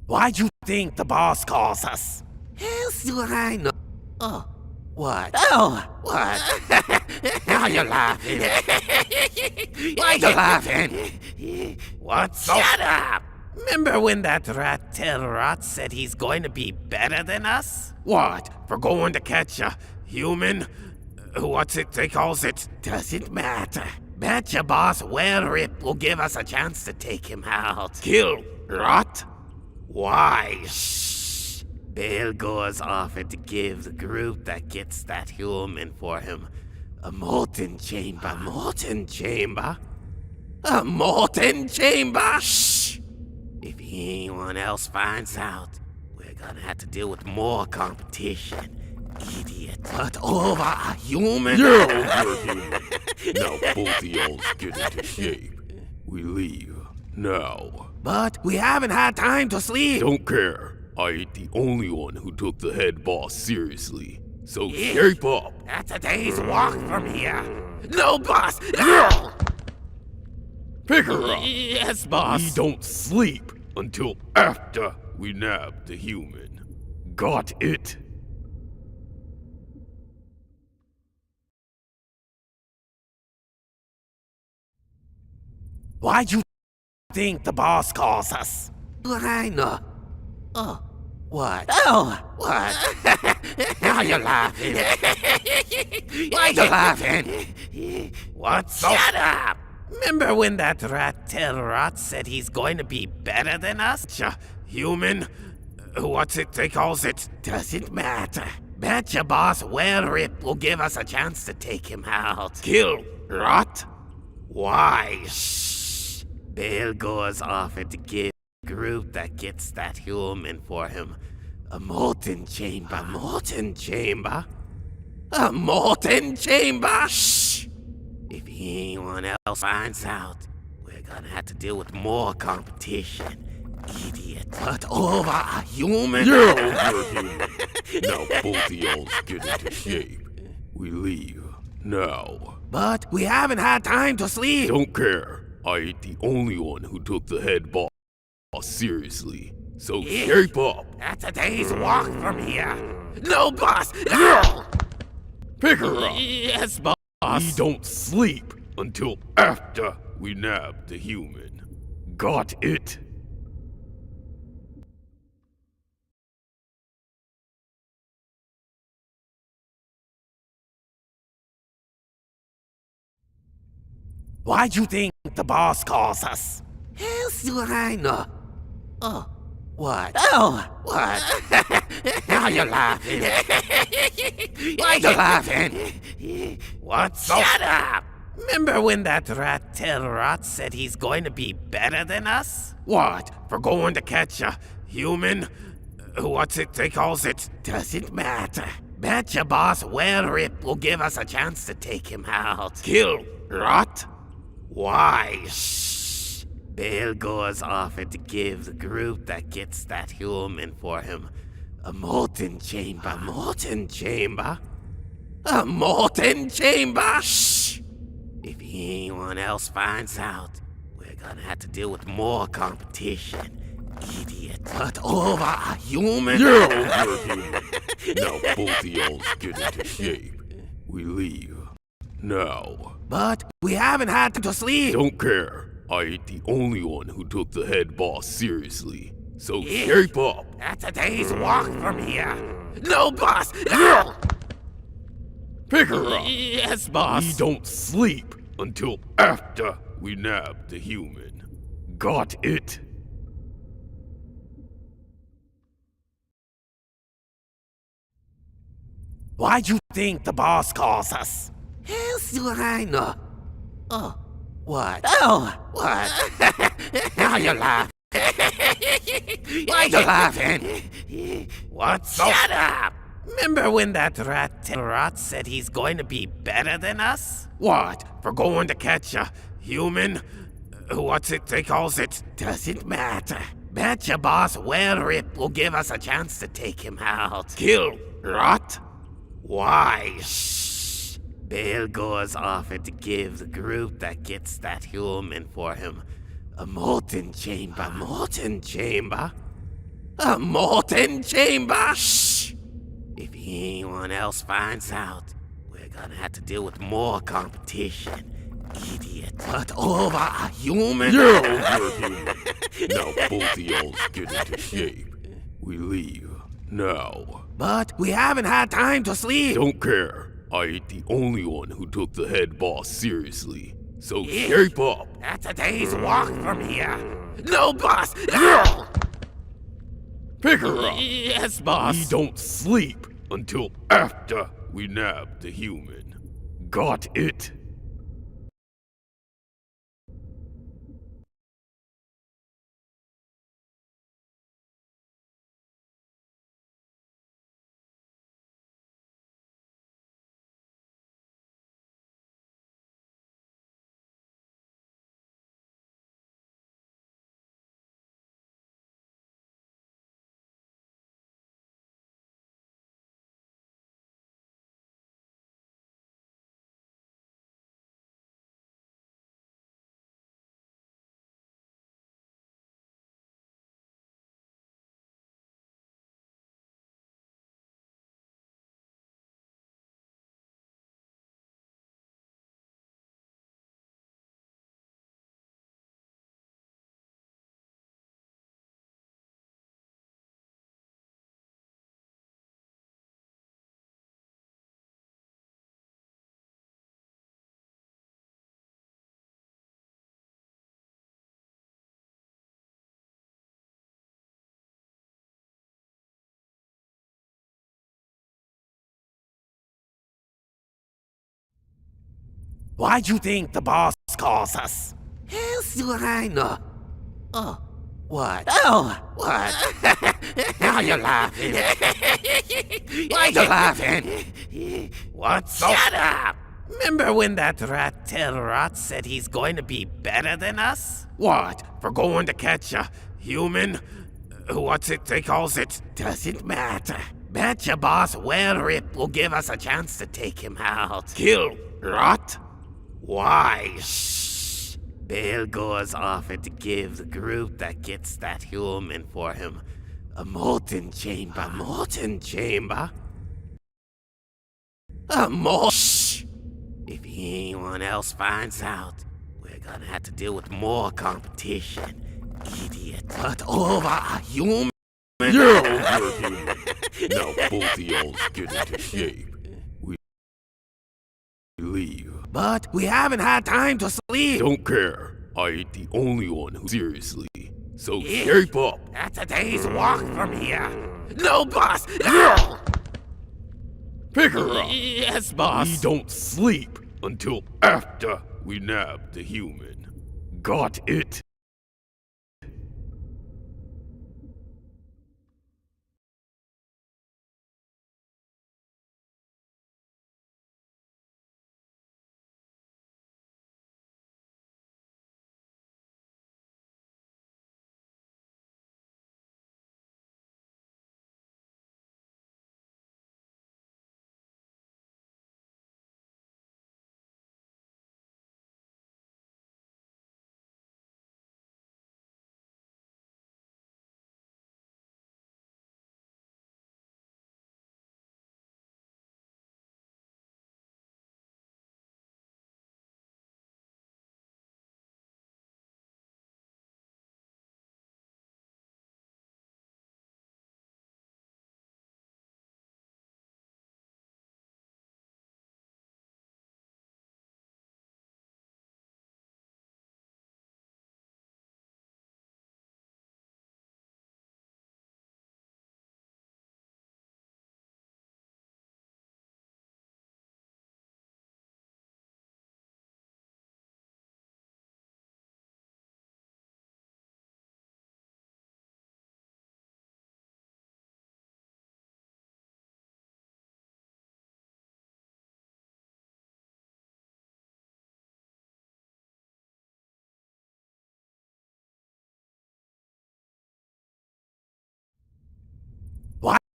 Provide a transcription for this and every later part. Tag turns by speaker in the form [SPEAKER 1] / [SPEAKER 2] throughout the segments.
[SPEAKER 1] Why'd you think the boss calls us?
[SPEAKER 2] Hell's do what I know. Oh, what?
[SPEAKER 1] Oh!
[SPEAKER 2] What?
[SPEAKER 1] Now you're laughing. Why you laughing?
[SPEAKER 2] What's
[SPEAKER 1] Shut up! Remember when that rat tail rot said he's going to be better than us?
[SPEAKER 2] What? For going to catch a human? What's it they calls it?
[SPEAKER 1] Doesn't matter. Bet your boss Whale Rip will give us a chance to take him out.
[SPEAKER 2] Kill Rot? Why?
[SPEAKER 1] Shh. Belgore's offered to give the group that gets that human for him a molten chamber.
[SPEAKER 2] A molten chamber? A molten chamber?
[SPEAKER 1] Shh! If anyone else finds out, we're gonna have to deal with more competition. Idiot.
[SPEAKER 2] But over a human?
[SPEAKER 3] You're human. Now both of y'all get into shape. We leave. Now.
[SPEAKER 2] But we haven't had time to sleep.
[SPEAKER 3] Don't care. I ain't the only one who took the head boss seriously. So shape up.
[SPEAKER 2] That's a day's walk from here. No, boss! No!
[SPEAKER 3] Pick her up.
[SPEAKER 2] Yes, boss.
[SPEAKER 3] We don't sleep until after we nab the human. Got it?
[SPEAKER 1] Why'd you think the boss calls us?
[SPEAKER 2] What I know. Oh, what?
[SPEAKER 1] Oh!
[SPEAKER 2] What?
[SPEAKER 1] Now you're laughing. Why you laughing?
[SPEAKER 2] What's
[SPEAKER 1] Shut up! Remember when that rat tail rot said he's going to be better than us?
[SPEAKER 2] Human? What's it they calls it?
[SPEAKER 1] Doesn't matter. Bet your boss Whale Rip will give us a chance to take him out.
[SPEAKER 2] Kill Rot? Why?
[SPEAKER 1] Shh. Belgore's offered to give the group that gets that human for him a molten chamber.
[SPEAKER 2] A molten chamber? A molten chamber?
[SPEAKER 1] Shh! If anyone else finds out, we're gonna have to deal with more competition. Idiot.
[SPEAKER 2] But over a human?
[SPEAKER 3] You're human. Now both of y'all get into shape. We leave. Now.
[SPEAKER 2] But we haven't had time to sleep.
[SPEAKER 3] Don't care. I ain't the only one who took the head boss seriously. So shape up.
[SPEAKER 2] That's a day's walk from here. No, boss! No!
[SPEAKER 3] Pick her up.
[SPEAKER 2] Yes, boss.
[SPEAKER 3] We don't sleep until after we nab the human. Got it?
[SPEAKER 1] Why'd you think the boss calls us?
[SPEAKER 2] Hell's do what I know. Oh, what?
[SPEAKER 1] Oh!
[SPEAKER 2] What?
[SPEAKER 1] Now you're laughing. Why you laughing?
[SPEAKER 2] What's
[SPEAKER 1] Shut up! Remember when that rat tail rot said he's going to be better than us?
[SPEAKER 2] What? For going to catch a human? What's it they calls it?
[SPEAKER 1] Doesn't matter. Bet your boss Whale Rip will give us a chance to take him out.
[SPEAKER 2] Kill Rot? Why?
[SPEAKER 1] Shh. Belgore's offered to give the group that gets that human for him a molten chamber.
[SPEAKER 2] A molten chamber? A molten chamber?
[SPEAKER 1] Shh! If anyone else finds out, we're gonna have to deal with more competition. Idiot.
[SPEAKER 2] But over a human?
[SPEAKER 3] You're human. Now both of y'all get into shape. We leave. Now.
[SPEAKER 2] But we haven't had time to sleep.
[SPEAKER 3] Don't care. I ain't the only one who took the head boss seriously. So shape up.
[SPEAKER 2] That's a day's walk from here. No, boss! No!
[SPEAKER 3] Pick her up.
[SPEAKER 2] Yes, boss.
[SPEAKER 3] We don't sleep until after we nab the human. Got it?
[SPEAKER 1] Why'd you think the boss calls us?
[SPEAKER 2] Hell's do what I know. Oh, what?
[SPEAKER 1] Oh!
[SPEAKER 2] What?
[SPEAKER 1] Now you're laughing. Why you laughing?
[SPEAKER 2] What's
[SPEAKER 1] Shut up! Remember when that rat tail rot said he's going to be better than us?
[SPEAKER 2] What? For going to catch a human? What's it they calls it?
[SPEAKER 1] Doesn't matter. Bet your boss Whale Rip will give us a chance to take him out.
[SPEAKER 2] Kill Rot? Why?
[SPEAKER 1] Shh. Belgore's offered to give the group that gets that human for him a molten chamber.
[SPEAKER 2] A molten chamber?
[SPEAKER 1] A molten chamber? Shh! If anyone else finds out, we're gonna have to deal with more competition. Idiot. But over a human?
[SPEAKER 3] You're overhuman. Now both of y'all get into shape. We leave. Now.
[SPEAKER 1] But we haven't had time to sleep.
[SPEAKER 3] Don't care. I ain't the only one who took the head boss seriously. So shape up.
[SPEAKER 1] That's a day's walk from here. No, boss! No!
[SPEAKER 3] Pick her up.
[SPEAKER 1] Yes, boss.
[SPEAKER 3] We don't sleep until after we nab the human. Got it?
[SPEAKER 1] Why'd you think the boss calls us? Hell's do I know. Oh, what? Oh, what? Now you're laughing. Why you laughing?
[SPEAKER 2] What's up?
[SPEAKER 1] Shut up! Remember when that rat tail rot said he's going to be better than us?
[SPEAKER 2] What? For going to catch a human? What's it they calls it?
[SPEAKER 1] Doesn't matter. Bet your boss Well-Rip will give us a chance to take him out.
[SPEAKER 2] Kill Rot? Why?
[SPEAKER 1] Shh. Belgore's offered to give the group that gets that human for him a molten chamber.
[SPEAKER 2] A molten chamber?
[SPEAKER 1] Shh. If anyone else finds out, we're gonna have to deal with more competition. Idiot. But over a human?
[SPEAKER 3] You're overhuman. Now both of y'all get into shape. We leave.
[SPEAKER 1] But we haven't had time to sleep.
[SPEAKER 3] Don't care. I ain't the only one who seriously. So shape up.
[SPEAKER 1] That's a day's walk from here. No, boss! No!
[SPEAKER 3] Pick her up.
[SPEAKER 1] Yes, boss.
[SPEAKER 3] We don't sleep until after we nab the human. Got it?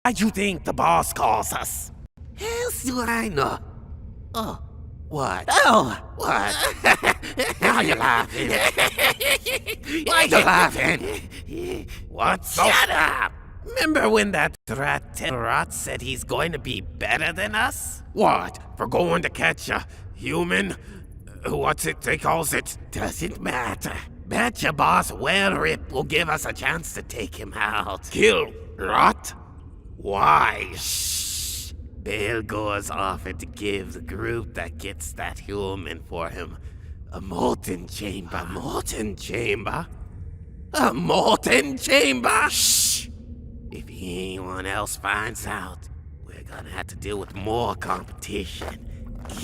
[SPEAKER 1] Why'd you think the boss calls us? Hell's do I know. Oh, what? Oh, what? Now you're laughing. Why you laughing?
[SPEAKER 2] What's up?
[SPEAKER 1] Shut up! Remember when that rat said he's going to be better than us?
[SPEAKER 2] What? For going to catch a human? What's it they calls it?
[SPEAKER 1] Doesn't matter. Bet your boss Whale Rip will give us a chance to take him out.
[SPEAKER 2] Kill Rot? Why?
[SPEAKER 1] Shh. Belgore's offered to give the group that gets that human for him a molten chamber.
[SPEAKER 2] A molten chamber? A molten chamber?
[SPEAKER 1] Shh! If anyone else finds out, we're gonna have to deal with more competition.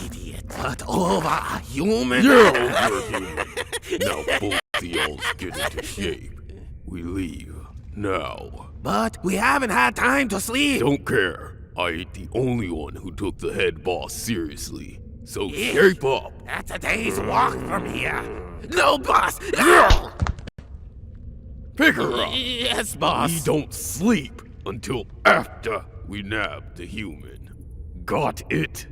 [SPEAKER 1] Idiot.
[SPEAKER 2] But over a human?
[SPEAKER 3] You're overhuman. Now both of y'all get into shape. We leave. Now.
[SPEAKER 1] But we haven't had time to sleep.
[SPEAKER 3] Don't care. I ain't the only one who took the head boss seriously. So shape up.
[SPEAKER 1] That's a day's walk from here. No, boss! No!
[SPEAKER 3] Pick her up.
[SPEAKER 1] Yes, boss.
[SPEAKER 3] We don't sleep until after we nab the human. Got it?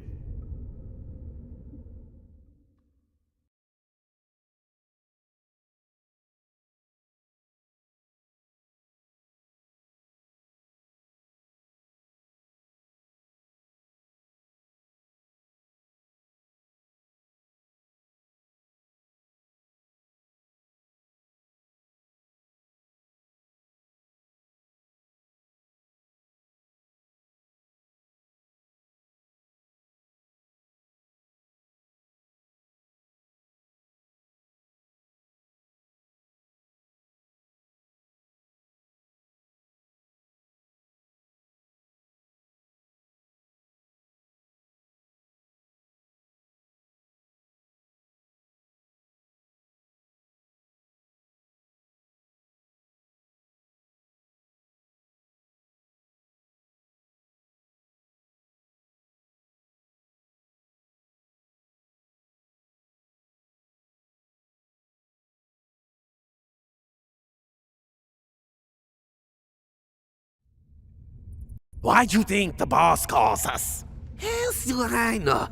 [SPEAKER 1] Why'd you think the boss calls us? Hell's do I know.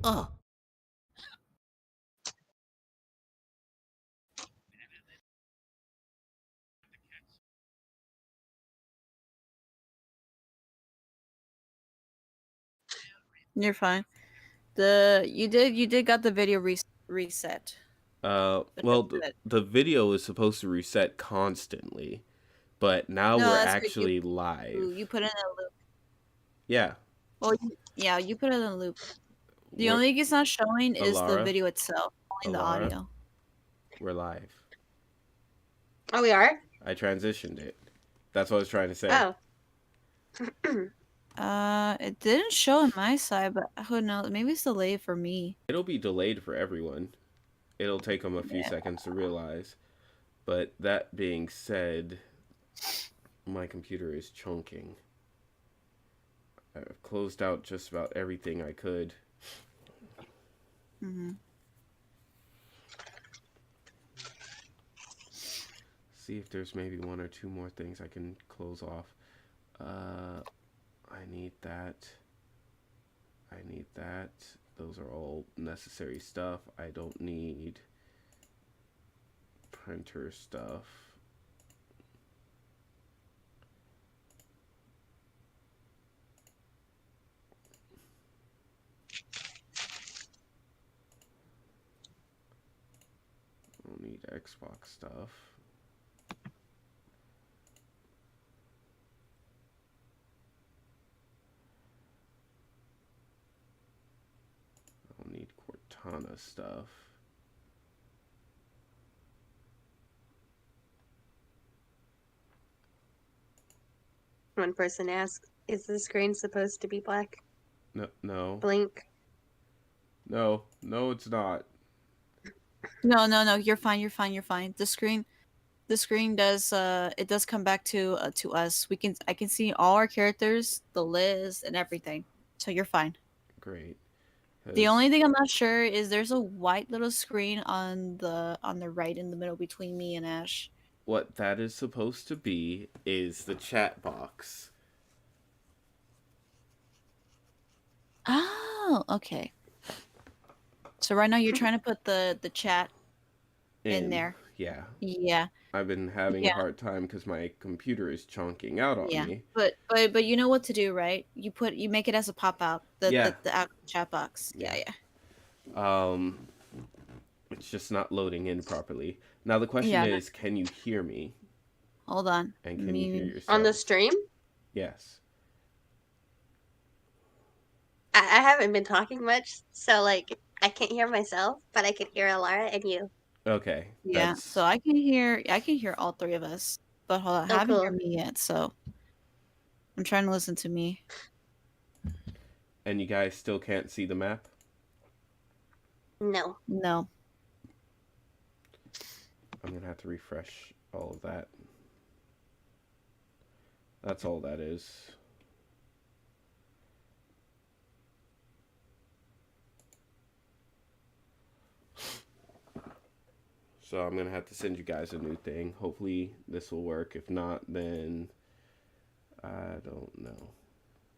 [SPEAKER 1] Oh.
[SPEAKER 4] You're fine. You did got the video reset.
[SPEAKER 5] Well, the video is supposed to reset constantly, but now
[SPEAKER 4] No,
[SPEAKER 5] we're
[SPEAKER 4] that's 'cause
[SPEAKER 5] actually live.
[SPEAKER 4] You put it in a loop.
[SPEAKER 5] Yeah.
[SPEAKER 4] Well, yeah, you put it in a loop. The only thing it's not showing is the
[SPEAKER 5] Alara?
[SPEAKER 4] video itself, only the
[SPEAKER 5] Alara?
[SPEAKER 4] audio.
[SPEAKER 5] We're live.
[SPEAKER 6] Oh, we are?
[SPEAKER 5] I transitioned it. That's what I was trying to say.
[SPEAKER 6] Oh.
[SPEAKER 4] It didn't show on my side, but who knows? Maybe it's delayed for me.
[SPEAKER 5] It'll be delayed for everyone. It'll take them a few seconds to realize. But that being said, my computer is chunking. I've closed out just about everything I could.
[SPEAKER 4] Mm-hmm.
[SPEAKER 5] See if there's maybe one or two more things I can close off. I need that. I need that. Those are all necessary stuff. I don't need printer stuff. I don't need Xbox stuff. I don't need Cortana stuff.
[SPEAKER 6] One person asked, is the screen supposed to be black?
[SPEAKER 5] No.
[SPEAKER 6] Blink.
[SPEAKER 5] No, it's not.
[SPEAKER 4] No. You're fine. The screen does it does come back to us. I can see all our characters, the list, and everything. So you're fine.
[SPEAKER 5] Great.
[SPEAKER 4] The only thing I'm not sure is there's a white little screen on the right in the middle between me and Ash.
[SPEAKER 5] What that is supposed to be is the chat box.
[SPEAKER 4] Oh, okay. So right now you're trying to put the chat in there.
[SPEAKER 5] Yeah.
[SPEAKER 4] Yeah.
[SPEAKER 5] I've been having a
[SPEAKER 4] Yeah.
[SPEAKER 5] hard time because my computer is chunking out on
[SPEAKER 4] Yeah.
[SPEAKER 5] me.
[SPEAKER 4] But you know what to do, right? You make it as a pop out,
[SPEAKER 5] Yeah.
[SPEAKER 4] the actual chat box. Yeah,
[SPEAKER 5] Yeah.
[SPEAKER 4] yeah.
[SPEAKER 5] Um, it's just not loading in properly. Now the question
[SPEAKER 4] Yeah.
[SPEAKER 5] is, can you hear me?
[SPEAKER 4] Hold on.
[SPEAKER 5] And can you hear
[SPEAKER 4] Me.
[SPEAKER 6] On the
[SPEAKER 5] yourselves?
[SPEAKER 6] stream?
[SPEAKER 5] Yes.
[SPEAKER 6] I haven't been talking much, so like I can't hear myself, but I can hear Alara and you.
[SPEAKER 5] Okay.
[SPEAKER 4] Yeah. So
[SPEAKER 5] That's
[SPEAKER 4] I can hear all three of us. But hold on, I
[SPEAKER 6] Oh,
[SPEAKER 4] haven't
[SPEAKER 6] cool.
[SPEAKER 4] heard me yet, so I'm trying to listen to me.
[SPEAKER 5] and you guys still can't see the map?
[SPEAKER 6] No.
[SPEAKER 4] No.
[SPEAKER 5] I'm gonna have to refresh all of that. That's all that is. So I'm gonna have to send you guys a new thing. Hopefully this will work. If not, then I don't know.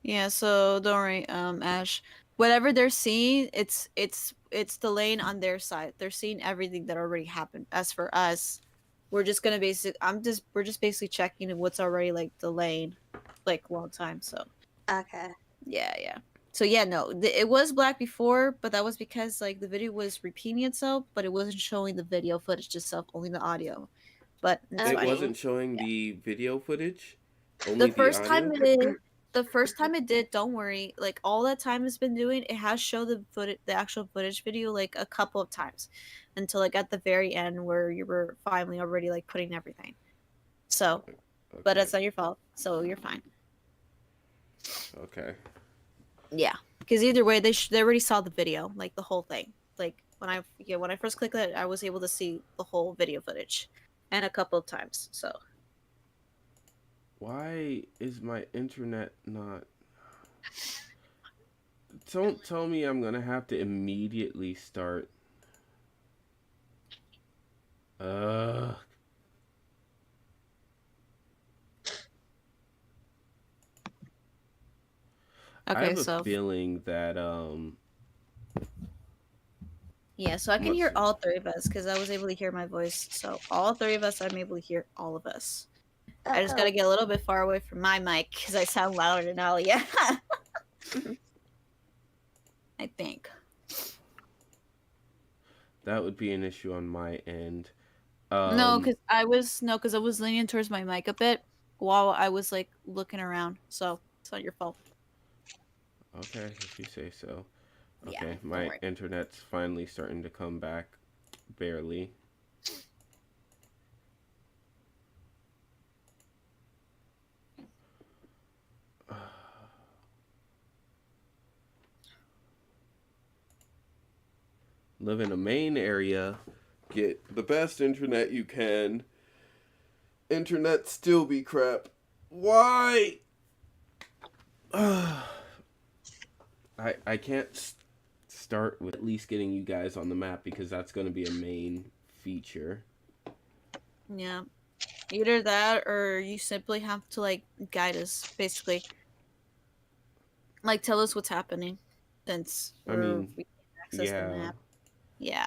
[SPEAKER 4] Yeah, so don't worry, Ash. Whatever they're seeing, it's delaying on their side. They're seeing everything that already happened. As for us, we're just basically checking what's already like delayed like long time. So
[SPEAKER 6] Okay.
[SPEAKER 4] yeah, yeah. So yeah, no, it was black before, but that was because like the video was repeating itself, but it wasn't showing the video footage itself, only the audio. But it's
[SPEAKER 5] It
[SPEAKER 4] fine.
[SPEAKER 6] Okay.
[SPEAKER 5] wasn't showing
[SPEAKER 4] Yeah.
[SPEAKER 5] the video footage,
[SPEAKER 4] The
[SPEAKER 5] only the
[SPEAKER 4] first time
[SPEAKER 5] audio.
[SPEAKER 4] the first time it did, don't worry. Like all that time it's been doing, it has showed the actual footage video like a couple of times, until like at the very end where you were finally already like putting everything. So, but
[SPEAKER 5] Okay.
[SPEAKER 4] it's not your fault, so you're fine.
[SPEAKER 5] Okay.
[SPEAKER 4] Yeah, because either way, they already saw the video, like the whole thing. Like when I first clicked it, I was able to see the whole video footage, and a couple of times. So
[SPEAKER 5] Why is my internet not? Don't tell me I'm gonna have to immediately start. Uh, I
[SPEAKER 4] okay,
[SPEAKER 5] have a
[SPEAKER 4] so
[SPEAKER 5] feeling that
[SPEAKER 4] yeah, so I can
[SPEAKER 5] let's
[SPEAKER 4] hear
[SPEAKER 5] see.
[SPEAKER 4] all three of us because I was able to hear my voice. So all three of us, I'm able to hear all of us.
[SPEAKER 6] Oh,
[SPEAKER 4] I just gotta
[SPEAKER 6] cool.
[SPEAKER 4] get a little bit far away from my mic because I sound louder than all. Yeah, I think.
[SPEAKER 5] That would be an issue on my end.
[SPEAKER 4] No,
[SPEAKER 5] Um,
[SPEAKER 4] because I was leaning towards my mic a bit while I was like looking around. So it's not your fault.
[SPEAKER 5] okay, if you say so.
[SPEAKER 4] Yeah,
[SPEAKER 5] Okay,
[SPEAKER 4] don't
[SPEAKER 5] my
[SPEAKER 4] worry.
[SPEAKER 5] internet's finally starting to come back, barely. Live in a main area, get the best internet you can. Internet still be crap. Why? I can't start with at least getting you guys on the map because that's going to be a main feature.
[SPEAKER 4] Yeah, either that or you simply have to like guide us, basically. Like tell us what's happening, since
[SPEAKER 5] I mean,
[SPEAKER 4] we can't access the
[SPEAKER 5] yeah,
[SPEAKER 4] map. Yeah,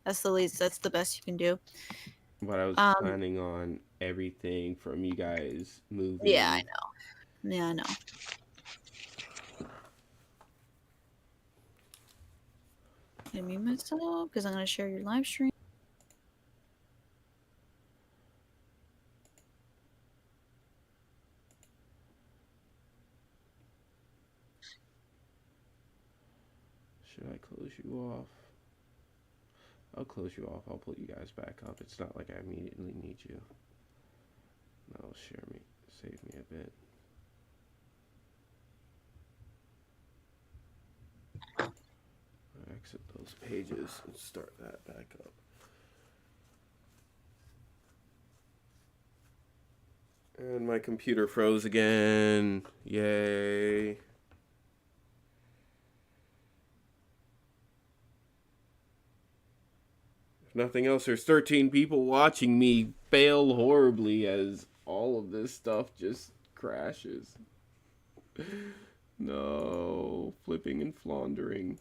[SPEAKER 4] that's the least. That's the best you can do.
[SPEAKER 5] but I was
[SPEAKER 4] Um.
[SPEAKER 5] planning on everything from you guys
[SPEAKER 4] Yeah, I
[SPEAKER 5] moving.
[SPEAKER 4] know. Yeah, I know. Can I mute myself because I'm gonna share your live stream.
[SPEAKER 5] Should I close you off? I'll close you off. I'll pull you guys back up. It's not like I immediately need you. That'll save me a bit. Exit those pages and start that back up. And my computer froze again. Yay. If nothing else, there's 13 people watching me fail horribly as all of this stuff just crashes. No, flipping and floundering.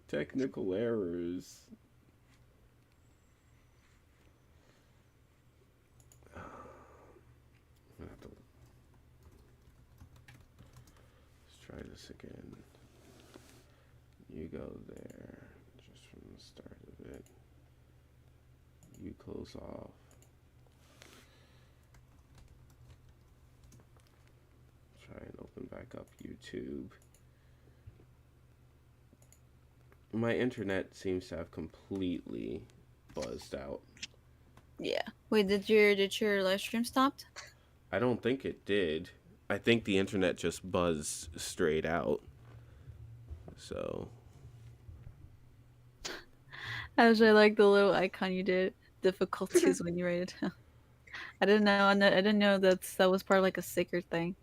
[SPEAKER 5] Technical errors. this again. You go there, just from the start of it. You close off. Try and open back up YouTube. My internet seems to have completely buzzed out.
[SPEAKER 4] Yeah. Wait, did your live stream stopped?
[SPEAKER 5] I don't think it did. I think the internet just buzzed straight out. So.
[SPEAKER 4] I actually like the little icon you did. Difficulties when you write it down. I didn't know. I didn't know that was part of like a sticker thing.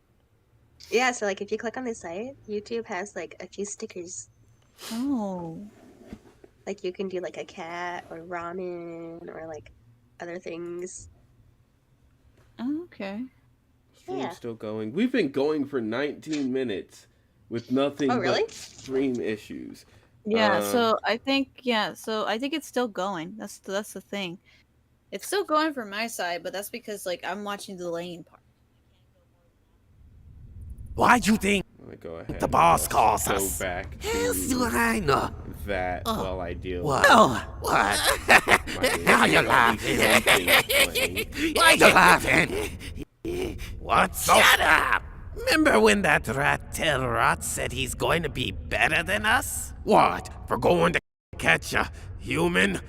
[SPEAKER 6] Yeah, so like if you click on this site, YouTube has like a few stickers.
[SPEAKER 4] Oh.
[SPEAKER 6] Like you can do like a cat or ramen or like other things.
[SPEAKER 4] Oh, okay.
[SPEAKER 5] Stream's
[SPEAKER 6] Yeah.
[SPEAKER 5] still going. We've been going for 19 minutes with nothing
[SPEAKER 6] really?
[SPEAKER 5] but stream issues.
[SPEAKER 4] Yeah. So I think it's still going. That's the thing. It's still going from my side, but that's because like I'm watching the lane part.
[SPEAKER 1] Why'd you think
[SPEAKER 5] I'm gonna go ahead
[SPEAKER 1] the boss
[SPEAKER 5] and
[SPEAKER 1] calls
[SPEAKER 5] go
[SPEAKER 1] us?
[SPEAKER 5] back
[SPEAKER 1] Hell's
[SPEAKER 5] to
[SPEAKER 1] what I know.
[SPEAKER 5] that while I deal
[SPEAKER 1] What?
[SPEAKER 5] with
[SPEAKER 1] Oh, what? Now you're laughing. Why you laughing? What? Shut up! Remember when that rat tail rot said he's going to be better than us?
[SPEAKER 2] What? For going to catch a human?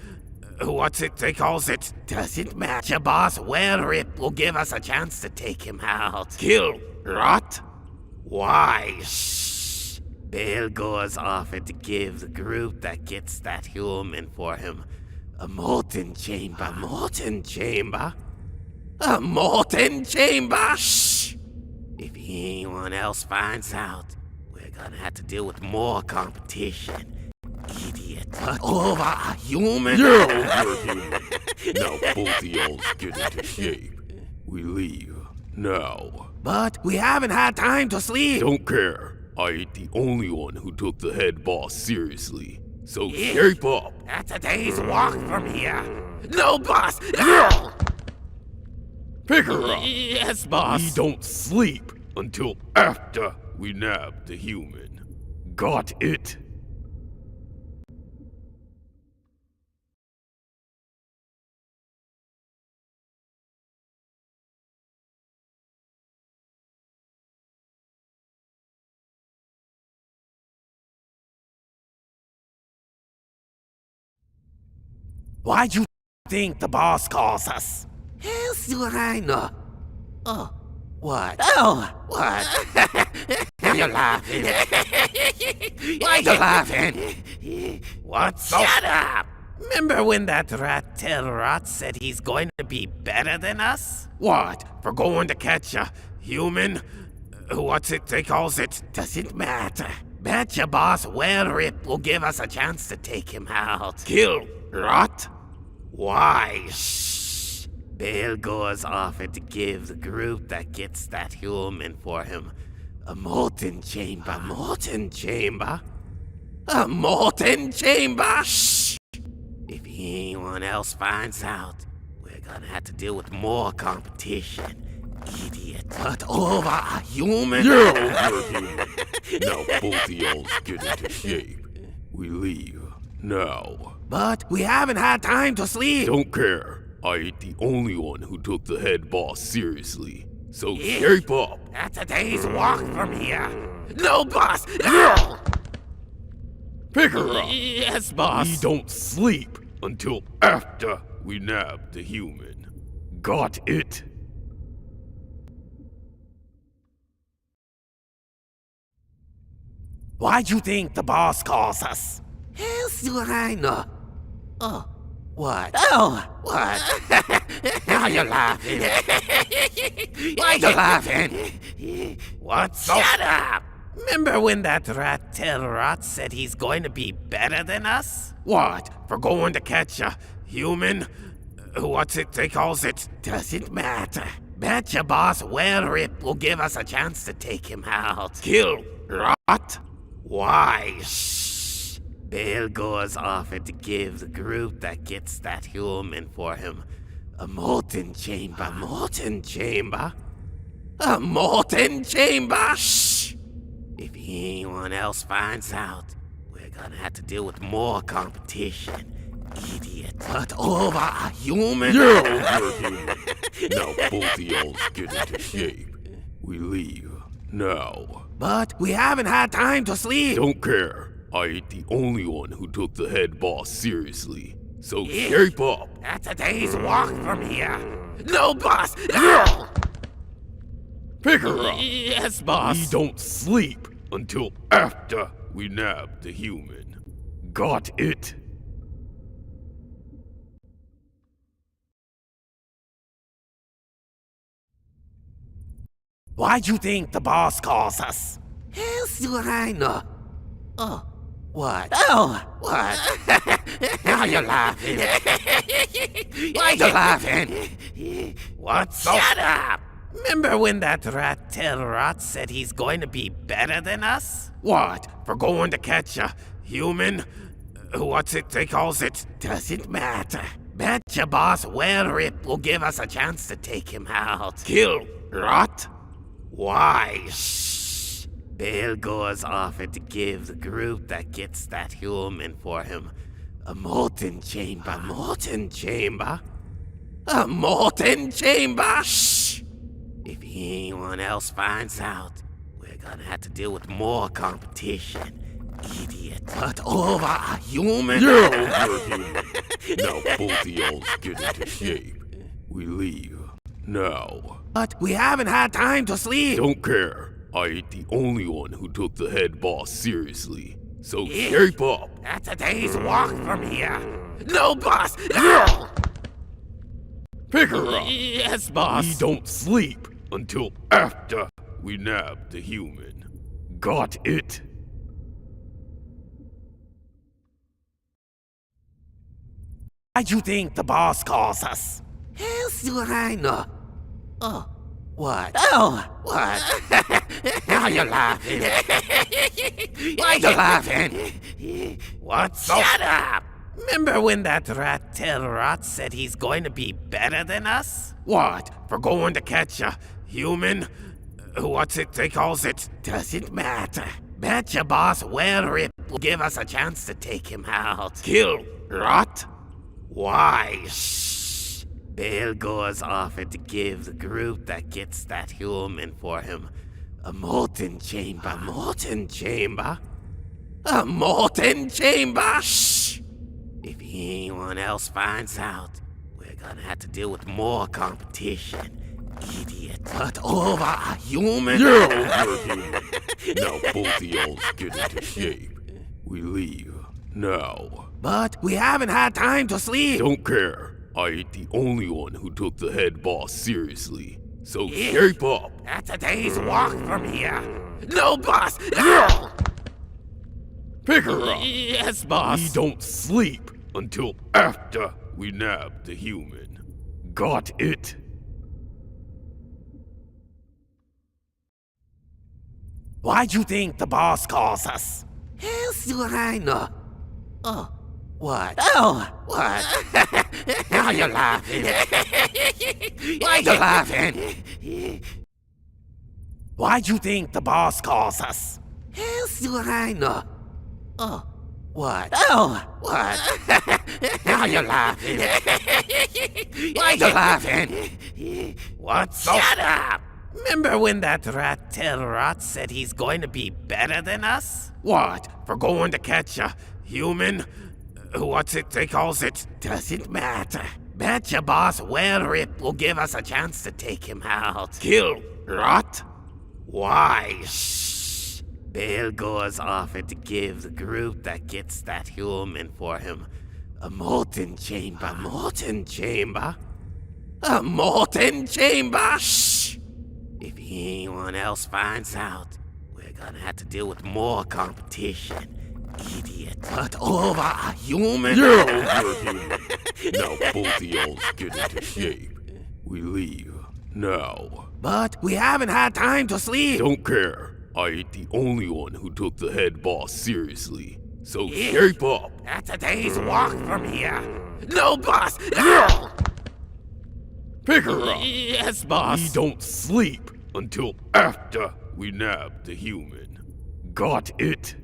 [SPEAKER 2] What's it they calls it?
[SPEAKER 1] Doesn't matter, boss. Well, Rip will give us a chance to take him out.
[SPEAKER 2] Kill Rot? Why?
[SPEAKER 1] Shh. Bill Gore's offered to give the group that gets that human for him a molten chamber. A molten chamber? A molten chamber? Shh! If anyone else finds out, we're gonna have to deal with more competition. Idiot. But over a human?
[SPEAKER 3] You're overhuman. Now both of y'all get into shape. We leave now.
[SPEAKER 1] But we haven't had time to sleep.
[SPEAKER 3] Don't care. I ain't the only one who took the head boss seriously. So shape up.
[SPEAKER 1] That's a day's walk from here. No, boss! No!
[SPEAKER 3] Pick her up.
[SPEAKER 1] Yes, boss.
[SPEAKER 3] We don't sleep until after we nab the human. Got it?
[SPEAKER 1] Why'd you think the boss calls us? Hell's what I know. Oh, what? Oh, what? Now you're laughing. Why you laughing?
[SPEAKER 2] What's
[SPEAKER 1] Shut up! Remember when that rat tail rot said he's going to be better than us?
[SPEAKER 2] What? For going to catch a human? What's it they calls it?
[SPEAKER 1] Doesn't matter. Bet your boss Well Rip will give us a chance to take him out.
[SPEAKER 2] Kill Rot? Why?
[SPEAKER 1] Shh. Bill Gore's offered to give the group that gets that human for him a molten chamber. A molten chamber? A molten chamber? Shh. If anyone else finds out, we're gonna have to deal with more competition. Idiot. But over a human?
[SPEAKER 3] You're overhuman. Now both of y'all get into shape. We leave now.
[SPEAKER 1] But we haven't had time to sleep.
[SPEAKER 3] Don't care. I ain't the only one who took the head boss seriously. So shape up.
[SPEAKER 1] That's a day's walk from here. No, boss! No!
[SPEAKER 3] Pick her up.
[SPEAKER 1] Yes, boss.
[SPEAKER 3] We don't sleep until after we nab the human. Got it?
[SPEAKER 1] Why'd you think the boss calls us? Hell's what I know. Oh, what? Oh, what? Now you're laughing. Why you laughing?
[SPEAKER 2] What's
[SPEAKER 1] Shut up! Remember when that rat tail rot said he's going to be better than us?
[SPEAKER 2] What? For going to catch a human? What's it they calls it?
[SPEAKER 1] Doesn't matter. Bet your boss Well Rip will give us a chance to take him out.
[SPEAKER 2] Kill Rot? Why?
[SPEAKER 1] Shh. Bill Gore's offered to give the group that gets that human for him a molten chamber. A molten chamber? A molten chamber? Shh. If anyone else finds out, we're gonna have to deal with more competition. Idiot. But over a human?
[SPEAKER 3] You're human. Now both of y'all get into shape. We leave. Now.
[SPEAKER 1] But we haven't had time to sleep.
[SPEAKER 3] Don't care. I ain't the only one who took the head boss seriously. So
[SPEAKER 1] Yeah.
[SPEAKER 3] shape up.
[SPEAKER 1] That's a day's walk from here. No, boss. No.
[SPEAKER 3] Pick her up.
[SPEAKER 1] Yes, boss.
[SPEAKER 3] We don't sleep until after we nab the human. Got it?
[SPEAKER 1] Why'd you think the boss calls us? Hell's do I know. Oh, what? Oh, what? Now you're laughing. Why you laughing?
[SPEAKER 2] What's up?
[SPEAKER 1] Shut up! Remember when that rat tail rot said he's going to be better than us?
[SPEAKER 2] What? For going to catch a human? What's it they calls it?
[SPEAKER 1] Doesn't matter. Bet your boss Well Rip will give us a chance to take him out.
[SPEAKER 2] Kill Rot? Why?
[SPEAKER 1] Shh. Bill Gore's offered to give the group that gets that human for him a molten chamber. A molten chamber? A molten chamber? Shh. If anyone else finds out, we're gonna have to deal with more competition. Idiot. But over a human?
[SPEAKER 3] You're human. Now both of y'all get into shape. We leave. Now.
[SPEAKER 1] But we haven't had time to sleep.
[SPEAKER 3] Don't care. I ain't the only one who took the head boss seriously. So
[SPEAKER 1] Yeah.
[SPEAKER 3] shape up.
[SPEAKER 1] That's a day's walk from here. No, boss. No.
[SPEAKER 3] Pick her up.
[SPEAKER 1] Yes, boss.
[SPEAKER 3] We don't sleep until after we nab the human. Got it?
[SPEAKER 1] Why'd you think the boss calls us? Hell's do I know. Oh, what? Oh, what? Now you're laughing. Why you laughing?
[SPEAKER 2] What's up?
[SPEAKER 1] Shut up! Remember when that rat tail rot said he's going to be better than us?
[SPEAKER 2] What? For going to catch a human? What's it they calls it?
[SPEAKER 1] Doesn't matter. Bet your boss Well Rip will give us a chance to take him out.
[SPEAKER 2] Kill Rot? Why?
[SPEAKER 1] Shh. Bill Gore's offered to give the group that gets that human for him a molten chamber. A molten chamber? A molten chamber? Shh. If anyone else finds out, we're gonna have to deal with more competition. Idiot. But over a human?
[SPEAKER 3] You're human. Now both of y'all get into shape. We leave. Now.
[SPEAKER 1] But we haven't had time to sleep.
[SPEAKER 3] Don't care. I ain't the only one who took the head boss seriously. So
[SPEAKER 1] Yeah.
[SPEAKER 3] shape up.
[SPEAKER 1] That's a day's walk from here. No, boss. No.
[SPEAKER 3] Pick her up.
[SPEAKER 1] Yes, boss.
[SPEAKER 3] We don't sleep until after we nab the human. Got it?
[SPEAKER 1] Why'd you think the boss calls us? Hell's do I know. Oh, what? Oh, what? Now you're laughing. Why you laughing? Why'd you think the boss calls us? Hell's do I know. Oh, what? Oh, what? Now you're laughing. Why you laughing?
[SPEAKER 2] What's up?
[SPEAKER 1] Shut up! Remember when that rat tail rot said he's going to be better than us?
[SPEAKER 2] What? For going to catch a human? What's it they calls it?
[SPEAKER 1] Doesn't matter. Bet your boss Well Rip will give us a chance to take him out.
[SPEAKER 2] Kill Rot? Why?
[SPEAKER 1] Shh. Bill Gore's offered to give the group that gets that human for him a molten chamber. A molten chamber? A molten chamber? Shh. If anyone else finds out, we're gonna have to deal with more competition. Idiot. But over a human?
[SPEAKER 3] You're human. Now both of y'all get into shape. We leave. Now.
[SPEAKER 1] But we haven't had time to sleep.
[SPEAKER 3] Don't care. I ain't the only one who took the head boss seriously. So
[SPEAKER 1] Yeah.
[SPEAKER 3] shape up.
[SPEAKER 1] That's a day's walk from here. No, boss. No.
[SPEAKER 3] Pick her up.
[SPEAKER 1] Yes, boss.
[SPEAKER 3] We don't sleep until after we nab the human. Got it?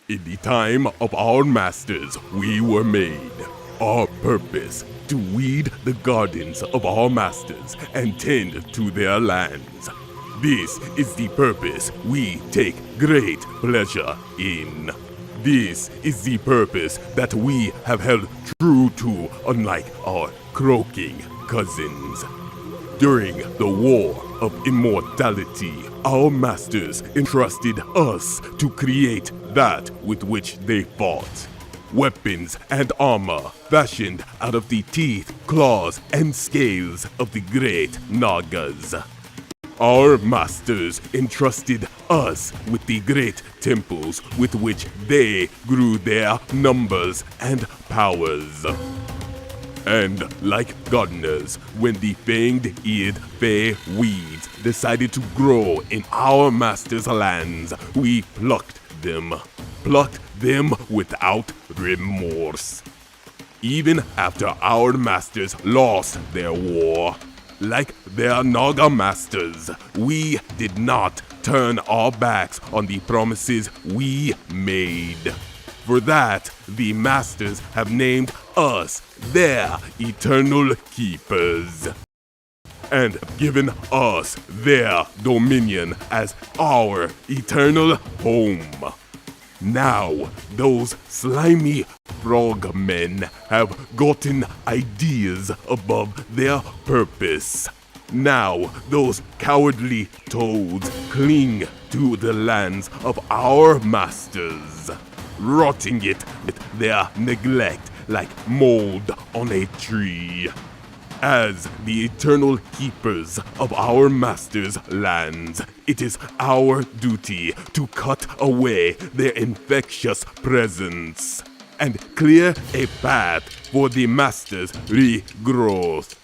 [SPEAKER 3] In the time of our masters, we were made. Our purpose, to weed the gardens of our masters and tend to their lands. This is the purpose we take great pleasure in. This is the purpose that we have held true to, unlike our croaking cousins. During the War of Immortality, our masters entrusted us to create that with which they fought. Weapons and armor fashioned out of the teeth, claws, and scales of the great Nagas. Our masters entrusted us with the great temples with which they grew their numbers and powers. And like gardeners, when the fanged-eared fey weeds decided to grow in our masters' lands, we plucked them without remorse. Even after our masters lost their war, like their Naga masters, we did not turn our backs on the promises we made. For that, the masters have named us their eternal keepers, and given us their dominion as our eternal home. Now, those slimy frogmen have gotten ideas above their purpose. Now, those cowardly toads cling to the lands of our masters, rotting it with their neglect like mold on a tree. As the eternal keepers of our masters' lands, it is our duty to cut away their infectious presence and clear a path for the masters' regrowth.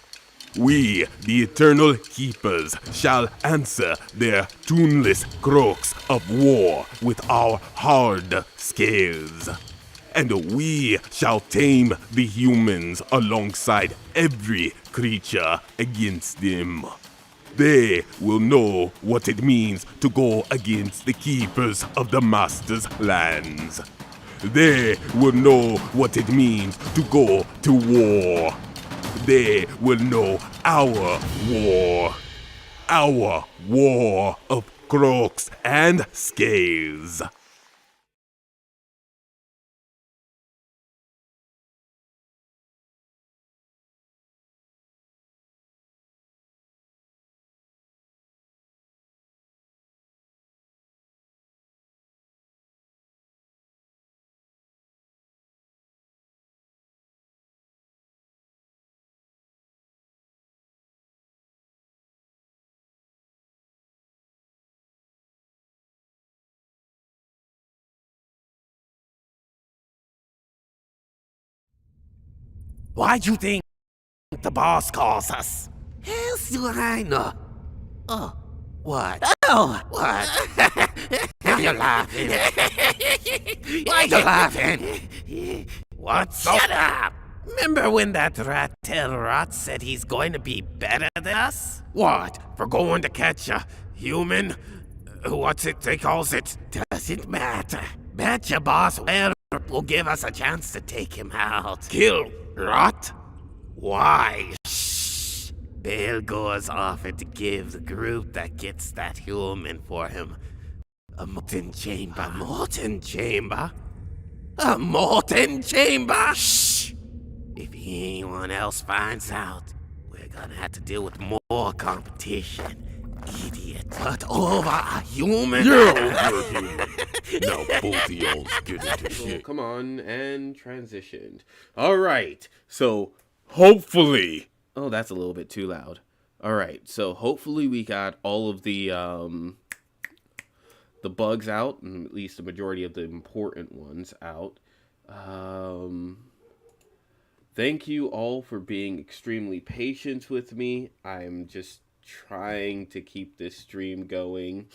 [SPEAKER 3] We, the eternal keepers, shall answer their tuneless croaks of war with our hard scales. And we shall tame the humans alongside every creature against them. They will know what it means to go against the keepers of the master's lands. They will know what it means to go to war. They will know our war. Our war of croaks and scales.
[SPEAKER 1] Why'd you think the boss calls us? Hell's do I know? Oh, what? Oh, what? Now you're laughing. Why you laughing?
[SPEAKER 2] What?
[SPEAKER 1] Shut up! Remember when that rat tail rot said he's going to be better than us?
[SPEAKER 2] What? For going to catch a human? What's it they calls it?
[SPEAKER 1] Doesn't matter. Bet your boss will give us a chance to take him out.
[SPEAKER 2] Kill Rot? Why?
[SPEAKER 1] Shh. Bill Gore's offered to give the group that gets that human for him a molten chamber.
[SPEAKER 2] A molten chamber?
[SPEAKER 1] A molten chamber? Shh! If anyone else finds out, we're gonna have to deal with more competition. Idiot. But over a human?
[SPEAKER 3] You're overhuman. Now both of y'all get into
[SPEAKER 5] Oh,
[SPEAKER 3] shape.
[SPEAKER 5] come on, and transitioned. All right, so hopefully... Oh, that's a little bit too loud. All right, so hopefully we got all of the bugs out, and at least the majority of the important ones out. Thank you all for being extremely patient with me. I'm just trying to keep this stream going.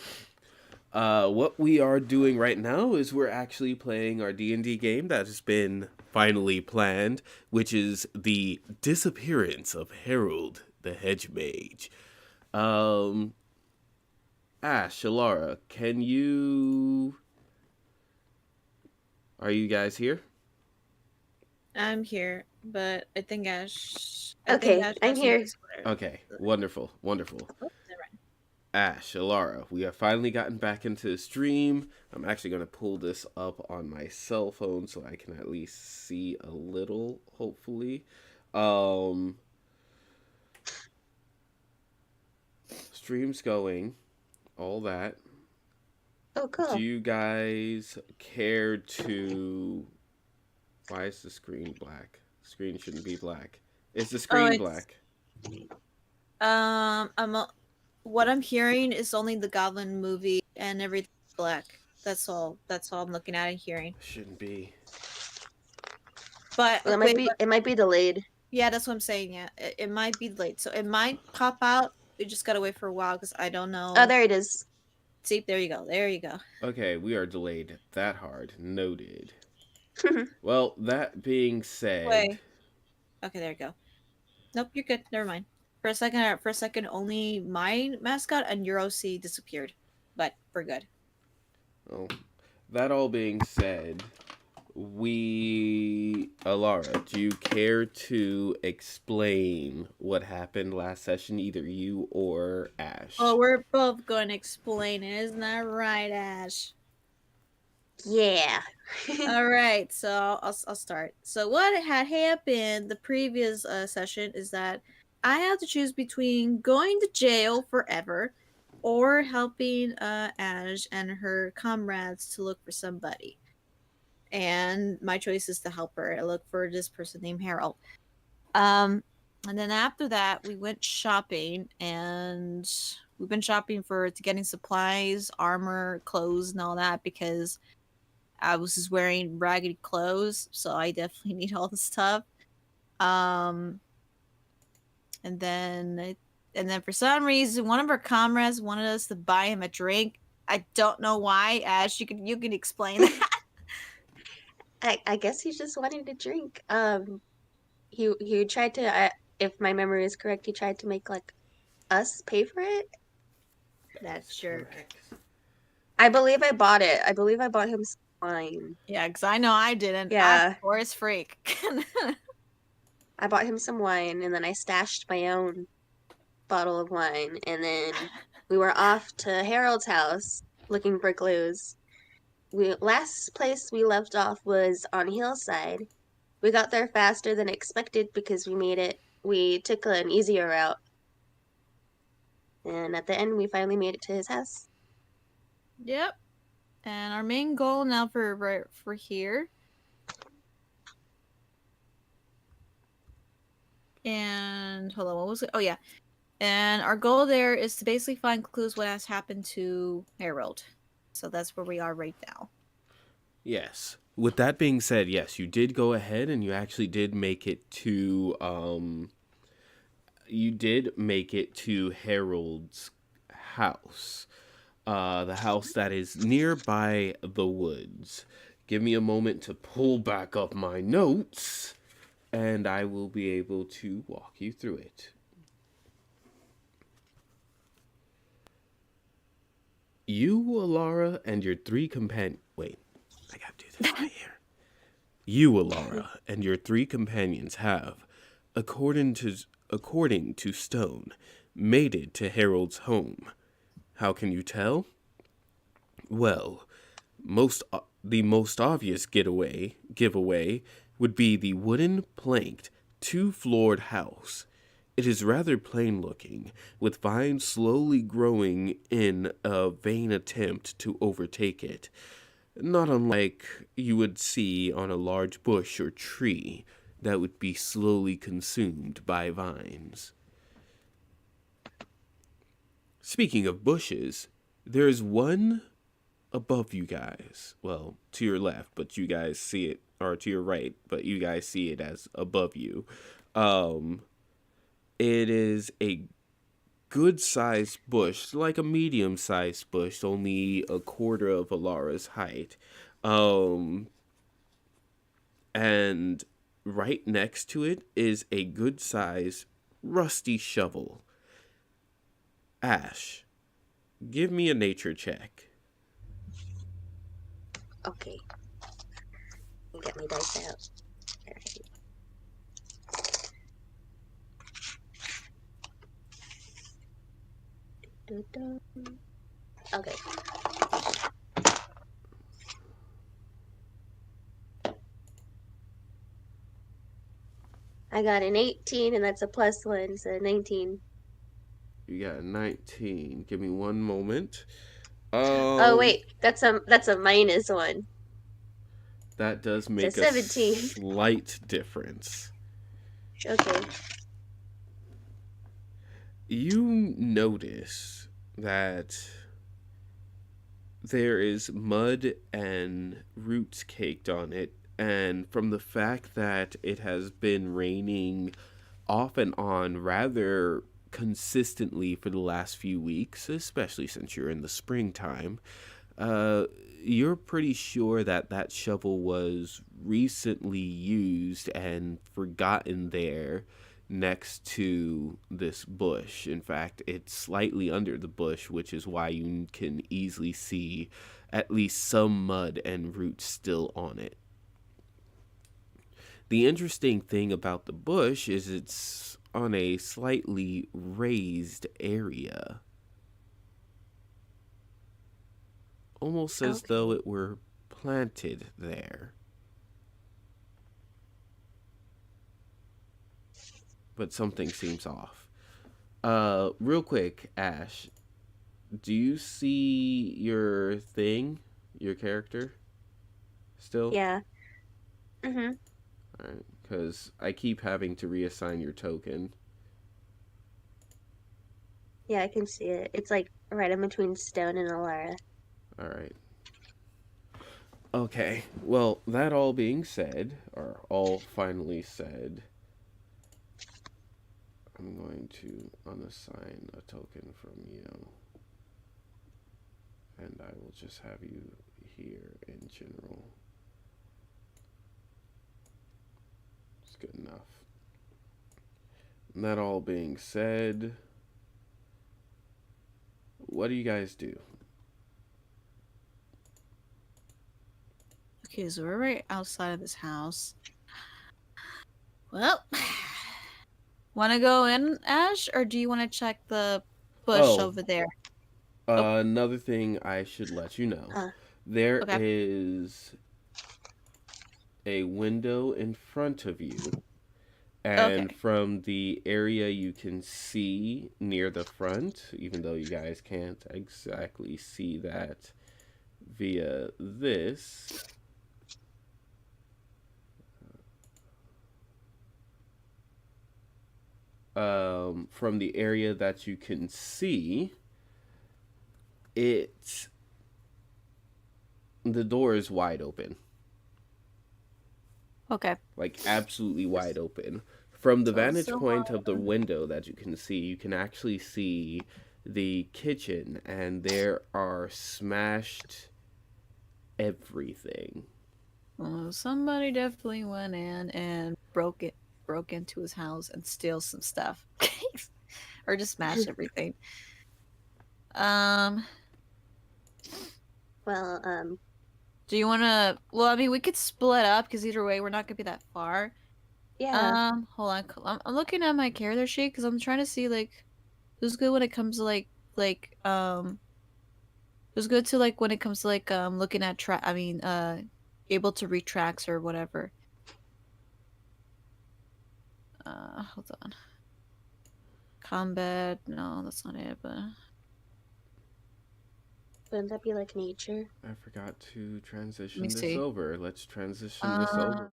[SPEAKER 5] What we are doing right now is we're actually playing our D&D game that has been finally planned, which is the Disappearance of Harold, the Hedge Mage. Ash, Alara, can you... Are you guys here?
[SPEAKER 4] I'm here, but I think Ash.
[SPEAKER 6] Okay, I'm
[SPEAKER 4] has something
[SPEAKER 6] here.
[SPEAKER 4] to swear.
[SPEAKER 5] Okay, wonderful, wonderful.
[SPEAKER 4] Oh, never mind.
[SPEAKER 5] Ash, Alara, we have finally gotten back into the stream. I'm actually going to pull this up on my cell phone so I can at least see a little, hopefully. Stream's going, all that.
[SPEAKER 6] Oh,
[SPEAKER 5] Do
[SPEAKER 6] cool.
[SPEAKER 5] you guys care to... Why is the screen black? The screen shouldn't be black. Is the screen
[SPEAKER 4] it's
[SPEAKER 5] black?
[SPEAKER 4] what I'm hearing is only the Goblin movie and everything black. That's all. That's all I'm looking at and hearing.
[SPEAKER 5] Shouldn't be.
[SPEAKER 4] But
[SPEAKER 6] Well,
[SPEAKER 4] wait,
[SPEAKER 6] it might be delayed.
[SPEAKER 4] yeah, that's what I'm saying. Yeah, it might be late, so it might pop out. We just gotta wait for a while because I don't know.
[SPEAKER 6] Oh, there it is.
[SPEAKER 4] See, there you go. There you go.
[SPEAKER 5] Okay, we are delayed that hard. Noted. Well, that being said...
[SPEAKER 4] Wait. Okay, there you go. Nope, you're good. Never mind. For a second, only my mascot and your OC disappeared, but we're good.
[SPEAKER 5] Oh, that all being said, Alara, do you care to explain what happened last session, either you or Ash?
[SPEAKER 4] Oh, we're both going to explain it, isn't that right, Ash?
[SPEAKER 6] Yeah.
[SPEAKER 4] All right, so I'll start. So what had happened the previous session is that I had to choose between going to jail forever or helping Ash and her comrades to look for somebody. And my choice is to help her. I look for this person named Harold. And then after that, we went shopping, and we've been shopping to getting supplies, armor, clothes, and all that because I was just wearing raggedy clothes, so I definitely need all the stuff. And then for some reason, one of our comrades wanted us to buy him a drink. I don't know why. Ash, you can explain that.
[SPEAKER 6] I guess he's just wanting to drink. He tried to. If my memory is correct, he tried to make like us pay for it.
[SPEAKER 4] That jerk.
[SPEAKER 6] I believe I bought it. I believe I bought him some wine.
[SPEAKER 4] Yeah, because I know I didn't.
[SPEAKER 6] Yeah.
[SPEAKER 4] I'm a Forest freak.
[SPEAKER 6] I bought him some wine, and then I stashed my own bottle of wine, and then we were off to Harold's house looking for clues. Last place we left off was on Hillside. We got there faster than expected because we took an easier route. And at the end, we finally made it to his house.
[SPEAKER 4] Yep. And our main goal now for here. And hold on, what was it? Oh yeah. And our goal there is to basically find clues what has happened to Harold. So that's where we are right now.
[SPEAKER 5] Yes. With that being said, yes, you did go ahead and you actually did make it to Harold's house. The house that is nearby the woods. Give me a moment to pull back up my notes, and I will be able to walk you through it. You, Alara, and your three companions... Wait, I gotta do this right here. You, Alara, and your three companions have, according to Stone, made it to Harold's home. How can you tell? Well, the most obvious giveaway would be the wooden planked two-floored house. It is rather plain looking, with vines slowly growing in a vain attempt to overtake it, not unlike you would see on a large bush or tree that would be slowly consumed by vines. Speaking of bushes, there is one above you guys. Well, to your left, but you guys see it, or to your right, but you guys see it as above you. It is a good-sized bush, like a medium-sized bush, only a quarter of Alara's height. And right next to it is a good-sized rusty shovel. Ash, Give me a nature check.
[SPEAKER 6] Okay. Get my dice out. Alright. Okay. I got an 18, and that's a +1, so 19.
[SPEAKER 5] You got a 19. Give me one moment.
[SPEAKER 6] Oh wait, that's a -1.
[SPEAKER 5] That does
[SPEAKER 6] So
[SPEAKER 5] make a
[SPEAKER 6] 17.
[SPEAKER 5] slight difference.
[SPEAKER 6] Okay.
[SPEAKER 5] You notice that there is mud and roots caked on it, and from the fact that it has been raining off and on rather consistently for the last few weeks, especially since you're in the springtime, uh, you're pretty sure that that shovel was recently used and forgotten there next to this bush. In fact, it's slightly under the bush, which is why you can easily see at least some mud and roots still on it. The interesting thing about the bush is it's on a slightly raised area, almost as though it were planted there. But something seems off. Real quick, Ash, do you see your thing, your character, still?
[SPEAKER 6] Yeah. Mhm.
[SPEAKER 5] Alright, because I keep having to reassign your token.
[SPEAKER 6] Yeah, I can see it. It's like right in between Stone and Alara.
[SPEAKER 5] Alright. Okay, well, that all being said, or all finally said, I'm going to unassign a token from you. And I will just have you here in general. It's good enough. And that all being said, what do you guys do?
[SPEAKER 4] Okay, so we're right outside of this house. Well, want to go in, Ash, or do you want to check the bush
[SPEAKER 5] Oh,
[SPEAKER 4] over there? Oh,
[SPEAKER 5] another thing I should let you know.
[SPEAKER 6] Uh,
[SPEAKER 5] There
[SPEAKER 4] okay.
[SPEAKER 5] is a window in front of you, and
[SPEAKER 4] Okay.
[SPEAKER 5] from the area you can see near the front, even though you guys can't exactly see that via this, from the area that you can see, it the door is wide open,
[SPEAKER 4] Okay.
[SPEAKER 5] like absolutely wide open. From the
[SPEAKER 4] So,
[SPEAKER 5] vantage
[SPEAKER 4] so
[SPEAKER 5] point of the window that you can actually see the kitchen, and there are smashed everything.
[SPEAKER 4] somebody definitely went in and broke into his house and steal some stuff, or just smash everything. Um,
[SPEAKER 6] well,
[SPEAKER 4] do you want to? Well, I mean, we could split up because either way, we're not gonna be that far.
[SPEAKER 6] yeah.
[SPEAKER 4] Hold on. I'm looking at my character sheet because I'm trying to see like who's good when it comes to like who's good to like when it comes to like looking at able to read tracks or whatever. Hold on. Combat, no, that's not it, but
[SPEAKER 6] Wouldn't that be like nature?
[SPEAKER 5] I forgot to
[SPEAKER 4] let me
[SPEAKER 5] transition this
[SPEAKER 4] see.
[SPEAKER 5] over. Let's transition this
[SPEAKER 4] Uh,
[SPEAKER 5] over.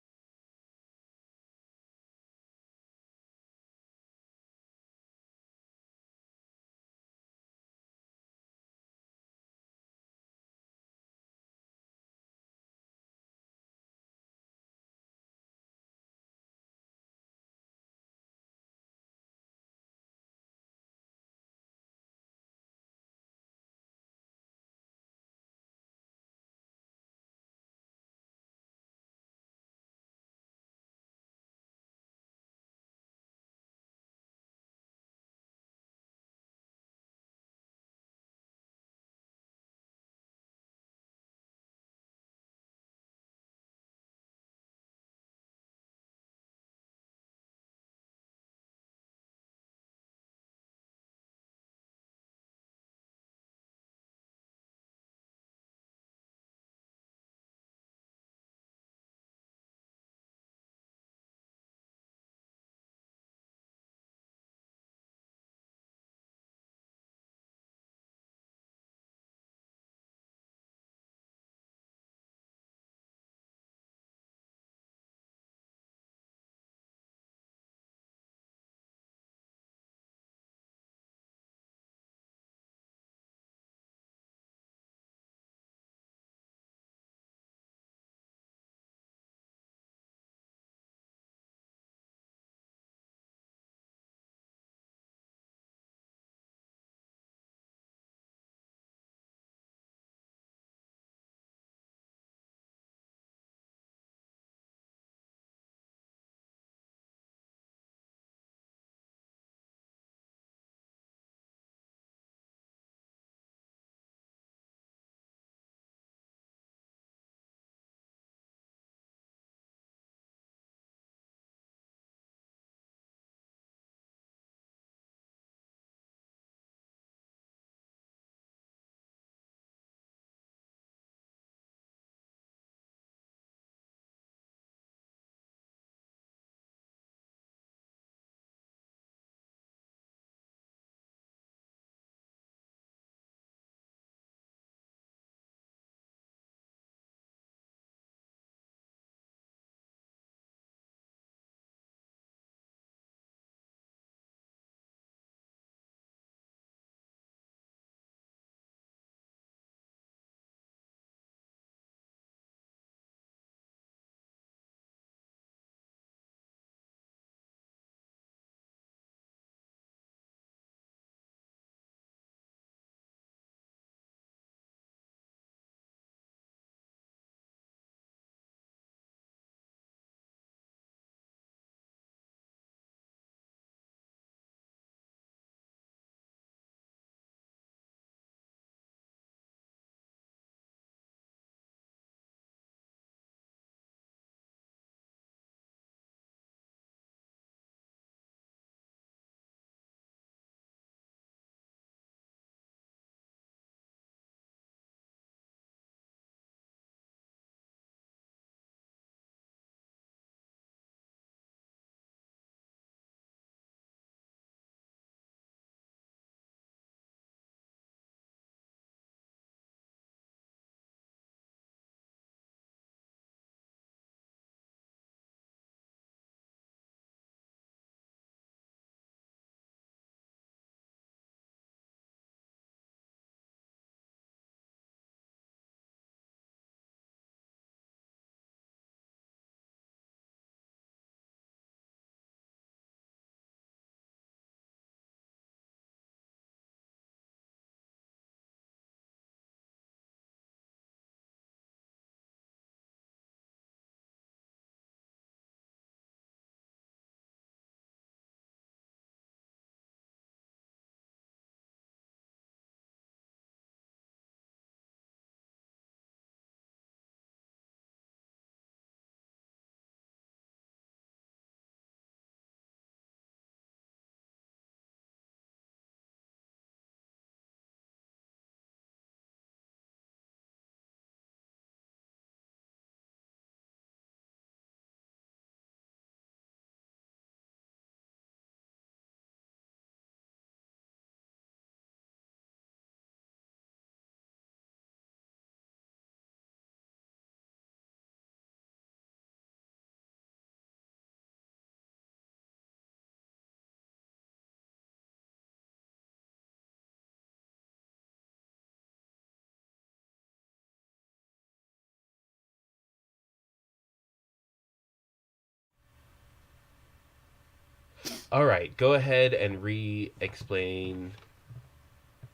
[SPEAKER 5] All right, go ahead and re-explain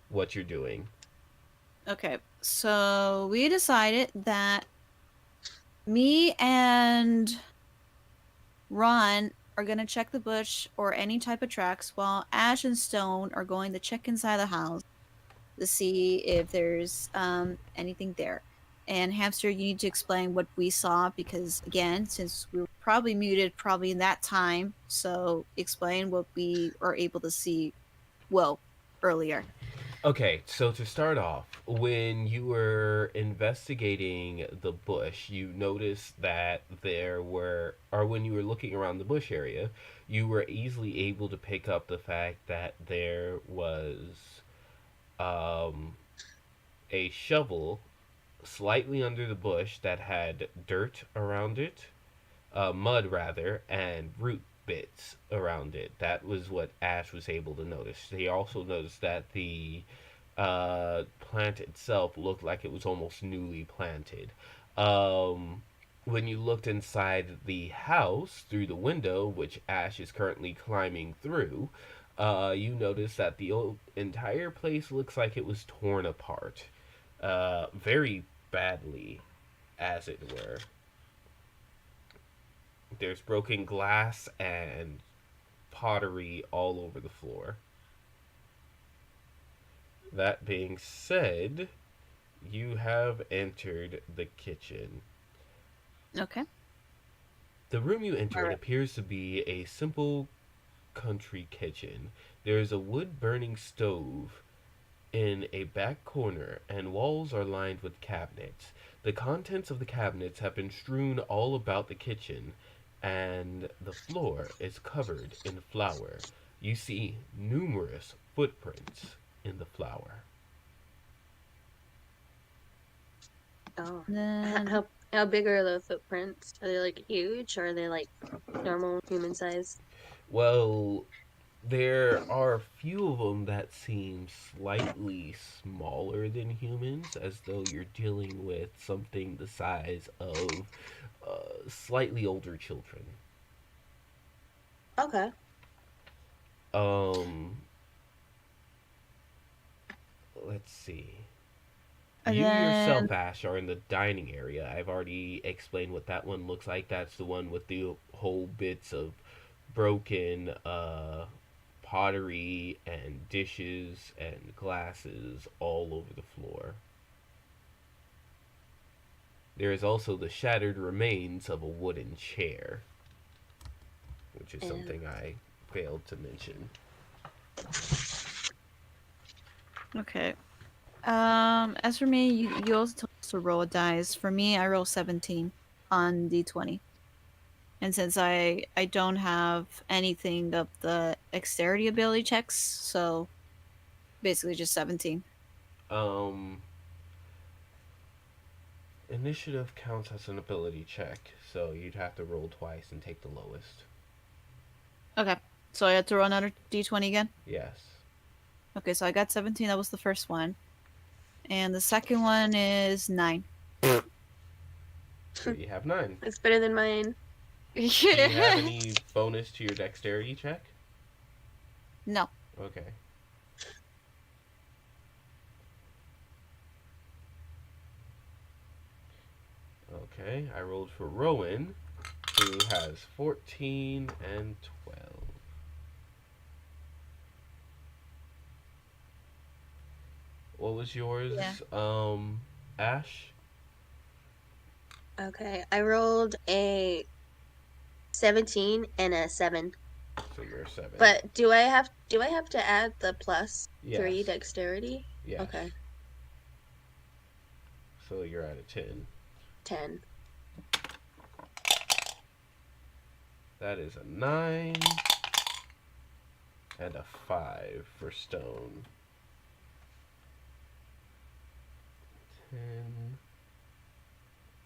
[SPEAKER 5] what you're doing.
[SPEAKER 4] Okay, so we decided that me and Ron are gonna check the bush or any type of tracks, while Ash and Stone are going to check inside the house to see if there's anything there. And Hamster, you need to explain what we saw because again, since we were probably muted probably in that time, so explain what we are able to see well earlier.
[SPEAKER 5] Okay, so to start off, when you were investigating the bush, you noticed that or when you were looking around the bush area, you were easily able to pick up the fact that there was um, a shovel slightly under the bush that had dirt around it, mud rather, and root bits around it. That was what Ash was able to notice. He also noticed that the plant itself looked like it was almost newly planted. When you looked inside the house through the window, which Ash is currently climbing through, you notice that the entire place looks like it was torn apart, very badly, as it were. There's broken glass and pottery all over the floor. That being said, you have entered the kitchen.
[SPEAKER 4] Okay.
[SPEAKER 5] The room you entered
[SPEAKER 4] Alright.
[SPEAKER 5] appears to be a simple country kitchen. There is a wood burning stove in a back corner, and walls are lined with cabinets. The contents of the cabinets have been strewn all about the kitchen, and the floor is covered in flour. You see numerous footprints in the flour.
[SPEAKER 6] Oh.
[SPEAKER 4] Then
[SPEAKER 6] How big are the footprints? Are they like huge or are they like normal human size?
[SPEAKER 5] Well, there are a few of them that seem slightly smaller than humans, as though you're dealing with something the size of slightly older children.
[SPEAKER 6] Okay.
[SPEAKER 5] Um, let's see.
[SPEAKER 4] and
[SPEAKER 5] You
[SPEAKER 4] then
[SPEAKER 5] yourself, Ash, are in the dining area. I've already explained what that one looks like. That's the one with the whole bits of broken pottery and dishes and glasses all over the floor. There is also the shattered remains of a wooden chair, which is
[SPEAKER 6] And
[SPEAKER 5] something I failed to mention.
[SPEAKER 4] okay. As for me, you also told us to roll a dice. For me, I roll 17 on D20. And since I don't have anything of the dexterity ability checks, so basically just 17.
[SPEAKER 5] Um, Initiative counts as an ability check, so you'd have to roll twice and take the lowest.
[SPEAKER 4] Okay. So I had to roll another D20 again?
[SPEAKER 5] Yes.
[SPEAKER 4] Okay, so I got 17. That was the first one. And the second one is 9.
[SPEAKER 5] So you have 9.
[SPEAKER 6] it's better than mine.
[SPEAKER 5] Do you have any bonus to your dexterity check?
[SPEAKER 4] No.
[SPEAKER 5] Okay. Okay, I rolled for Rowan, who has 14 and 12. What was yours,
[SPEAKER 4] Yeah.
[SPEAKER 5] Ash?
[SPEAKER 6] Okay. I rolled a 17 and a 7.
[SPEAKER 5] So you're 7.
[SPEAKER 6] But do I have to add the plus 3
[SPEAKER 5] Yes.
[SPEAKER 6] dexterity?
[SPEAKER 5] Yes.
[SPEAKER 6] Okay.
[SPEAKER 5] So you're at a 10.
[SPEAKER 6] 10.
[SPEAKER 5] That is a 9 and a 5 for Stone. 10.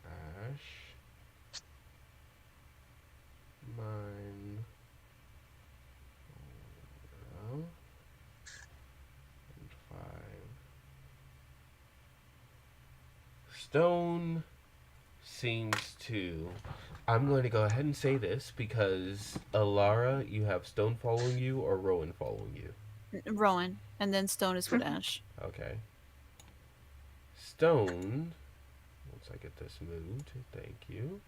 [SPEAKER 5] Ash. 9. And 5. Stone seems to I'm going to go ahead and say this because Alara, you have Stone following you or Rowan following you?
[SPEAKER 4] Rowan, and then Stone is with Ash.
[SPEAKER 5] Okay. Stone, once I get this moved, thank you.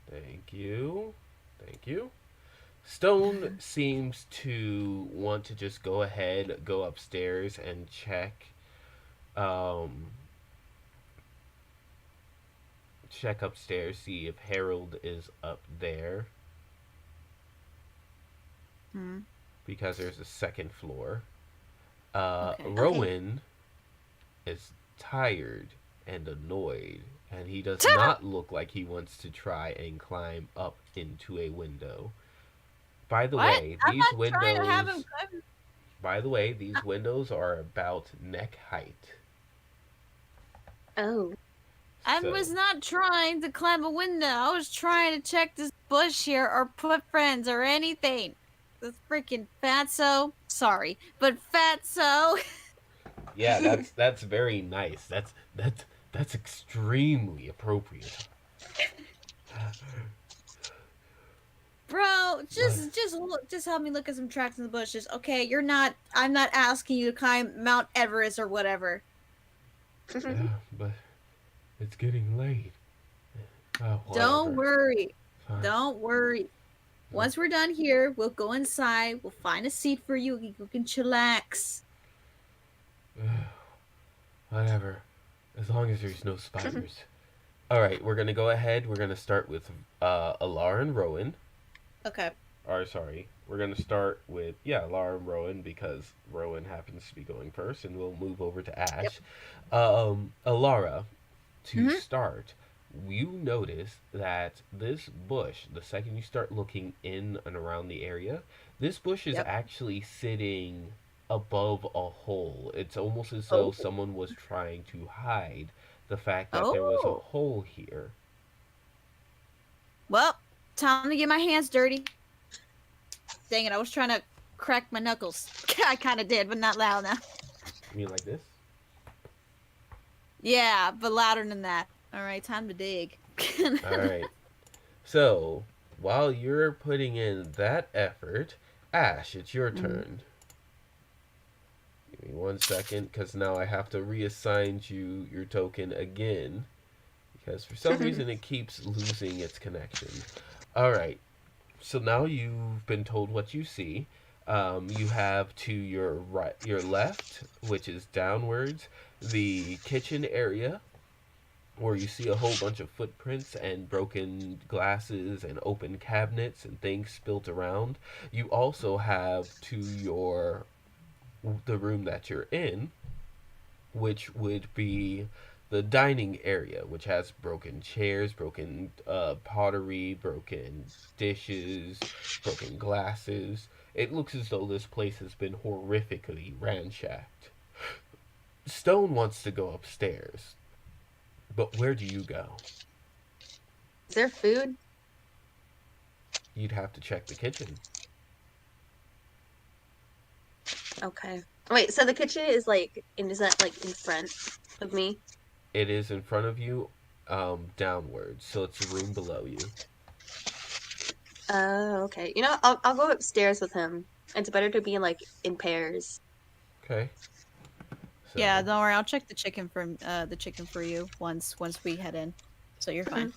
[SPEAKER 5] Thank you. Thank you. Stone seems to want to just go ahead, go upstairs and um, check upstairs, see if Harold is up there.
[SPEAKER 4] Hmm.
[SPEAKER 5] Because there's a second floor.
[SPEAKER 4] Okay.
[SPEAKER 5] Rowan is tired and annoyed, and he does not look like he wants to try and climb up into a window. By the
[SPEAKER 4] What?
[SPEAKER 5] way,
[SPEAKER 4] I'm
[SPEAKER 5] these
[SPEAKER 4] not trying to have him
[SPEAKER 5] windows.
[SPEAKER 4] climb.
[SPEAKER 5] By the way, these windows are about neck height.
[SPEAKER 6] Oh.
[SPEAKER 4] I
[SPEAKER 5] So,
[SPEAKER 4] was not trying to climb a window. I was trying to check this bush here or put friends or anything. This freaking fatso. Sorry, but fatso.
[SPEAKER 5] yeah, that's very nice. That's extremely appropriate.
[SPEAKER 4] Bro,
[SPEAKER 5] But
[SPEAKER 4] just help me look at some tracks in the bushes. Okay, you're not I'm not asking you to climb Mount Everest or whatever.
[SPEAKER 5] but it's getting late.
[SPEAKER 4] Don't
[SPEAKER 5] Whatever.
[SPEAKER 4] worry.
[SPEAKER 5] Fine.
[SPEAKER 4] Don't worry. Once we're done here, we'll go inside. We'll find a seat for you. You can chillax.
[SPEAKER 5] Whatever. As long as there's no spiders. Alright, we're gonna go ahead. We're gonna start with Alar and Rowan.
[SPEAKER 4] Okay.
[SPEAKER 5] Or sorry. We're gonna start with Alar and Rowan because Rowan happens to be going first, and we'll move over to Ash. Alara, to start, you notice that this bush, the second you start looking in and around the area, this bush is actually sitting above a hole. It's almost as though someone was trying to hide the fact that there was a hole here.
[SPEAKER 4] Well, time to get my hands dirty. Dang it, I was trying to crack my knuckles. I kind of did, but not loud enough.
[SPEAKER 5] You mean like this?
[SPEAKER 4] Yeah, but louder than that. All right, time to dig.
[SPEAKER 5] Alright. So, while you're putting in that effort, Ash, it's your turn. Give me 1 second, because now I have to reassign you your token again. Because for some reason it keeps losing its connection. Alright. So now you've been told what you see. You have to your right, your left, which is downwards, the kitchen area, where you see a whole bunch of footprints and broken glasses and open cabinets and things spilt around. You also have to your the room that you're in, which would be the dining area, which has broken chairs, broken pottery, broken dishes, broken glasses. It looks as though this place has been horrifically ransacked. Stone wants to go upstairs, but where do you go?
[SPEAKER 6] Is there food?
[SPEAKER 5] You'd have to check the kitchen.
[SPEAKER 6] Okay. Wait, so the kitchen is like, is that like in front of me?
[SPEAKER 5] It is in front of you, downwards, so it's a room below you.
[SPEAKER 6] Oh, okay. You know, I'll go upstairs with him. It's better to be like in pairs.
[SPEAKER 5] Okay. So,
[SPEAKER 4] Yeah, don't worry. I'll check the chicken for you once we head in. So you're fine.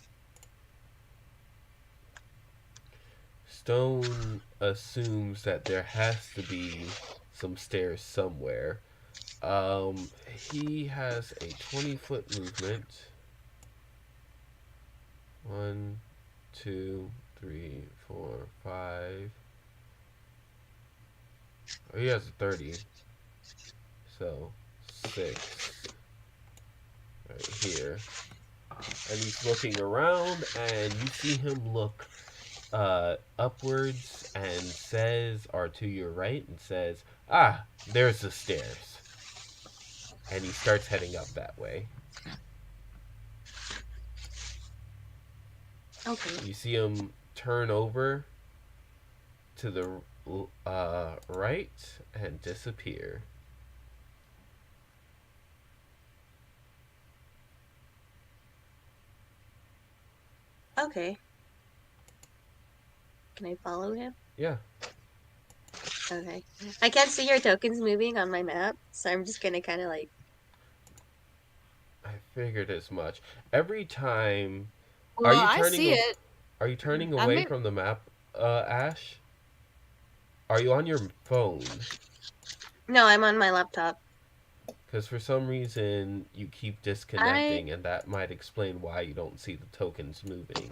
[SPEAKER 5] Stone assumes that there has to be some stairs somewhere. He has a 20-foot movement. 1, 2, 3, 4, 5. Oh, he has a 30. So, 6. Right here. And he's looking around, and you see him look upwards and says, or to your right, and says, "Ah, there's the stairs." And he starts heading up that way.
[SPEAKER 6] Okay.
[SPEAKER 5] You see him turn over to the right and disappear.
[SPEAKER 6] Okay. Can I follow him?
[SPEAKER 5] Yeah.
[SPEAKER 6] Okay. I can't see your tokens moving on my map, so I'm just gonna kind of like.
[SPEAKER 5] I figured as much. Every time, are
[SPEAKER 4] Well,
[SPEAKER 5] you
[SPEAKER 4] I
[SPEAKER 5] turning?
[SPEAKER 4] see it.
[SPEAKER 5] Are you turning
[SPEAKER 4] I
[SPEAKER 5] away
[SPEAKER 4] may.
[SPEAKER 5] from the map, Ash? Are you on your phone?
[SPEAKER 6] No, I'm on my laptop.
[SPEAKER 5] Because for some reason you keep
[SPEAKER 4] I
[SPEAKER 5] disconnecting, and that might explain why you don't see the tokens moving.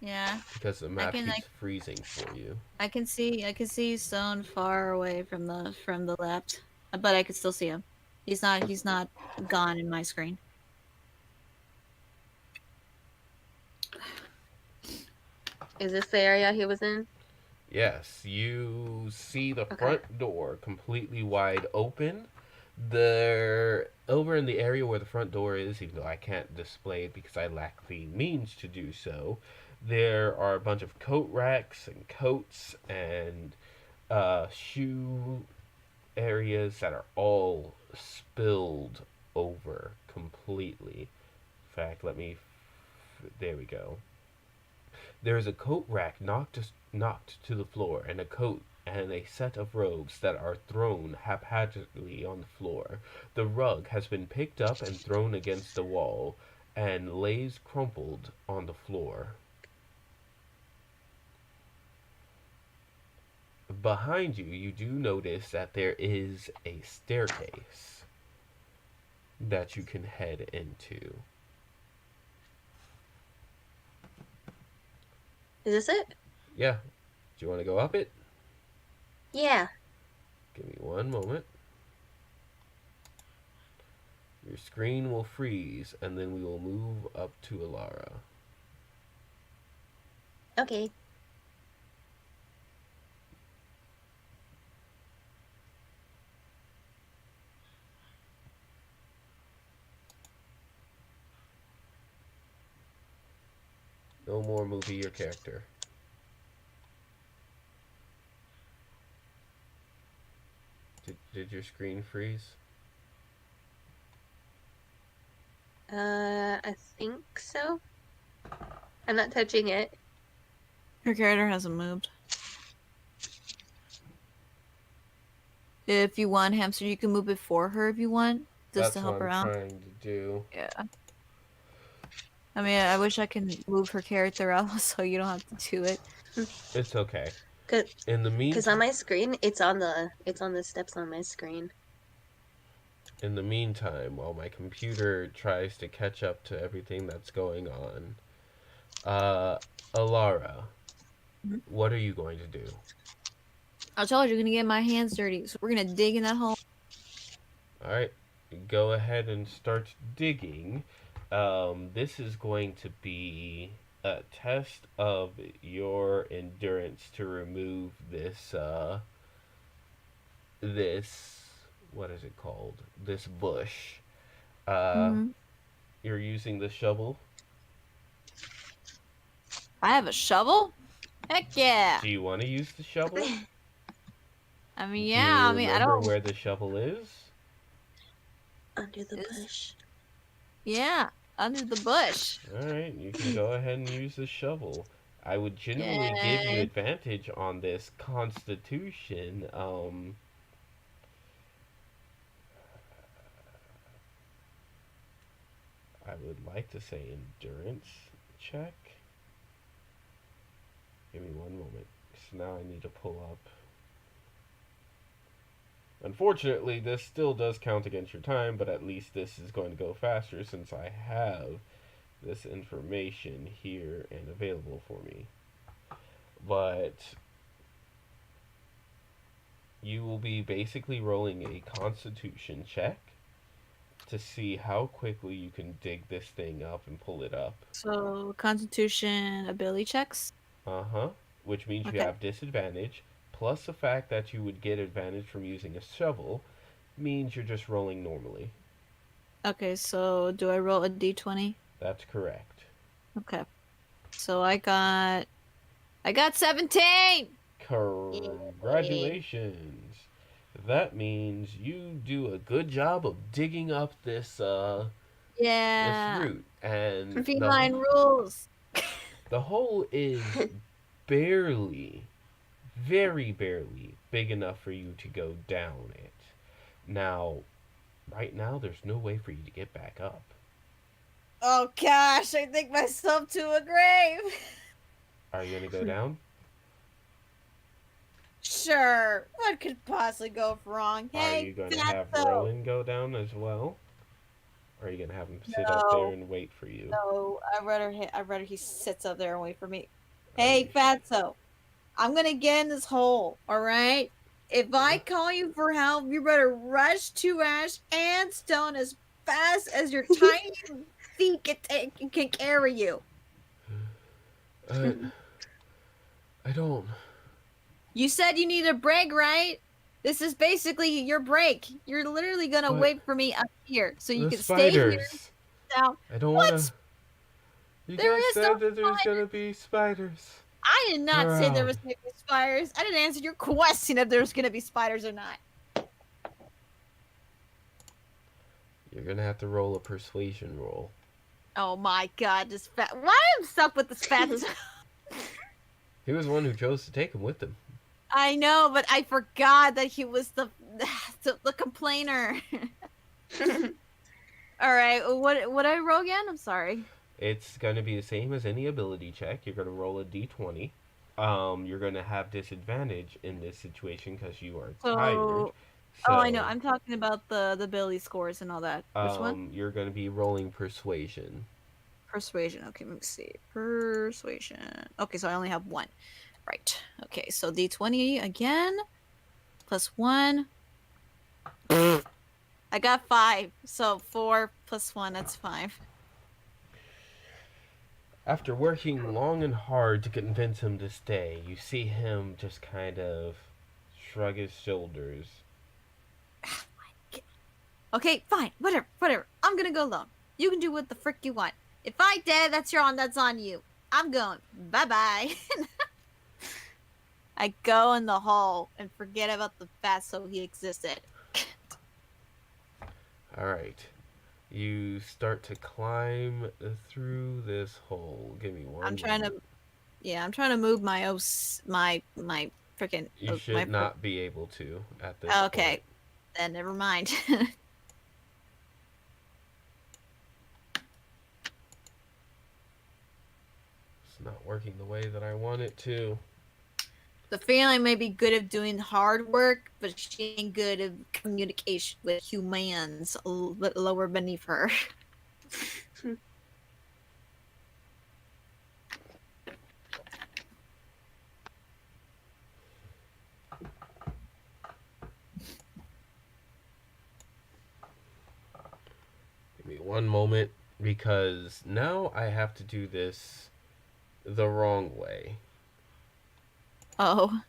[SPEAKER 4] yeah.
[SPEAKER 5] Because the
[SPEAKER 4] I
[SPEAKER 5] map
[SPEAKER 4] can.
[SPEAKER 5] keeps freezing for you.
[SPEAKER 4] I can see. I can see Stone far away from the left, but I can still see him. He's not. He's not gone in my screen.
[SPEAKER 6] Is this the area he was in?
[SPEAKER 5] Yes, you see the
[SPEAKER 6] Okay.
[SPEAKER 5] front door completely wide open. There, over in the area where the front door is, even though I can't display it because I lack the means to do so, there are a bunch of coat racks and coats and shoe areas that are all spilled over completely. In fact, there we go. There is a coat rack knocked to the floor, and a coat and a set of robes that are thrown haphazardly on the floor. The rug has been picked up and thrown against the wall, and lays crumpled on the floor. Behind you, you do notice that there is a staircase that you can head into.
[SPEAKER 6] Is this it?
[SPEAKER 5] Yeah. Do you want to go up it?
[SPEAKER 6] Yeah.
[SPEAKER 5] Give me one moment. Your screen will freeze, and then we will move up to Alara.
[SPEAKER 6] Okay.
[SPEAKER 5] No more movie your character. Did your screen freeze?
[SPEAKER 6] I think so. I'm not touching it.
[SPEAKER 4] Her character hasn't moved. If you want, Hamster, you can move it for her if you want, just to
[SPEAKER 5] That's what
[SPEAKER 4] help her
[SPEAKER 5] I'm
[SPEAKER 4] out.
[SPEAKER 5] trying to do.
[SPEAKER 4] Yeah. I mean, I wish I can move her character out so you don't have to do it.
[SPEAKER 5] It's okay.
[SPEAKER 6] Cause,
[SPEAKER 5] In the
[SPEAKER 6] Cause on
[SPEAKER 5] meantime,
[SPEAKER 6] my screen, it's on the steps on my screen.
[SPEAKER 5] while my computer tries to catch up to everything that's going on, Alara,
[SPEAKER 4] Mhm.
[SPEAKER 5] what are you going to do?
[SPEAKER 4] I told you, you're gonna get my hands dirty, so we're gonna dig in that hole.
[SPEAKER 5] All right, go ahead and start digging. This is going to be a test of your endurance to remove this, what is it called? This bush. Uh,
[SPEAKER 4] Mm-hmm.
[SPEAKER 5] you're using the shovel.
[SPEAKER 4] I have a shovel? Heck yeah!
[SPEAKER 5] Do you want to use the shovel?
[SPEAKER 4] I mean,
[SPEAKER 5] Do you
[SPEAKER 4] yeah, I mean, I
[SPEAKER 5] remember
[SPEAKER 4] don't.
[SPEAKER 5] where the shovel is?
[SPEAKER 6] Under the
[SPEAKER 4] It's,
[SPEAKER 6] bush.
[SPEAKER 4] yeah, under the bush.
[SPEAKER 5] Alright, you can go ahead and use the shovel. I would generally give you
[SPEAKER 4] Yay.
[SPEAKER 5] advantage on this constitution. I would like to say endurance check. Give me one moment. So now I need to pull up. Unfortunately, this still does count against your time, but at least this is going to go faster since I have this information here and available for me. But you will be basically rolling a constitution check to see how quickly you can dig this thing up and pull it up.
[SPEAKER 4] So, Constitution ability checks.
[SPEAKER 5] Uh-huh. Which means you
[SPEAKER 4] Okay.
[SPEAKER 5] have disadvantage, plus the fact that you would get advantage from using a shovel means you're just rolling normally.
[SPEAKER 4] Okay, so do I roll a d20?
[SPEAKER 5] That's correct.
[SPEAKER 4] Okay. So I got 17!
[SPEAKER 5] Congratulations. That means you do a good job of digging up this
[SPEAKER 4] Yeah.
[SPEAKER 5] root, and
[SPEAKER 4] Feline rules.
[SPEAKER 5] The hole is barely, very barely big enough for you to go down it. Now, right now, there's no way for you to get back up.
[SPEAKER 4] Oh gosh, I think myself to a grave.
[SPEAKER 5] Are you gonna go down?
[SPEAKER 4] Sure. What could possibly go wrong?
[SPEAKER 5] Are
[SPEAKER 4] Hey,
[SPEAKER 5] you gonna have
[SPEAKER 4] Fatso.
[SPEAKER 5] Rowan go down as well? Or are you gonna have him sit up there
[SPEAKER 4] No,
[SPEAKER 5] and wait for you?
[SPEAKER 4] no. I'd rather he sits up there and wait for me.
[SPEAKER 5] Are
[SPEAKER 4] Hey,
[SPEAKER 5] you
[SPEAKER 4] Fatso. I'm gonna get in this hole, alright? If I call you for help, you better rush to Ash and Stone as fast as your tiny feet can carry you.
[SPEAKER 5] uh, I don't.
[SPEAKER 4] You said you need a break, right? This is basically your break. You're literally gonna
[SPEAKER 5] But
[SPEAKER 4] wait for me up here, so you
[SPEAKER 5] the
[SPEAKER 4] can stay here
[SPEAKER 5] spiders.
[SPEAKER 4] now.
[SPEAKER 5] I don't wanna.
[SPEAKER 4] What?
[SPEAKER 5] You
[SPEAKER 4] There
[SPEAKER 5] guys
[SPEAKER 4] is no
[SPEAKER 5] said that there's
[SPEAKER 4] spider.
[SPEAKER 5] gonna be spiders
[SPEAKER 4] I did not say there was
[SPEAKER 5] around.
[SPEAKER 4] gonna be spiders. I didn't answer your question if there's gonna be spiders or not.
[SPEAKER 5] You're gonna have to roll a persuasion roll.
[SPEAKER 4] Oh my god, this fat. Why am I stuck with this fat?
[SPEAKER 5] He was the one who chose to take him with him.
[SPEAKER 4] I know, but I forgot that he was the complainer. All right, what I roll again? I'm sorry.
[SPEAKER 5] It's gonna be the same as any ability check. You're gonna roll a d20. You're gonna have disadvantage in this situation because you are tired.
[SPEAKER 4] So, oh, I know. I'm talking about the ability scores and all that. Which one?
[SPEAKER 5] You're gonna be rolling persuasion.
[SPEAKER 4] Persuasion. Okay, let me see. Persuasion. Okay, so I only have one. Right. Okay, so D20 again. Plus 1. I got 5. So 4 plus 1, that's 5.
[SPEAKER 5] After working long and hard to convince him to stay, you see him just kind of shrug his shoulders.
[SPEAKER 4] Okay, fine. Whatever. I'm gonna go alone. You can do what the frick you want. If I dead, that's on you. I'm going. Bye-bye. I go in the hole and forget about the fat so he existed.
[SPEAKER 5] Alright. You start to climb through this hole. Give me one.
[SPEAKER 4] I'm trying to move my freaking.
[SPEAKER 5] You should not be able to at this
[SPEAKER 4] Okay,
[SPEAKER 5] point.
[SPEAKER 4] then never mind.
[SPEAKER 5] It's not working the way that I want it to.
[SPEAKER 4] The feeling may be good at doing hard work, but she ain't good at communication with humans lower beneath her.
[SPEAKER 5] Give me one moment because now I have to do this the wrong way.
[SPEAKER 4] Oh.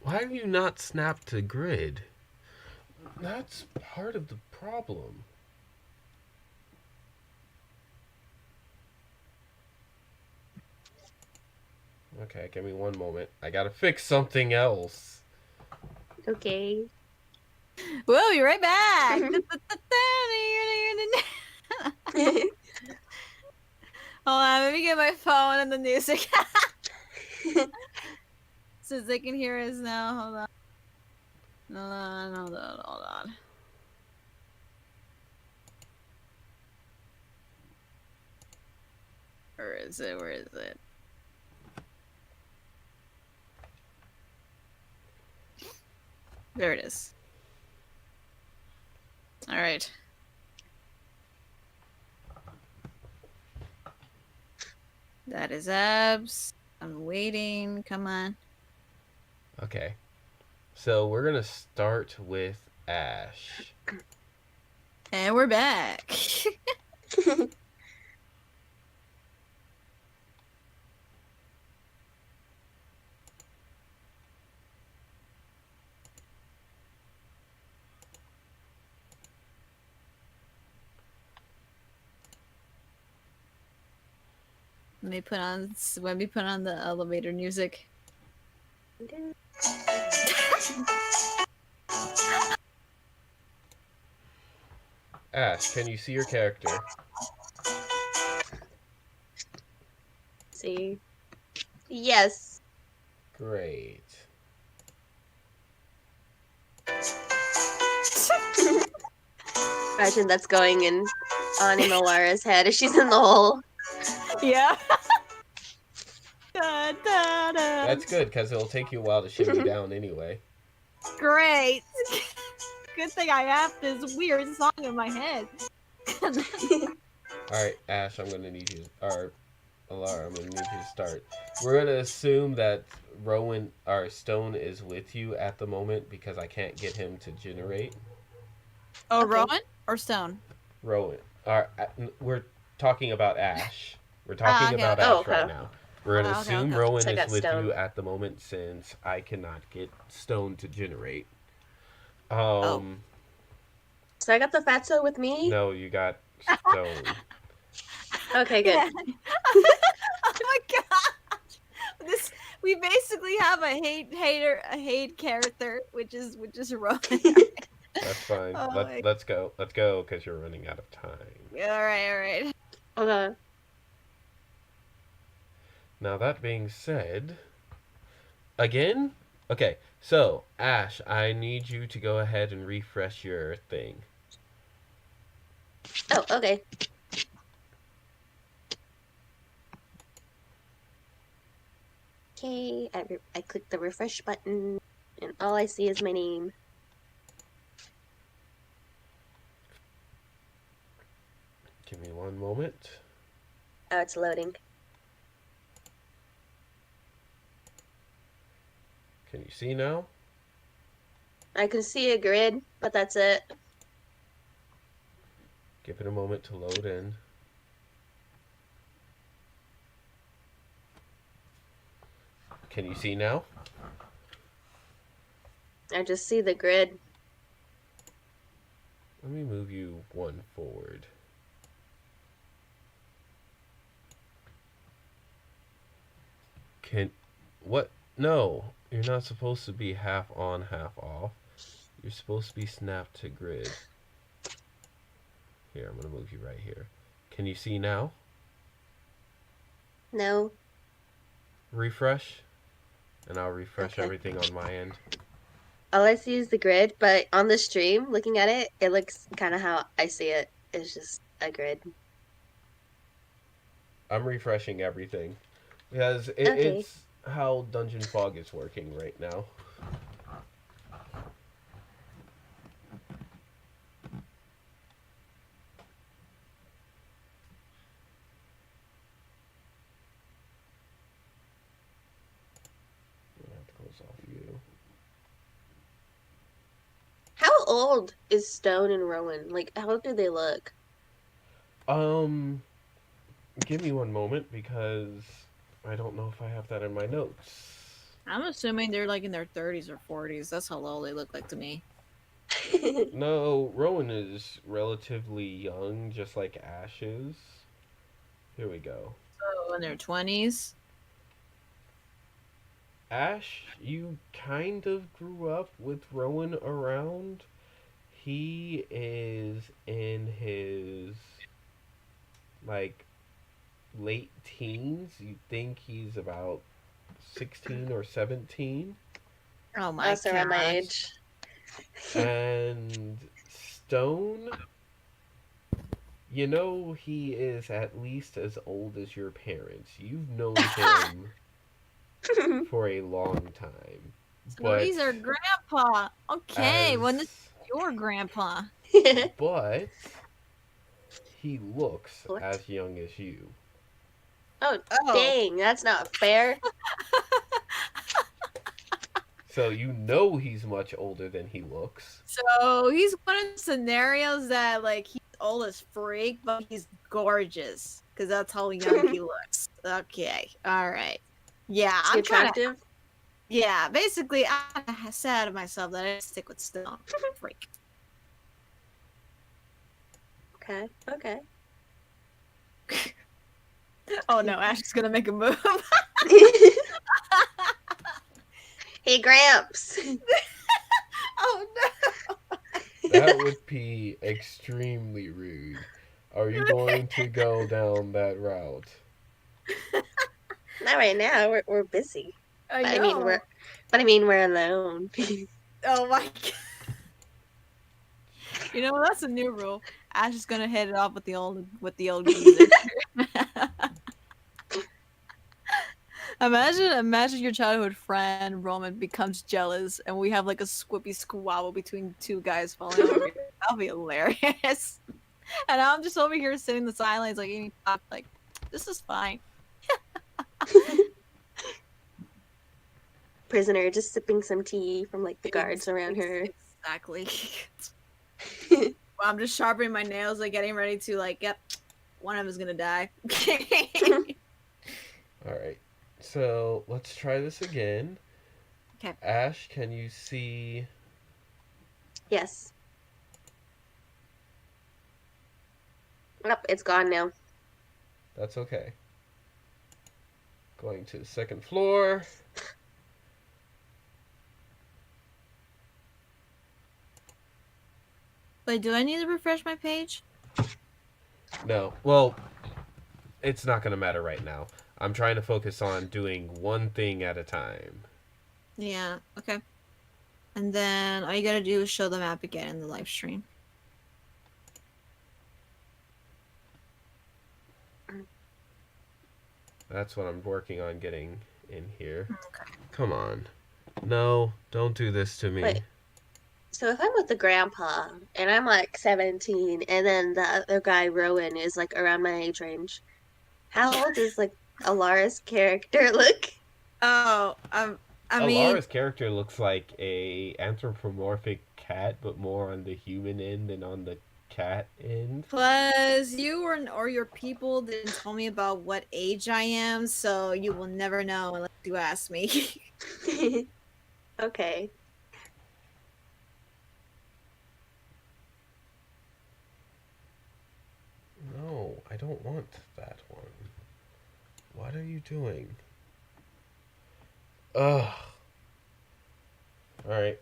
[SPEAKER 5] Why have you not snapped to grid? That's part of the problem. Okay, give me one moment. I gotta fix something else.
[SPEAKER 6] Okay.
[SPEAKER 4] We'll be right back. Hold on, let me get my phone and the music. So they can hear us now. Hold on. Where is it? There it is. All right. That is abs. I'm waiting. Come on.
[SPEAKER 5] Okay. So we're gonna start with Ash.
[SPEAKER 4] And we're back. Let me put on the elevator music.
[SPEAKER 5] Ash, can you see your character?
[SPEAKER 6] See. Yes.
[SPEAKER 5] Great.
[SPEAKER 6] Imagine that's going in Animawara's head if she's in the hole.
[SPEAKER 4] Yeah. Da, da, da.
[SPEAKER 5] That's good because it'll take you a while to shimmy down anyway.
[SPEAKER 4] Great. Good thing I have this weird song in my head.
[SPEAKER 5] All right, Ash, I'm gonna need you, or Alara, I'm gonna need you to start. We're gonna assume that Rowan, or Stone, is with you at the moment because I can't get him to generate.
[SPEAKER 4] Oh,
[SPEAKER 6] Okay.
[SPEAKER 4] Rowan or Stone?
[SPEAKER 5] Rowan. We're talking about Ash. We're talking
[SPEAKER 4] okay,
[SPEAKER 5] about
[SPEAKER 4] okay.
[SPEAKER 5] Ash
[SPEAKER 6] Oh, okay.
[SPEAKER 5] right now. We're gonna
[SPEAKER 4] Okay,
[SPEAKER 5] assume
[SPEAKER 4] okay.
[SPEAKER 5] Rowan
[SPEAKER 6] So I
[SPEAKER 5] is
[SPEAKER 6] got
[SPEAKER 5] with
[SPEAKER 6] Stone.
[SPEAKER 5] you at the moment since I cannot get Stone to generate.
[SPEAKER 6] So I got the fatso with me?
[SPEAKER 5] No, you got Stone.
[SPEAKER 6] Okay, good.
[SPEAKER 4] Yeah. Oh my gosh. We basically have a hate character, which is Rowan.
[SPEAKER 5] That's fine.
[SPEAKER 4] Oh my-
[SPEAKER 5] Let's go. Let's go because you're running out of time.
[SPEAKER 4] all right.
[SPEAKER 6] Okay.
[SPEAKER 5] Now that being said, again? Okay, so Ash, I need you to go ahead and refresh your thing.
[SPEAKER 6] Oh, okay. Okay, I click the refresh button, and all I see is my name.
[SPEAKER 5] Give me one moment.
[SPEAKER 6] Oh, it's loading.
[SPEAKER 5] Can you see now?
[SPEAKER 6] I can see a grid, but that's it.
[SPEAKER 5] Give it a moment to load in. Can you see now?
[SPEAKER 6] I just see the grid.
[SPEAKER 5] Let me move you one forward. What? No, you're not supposed to be half on, half off. You're supposed to be snapped to grid. Here, I'm gonna move you right here. Can you see now?
[SPEAKER 6] No.
[SPEAKER 5] Refresh, and I'll refresh
[SPEAKER 6] Okay.
[SPEAKER 5] everything on my end.
[SPEAKER 6] All I see is the grid, but on the stream, looking at it, it looks kind of how I see it. It's just a grid.
[SPEAKER 5] I'm refreshing everything because
[SPEAKER 6] Okay.
[SPEAKER 5] it's how Dungeon Fog is working right now. I'm gonna have to close off you.
[SPEAKER 6] How old is Stone and Rowan? Like, how do they look?
[SPEAKER 5] Give me one moment because I don't know if I have that in my notes.
[SPEAKER 4] I'm assuming they're like in their 30s or 40s. That's how old they look like to me.
[SPEAKER 5] No, Rowan is relatively young, just like Ash is. Here we go.
[SPEAKER 4] So in their 20s.
[SPEAKER 5] Ash, you kind of grew up with Rowan around. He is in his like late teens. You think he's about 16 or 17.
[SPEAKER 4] Oh my
[SPEAKER 6] That's around my
[SPEAKER 4] gosh.
[SPEAKER 6] age.
[SPEAKER 5] And Stone, you know he is at least as old as your parents. You've known him for a long time.
[SPEAKER 4] So
[SPEAKER 5] But
[SPEAKER 4] he's our grandpa. Okay, when this
[SPEAKER 5] as
[SPEAKER 4] is your grandpa.
[SPEAKER 5] but he looks
[SPEAKER 6] What?
[SPEAKER 5] as young as you.
[SPEAKER 6] Oh,
[SPEAKER 4] Oh.
[SPEAKER 6] dang, that's not fair.
[SPEAKER 5] So you know he's much older than he looks.
[SPEAKER 4] So he's one of the scenarios that like he's old as freak, but he's gorgeous because that's how young he looks. Okay, all right, yeah,
[SPEAKER 6] Is he
[SPEAKER 4] I'm kind of
[SPEAKER 6] attractive?
[SPEAKER 4] basically I said to myself that I stick with stone freak.
[SPEAKER 6] Okay, okay.
[SPEAKER 4] Oh no, Ash is gonna make a move.
[SPEAKER 6] Hey, Gramps.
[SPEAKER 4] Oh no.
[SPEAKER 5] That would be extremely rude. Are you going to go down that route?
[SPEAKER 6] Not right now. We're busy.
[SPEAKER 4] I
[SPEAKER 6] But
[SPEAKER 4] know.
[SPEAKER 6] we're alone.
[SPEAKER 4] Oh my god. You know that's a new rule. Ash is gonna hit it off with the old geezer. Imagine your childhood friend Roman becomes jealous, and we have like a squippy squabble between two guys falling over. That'll be hilarious. And I'm just over here sitting in the silence, like eating pop, like this is fine.
[SPEAKER 6] Prisoner just sipping some tea from like the guards around her.
[SPEAKER 4] Exactly. I'm just sharpening my nails, like getting ready to like, yep, one of them is gonna die.
[SPEAKER 5] Alright. So let's try this again.
[SPEAKER 4] Okay.
[SPEAKER 5] Ash, can you see?
[SPEAKER 6] Yes. Nope, it's gone now.
[SPEAKER 5] That's okay. Going to the second floor.
[SPEAKER 4] Wait, do I need to refresh my page?
[SPEAKER 5] No. Well, it's not going to matter right now. I'm trying to focus on doing one thing at a time.
[SPEAKER 4] Yeah, okay. And then all you gotta do is show the map again in the live stream.
[SPEAKER 5] That's what I'm working on getting in here.
[SPEAKER 4] Okay.
[SPEAKER 5] Come on. No, don't do this to me.
[SPEAKER 6] Wait. So if I'm with the grandpa and I'm like 17 and then the other guy, Rowan, is like around my age range, how old does like Alara's character look?
[SPEAKER 4] Oh, I mean,
[SPEAKER 5] Alara's character looks like a anthropomorphic cat, but more on the human end than on the cat end.
[SPEAKER 4] plus you or your people didn't tell me about what age I am, so you will never know unless you ask me.
[SPEAKER 6] Okay.
[SPEAKER 5] No, I don't want that one. What are you doing? Ugh. Alright.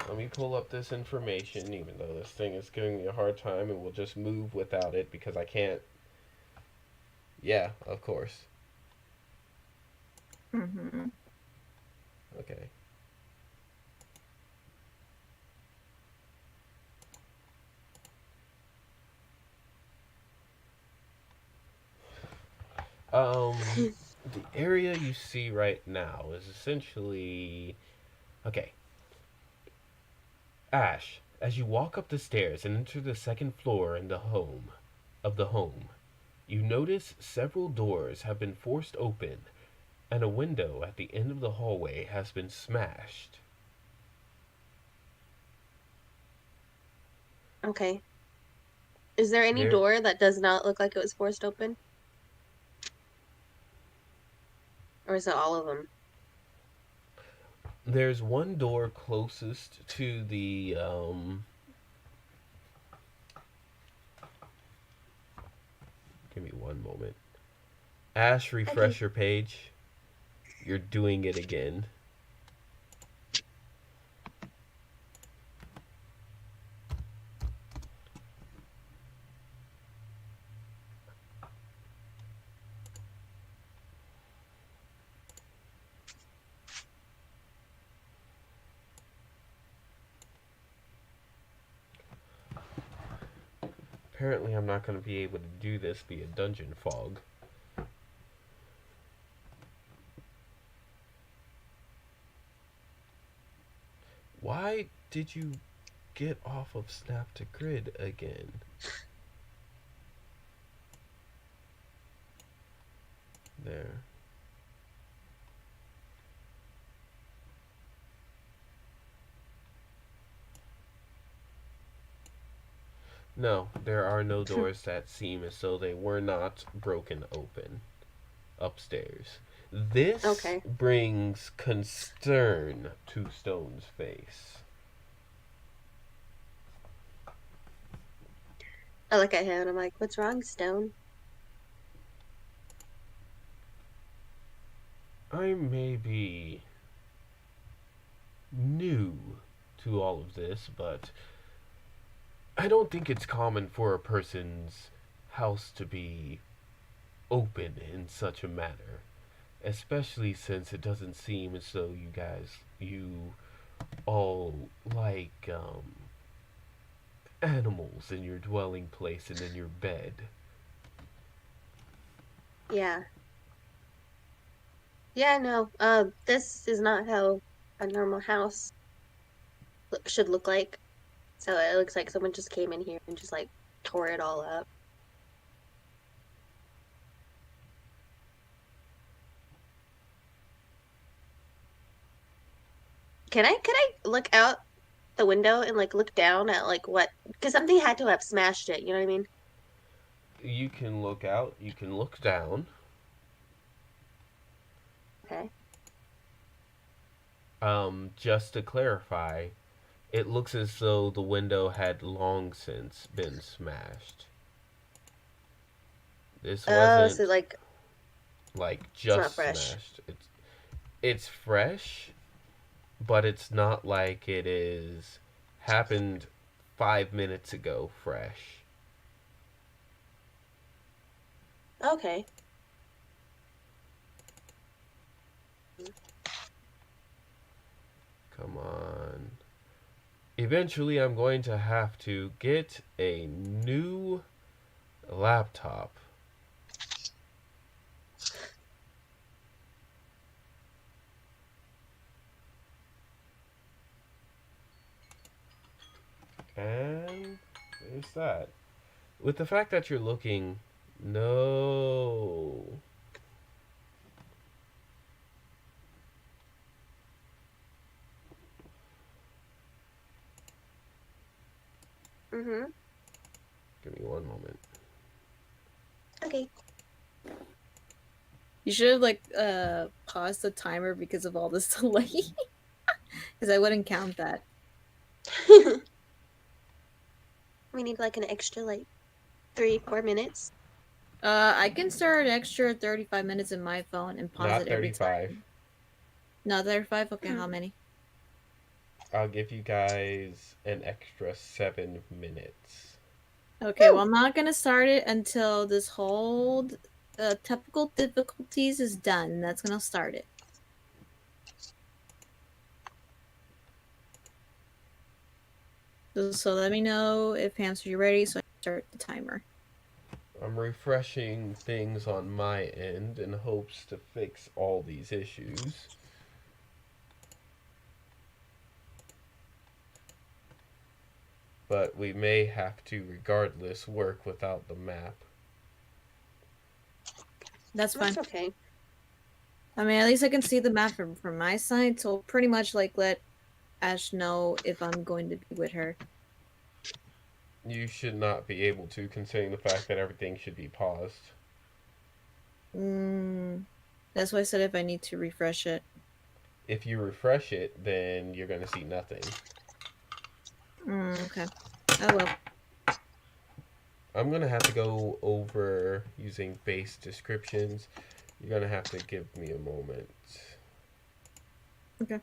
[SPEAKER 5] Let me pull up this information, even though this thing is giving me a hard time, and we'll just move without it because I can't. Yeah, of course.
[SPEAKER 4] Mm-hmm.
[SPEAKER 5] Okay. The area you see right now is essentially. Okay. Ash, as you walk up the stairs and enter the second floor in the home, you notice several doors have been forced open, and a window at the end of the hallway has been smashed.
[SPEAKER 6] Okay. Is there any
[SPEAKER 5] There,
[SPEAKER 6] door that does not look like it was forced open? Or is it all of them?
[SPEAKER 5] there's one door closest to the Give me one moment. Ash, refresh your page. You're doing it again. Apparently, I'm not going to be able to do this via dungeon fog. Why did you get off of Snap to Grid again? There. No, there are no doors that seem as though they were not broken open upstairs. This
[SPEAKER 6] Okay.
[SPEAKER 5] brings concern to Stone's face.
[SPEAKER 6] I look at him and I'm like, what's wrong, Stone?
[SPEAKER 5] I may be new to all of this, but I don't think it's common for a person's house to be open in such a manner. Especially since it doesn't seem as though you all like animals in your dwelling place and in your bed.
[SPEAKER 6] Yeah. Yeah, no. This is not how a normal house should look like. So it looks like someone just came in here and just like tore it all up. Can I look out the window and like look down at like what? Because something had to have smashed it. You know what I mean?
[SPEAKER 5] You can look out, you can look down.
[SPEAKER 6] Okay.
[SPEAKER 5] Just to clarify, it looks as though the window had long since been smashed. This
[SPEAKER 6] Oh,
[SPEAKER 5] wasn't
[SPEAKER 6] so like it's not
[SPEAKER 5] just
[SPEAKER 6] fresh.
[SPEAKER 5] smashed. It's fresh, but it's not like it is happened 5 minutes ago fresh.
[SPEAKER 6] Okay.
[SPEAKER 5] Come on. Eventually, I'm going to have to get a new laptop. And there's that. With the fact that you're looking, no.
[SPEAKER 6] Mm-hmm.
[SPEAKER 5] Give me one moment.
[SPEAKER 6] Okay.
[SPEAKER 4] You should have like paused the timer because of all this delay. Because I wouldn't count that.
[SPEAKER 6] We need like an extra like 3-4 minutes.
[SPEAKER 4] I can start an extra 35 minutes in my phone and pause
[SPEAKER 5] Not
[SPEAKER 4] it every
[SPEAKER 5] 35.
[SPEAKER 4] time. No, 35? Okay, how many?
[SPEAKER 5] I'll give you guys an extra 7 minutes.
[SPEAKER 4] Okay, well, I'm not gonna start it until this whole typical difficulties is done. That's gonna start it. So let me know if Hamster you're ready so I can start the timer.
[SPEAKER 5] I'm refreshing things on my end in hopes to fix all these issues. But we may have to, regardless, work without the map.
[SPEAKER 4] That's fine.
[SPEAKER 6] That's okay.
[SPEAKER 4] I mean, at least I can see the map from my side, so pretty much like let Ash know if I'm going to be with her.
[SPEAKER 5] You should not be able to, considering the fact that everything should be paused.
[SPEAKER 4] That's why I said if I need to refresh it.
[SPEAKER 5] If you refresh it, then you're going to see nothing.
[SPEAKER 4] Okay. Oh well.
[SPEAKER 5] I'm going to have to go over using base descriptions. You're going to have to give me a moment.
[SPEAKER 4] Okay.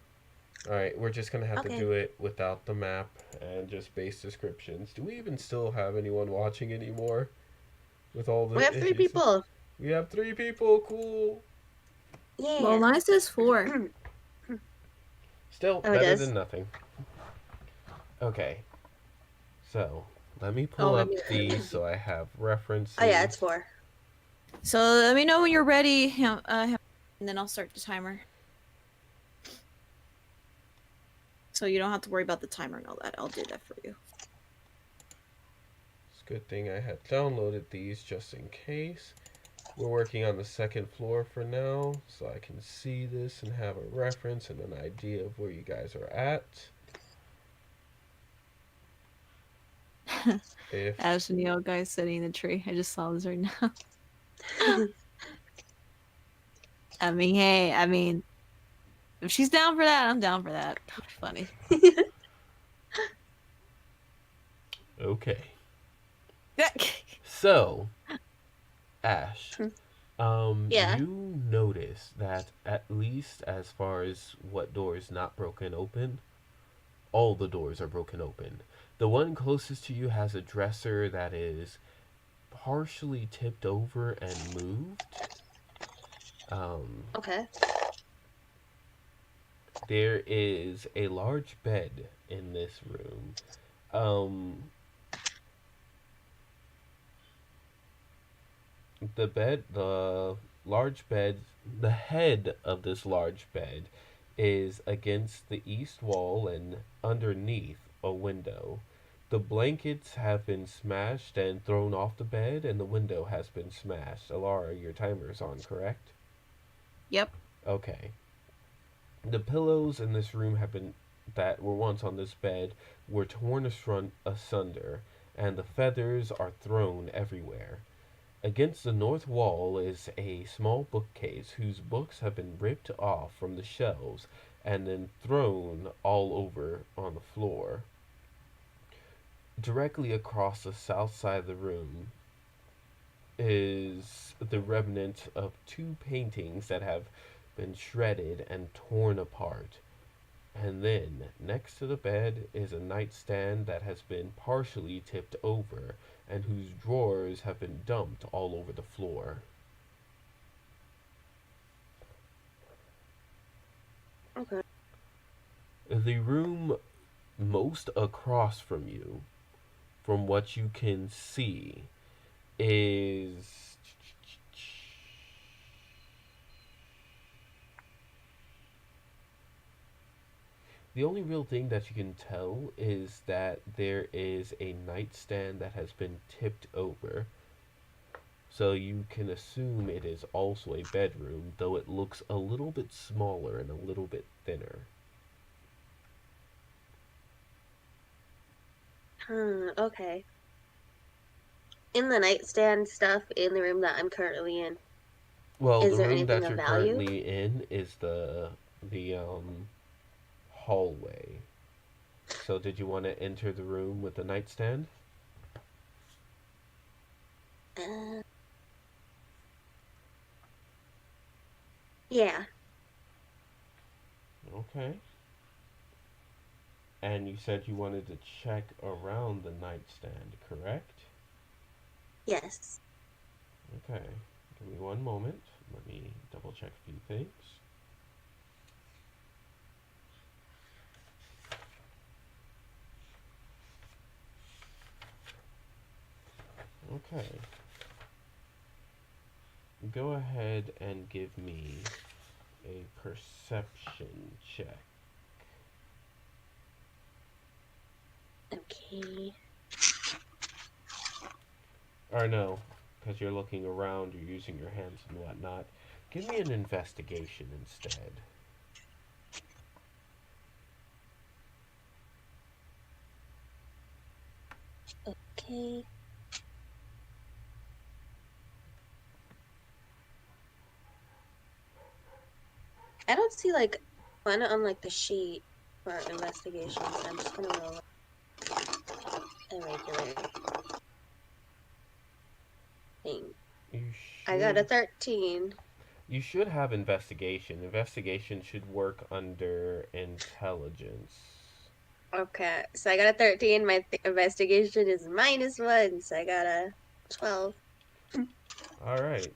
[SPEAKER 5] Alright, we're just going to have to
[SPEAKER 6] Okay.
[SPEAKER 5] do it without the map and just base descriptions. Do we even still have anyone watching anymore? With all the
[SPEAKER 6] We have 3
[SPEAKER 5] issues?
[SPEAKER 6] people.
[SPEAKER 5] We have 3 people. Cool.
[SPEAKER 6] Yeah.
[SPEAKER 4] Well, mine says 4.
[SPEAKER 5] Still
[SPEAKER 6] Oh, it
[SPEAKER 5] better
[SPEAKER 6] does?
[SPEAKER 5] than nothing. Okay. So, let me
[SPEAKER 4] Oh,
[SPEAKER 5] pull
[SPEAKER 4] let
[SPEAKER 5] up
[SPEAKER 4] me-
[SPEAKER 5] these so I have references.
[SPEAKER 6] Oh yeah, it's 4.
[SPEAKER 4] So let me know when you're ready, and then I'll start the timer. So you don't have to worry about the timer and all that. I'll do that for you.
[SPEAKER 5] It's a good thing I had downloaded these just in case. We're working on the second floor for now, so I can see this and have a reference and an idea of where you guys are at. If
[SPEAKER 4] Ash and Neo guy sitting in the tree. I just saw this right now. I mean, hey, if she's down for that, I'm down for that. Funny.
[SPEAKER 5] okay, so Ash,
[SPEAKER 6] Yeah.
[SPEAKER 5] you notice that at least as far as what door is not broken open, all the doors are broken open. The one closest to you has a dresser that is partially tipped over and moved.
[SPEAKER 6] Okay.
[SPEAKER 5] There is a large bed in this room. The large bed, the head of this large bed is against the east wall and underneath a window. The blankets have been smashed and thrown off the bed, and the window has been smashed. Alara, your timer is on, correct?
[SPEAKER 4] Yep.
[SPEAKER 5] Okay. The pillows in this room have been that were once on this bed were torn asunder, and the feathers are thrown everywhere. Against the north wall is a small bookcase whose books have been ripped off from the shelves and then thrown all over on the floor. Directly across the south side of the room is the remnant of two paintings that have been shredded and torn apart. And then, next to the bed is a nightstand that has been partially tipped over and whose drawers have been dumped all over the floor.
[SPEAKER 6] Okay.
[SPEAKER 5] The room most across from you, from what you can see, is the only real thing that you can tell is that there is a nightstand that has been tipped over. So you can assume it is also a bedroom, though it looks a little bit smaller and a little bit thinner.
[SPEAKER 6] Okay. In the nightstand stuff in the room that I'm currently in,
[SPEAKER 5] Well,
[SPEAKER 6] is
[SPEAKER 5] the
[SPEAKER 6] there
[SPEAKER 5] room
[SPEAKER 6] anything
[SPEAKER 5] that
[SPEAKER 6] of
[SPEAKER 5] you're
[SPEAKER 6] value?
[SPEAKER 5] currently in is the hallway. So did you want to enter the room with the nightstand?
[SPEAKER 6] Uh, yeah.
[SPEAKER 5] Okay. And you said you wanted to check around the nightstand, correct?
[SPEAKER 6] Yes.
[SPEAKER 5] Okay. Give me one moment. Let me double check a few things. Okay. Go ahead and give me a perception check.
[SPEAKER 6] Okay.
[SPEAKER 5] Or no, because you're looking around, you're using your hands and whatnot. Give me an investigation instead.
[SPEAKER 6] Okay. I don't see like one on like the sheet for investigations. I'm just gonna roll a regular thing.
[SPEAKER 5] You
[SPEAKER 6] I got a
[SPEAKER 5] should
[SPEAKER 6] 13.
[SPEAKER 5] you should have investigation. Investigation should work under intelligence.
[SPEAKER 6] Okay, so I got a 13. My investigation is -1, so I got a 12.
[SPEAKER 5] All right.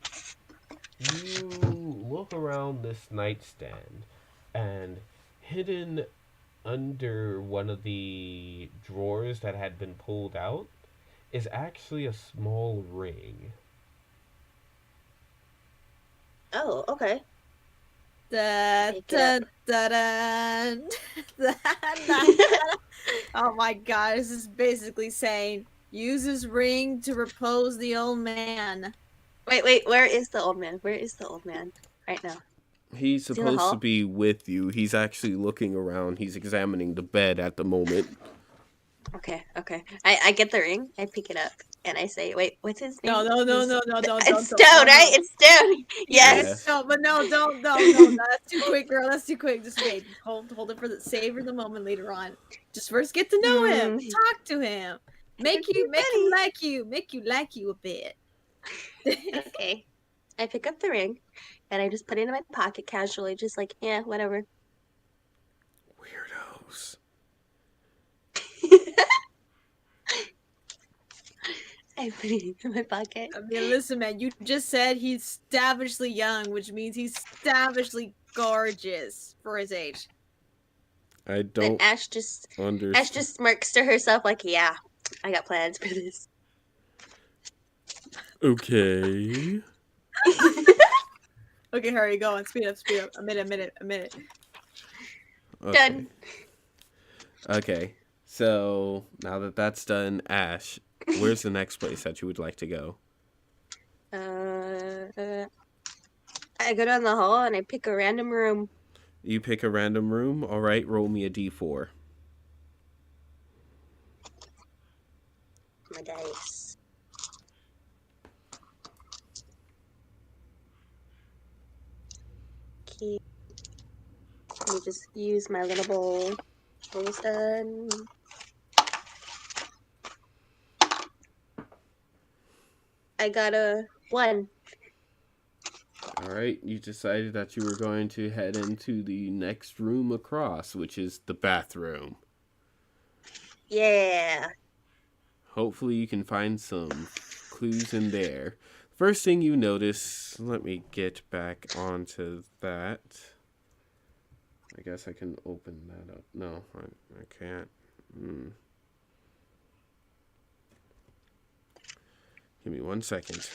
[SPEAKER 5] You look around this nightstand, and hidden under one of the drawers that had been pulled out is actually a small ring.
[SPEAKER 6] Oh, okay.
[SPEAKER 4] Da,
[SPEAKER 6] Pick it
[SPEAKER 4] da,
[SPEAKER 6] up.
[SPEAKER 4] da, da, da, da. Oh my god, this is basically saying use this ring to repose the old man.
[SPEAKER 6] Wait, where is the old man? Where is the old man right now?
[SPEAKER 5] He's
[SPEAKER 6] Is he in the
[SPEAKER 5] supposed to
[SPEAKER 6] hall?
[SPEAKER 5] be with you. He's actually looking around. He's examining the bed at the moment.
[SPEAKER 6] Okay. I get the ring, I pick it up, and I say, wait, what's his name?
[SPEAKER 4] No,
[SPEAKER 6] It's
[SPEAKER 4] don't,
[SPEAKER 6] Stone, right?
[SPEAKER 4] no.
[SPEAKER 6] It's Stone.
[SPEAKER 4] Yes.
[SPEAKER 6] Yes.
[SPEAKER 4] No, but no, don't, no, that's too quick, girl. That's too quick. Just wait. Hold it for the savor the moment later on. Just first get to know him. Talk to him. Make him like you. Make you like you a bit.
[SPEAKER 6] Okay. I pick up the ring, and I just put it in my pocket casually, just like, yeah, whatever.
[SPEAKER 5] Weirdos.
[SPEAKER 6] I put it in my pocket.
[SPEAKER 4] I mean, listen, man. You just said he's stavishly young, which means he's stavishly gorgeous for his age.
[SPEAKER 5] I
[SPEAKER 6] Then
[SPEAKER 5] don't
[SPEAKER 6] Ash just
[SPEAKER 5] understand.
[SPEAKER 6] smirks to herself like, yeah, I got plans for this.
[SPEAKER 5] Okay.
[SPEAKER 4] Okay, hurry, go on. Speed up. A minute.
[SPEAKER 5] Okay.
[SPEAKER 6] Done.
[SPEAKER 5] Okay. So now that that's done, Ash, where's the next place that you would like to go?
[SPEAKER 6] I go down the hall and I pick a random room.
[SPEAKER 5] You pick a random room. All right, roll me a d4.
[SPEAKER 6] My dice. Okay. Let me just use my little bowl. Almost done. I got a 1.
[SPEAKER 5] All right, you decided that you were going to head into the next room across, which is the bathroom.
[SPEAKER 6] Yeah.
[SPEAKER 5] Hopefully you can find some clues in there. First thing you notice, let me get back onto that. I guess I can open that up. No, I can't. Give me 1 second.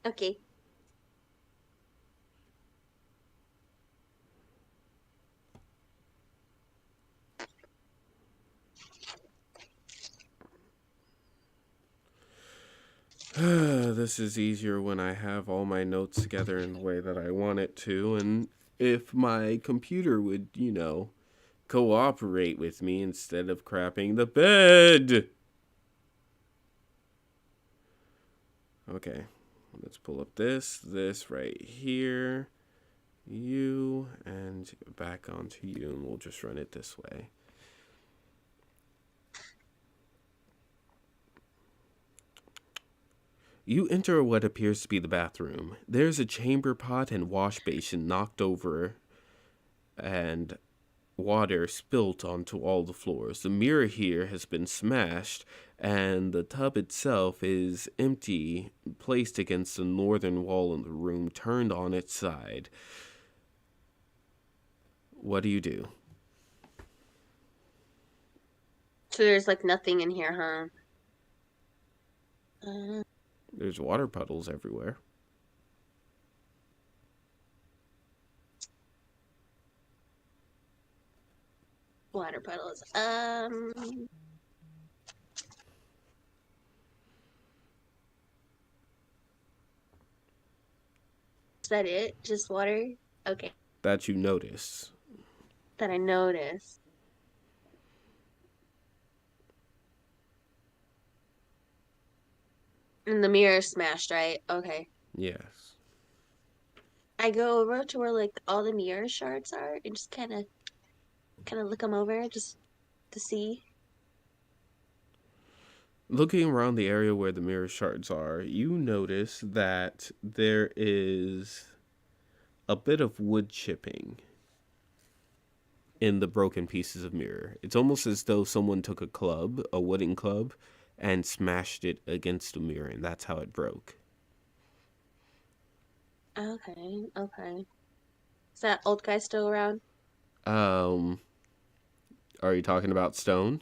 [SPEAKER 6] Okay.
[SPEAKER 5] This is easier when I have all my notes together in the way that I want it to, and if my computer would, cooperate with me instead of crapping the bed. Okay, let's pull up this right here, you, and back onto you, and we'll just run it this way. You enter what appears to be the bathroom. There's a chamber pot and wash basin knocked over and water spilt onto all the floors. The mirror here has been smashed and the tub itself is empty, placed against the northern wall in the room, turned on its side. What do you do?
[SPEAKER 6] So there's like nothing in here, huh?
[SPEAKER 5] There's water puddles everywhere.
[SPEAKER 6] Water puddles. Is that it? Just water? Okay.
[SPEAKER 5] That you notice.
[SPEAKER 6] That I noticed. And the mirror smashed, right? Okay.
[SPEAKER 5] Yes.
[SPEAKER 6] I go over to where like all the mirror shards are and just kind of look them over just to see.
[SPEAKER 5] Looking around the area where the mirror shards are, you notice that there is a bit of wood chipping in the broken pieces of mirror. It's almost as though someone took a club, a wooden club, and smashed it against the mirror, and that's how it broke.
[SPEAKER 6] Okay. Is that old guy still around?
[SPEAKER 5] Are you talking about Stone?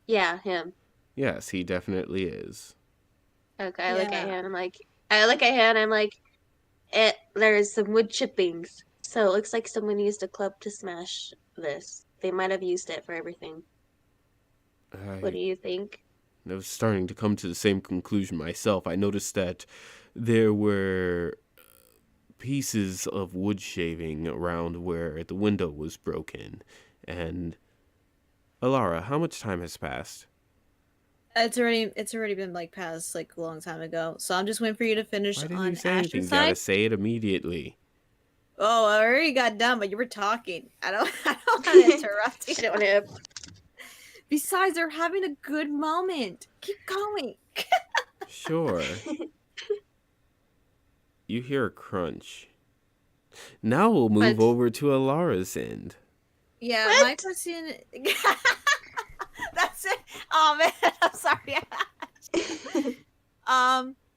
[SPEAKER 6] Yeah, him.
[SPEAKER 5] Yes, he definitely is.
[SPEAKER 6] Okay, I look at him. I'm like, there's some wood chippings. So it looks like someone used a club to smash this. They might have used it for everything. What do you think?
[SPEAKER 5] I was starting to come to the same conclusion myself. I noticed that there were pieces of wood shaving around where the window was broken. And Alara, how much time has passed?
[SPEAKER 4] It's already been like past like a long time ago. So I'm just waiting for you to finish
[SPEAKER 5] Why didn't
[SPEAKER 4] on
[SPEAKER 5] you say anything?
[SPEAKER 4] Ash's
[SPEAKER 5] You gotta
[SPEAKER 4] side.
[SPEAKER 5] say it immediately.
[SPEAKER 4] Oh, I already got done, but you were talking. I don't want to interrupt you.
[SPEAKER 6] Shut up.
[SPEAKER 4] Besides, they're having a good moment. Keep going.
[SPEAKER 5] Sure. You hear a crunch. Now we'll move
[SPEAKER 6] What?
[SPEAKER 5] over to Alara's end.
[SPEAKER 4] Yeah,
[SPEAKER 6] What?
[SPEAKER 4] my question. That's it. Oh man, I'm sorry.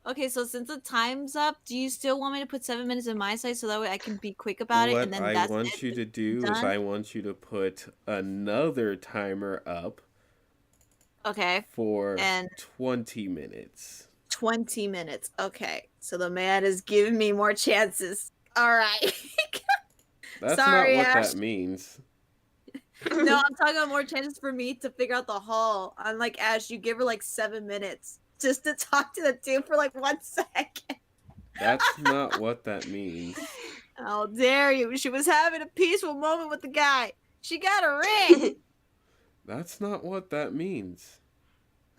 [SPEAKER 4] Okay, so since the time's up, do you still want me to put 7 minutes in my side so that way I can be quick about it,
[SPEAKER 5] What
[SPEAKER 4] and then
[SPEAKER 5] I
[SPEAKER 4] that's
[SPEAKER 5] want
[SPEAKER 4] it?
[SPEAKER 5] you to do is
[SPEAKER 4] Done?
[SPEAKER 5] I want you to put another timer up
[SPEAKER 4] Okay,
[SPEAKER 5] for
[SPEAKER 4] and
[SPEAKER 5] 20 minutes.
[SPEAKER 4] 20 minutes. Okay, so the man is giving me more chances. All right.
[SPEAKER 5] That's
[SPEAKER 4] Sorry,
[SPEAKER 5] not what
[SPEAKER 4] Ash.
[SPEAKER 5] that means.
[SPEAKER 4] No, I'm talking about more chances for me to figure out the haul. Unlike Ash, you give her like 7 minutes just to talk to the dude for like 1 second.
[SPEAKER 5] That's not what that means.
[SPEAKER 4] How dare you? She was having a peaceful moment with the guy. She got a ring.
[SPEAKER 5] That's not what that means.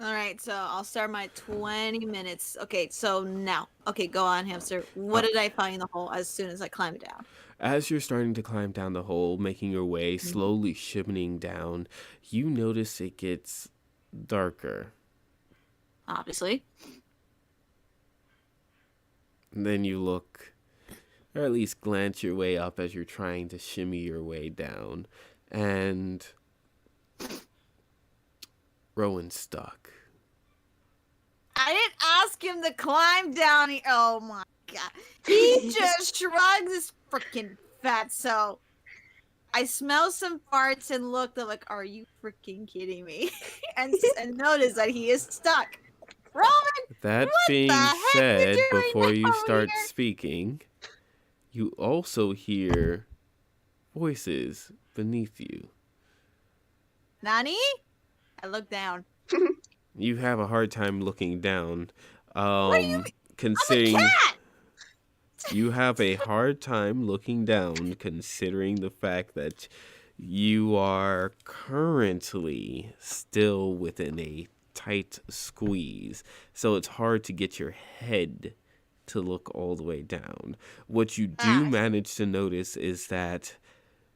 [SPEAKER 4] All right, so I'll start my 20 minutes. Okay, so now. Okay, go on, hamster. What did I find in the hole as soon as I climbed down?
[SPEAKER 5] As you're starting to climb down the hole, making your way,
[SPEAKER 4] Mm-hmm.
[SPEAKER 5] slowly shimmening down, you notice it gets darker.
[SPEAKER 4] Obviously.
[SPEAKER 5] And then you look, or at least glance your way up as you're trying to shimmy your way down. And Rowan's stuck.
[SPEAKER 4] I didn't ask him to climb down here. Oh my god. He just shrugs his freaking fatso. I smell some farts and looked. I'm like, are you freaking kidding me? and notice that he is stuck. Roman,
[SPEAKER 5] That
[SPEAKER 4] what
[SPEAKER 5] being
[SPEAKER 4] the heck
[SPEAKER 5] said,
[SPEAKER 4] you doing
[SPEAKER 5] before you
[SPEAKER 4] down
[SPEAKER 5] start
[SPEAKER 4] here?
[SPEAKER 5] speaking, you also hear voices beneath you.
[SPEAKER 4] Nani? I look down.
[SPEAKER 5] You have a hard time looking down.
[SPEAKER 4] What do you mean?
[SPEAKER 5] Considering
[SPEAKER 4] I'm a cat!
[SPEAKER 5] you have a hard time looking down, considering the fact that you are currently still within a tight squeeze. So it's hard to get your head to look all the way down. What you do manage to notice is that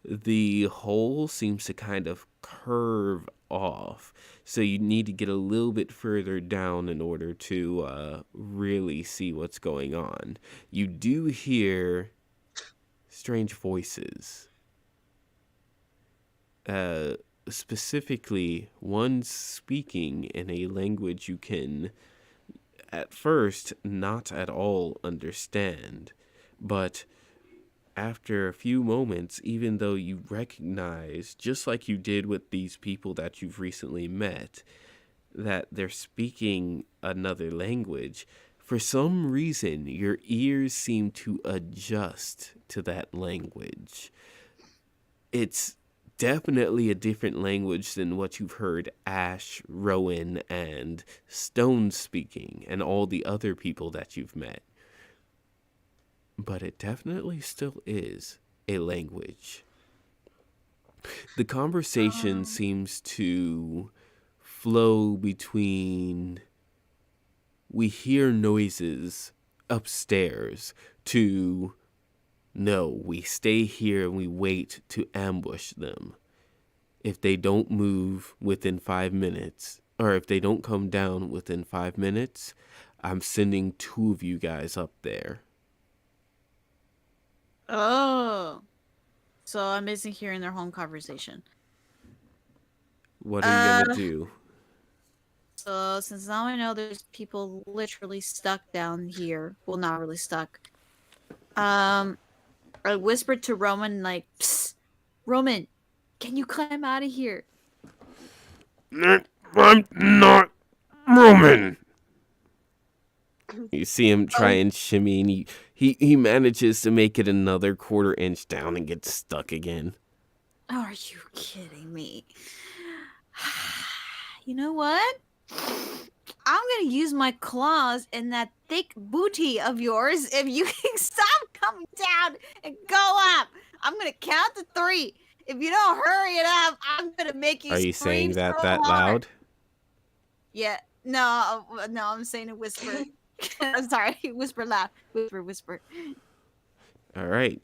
[SPEAKER 5] the hole seems to kind of curve off. So you need to get a little bit further down in order to really see what's going on. You do hear strange voices. Specifically, one speaking in a language you can, at first, not at all understand. But after a few moments, even though you recognize, just like you did with these people that you've recently met, that they're speaking another language, for some reason, your ears seem to adjust to that language. It's definitely a different language than what you've heard Ash, Rowan, and Stone speaking, and all the other people that you've met. But it definitely still is a language. The conversation seems to flow between we hear noises upstairs to no, we stay here and we wait to ambush them. If they don't move within 5 minutes, or if they don't come down within 5 minutes, I'm sending 2 of you guys up there.
[SPEAKER 4] Oh. So I'm basically hearing their home conversation.
[SPEAKER 5] What are you gonna do?
[SPEAKER 4] So since now I know there's people literally stuck down here. Well, not really stuck. I whispered to Roman like, psst, Roman, can you climb out of here?
[SPEAKER 2] I'm not Roman.
[SPEAKER 5] You see him try and shimmy, and he manages to make it another 1/4 inch down and gets stuck again.
[SPEAKER 4] Are you kidding me? You know what? I'm gonna use my claws in that thick booty of yours if you can stop coming down and go up. I'm gonna count to 3. If you don't hurry it up, I'm gonna make you
[SPEAKER 5] Are you
[SPEAKER 4] scream
[SPEAKER 5] saying that
[SPEAKER 4] so
[SPEAKER 5] that
[SPEAKER 4] hard.
[SPEAKER 5] loud?
[SPEAKER 4] Yeah. No, I'm saying it whisper. I'm sorry, whisper loud. Whisper.
[SPEAKER 5] All right.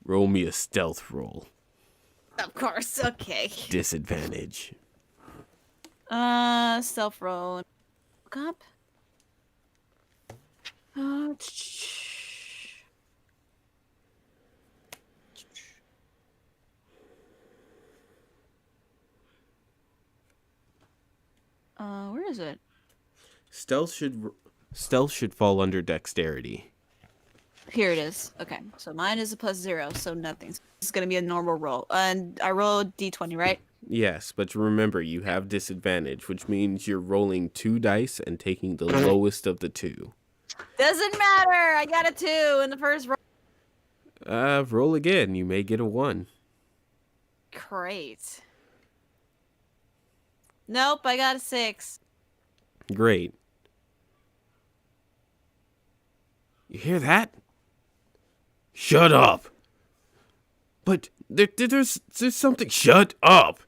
[SPEAKER 5] Roll me a stealth roll.
[SPEAKER 4] Of course. Okay.
[SPEAKER 5] Disadvantage.
[SPEAKER 4] Stealth roll. Look up. Where is it?
[SPEAKER 5] Stealth should fall under dexterity.
[SPEAKER 4] Here it is. Okay, so mine is a +0, so nothing. So this is gonna be a normal roll, and I rolled d20, right?
[SPEAKER 5] Yes, but remember you have disadvantage, which means you're rolling 2 dice and taking the lowest of the 2.
[SPEAKER 4] Doesn't matter. I got a 2 in the first roll.
[SPEAKER 5] Roll again. You may get a 1.
[SPEAKER 4] Great. Nope, I got a 6.
[SPEAKER 5] Great. You hear that? Shut up. But there's something. Shut up.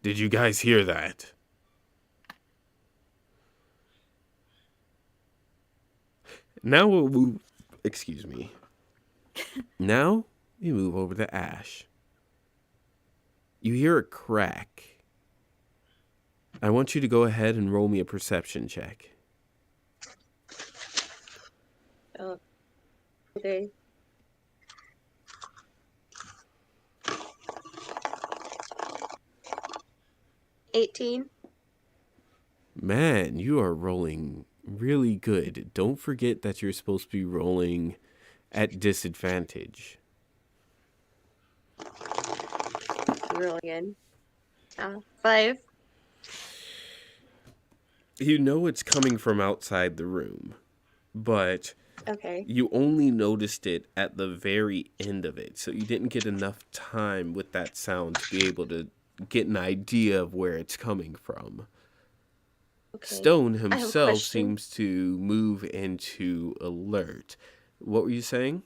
[SPEAKER 5] Did you guys hear that? Now we'll move. Excuse me. Now we move over to Ash. You hear a crack. I want you to go ahead and roll me a perception check.
[SPEAKER 6] Oh, okay. $18.
[SPEAKER 5] Man, you are rolling really good. Don't forget that you're supposed to be rolling at disadvantage.
[SPEAKER 6] Roll again. 5.
[SPEAKER 5] You know it's coming from outside the room, but
[SPEAKER 6] Okay.
[SPEAKER 5] you only noticed it at the very end of it, so you didn't get enough time with that sound to be able to get an idea of where it's coming from.
[SPEAKER 6] Okay.
[SPEAKER 5] Stone
[SPEAKER 6] I have a
[SPEAKER 5] himself
[SPEAKER 6] question.
[SPEAKER 5] seems to move into alert. What were you saying?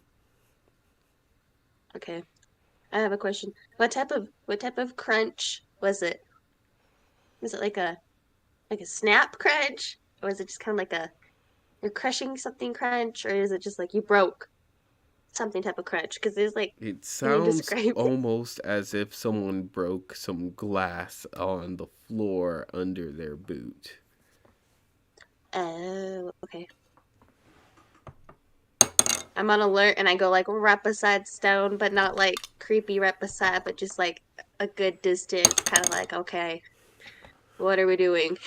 [SPEAKER 6] Okay. I have a question. What type of crunch was it? Was it like a snap crunch? Or is it just kind of like you're crushing something crunch? Or is it just like you broke something type of crunch? Because there's like,
[SPEAKER 5] It
[SPEAKER 6] can you
[SPEAKER 5] sounds
[SPEAKER 6] describe it?
[SPEAKER 5] almost as if someone broke some glass on the floor under their boot.
[SPEAKER 6] Oh, okay. I'm on alert and I go like right beside Stone, but not like creepy right beside, but just like a good distance, kind of like, okay, what are we doing?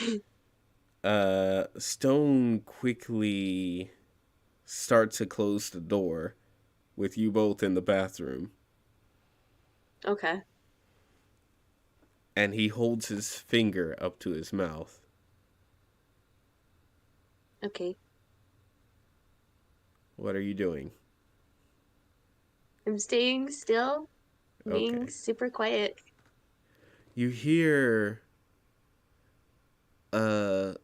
[SPEAKER 5] Stone quickly starts to close the door with you both in the bathroom.
[SPEAKER 6] Okay.
[SPEAKER 5] And he holds his finger up to his mouth.
[SPEAKER 6] Okay.
[SPEAKER 5] What are you doing?
[SPEAKER 6] I'm staying still, being
[SPEAKER 5] Okay.
[SPEAKER 6] super quiet.
[SPEAKER 5] You hear a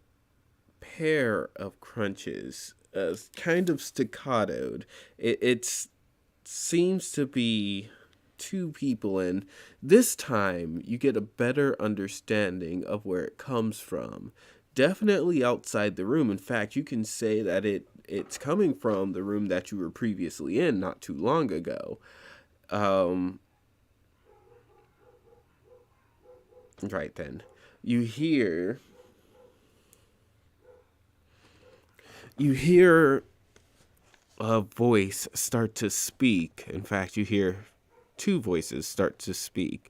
[SPEAKER 5] pair of crunches, kind of staccatoed. It seems to be 2 people, and this time you get a better understanding of where it comes from. Definitely outside the room. In fact, you can say that it's coming from the room that you were previously in not too long ago. Right then. You hear a voice start to speak. In fact, you hear 2 voices start to speak.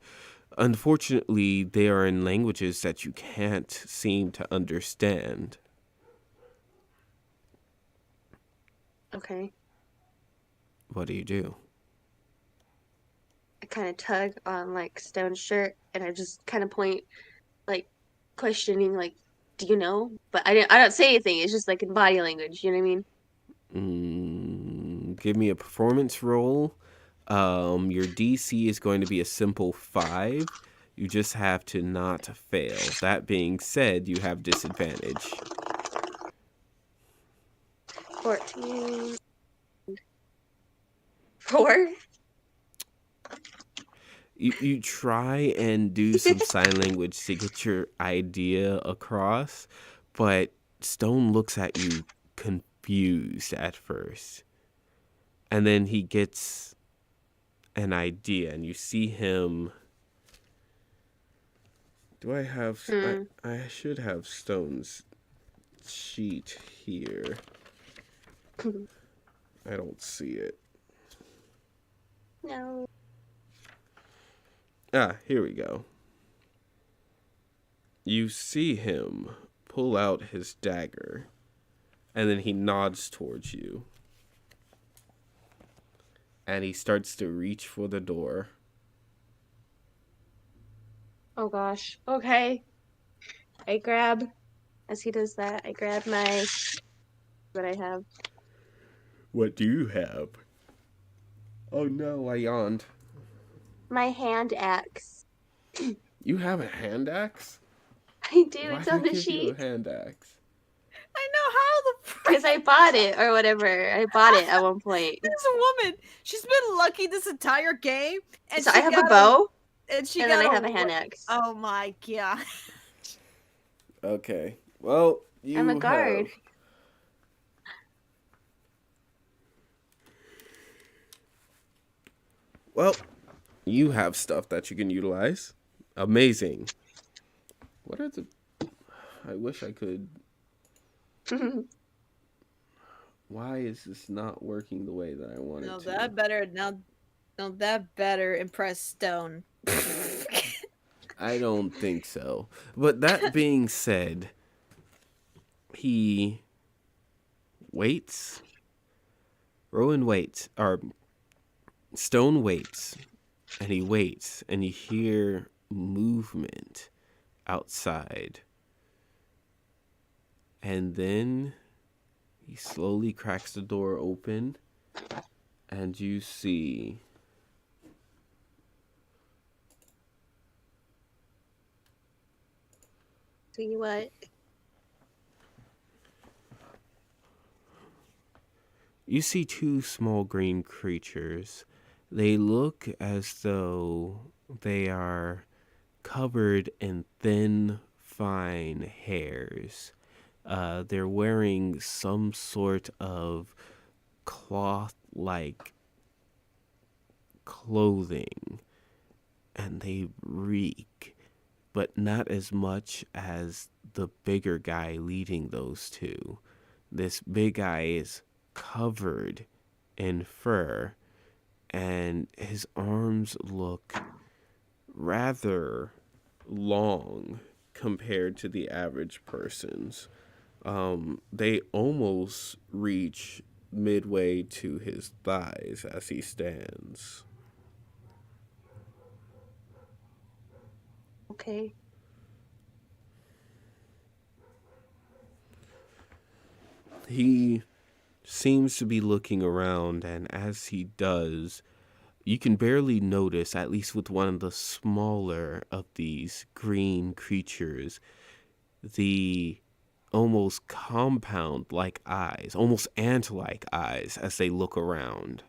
[SPEAKER 5] Unfortunately, they are in languages that you can't seem to understand.
[SPEAKER 6] Okay.
[SPEAKER 5] What do?
[SPEAKER 6] I kind of tug on like Stone's shirt and I just kind of point, like questioning, like, do you know? But I don't say anything. It's just like in body language. You know what I mean?
[SPEAKER 5] Give me a performance roll. Your DC is going to be a simple 5. You just have to not fail. That being said, you have disadvantage.
[SPEAKER 6] 14. 4.
[SPEAKER 5] You try and do some sign language to get your idea across, but Stone looks at you confused at first. And then he gets an idea, and you see him. Do I have... I should have Stone's sheet here. I don't see it.
[SPEAKER 6] No.
[SPEAKER 5] Ah, here we go. You see him pull out his dagger, and then he nods towards you. And he starts to reach for the door.
[SPEAKER 6] Oh gosh. Okay. As he does that, I grab what I have.
[SPEAKER 5] What do you have? Oh no, I yawned.
[SPEAKER 6] My hand axe.
[SPEAKER 5] You have a hand axe?
[SPEAKER 6] I do,
[SPEAKER 5] Why
[SPEAKER 6] it's on
[SPEAKER 5] did
[SPEAKER 6] the
[SPEAKER 5] I give you a
[SPEAKER 6] sheet.
[SPEAKER 5] hand axe?
[SPEAKER 4] I know how the
[SPEAKER 6] Because I bought it or whatever. I bought it at one point.
[SPEAKER 4] This woman, she's been lucky this entire game, and
[SPEAKER 6] So
[SPEAKER 4] she
[SPEAKER 6] I have
[SPEAKER 4] got
[SPEAKER 6] a bow,
[SPEAKER 4] and she
[SPEAKER 6] and
[SPEAKER 4] got
[SPEAKER 6] then I have a hand axe.
[SPEAKER 4] Oh my god!
[SPEAKER 5] Okay. Well, you
[SPEAKER 6] I'm a guard.
[SPEAKER 5] have... Well, you have stuff that you can utilize. Amazing. What are the... I wish I could... Why is this not working the way that I want it
[SPEAKER 4] No,
[SPEAKER 5] to?
[SPEAKER 4] that better impress Stone.
[SPEAKER 5] I don't think so. But that being said, he waits. Rowan waits, or Stone waits, and he waits, and you hear movement outside. And then he slowly cracks the door open, and you see...
[SPEAKER 6] See what?
[SPEAKER 5] You see two small green creatures. They look as though they are covered in thin, fine hairs. They're wearing some sort of cloth-like clothing, and they reek, but not as much as the bigger guy leading those two. This big guy is covered in fur, and his arms look rather long compared to the average person's. They almost reach midway to his thighs as he stands.
[SPEAKER 6] Okay.
[SPEAKER 5] He seems to be looking around, and as he does, you can barely notice, at least with one of the smaller of these green creatures, the almost compound-like eyes, almost ant-like eyes as they look around,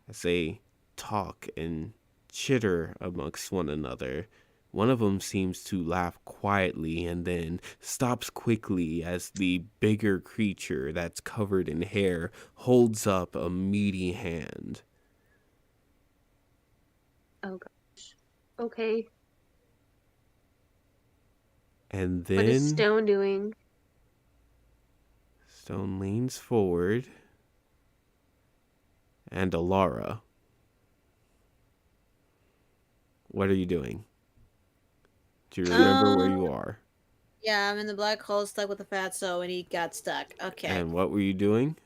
[SPEAKER 5] as they talk and chitter amongst one another. One of them seems to laugh quietly and then stops quickly as the bigger creature that's covered in hair holds up a meaty hand.
[SPEAKER 6] Oh gosh. Okay.
[SPEAKER 5] And
[SPEAKER 6] What is
[SPEAKER 5] then
[SPEAKER 6] Stone doing?
[SPEAKER 5] Stone leans forward, and Alara, what are you doing? Do you remember where you are?
[SPEAKER 4] Yeah, I'm in the black hole stuck with the fatso, and he got stuck. Okay.
[SPEAKER 5] And what were you doing?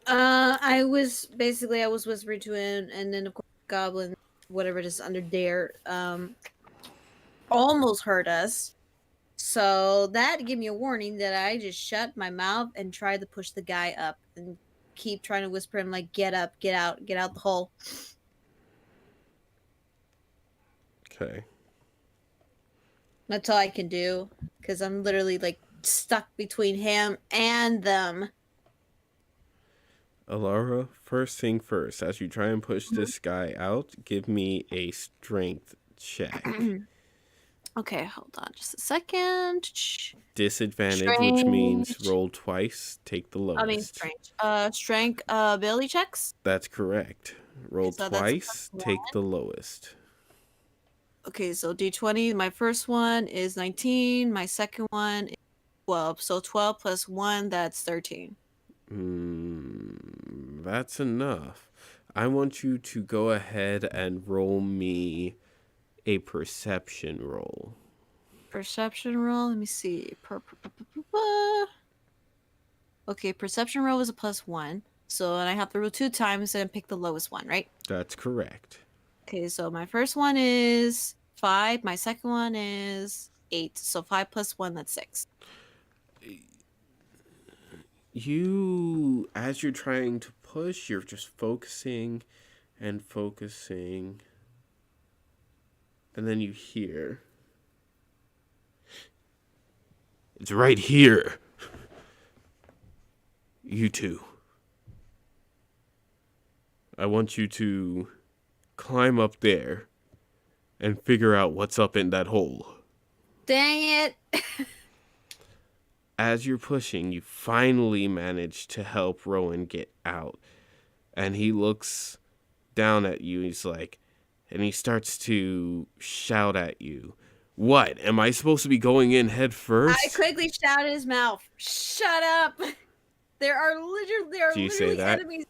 [SPEAKER 4] I was whispering to him, and then of course Goblin, whatever it is under there, almost hurt us. So that gave me a warning that I just shut my mouth and tried to push the guy up and keep trying to whisper him like, "Get up, get out the hole."
[SPEAKER 5] Okay.
[SPEAKER 4] That's all I can do because I'm literally like stuck between him and them.
[SPEAKER 5] Alara, first thing first, as you try and push this guy out, give me a strength check.
[SPEAKER 4] Okay, hold on just a second.
[SPEAKER 5] Disadvantage, which means
[SPEAKER 4] Strength.
[SPEAKER 5] roll twice, take the lowest.
[SPEAKER 4] Strength ability checks.
[SPEAKER 5] That's correct. Roll
[SPEAKER 4] So that's
[SPEAKER 5] twice, take the lowest.
[SPEAKER 4] Okay, so D20, my first one is 19, my second one is 12. So 12 plus 1, that's 13.
[SPEAKER 5] That's enough. I want you to go ahead and roll me a perception roll.
[SPEAKER 4] Perception roll, let me see. Okay, perception roll is a +1. So and I have to roll 2 times and pick the lowest one, right?
[SPEAKER 5] That's correct.
[SPEAKER 4] Okay, so my first one is 5, my second one is 8. So 5 plus 1, that's 6.
[SPEAKER 5] You, as you're trying to push, you're just focusing and focusing. And then you hear, it's right here. You two. I want you to climb up there and figure out what's up in that hole.
[SPEAKER 4] Dang it!
[SPEAKER 5] As you're pushing, you finally manage to help Rowan get out. And he looks down at you. He's like, and he starts to shout at you. What? Am I supposed to be going in head first?
[SPEAKER 4] I quickly shout in his mouth, "Shut up!" There are
[SPEAKER 5] Do you say that?
[SPEAKER 4] enemies.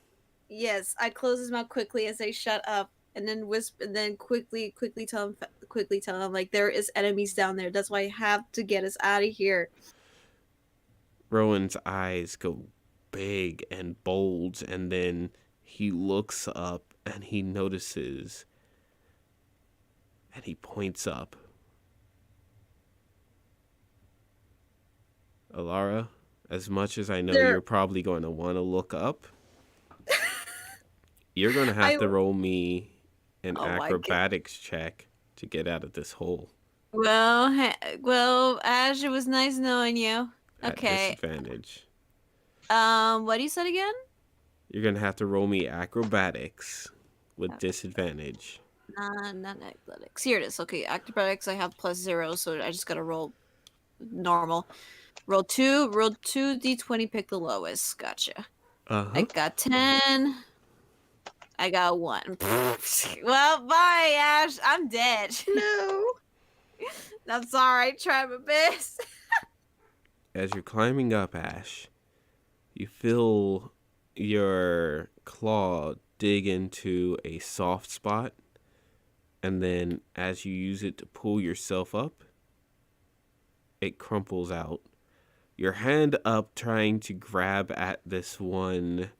[SPEAKER 4] Yes, I close his mouth quickly and say, "Shut up," and then whisper, and then quickly tell him, like there is enemies down there. That's why I have to get us out of here.
[SPEAKER 5] Rowan's eyes go big and bold, and then he looks up and he notices, and he points up. Alara, as much as I know you're probably going to want to look up, you're going to have to roll me an acrobatics check to get out of this hole.
[SPEAKER 4] Well, Ash, it was nice knowing you. Okay.
[SPEAKER 5] At disadvantage.
[SPEAKER 4] What you said again?
[SPEAKER 5] You're going to have to roll me acrobatics with disadvantage.
[SPEAKER 4] Not athletics. Here it is. Okay, acrobatics I have +0, so I just gotta roll normal. Roll 2 D20, pick the lowest. Gotcha. I got 10. I got 1. Well, bye, Ash. I'm dead.
[SPEAKER 6] No.
[SPEAKER 4] I'm sorry. Try my best.
[SPEAKER 5] As you're climbing up, Ash, you feel your claw dig into a soft spot, and then as you use it to pull yourself up, it crumples out. Your hand up trying to grab at this one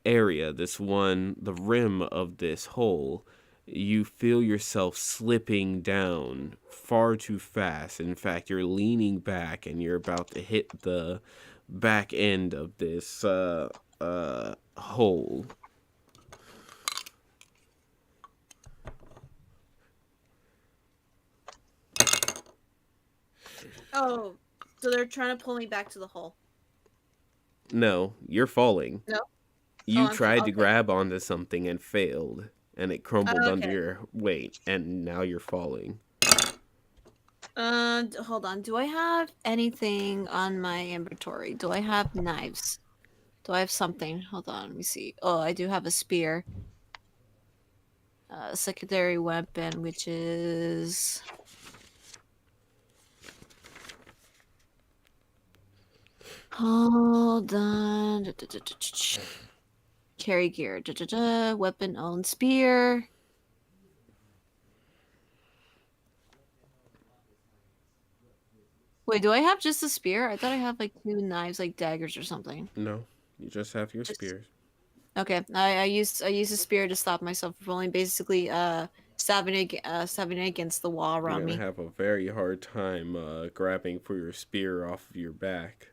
[SPEAKER 5] area, the rim of this hole, you feel yourself slipping down far too fast. In fact, you're leaning back and you're about to hit the back end of this hole.
[SPEAKER 4] Oh, so they're trying to pull me back to the hole.
[SPEAKER 5] No, you're falling.
[SPEAKER 4] No?
[SPEAKER 5] You tried to grab onto something and failed, and it crumbled under your weight, and now you're falling.
[SPEAKER 4] Hold on. Do I have anything on my inventory? Do I have knives? Do I have something? Hold on, let me see. Oh, I do have a spear. Secondary weapon, which is... Hold on. Carry gear. Weapon owned spear. Wait, do I have just a spear? I thought I had like 2 knives, like daggers or something.
[SPEAKER 5] No, you just have your spears.
[SPEAKER 4] Okay, I used a spear to stop myself from falling. Basically, stabbing against the wall around me.
[SPEAKER 5] You're gonna have a very hard time grabbing for your spear off of your back.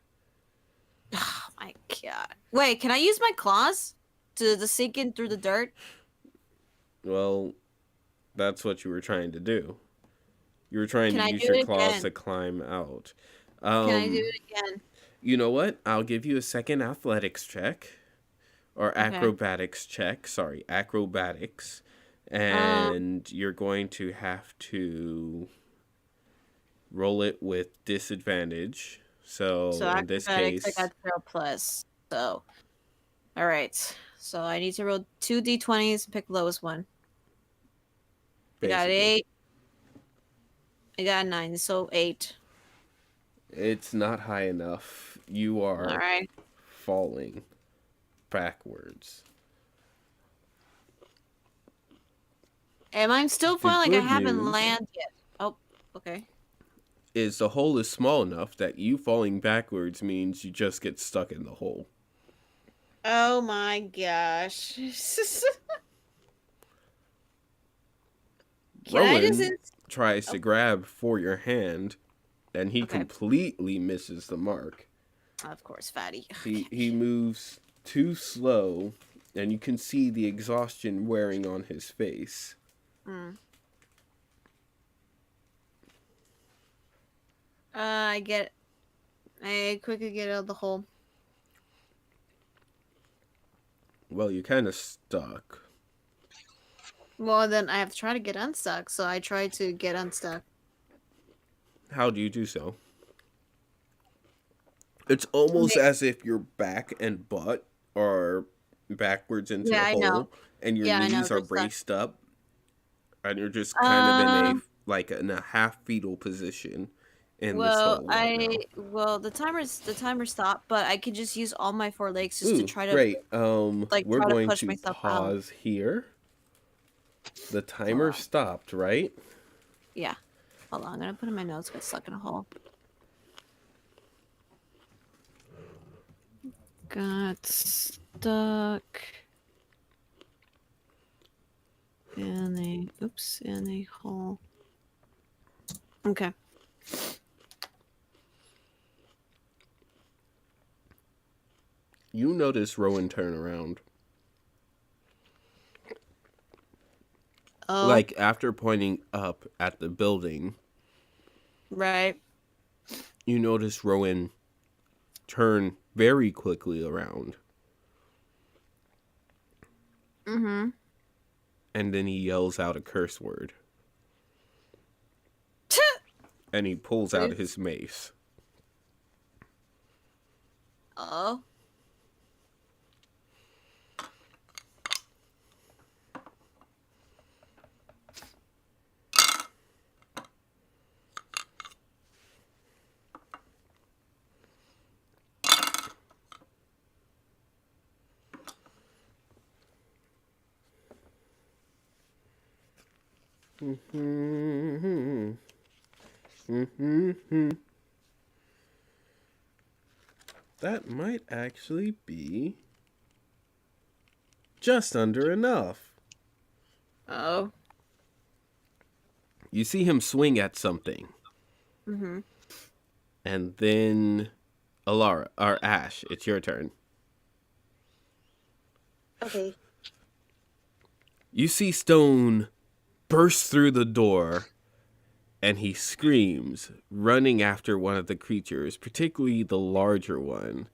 [SPEAKER 4] Oh my god! Wait, can I use my claws to sink in through the dirt?
[SPEAKER 5] Well, That's what you were trying to do. You were trying
[SPEAKER 4] Can
[SPEAKER 5] to
[SPEAKER 4] I
[SPEAKER 5] use
[SPEAKER 4] do
[SPEAKER 5] your
[SPEAKER 4] it
[SPEAKER 5] claws
[SPEAKER 4] again?
[SPEAKER 5] to climb out.
[SPEAKER 4] Can I do
[SPEAKER 5] Um,
[SPEAKER 4] it again?
[SPEAKER 5] you know what? I'll give you a second athletics check. Or
[SPEAKER 4] Okay.
[SPEAKER 5] acrobatics check. Sorry, acrobatics.
[SPEAKER 4] Um.
[SPEAKER 5] And you're going to have to roll it with disadvantage.
[SPEAKER 4] So
[SPEAKER 5] So in this
[SPEAKER 4] acrobatics, I
[SPEAKER 5] case,
[SPEAKER 4] got 0+. So, all right. So I need to roll 2d20s and pick the lowest one. I got
[SPEAKER 5] basically,
[SPEAKER 4] 8. I got 9. So 8.
[SPEAKER 5] it's not high enough. You
[SPEAKER 4] All
[SPEAKER 5] are
[SPEAKER 4] right.
[SPEAKER 5] falling backwards.
[SPEAKER 4] Am I still
[SPEAKER 5] The
[SPEAKER 4] feeling like I
[SPEAKER 5] good
[SPEAKER 4] haven't
[SPEAKER 5] news
[SPEAKER 4] landed yet? Oh, okay.
[SPEAKER 5] is the hole is small enough that you falling backwards means you just get stuck in the hole.
[SPEAKER 4] Oh my gosh. Can I just...
[SPEAKER 5] Rowan tries to
[SPEAKER 4] Oh,
[SPEAKER 5] grab for your hand, and he
[SPEAKER 4] okay.
[SPEAKER 5] completely misses the mark.
[SPEAKER 4] Of course, fatty.
[SPEAKER 5] He moves too slow, and you can see the exhaustion wearing on his face.
[SPEAKER 4] Mm. I get... I quickly get out of the hole.
[SPEAKER 5] Well, you're kind of stuck.
[SPEAKER 4] Well, then I have to try to get unstuck, so I try to get unstuck.
[SPEAKER 5] How do you do so? It's almost
[SPEAKER 4] Okay.
[SPEAKER 5] as if your back and butt are backwards into
[SPEAKER 4] Yeah,
[SPEAKER 5] the
[SPEAKER 4] I know.
[SPEAKER 5] hole, and your
[SPEAKER 4] Yeah, I know.
[SPEAKER 5] knees are
[SPEAKER 4] They're stuck.
[SPEAKER 5] braced up, and you're just kind of in a
[SPEAKER 4] Um,
[SPEAKER 5] in a half fetal position in this
[SPEAKER 4] well,
[SPEAKER 5] hole right now.
[SPEAKER 4] the timer stopped, but I could just use all my 4 legs just to
[SPEAKER 5] Ooh,
[SPEAKER 4] try to
[SPEAKER 5] great. We're
[SPEAKER 4] try to
[SPEAKER 5] going
[SPEAKER 4] push
[SPEAKER 5] to
[SPEAKER 4] myself out.
[SPEAKER 5] pause here. The
[SPEAKER 4] Hold
[SPEAKER 5] timer
[SPEAKER 4] on.
[SPEAKER 5] stopped, right?
[SPEAKER 4] Yeah. Hold on. I'm gonna put in my notes. Got stuck in a hole. Got stuck in a hole. Okay.
[SPEAKER 5] You notice Rowan turn around.
[SPEAKER 4] Oh,
[SPEAKER 5] Like, after pointing up at the building,
[SPEAKER 4] right.
[SPEAKER 5] you notice Rowan turn very quickly around.
[SPEAKER 4] Mm-hmm.
[SPEAKER 5] And then he yells out a curse word. And he pulls out his mace.
[SPEAKER 4] Oh.
[SPEAKER 5] That might actually be just under enough.
[SPEAKER 4] Oh.
[SPEAKER 5] You see him swing at something.
[SPEAKER 4] Mm-hmm.
[SPEAKER 5] And then Alara, or Ash, it's your turn.
[SPEAKER 6] Okay.
[SPEAKER 5] You see Stone burst through the door, and he screams, running after one of the creatures, particularly the larger one.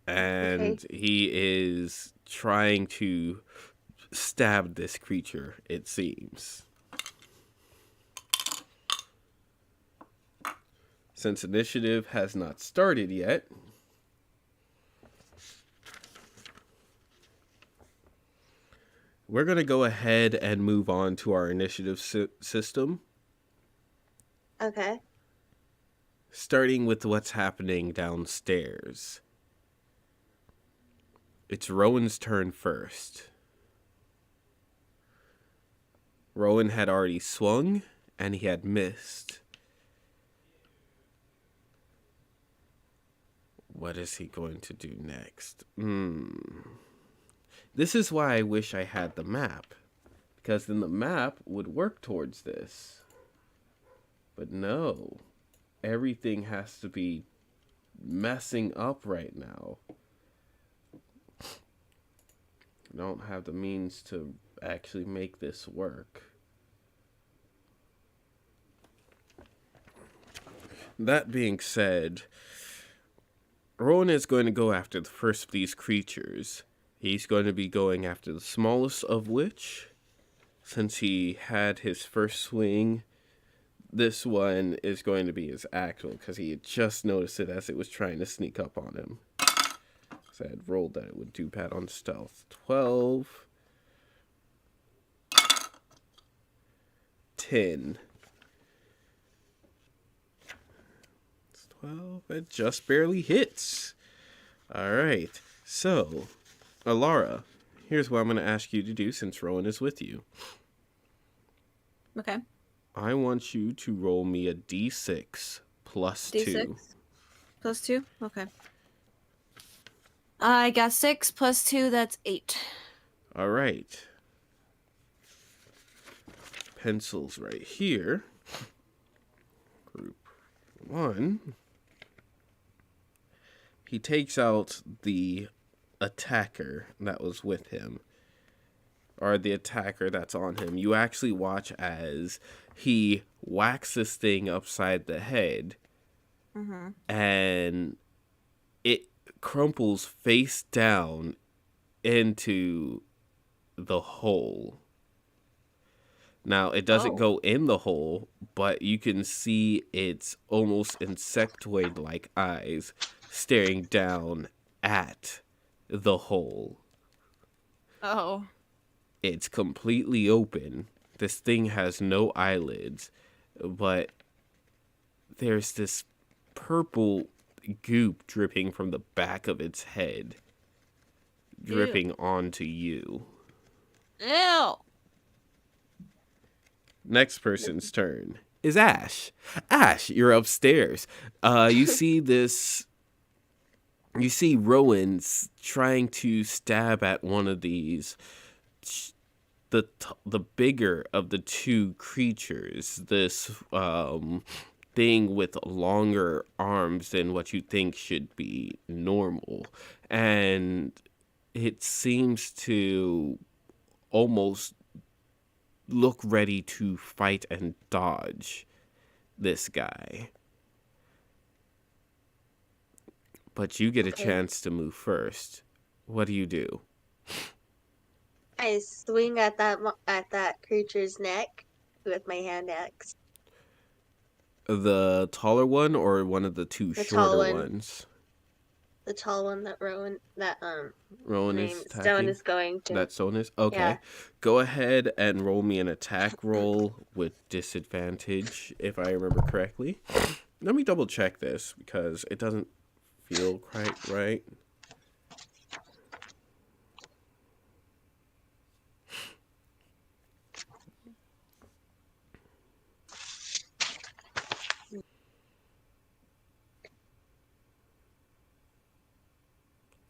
[SPEAKER 5] And he is trying to stab this creature, it seems. Since initiative has not started yet, we're going to go ahead and move on to our initiative system.
[SPEAKER 6] Okay.
[SPEAKER 5] Starting with what's happening downstairs. It's Rowan's turn first. Rowan had already swung, and he had missed. What is he going to do next? This is why I wish I had the map. Because then the map would work towards this. But no. Everything has to be messing up right now. I don't have the means to actually make this work. That being said, Rowan is going to go after the first of these creatures. He's going to be going after the smallest of which, since he had his first swing, this one is going to be his actual, because he had just noticed it as it was trying to sneak up on him. So I had rolled that it would do bad on stealth. 12. 10. It's 12. It just barely hits. Alright. So, Alara, here's what I'm going to ask you to do since Rowan is with you.
[SPEAKER 4] Okay.
[SPEAKER 5] I want you to roll me a d6 plus
[SPEAKER 4] D6
[SPEAKER 5] 2.
[SPEAKER 4] plus 2? Okay. I got 6 plus 2, that's 8.
[SPEAKER 5] All right. Pencils right here. Group 1. He takes out the attacker that was with him. Or the attacker that's on him. You actually watch as he whacks this thing upside the head.
[SPEAKER 4] Mm-hmm.
[SPEAKER 5] And it crumples face down into the hole. Now, it doesn't go in the hole, but you can see its almost insectoid-like eyes staring down at the hole.
[SPEAKER 4] Oh.
[SPEAKER 5] It's completely open. This thing has no eyelids, but there's this purple goop dripping from the back of its head, dripping onto you.
[SPEAKER 4] Ew.
[SPEAKER 5] Next person's turn is Ash. Ash, you're upstairs. You see this. You see Rowan trying to stab at one of these. The bigger of the two creatures. This thing with longer arms than what you think should be normal, and it seems to almost look ready to fight and dodge this guy. But you get a chance to move first. What do you do?
[SPEAKER 6] I swing at that creature's neck with my hand axe.
[SPEAKER 5] The taller one or one of the two
[SPEAKER 6] The tall
[SPEAKER 5] shorter
[SPEAKER 6] one.
[SPEAKER 5] ones?
[SPEAKER 6] The tall one that Rowan
[SPEAKER 5] Is attacking?
[SPEAKER 6] Stone is going to.
[SPEAKER 5] That Stone is? Okay.
[SPEAKER 6] Yeah.
[SPEAKER 5] Go ahead and roll me an attack roll with disadvantage, if I remember correctly. Let me double check this, because it doesn't feel quite right.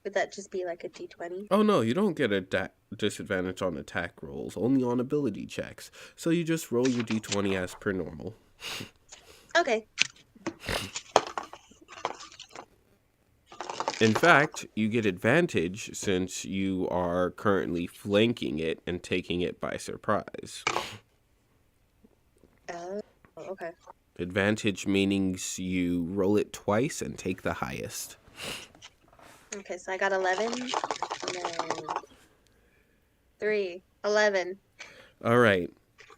[SPEAKER 6] Would that just be like a d20?
[SPEAKER 5] Oh no, you don't get a disadvantage on attack rolls, only on ability checks. So you just roll your d20 as per normal.
[SPEAKER 6] Okay.
[SPEAKER 5] In fact, you get advantage since you are currently flanking it and taking it by surprise.
[SPEAKER 6] Okay.
[SPEAKER 5] Advantage meaning you roll it twice and take the highest.
[SPEAKER 6] Okay, so I got 11, and then 3, 11.
[SPEAKER 5] All right.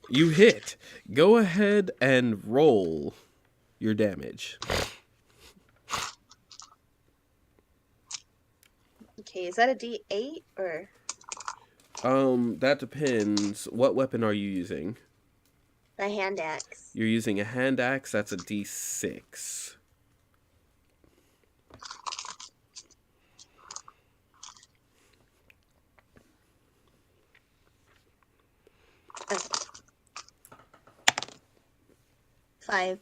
[SPEAKER 5] You hit. Go ahead and roll your damage.
[SPEAKER 6] Okay, is that a d8 or?
[SPEAKER 5] That depends. What weapon are you using?
[SPEAKER 6] My hand axe.
[SPEAKER 5] You're using a hand axe. That's a d6.
[SPEAKER 6] Okay. 5.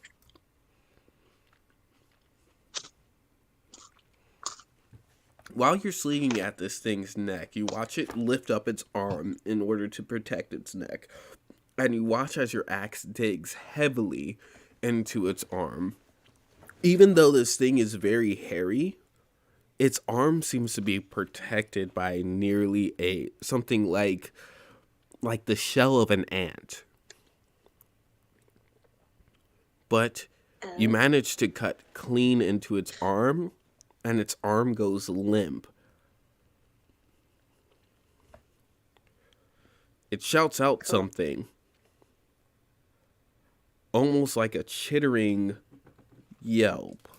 [SPEAKER 5] While you're swinging at this thing's neck, you watch it lift up its arm in order to protect its neck. And you watch as your axe digs heavily into its arm. Even though this thing is very hairy, its arm seems to be protected by nearly something like the shell of an ant. But you manage to cut clean into its arm, and its arm goes limp. It shouts out something, almost like a chittering yelp.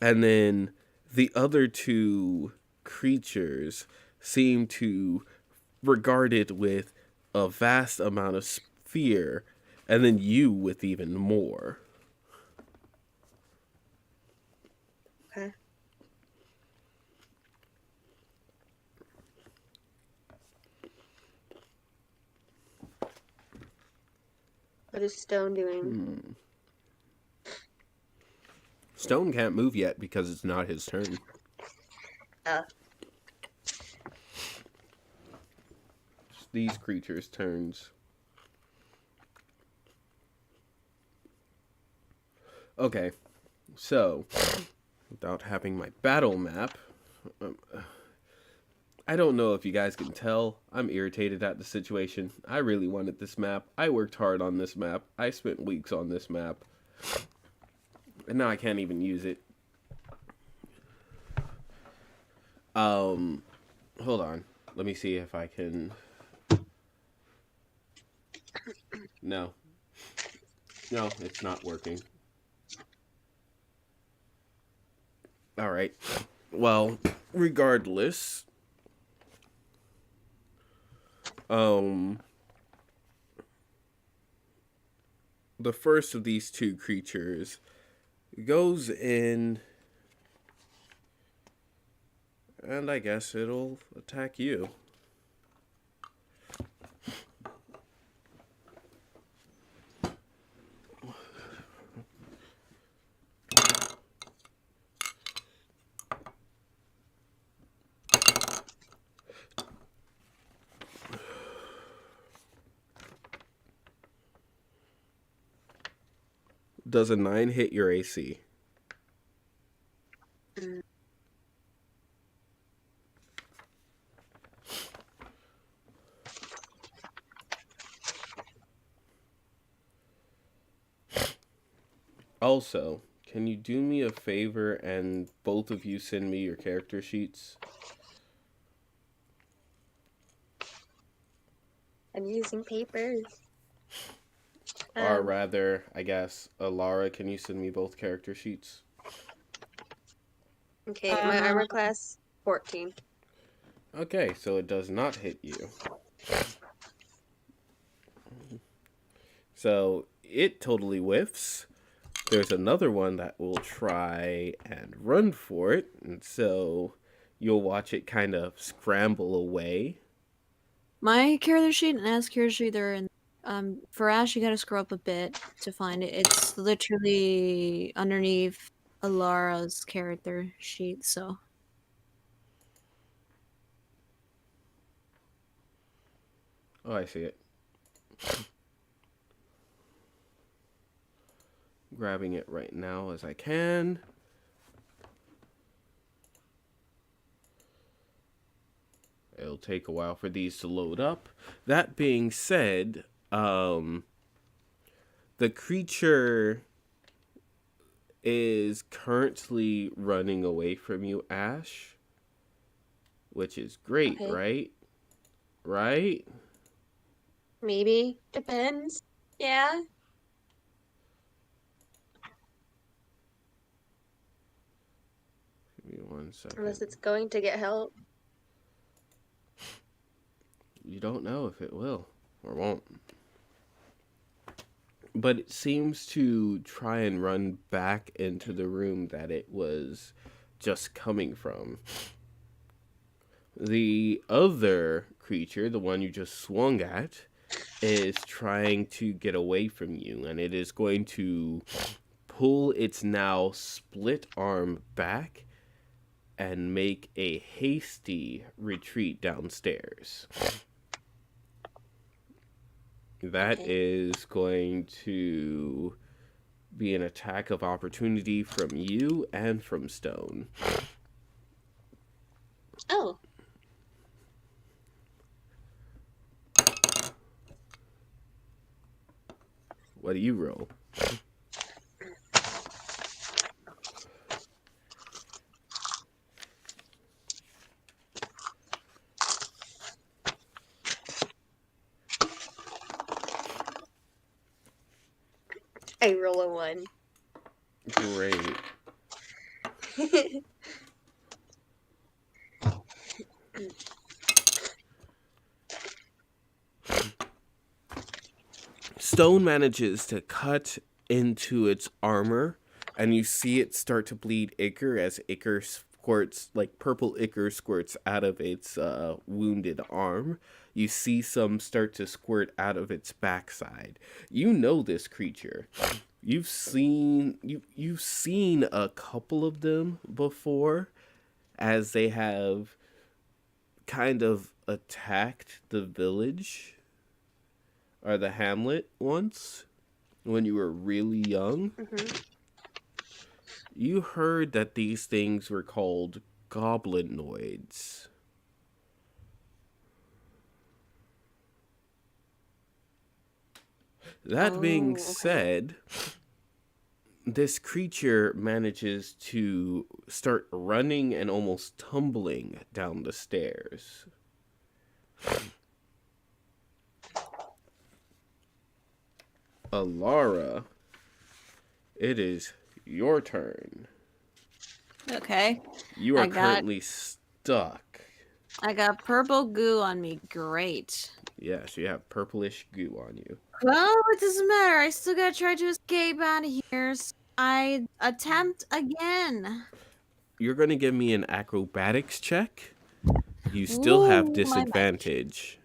[SPEAKER 5] And then the other two creatures seem to regard it with a vast amount of fear, and then you with even more.
[SPEAKER 6] Okay. What is Stone doing?
[SPEAKER 5] Stone can't move yet because it's not his turn. It's these creatures' turns. Okay, so without having my battle map, I don't know if you guys can tell, I'm irritated at the situation. I really wanted this map. I worked hard on this map. I spent weeks on this map. And now I can't even use it. Hold on. Let me see if I can... No. No, it's not working. Alright. Well, regardless... the first of these two creatures goes in, and I guess it'll attack you. Does a 9 hit your AC? Also, can you do me a favor and both of you send me your character sheets?
[SPEAKER 6] I'm using papers.
[SPEAKER 5] Or rather, I guess, Alara, can you send me both character sheets?
[SPEAKER 6] Okay, my armor class 14.
[SPEAKER 5] Okay, so it does not hit you. So it totally whiffs. There's another one that will try and run for it, and so you'll watch it kind of scramble away.
[SPEAKER 4] My character sheet and Ash character sheet, they're in. For Ash, you gotta scroll up a bit to find it. It's literally underneath Alara's character sheet, so.
[SPEAKER 5] Oh, I see it. Grabbing it right now as I can. It'll take a while for these to load up. That being said, the creature is currently running away from you, Ash. Which is great,
[SPEAKER 6] Okay.
[SPEAKER 5] right? Right?
[SPEAKER 6] Maybe. Depends. Yeah.
[SPEAKER 5] Give me 1 second.
[SPEAKER 6] Unless it's going to get help.
[SPEAKER 5] You don't know if it will or won't. But it seems to try and run back into the room that it was just coming from. The other creature, the one you just swung at, is trying to get away from you, and it is going to pull its now split arm back and make a hasty retreat downstairs. That is going to be an attack of opportunity from you and from Stone.
[SPEAKER 6] Oh.
[SPEAKER 5] What do you roll?
[SPEAKER 6] I roll a 1.
[SPEAKER 5] Great. Stone manages to cut into its armor, and you see it start to bleed ichor as ichor squirts, like purple ichor squirts out of its wounded arm. You see some start to squirt out of its backside. You know this creature. You've seen a couple of them before, as they have kind of attacked the village or the hamlet once when you were really young.
[SPEAKER 6] Mm-hmm.
[SPEAKER 5] You heard that these things were called goblinoids. That being said, this creature manages to start running and almost tumbling down the stairs. Alara, it is your turn.
[SPEAKER 4] Okay.
[SPEAKER 5] You are currently stuck.
[SPEAKER 4] I got purple goo on me. Great.
[SPEAKER 5] Yes, you have purplish goo on you.
[SPEAKER 4] Well, it doesn't matter. I still gotta try to escape out of here. So I attempt again.
[SPEAKER 5] You're going to give me an acrobatics check. You still have
[SPEAKER 4] Ooh,
[SPEAKER 5] disadvantage.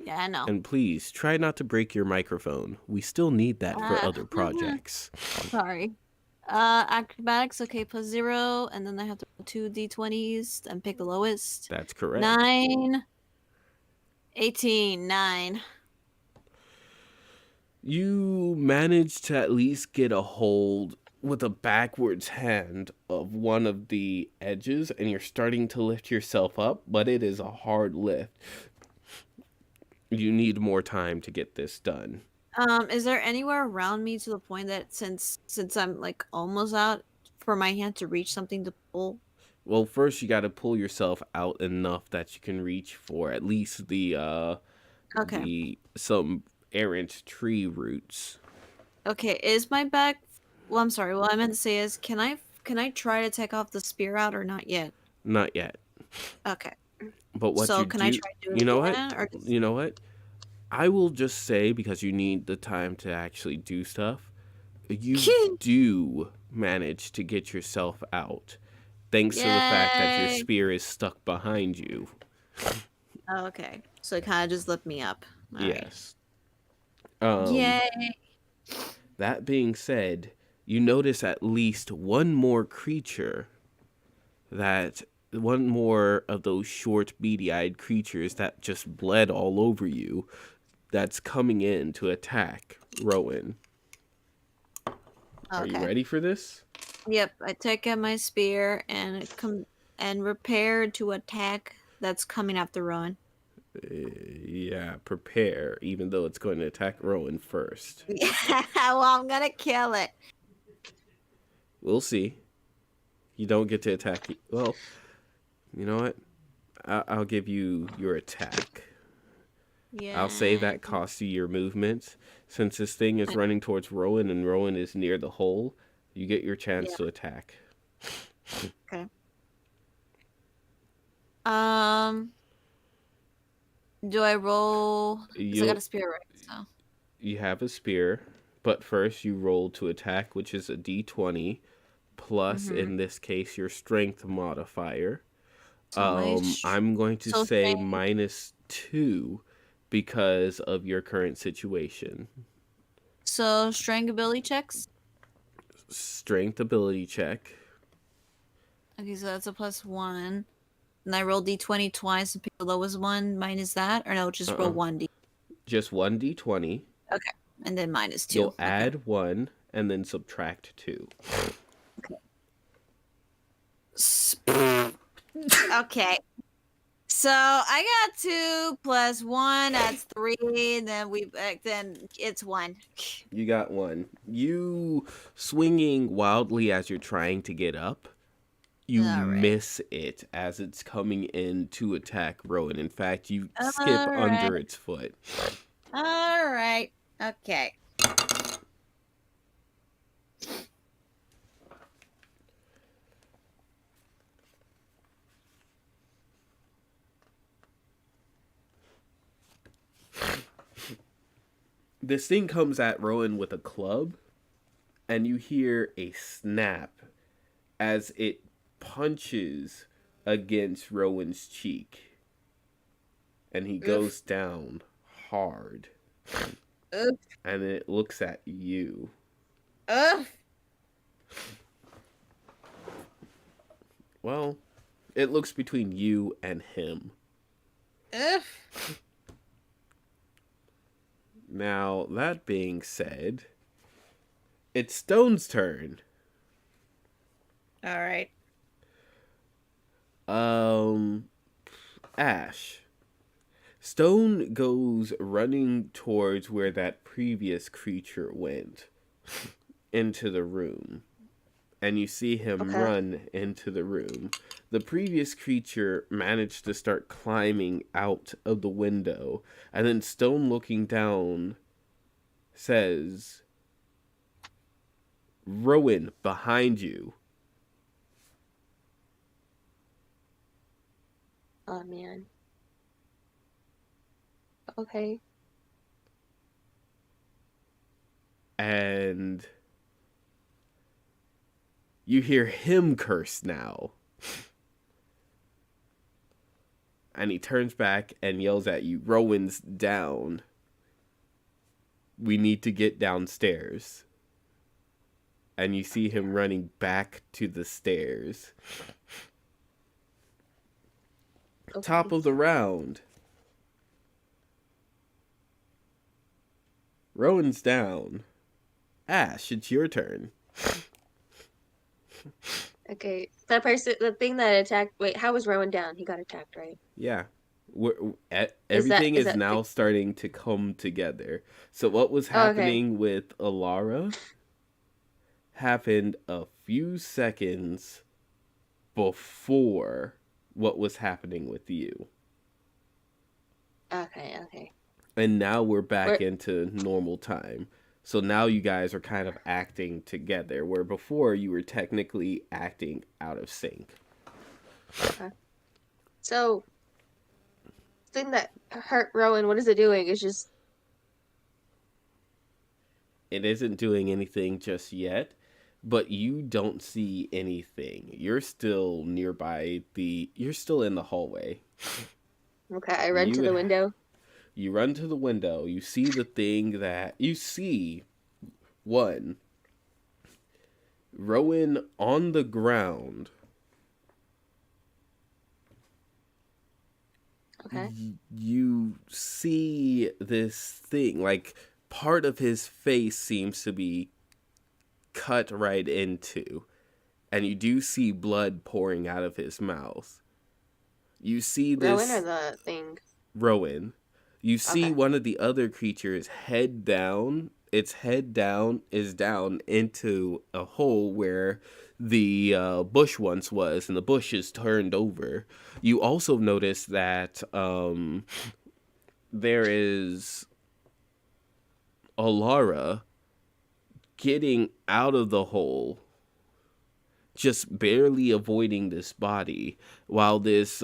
[SPEAKER 4] Yeah, I know.
[SPEAKER 5] And please, try not to break your microphone. We still need that for other projects.
[SPEAKER 4] Sorry. Acrobatics, okay, +0, and then I have to roll 2 d20s and pick the lowest.
[SPEAKER 5] That's correct.
[SPEAKER 4] 9. 18. 9.
[SPEAKER 5] You managed to at least get a hold with a backwards hand of one of the edges, and you're starting to lift yourself up, but it is a hard lift. You need more time to get this done.
[SPEAKER 4] Is there anywhere around me to the point that since I'm like almost out for my hand to reach something to pull?
[SPEAKER 5] Well, first you got to pull yourself out enough that you can reach for at least some errant tree roots.
[SPEAKER 4] Okay, is my back? Well, I'm sorry. What I meant to say is, can I try to take off the spear out or not yet?
[SPEAKER 5] Not yet.
[SPEAKER 4] Okay.
[SPEAKER 5] But what
[SPEAKER 4] so
[SPEAKER 5] you
[SPEAKER 4] can
[SPEAKER 5] do,
[SPEAKER 4] I try to do it
[SPEAKER 5] you know
[SPEAKER 4] again,
[SPEAKER 5] what?
[SPEAKER 4] or just...
[SPEAKER 5] You know what? I will just say, because you need the time to actually do stuff, you do manage to get yourself out, thanks to the fact that your spear is stuck behind you.
[SPEAKER 4] Oh, okay. So it kind of just lift me up. All
[SPEAKER 5] yes.
[SPEAKER 4] Right. Yay!
[SPEAKER 5] That being said, you notice at least one more creature, one more of those short, beady-eyed creatures that just bled all over you, that's coming in to attack Rowan. Okay. Are you ready for this?
[SPEAKER 4] Yep, I take out my spear and prepare to attack that's coming after Rowan.
[SPEAKER 5] Yeah, prepare, even though it's going to attack Rowan first.
[SPEAKER 4] Yeah, well, I'm gonna kill it.
[SPEAKER 5] We'll see. You don't get to attack. Well, you know what? I'll give you your attack. Yeah. I'll say that costs you your movement. Since this thing is running towards Rowan and Rowan is near the hole, you get your chance to attack.
[SPEAKER 4] Okay. Do I roll? Because I got a spear, right? So.
[SPEAKER 5] You have a spear, but first you roll to attack, which is a d20, plus, in this case, your strength modifier. So I'm going to say -2 because of your current situation.
[SPEAKER 4] So strength ability checks?
[SPEAKER 5] Strength ability check.
[SPEAKER 4] Okay, so that's a +1. And I roll d20 twice and pick the lowest one minus that? Or no, roll 1d.
[SPEAKER 5] Just 1d20.
[SPEAKER 4] Okay, and then -2.
[SPEAKER 5] You'll add 1, and then subtract 2.
[SPEAKER 4] Okay. So I got 2 plus 1. That's 3. Then it's 1.
[SPEAKER 5] You got 1. You swinging wildly as you're trying to get up. You
[SPEAKER 4] All right.
[SPEAKER 5] miss it as it's coming in to attack Rowan. In fact, you skip
[SPEAKER 4] All
[SPEAKER 5] under
[SPEAKER 4] right.
[SPEAKER 5] its foot.
[SPEAKER 4] All right. Okay.
[SPEAKER 5] This thing comes at Rowan with a club, and you hear a snap as it punches against Rowan's cheek. And he goes down hard.
[SPEAKER 4] Oof.
[SPEAKER 5] And it looks at you.
[SPEAKER 4] Ugh.
[SPEAKER 5] Well, it looks between you and him.
[SPEAKER 4] Ugh.
[SPEAKER 5] Now, that being said, it's Stone's turn.
[SPEAKER 4] All right.
[SPEAKER 5] Ash. Stone goes running towards where that previous creature went, into the room. And you see him run into the room. The previous creature managed to start climbing out of the window. And then Stone, looking down, says, "Rowan, behind you."
[SPEAKER 6] Oh, man. Okay.
[SPEAKER 5] And you hear him curse now. And he turns back and yells at you, "Rowan's down. We need to get downstairs." And you see him running back to the stairs.
[SPEAKER 6] Okay.
[SPEAKER 5] Top of the round. Rowan's down. Ash, it's your turn.
[SPEAKER 6] Okay. That person, the thing that attacked. Wait, how was Rowan down? He got attacked, right?
[SPEAKER 5] Yeah. Everything is
[SPEAKER 6] that
[SPEAKER 5] now starting to come together. So what was happening with Alara happened a few seconds before what was happening with you.
[SPEAKER 6] Okay.
[SPEAKER 5] And now we're back into normal time. So now you guys are kind of acting together, where before you were technically acting out of sync.
[SPEAKER 6] Okay. So, thing that hurt Rowan, what is it doing? It's just...
[SPEAKER 5] It isn't doing anything just yet, but you don't see anything. You're still nearby you're still in the hallway.
[SPEAKER 6] Okay, I run to the window.
[SPEAKER 5] You run to the window. You see the thing that... You see, one, Rowan on the ground.
[SPEAKER 6] Okay.
[SPEAKER 5] You see this thing, like part of his face seems to be cut right into, and you do see blood pouring out of his mouth. You see this...
[SPEAKER 6] Rowan or the thing?
[SPEAKER 5] Rowan. You see one of the other creatures head down. Its head down is down into a hole where the bush once was, and the bush is turned over. You also notice that there is Alara getting out of the hole, just barely avoiding this body, while this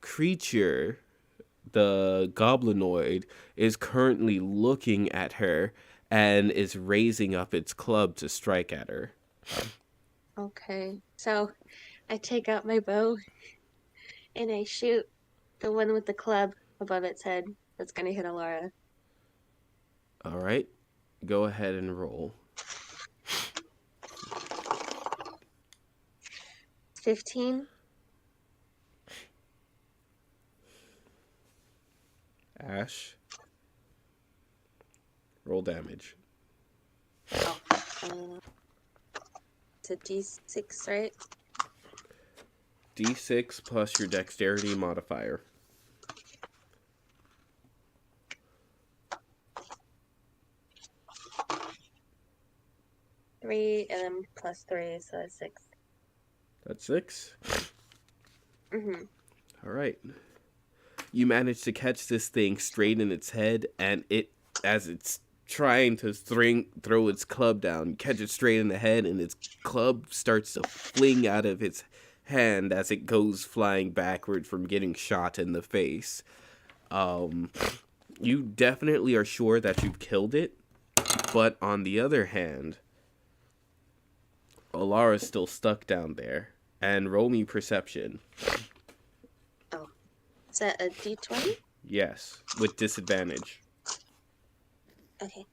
[SPEAKER 5] creature, the goblinoid, is currently looking at her and is raising up its club to strike at her.
[SPEAKER 6] Okay, so I take out my bow and I shoot the one with the club above its head that's gonna hit Alara.
[SPEAKER 5] All right, go ahead and roll.
[SPEAKER 6] 15.
[SPEAKER 5] Ash, roll damage.
[SPEAKER 6] Oh, It's a D6, right?
[SPEAKER 5] D6 plus your dexterity modifier.
[SPEAKER 6] Three, and then plus 3, so that's 6.
[SPEAKER 5] That's 6?
[SPEAKER 6] Mm-hmm.
[SPEAKER 5] All right. You manage to catch this thing straight in its head, and as it's trying to throw its club down, you catch it straight in the head, and its club starts to fling out of its hand as it goes flying backward from getting shot in the face. You definitely are sure that you've killed it, but on the other hand, Alara's still stuck down there. And roll me perception.
[SPEAKER 6] Oh. Is that a D20?
[SPEAKER 5] Yes, with disadvantage.
[SPEAKER 6] Okay.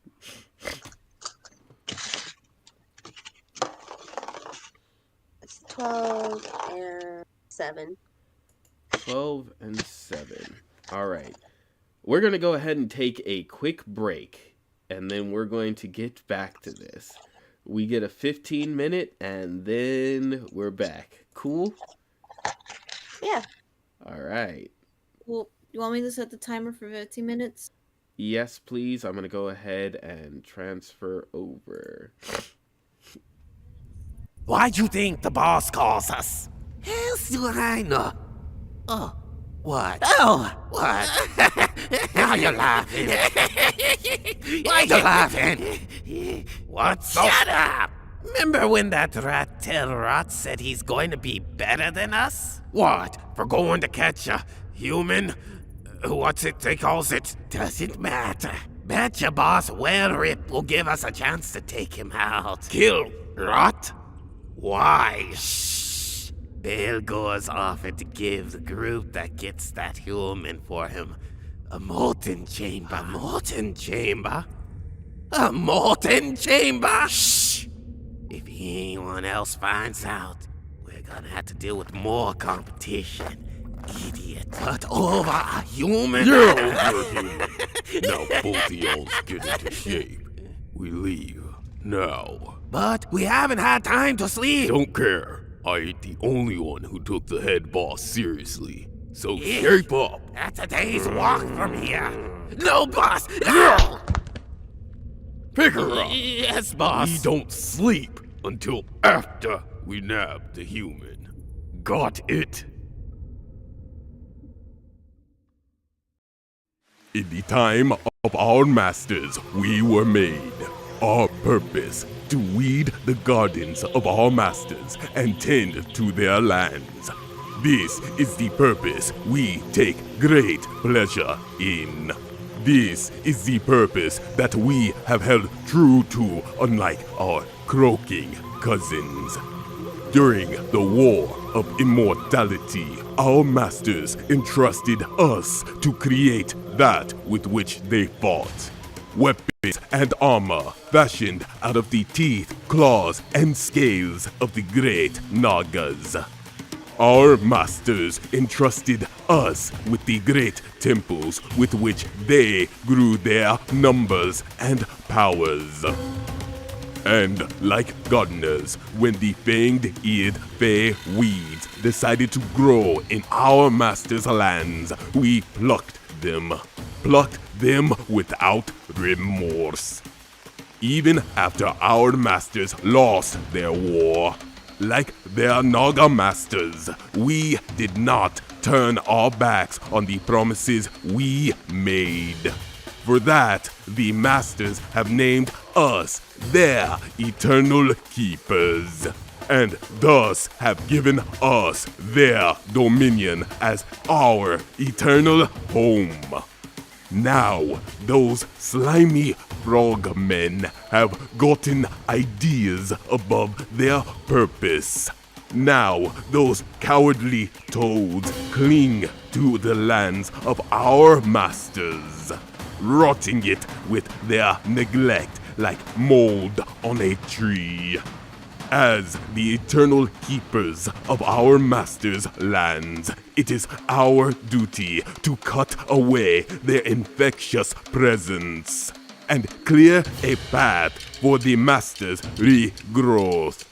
[SPEAKER 6] It's 12 and 7.
[SPEAKER 5] 12 and 7. All right. We're going to go ahead and take a quick break, and then we're going to get back to this. We get a 15-minute, and then we're back. Cool?
[SPEAKER 6] Yeah.
[SPEAKER 5] All right.
[SPEAKER 4] Well, you want me to set the timer for 15 minutes?
[SPEAKER 5] Yes, please. I'm going to go ahead and transfer over.
[SPEAKER 1] Why'd you think the boss calls us? Hell's do I know. Oh, what? Oh, what? Now you're laughing. Why you laughing?
[SPEAKER 2] What's
[SPEAKER 1] Shut up! Remember when that rat tail rot said he's going to be better than us?
[SPEAKER 2] What? For going to catch a human? What's it they calls it?
[SPEAKER 1] Doesn't matter. Bet your boss Whale Rip will give us a chance to take him out.
[SPEAKER 2] Kill Rot? Why?
[SPEAKER 1] Shh. Belgore's offered to give the group that gets that human for him a molten chamber.
[SPEAKER 2] A molten chamber?
[SPEAKER 1] A molten chamber? Shh! If anyone else finds out, we're gonna have to deal with more competition. Idiot. But over a human?
[SPEAKER 3] You're over human. Now both of y'all get into shape. We leave now.
[SPEAKER 1] But we haven't had time to sleep.
[SPEAKER 3] Don't care. I ain't the only one who took the head boss seriously. So shape up.
[SPEAKER 1] That's a day's walk from here. No, boss! No!
[SPEAKER 3] Pick her up.
[SPEAKER 1] Yes, boss.
[SPEAKER 3] We don't sleep until after we nab the human. Got it? In the time of our masters, we were made. Our purpose, to weed the gardens of our masters and tend to their lands. This is the purpose we take great pleasure in. This is the purpose that we have held true to, unlike our croaking cousins. During the War of Immortality, our masters entrusted us to create that with which they fought. Weapons and armor fashioned out of the teeth, claws, and scales of the great Nagas. Our masters entrusted us with the great temples with which they grew their numbers and powers. And like gardeners, when the fanged-eared fey weeds decided to grow in our masters' lands, we plucked them without remorse. Even after our masters lost their war, like their Naga masters, we did not turn our backs on the promises we made. For that, the masters have named us their eternal keepers, and thus have given us their dominion as our eternal home. Now, those slimy frogmen have gotten ideas above their purpose. Now, those cowardly toads cling to the lands of our masters, rotting it with their neglect like mold on a tree. As the eternal keepers of our masters' lands, it is our duty to cut away their infectious presence. and clear a path for the Master's regrowth.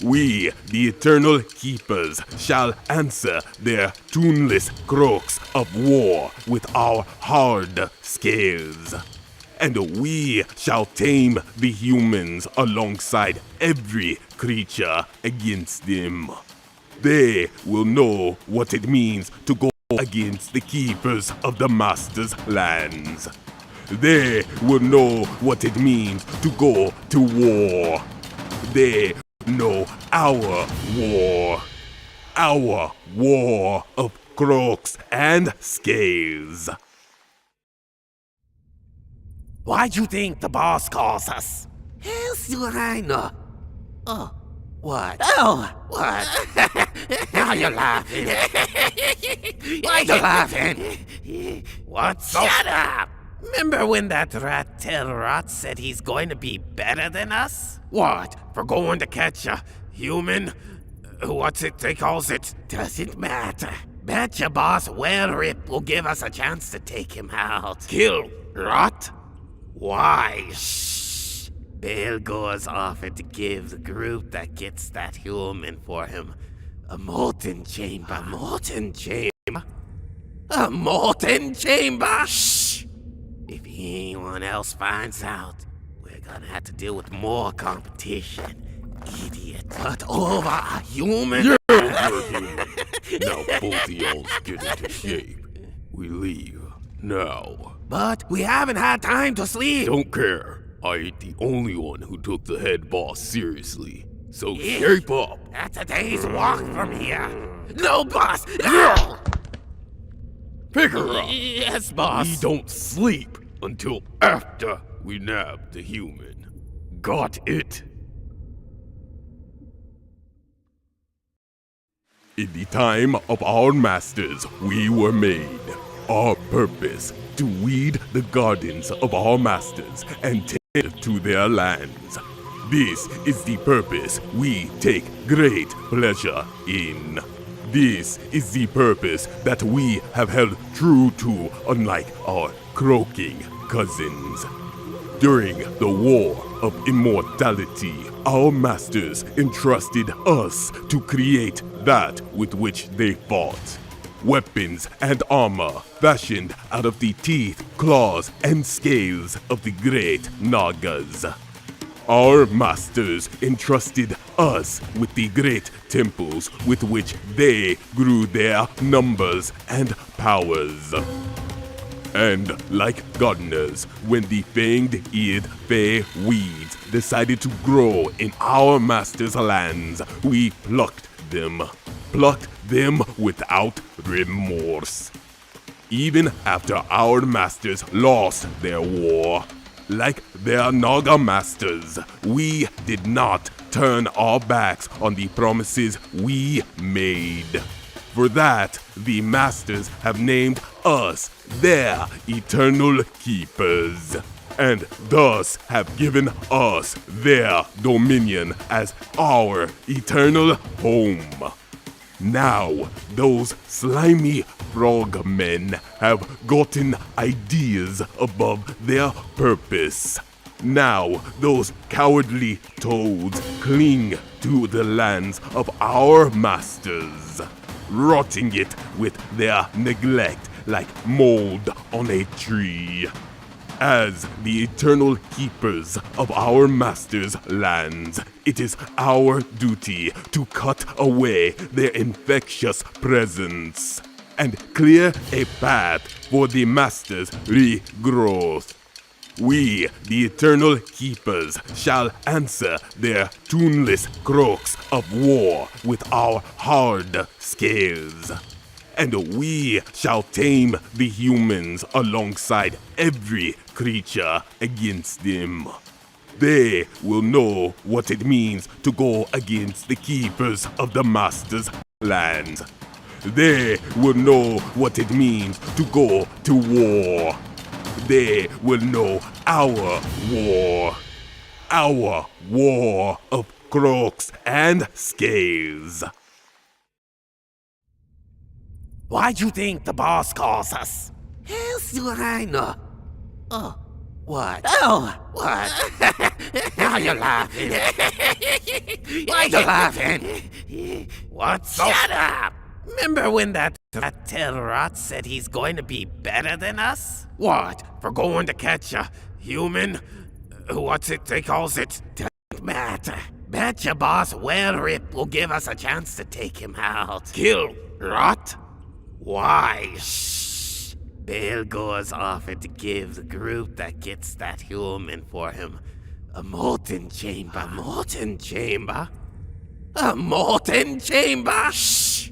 [SPEAKER 3] We, the Eternal Keepers, shall answer their tuneless croaks of war with our hard scales. And we shall tame the humans alongside every creature against them. They will know what it means to go against the keepers of the Master's lands. They will know what it means to go to war. They know our war. Our war of croaks and scales.
[SPEAKER 1] Why'd you think the boss calls us? Hell's do I know. Oh, what? Oh, what? Now you're laughing. Why you laughing?
[SPEAKER 2] What's
[SPEAKER 1] Shut up! Remember when that rat tail rot said he's going to be better than us?
[SPEAKER 2] What? For going to catch a human? What's it they calls it?
[SPEAKER 1] Doesn't matter. Bet your boss Whale Rip will give us a chance to take him out.
[SPEAKER 2] Kill Rot? Why?
[SPEAKER 1] Shh. Bill goes offered to give the group that gets that human for him a molten chamber.
[SPEAKER 2] A molten chamber?
[SPEAKER 1] A molten chamber? Shh! If anyone else finds out, we're gonna have to deal with more competition. Idiot. But over a human?
[SPEAKER 3] You're human. Now both of y'all get into shape. We leave now.
[SPEAKER 1] But we haven't had time to sleep.
[SPEAKER 3] Don't care. I ain't the only one who took the head boss seriously. So
[SPEAKER 1] Yeah.
[SPEAKER 3] shape up.
[SPEAKER 1] That's a day's walk from here. No, boss! No!
[SPEAKER 3] Pick her up.
[SPEAKER 1] Yes, boss.
[SPEAKER 3] We don't sleep until after we nab the human. Got it? In the time of our masters, we were made. Our purpose, to weed the gardens of our masters and tend to their lands. This is the purpose we take great pleasure in. This is the purpose that we have held true to, unlike our croaking cousins. During the War of Immortality, our masters entrusted us to create that with which they fought. Weapons and armor fashioned out of the teeth, claws, and scales of the great Nagas. Our masters entrusted us with the great temples with which they grew their numbers and powers. And like gardeners, when the fanged-eared fey weeds decided to grow in our masters' lands, we plucked them without remorse. Even after our masters lost their war, like their Naga masters, we did not turn our backs on the promises we made. For that, the masters have named us their eternal keepers, and thus have given us their dominion as our eternal home. Now, those slimy frogmen have gotten ideas above their purpose. Now, those cowardly toads cling to the lands of our masters, rotting it with their neglect like mold on a tree. As the eternal keepers of our masters' lands, it is our duty to cut away their infectious presence and clear a path for the masters' regrowth. We, the eternal keepers, shall answer their tuneless croaks of war with our hard scales. And we shall tame the humans alongside every creature against them. They will know what it means to go against the keepers of the master's lands. They will know what it means to go to war. They will know our war. Our war of croaks and scales.
[SPEAKER 1] Why'd you think the boss calls us? Hell's do I know. Oh, What? Oh, what? Now you're laughing. Why are you laughing?
[SPEAKER 2] What?
[SPEAKER 1] Shut up! Remember when that tail rot said he's going to be better than us?
[SPEAKER 2] What? For going to catch a human? What's it they calls it?
[SPEAKER 1] Don't matter. Bet your boss Whale Rip will give us a chance to take him out.
[SPEAKER 2] Kill Rot? Why?
[SPEAKER 1] Shh. Belgore's offered to give the group that gets that human for him a molten chamber.
[SPEAKER 2] A molten chamber?
[SPEAKER 1] A molten chamber? Shh!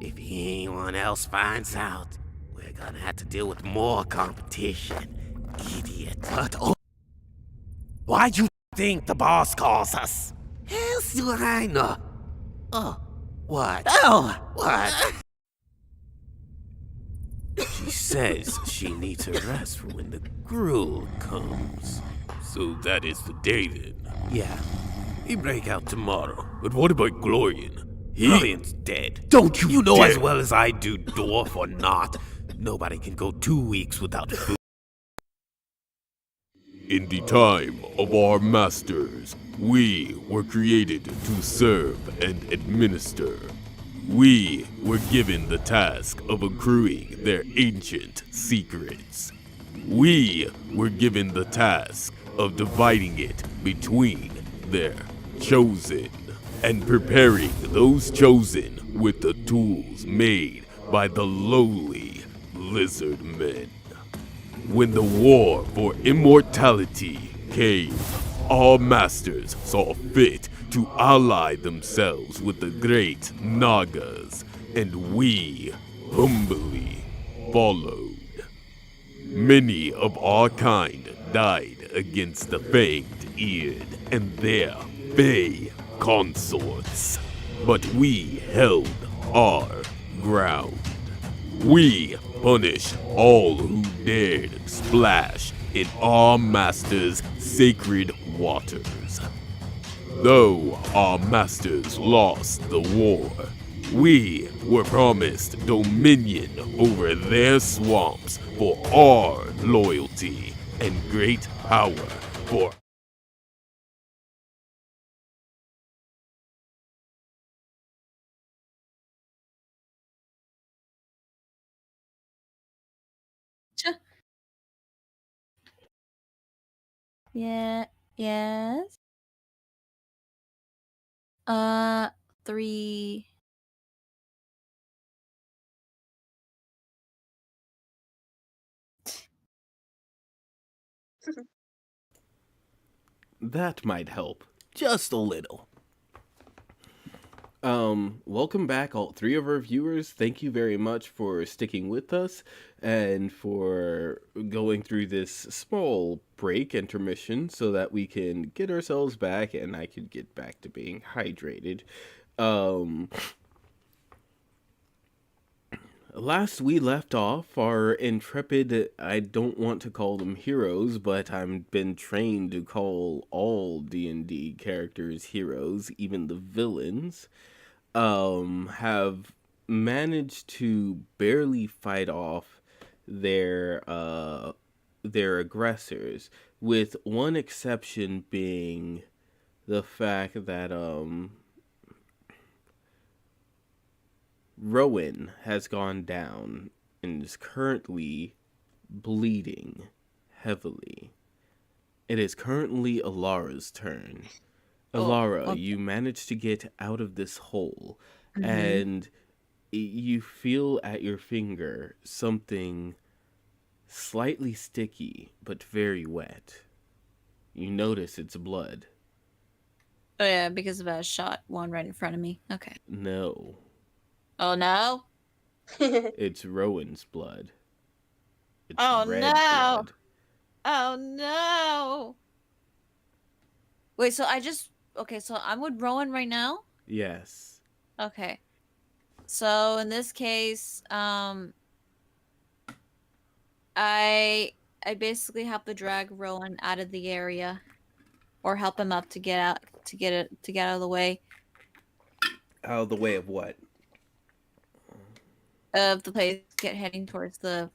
[SPEAKER 1] If anyone else finds out, we're gonna have to deal with more competition. Idiot. But why'd you think the boss calls us? Hell's do I know? Oh, what? Oh, what?
[SPEAKER 2] She says she needs her rest for when the gruel comes. So that is the day then.
[SPEAKER 1] Yeah.
[SPEAKER 2] We break out tomorrow. But what about Glorian? Glorian's dead.
[SPEAKER 1] Don't you
[SPEAKER 2] You know
[SPEAKER 1] dare.
[SPEAKER 2] as well as I do, dwarf or not, nobody can go 2 weeks without food.
[SPEAKER 3] In the time of our masters, we were created to serve and administer. We were given the task of accruing their ancient secrets. We were given the task of dividing it between their chosen and preparing those chosen with the tools made by the lowly lizard men. When the war for immortality came, our masters saw fit to ally themselves with the great Nagas, and we humbly followed. Many of our kind died against the Fanged Eared and their Fey consorts, but we held our ground. We punished all who dared splash in our master's sacred waters. Though our masters lost the war, we were promised dominion over their swamps for our loyalty and great power for
[SPEAKER 4] Yeah. Yes. 3.
[SPEAKER 5] That might help. Just a little. Welcome back, all 3 of our viewers. Thank you very much for sticking with us and for going through this small break intermission so that we can get ourselves back and I could get back to being hydrated. Last we left off, our intrepid, I don't want to call them heroes, but I've been trained to call all D&D characters heroes, even the villains, have managed to barely fight off their aggressors, with one exception being the fact that, Rowan has gone down and is currently bleeding heavily. It is currently Alara's turn. Alara,
[SPEAKER 4] okay.
[SPEAKER 5] you managed to get out of this hole, and you feel at your finger something slightly sticky but very wet. You notice it's blood.
[SPEAKER 4] Oh yeah, because of a shot one right in front of me. Okay.
[SPEAKER 5] No,
[SPEAKER 4] Oh no.
[SPEAKER 5] it's Rowan's blood. It's
[SPEAKER 4] Oh
[SPEAKER 5] red
[SPEAKER 4] no.
[SPEAKER 5] blood.
[SPEAKER 4] Oh no. Wait, so so I'm with Rowan right now?
[SPEAKER 5] Yes.
[SPEAKER 4] Okay. So in this case, I basically have to drag Rowan out of the area, or help him up to get out out of the way
[SPEAKER 5] Out of the way of what?
[SPEAKER 4] of the place, heading towards the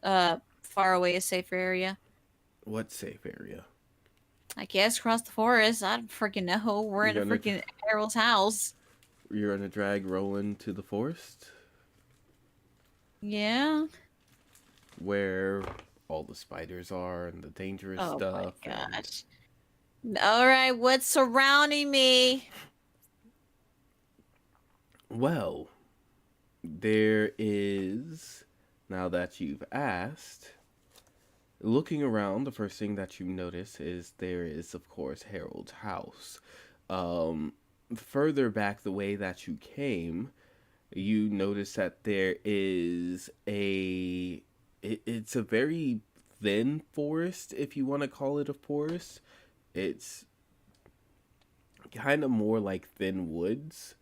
[SPEAKER 4] far away, a safer area.
[SPEAKER 5] What safe area?
[SPEAKER 4] I guess across the forest. I don't freaking know. We're in a
[SPEAKER 5] You're gonna
[SPEAKER 4] freaking Harold's house.
[SPEAKER 5] You're gonna drag Rowan to the forest,
[SPEAKER 4] Yeah.
[SPEAKER 5] where all the spiders are and the dangerous
[SPEAKER 4] Oh
[SPEAKER 5] stuff.
[SPEAKER 4] my
[SPEAKER 5] And
[SPEAKER 4] gosh. All right, what's surrounding me?
[SPEAKER 5] well, there is. Now that you've asked, looking around, the first thing that you notice is there is, of course, Harold's house. Further back the way that you came, you notice that there is it's a very thin forest, if you want to call it a forest. It's kind of more like thin woods.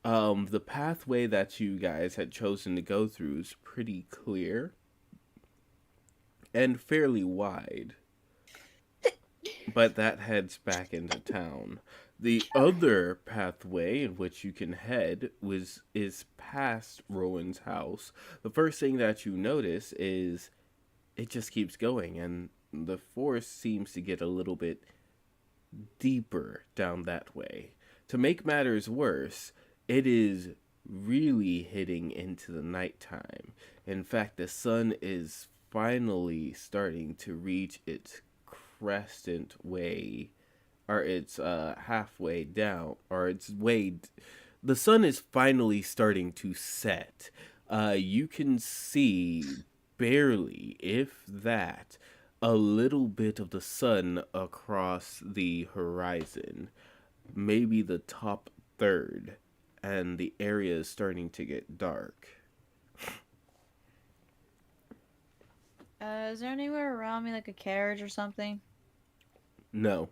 [SPEAKER 5] The pathway that you guys had chosen to go through is pretty clear and fairly wide, but that heads back into town. The other pathway in which you can head is past Rowan's house. The first thing that you notice is it just keeps going, and the forest seems to get a little bit deeper down that way. To make matters worse, it is really hitting into the nighttime. In fact, the sun is finally starting to reach its crescent way, or its halfway down, or its way. The sun is finally starting to set. You can see barely, if that, a little bit of the sun across the horizon, maybe the top third, and the area is starting to get dark.
[SPEAKER 4] Is there anywhere around me like a carriage or something?
[SPEAKER 5] No.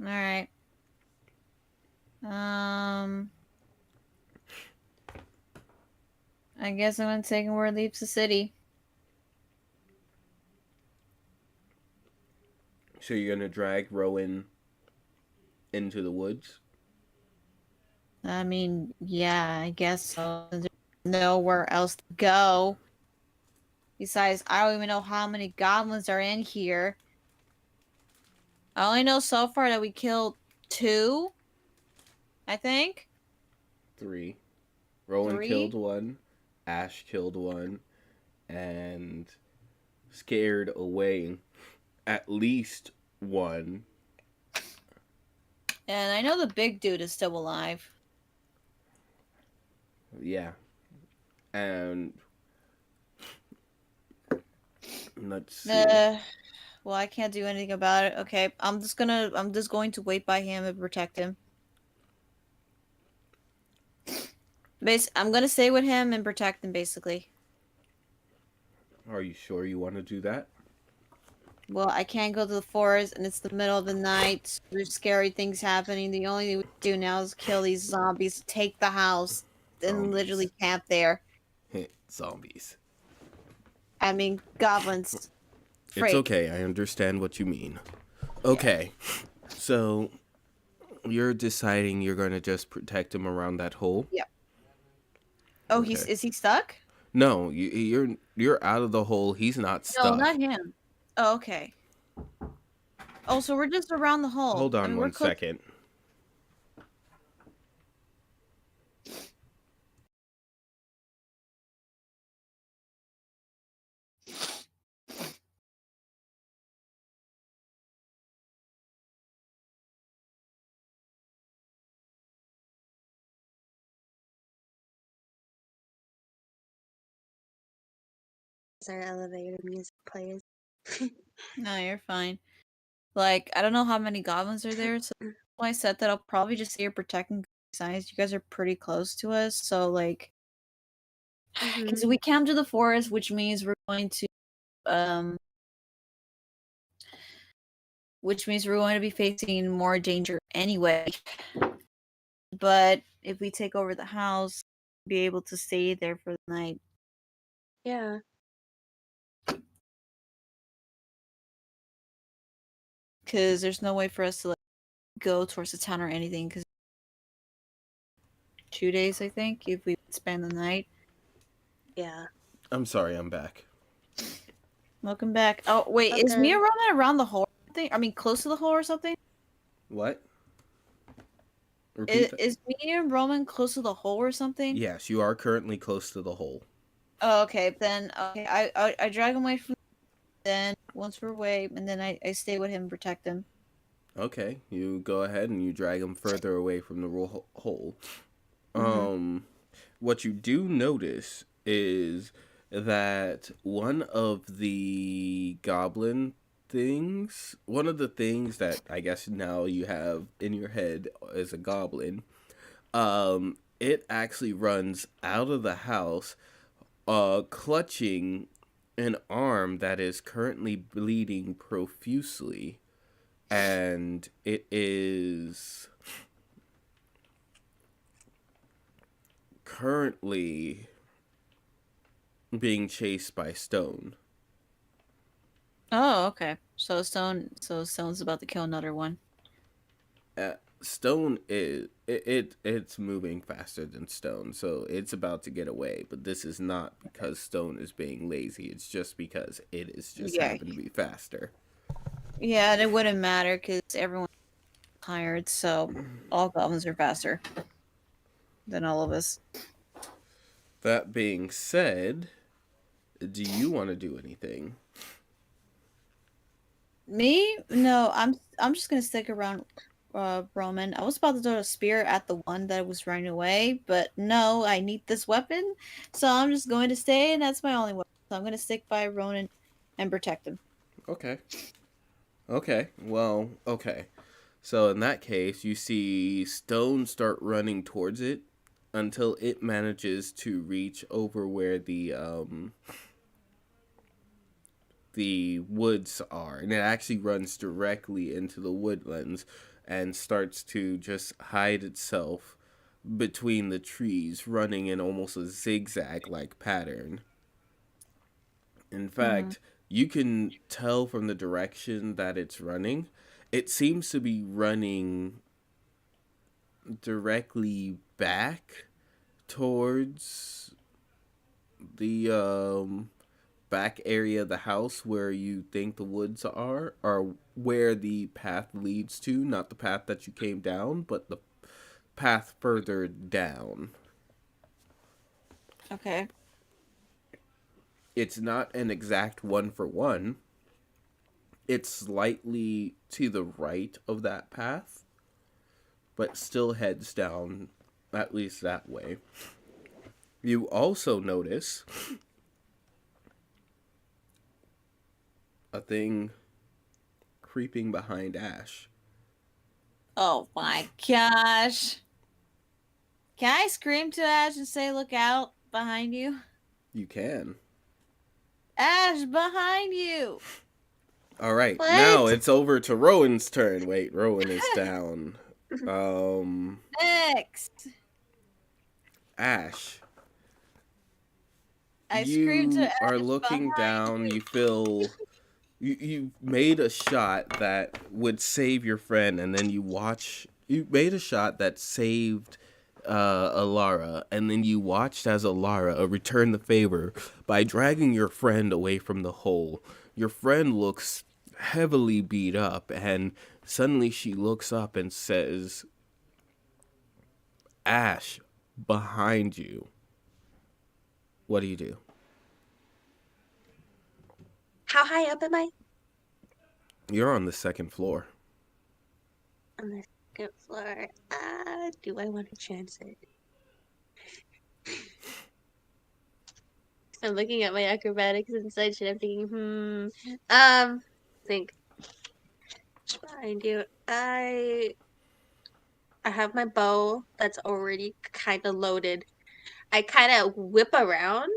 [SPEAKER 4] All right. I guess I'm gonna take where it leaves the city.
[SPEAKER 5] So you're gonna drag Rowan into the woods?
[SPEAKER 4] I mean, yeah, I guess so. There's nowhere else to go. Besides, I don't even know how many goblins are in here. I only know so far that we killed 2, I think.
[SPEAKER 5] 3. Rowan
[SPEAKER 4] 3?
[SPEAKER 5] killed 1. Ash killed 1. And scared away at least 1.
[SPEAKER 4] And I know the big dude is still alive.
[SPEAKER 5] Yeah. And let's see.
[SPEAKER 4] Well, I can't do anything about it. Okay, I'm just going to wait by him and protect him. I'm gonna stay with him and protect him, basically.
[SPEAKER 5] Are you sure you want to do that?
[SPEAKER 4] Well, I can't go to the forest, and it's the middle of the night. There's scary things happening. The only thing we can do now is kill these zombies, take the house, and literally camp there.
[SPEAKER 5] Zombies.
[SPEAKER 4] I mean, goblins.
[SPEAKER 5] It's okay. I understand what you mean. Okay. So you're deciding you're going to just protect him around that hole?
[SPEAKER 4] Yep. Oh,
[SPEAKER 5] Okay.
[SPEAKER 4] is he stuck?
[SPEAKER 5] No, you're out of the hole. He's not stuck.
[SPEAKER 4] No, not him. Oh, okay. Oh, so we're just around the hole.
[SPEAKER 5] Hold on one second.
[SPEAKER 6] Our elevator music plays.
[SPEAKER 4] No, you're fine. Like, I don't know how many goblins are there, so I said that I'll probably just stay here protecting signs. You guys are pretty close to us, so like, because we camped to the forest, which means we're going to, be facing more danger anyway. But if we take over the house, be able to stay there for the night.
[SPEAKER 6] Yeah.
[SPEAKER 4] Because there's no way for us to like go towards the town or anything. Because 2 days, I think, if we spend the night.
[SPEAKER 6] Yeah.
[SPEAKER 5] I'm sorry, I'm back.
[SPEAKER 4] Welcome back. Oh wait, is
[SPEAKER 6] Okay.
[SPEAKER 4] me and Roman around the hole thing? I mean, close to the hole or something?
[SPEAKER 5] What? Repeat that.
[SPEAKER 4] Is me and Roman close to the hole or something?
[SPEAKER 5] Yes, you are currently close to the hole.
[SPEAKER 4] Oh, okay. Then okay, I drag him away from. Then once we're away, and then I stay with him and protect him.
[SPEAKER 5] Okay, you go ahead and you drag him further away from the hole. What you do notice is that one of the goblin things, one of the things that I guess now you have in your head as a goblin, it actually runs out of the house, clutching an arm that is currently bleeding profusely, and it is currently being chased by Stone.
[SPEAKER 4] Oh, okay. So Stone's about to kill another one.
[SPEAKER 5] Stone is it's moving faster than Stone, so it's about to get away. But this is not because Stone is being lazy. It's just because it is just happen to be faster.
[SPEAKER 4] Yeah, and it wouldn't matter because everyone's tired, so all goblins are faster than all of us.
[SPEAKER 5] That being said, do you want to do anything?
[SPEAKER 4] Me? No, I'm just gonna stick around Roman. I was about to throw a spear at the one that was running away, but no, I need this weapon, so I'm just going to stay, and that's my only weapon. So I'm gonna stick by Ronan and protect him.
[SPEAKER 5] Okay. Okay. Well, okay. So in that case, you see Stone start running towards it until it manages to reach over where the woods are, and it actually runs directly into the woodlands and starts to just hide itself between the trees, running in almost a zigzag like pattern. In fact, you can tell from the direction that it's running, it seems to be running directly back towards the back area of the house where you think the woods are, or where the path leads to, not the path that you came down, but the path further down.
[SPEAKER 4] Okay.
[SPEAKER 5] It's not an exact 1-for-1. It's slightly to the right of that path, but still heads down at least that way. You also notice a thing creeping behind Ash.
[SPEAKER 4] Oh my gosh! Can I scream to Ash and say, "Look out behind you"?
[SPEAKER 5] You can.
[SPEAKER 4] Ash, behind you!
[SPEAKER 5] All right,
[SPEAKER 6] What?
[SPEAKER 5] now it's over to Rowan's turn. Wait, Rowan is down.
[SPEAKER 4] Next!
[SPEAKER 5] Ash.
[SPEAKER 4] I screamed to
[SPEAKER 5] You
[SPEAKER 4] Ash
[SPEAKER 5] are looking
[SPEAKER 4] behind
[SPEAKER 5] down.
[SPEAKER 4] you.
[SPEAKER 5] You feel you made a shot that would save your friend, and then you made a shot that saved Alara, and then you watched as Alara returned the favor by dragging your friend away from the hole. Your friend looks heavily beat up, and suddenly she looks up and says, "Ash, behind you." What do you do?
[SPEAKER 6] How high up am I?
[SPEAKER 5] You're on the second floor.
[SPEAKER 6] On the second floor. Do I want to chance it? I'm looking at my acrobatics and such, and I'm thinking, think. Behind you. I have my bow that's already kind of loaded. I kind of whip around.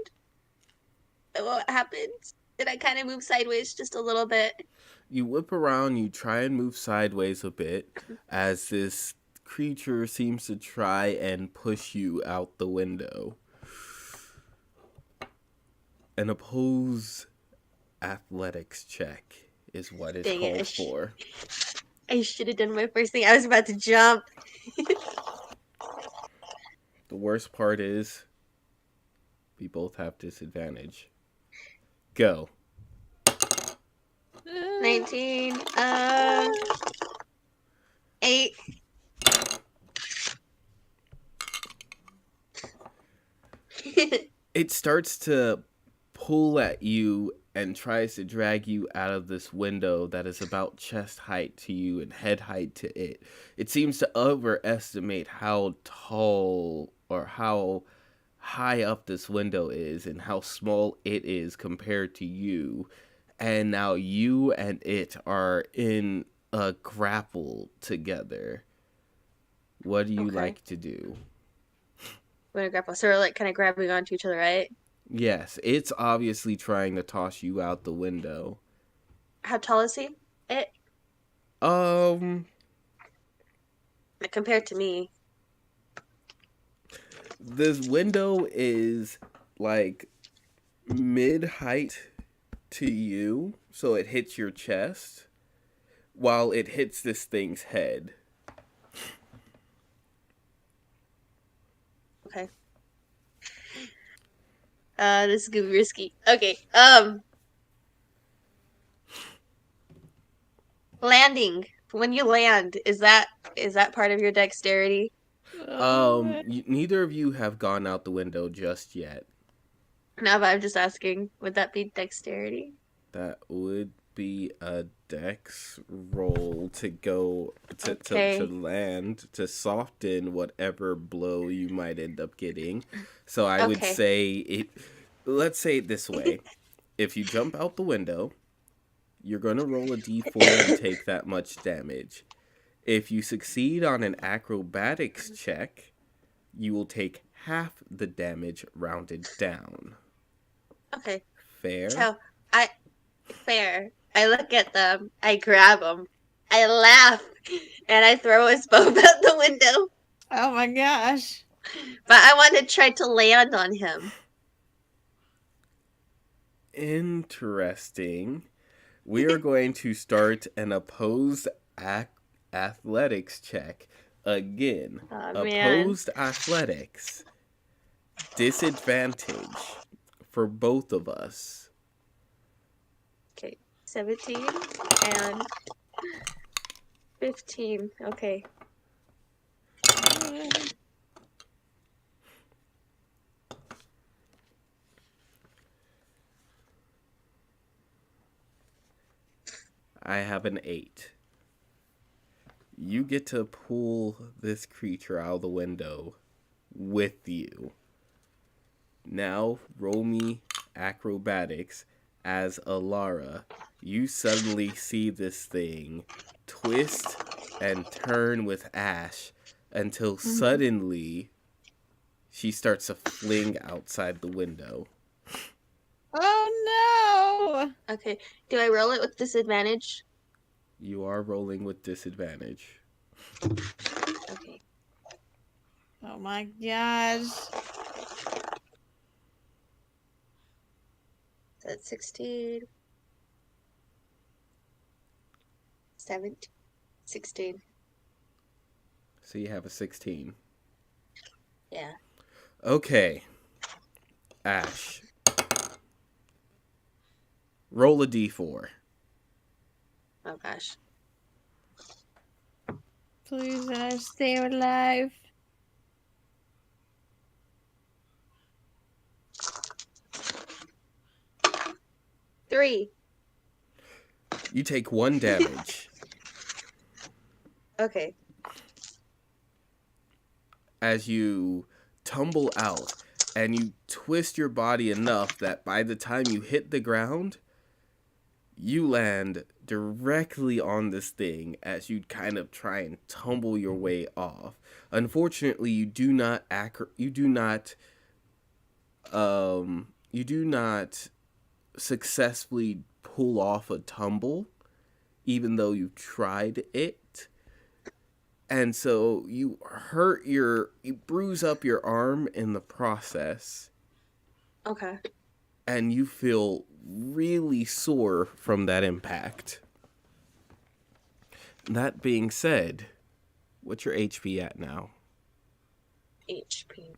[SPEAKER 6] What happens? And I kind of move sideways just a little bit.
[SPEAKER 5] You whip around, you try and move sideways a bit as this creature seems to try and push you out the window. An opposed athletics check is what is
[SPEAKER 6] Dang it,
[SPEAKER 5] called for.
[SPEAKER 6] I should have done my first thing. I was about to jump.
[SPEAKER 5] The worst part is we both have disadvantage. Go.
[SPEAKER 6] 19. 8.
[SPEAKER 5] It starts to pull at you and tries to drag you out of this window that is about chest height to you and head height to it. It seems to overestimate how tall or how high up this window is and how small it is compared to you. And now you and it are in a grapple together. What do you
[SPEAKER 6] Okay.
[SPEAKER 5] like to do?
[SPEAKER 6] We're gonna grapple. So we're like kind of grabbing onto each other, right?
[SPEAKER 5] Yes, it's obviously trying to toss you out the window.
[SPEAKER 6] How tall is he? It
[SPEAKER 5] Um,
[SPEAKER 6] compared to me.
[SPEAKER 5] this window is like mid height to you, so it hits your chest while it hits this thing's head.
[SPEAKER 6] Okay. This is gonna be risky. Okay. Landing. When you land, is that part of your dexterity?
[SPEAKER 5] Neither of you have gone out the window just yet.
[SPEAKER 6] No, but I'm just asking. Would that be dexterity?
[SPEAKER 5] That would be a dex roll to go to
[SPEAKER 6] Okay.
[SPEAKER 5] land to soften whatever blow you might end up getting. So I would
[SPEAKER 6] Okay.
[SPEAKER 5] say it. Let's say it this way: if you jump out the window, you're gonna roll a d4 and take that much damage. If you succeed on an acrobatics check, you will take half the damage rounded down.
[SPEAKER 6] Okay.
[SPEAKER 5] Fair?
[SPEAKER 6] So fair. I look at them. I grab them. I laugh, and I throw his bow out the window.
[SPEAKER 4] Oh my gosh.
[SPEAKER 6] But I want to try to land on him.
[SPEAKER 5] Interesting. We are going to start an opposed athletics check again.
[SPEAKER 6] Oh, man.
[SPEAKER 5] Opposed athletics. Disadvantage for both of us.
[SPEAKER 6] Okay. 17 and 15. Okay.
[SPEAKER 5] I have an 8. You get to pull this creature out of the window with you. Now, roll me acrobatics as Alara. You suddenly see this thing twist and turn with Ash until suddenly she starts to fling outside the window.
[SPEAKER 4] Oh no!
[SPEAKER 6] Okay. Do I roll it with disadvantage?
[SPEAKER 5] You are rolling with disadvantage.
[SPEAKER 6] Okay.
[SPEAKER 4] Oh my gosh.
[SPEAKER 6] That's 16. 17. 16.
[SPEAKER 5] So you have a 16.
[SPEAKER 6] Yeah.
[SPEAKER 5] Okay. Ash. Roll a d4.
[SPEAKER 6] Oh gosh.
[SPEAKER 4] Please let us stay alive.
[SPEAKER 6] Three.
[SPEAKER 5] You take 1 damage.
[SPEAKER 6] Okay.
[SPEAKER 5] As you tumble out and you twist your body enough that by the time you hit the ground, you land directly on this thing as you kind of try and tumble your way off. Unfortunately, you do not successfully pull off a tumble, even though you tried it. And so you bruise up your arm in the process.
[SPEAKER 6] Okay.
[SPEAKER 5] And you feel really sore from that impact. That being said, what's your HP at now?
[SPEAKER 6] HP.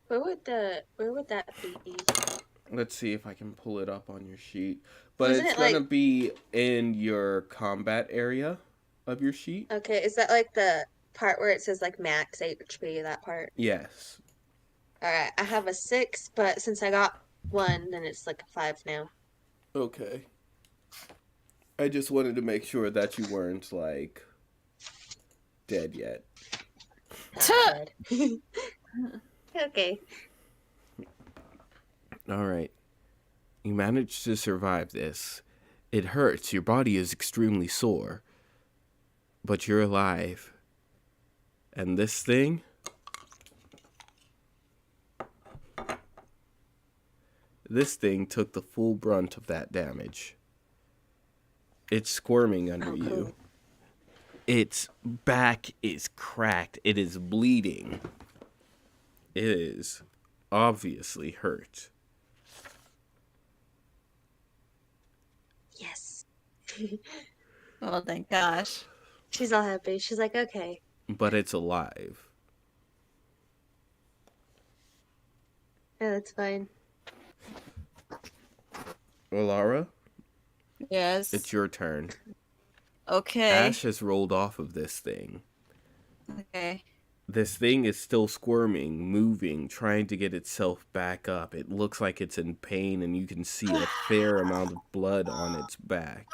[SPEAKER 6] Where would that be?
[SPEAKER 5] Let's see if I can pull it up on your sheet. But
[SPEAKER 6] Isn't
[SPEAKER 5] it's
[SPEAKER 6] it
[SPEAKER 5] gonna
[SPEAKER 6] like
[SPEAKER 5] be in your combat area of your sheet.
[SPEAKER 6] okay? Is that like the part where it says like max HP? That part.
[SPEAKER 5] Yes.
[SPEAKER 6] All right, I have a 6, but since I got 1, then it's like a 5 now.
[SPEAKER 5] Okay. I just wanted to make sure that you weren't like dead yet.
[SPEAKER 6] Not dead. Okay.
[SPEAKER 5] All right. You managed to survive this. It hurts. Your body is extremely sore. But you're alive. And this thing? This thing took the full brunt of that damage. It's squirming under you.
[SPEAKER 6] Cool.
[SPEAKER 5] Its back is cracked. It is bleeding. It is obviously hurt.
[SPEAKER 6] Yes.
[SPEAKER 4] Oh, thank gosh.
[SPEAKER 6] She's all happy. She's like, okay.
[SPEAKER 5] But it's alive.
[SPEAKER 6] Yeah, that's fine.
[SPEAKER 5] Alara,
[SPEAKER 4] Yes.
[SPEAKER 5] it's your turn.
[SPEAKER 4] Okay.
[SPEAKER 5] Ash has rolled off of this thing.
[SPEAKER 4] Okay.
[SPEAKER 5] This thing is still squirming, moving, trying to get itself back up. It looks like it's in pain, and you can see a fair amount of blood on its back.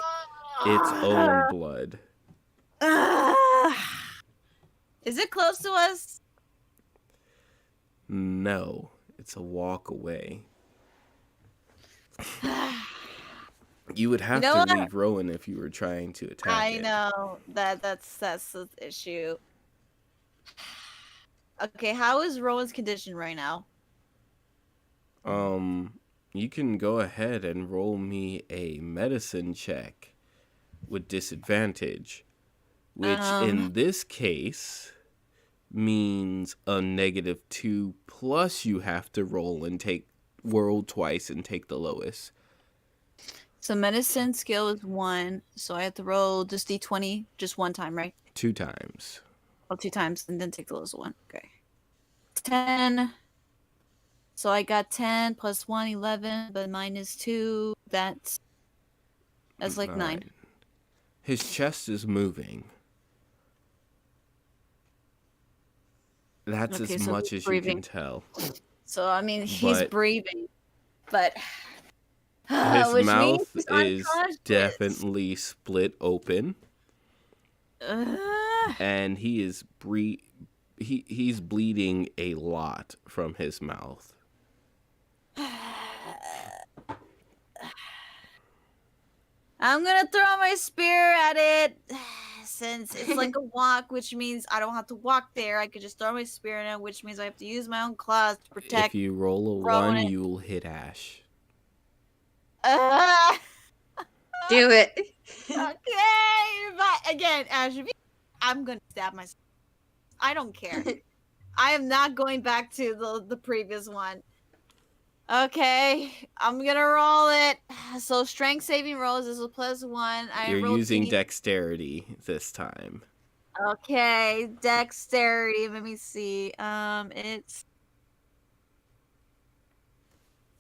[SPEAKER 5] Its own blood.
[SPEAKER 4] Is it close to us?
[SPEAKER 5] No, it's a walk away. You would have
[SPEAKER 4] know
[SPEAKER 5] to
[SPEAKER 4] what?
[SPEAKER 5] leave Rowan if you were trying to attack
[SPEAKER 4] I
[SPEAKER 5] it.
[SPEAKER 4] know that's the issue. Okay, how is Rowan's condition right now?
[SPEAKER 5] You can go ahead and roll me a medicine check with disadvantage, which in this case means a -2 plus you have to roll twice and take the lowest.
[SPEAKER 4] So medicine skill is 1, so I have to roll just d20 just one time, right?
[SPEAKER 5] 2 times.
[SPEAKER 4] Oh, 2 times and then take the lowest one. Okay. 10. So I got 10 plus 1, 11, but -2. That's like 9.
[SPEAKER 5] His chest is moving. That's
[SPEAKER 4] Okay,
[SPEAKER 5] as
[SPEAKER 4] so
[SPEAKER 5] much
[SPEAKER 4] he's
[SPEAKER 5] as
[SPEAKER 4] breathing.
[SPEAKER 5] you can tell.
[SPEAKER 4] So I mean, he's
[SPEAKER 5] But-
[SPEAKER 4] breathing, but
[SPEAKER 5] His
[SPEAKER 4] which
[SPEAKER 5] mouth
[SPEAKER 4] means he's
[SPEAKER 5] is
[SPEAKER 4] unconscious.
[SPEAKER 5] definitely split open, and he is he's bleeding a lot from his mouth.
[SPEAKER 4] I'm gonna throw my spear at it. Since it's like a walk, which means I don't have to walk there. I could just throw my spear in it, which means I have to use my own claws to protect.
[SPEAKER 5] If you roll a
[SPEAKER 4] Rowan.
[SPEAKER 5] 1, you will hit Ash.
[SPEAKER 6] Do it.
[SPEAKER 4] Okay, but again, Ash, I'm gonna stab myself. I don't care. I am not going back to the previous one. Okay, I'm gonna roll it. So strength saving rolls is a +1.
[SPEAKER 5] You're
[SPEAKER 4] rolled
[SPEAKER 5] using
[SPEAKER 4] D-
[SPEAKER 5] dexterity this time.
[SPEAKER 4] Okay, dexterity. Let me see. It's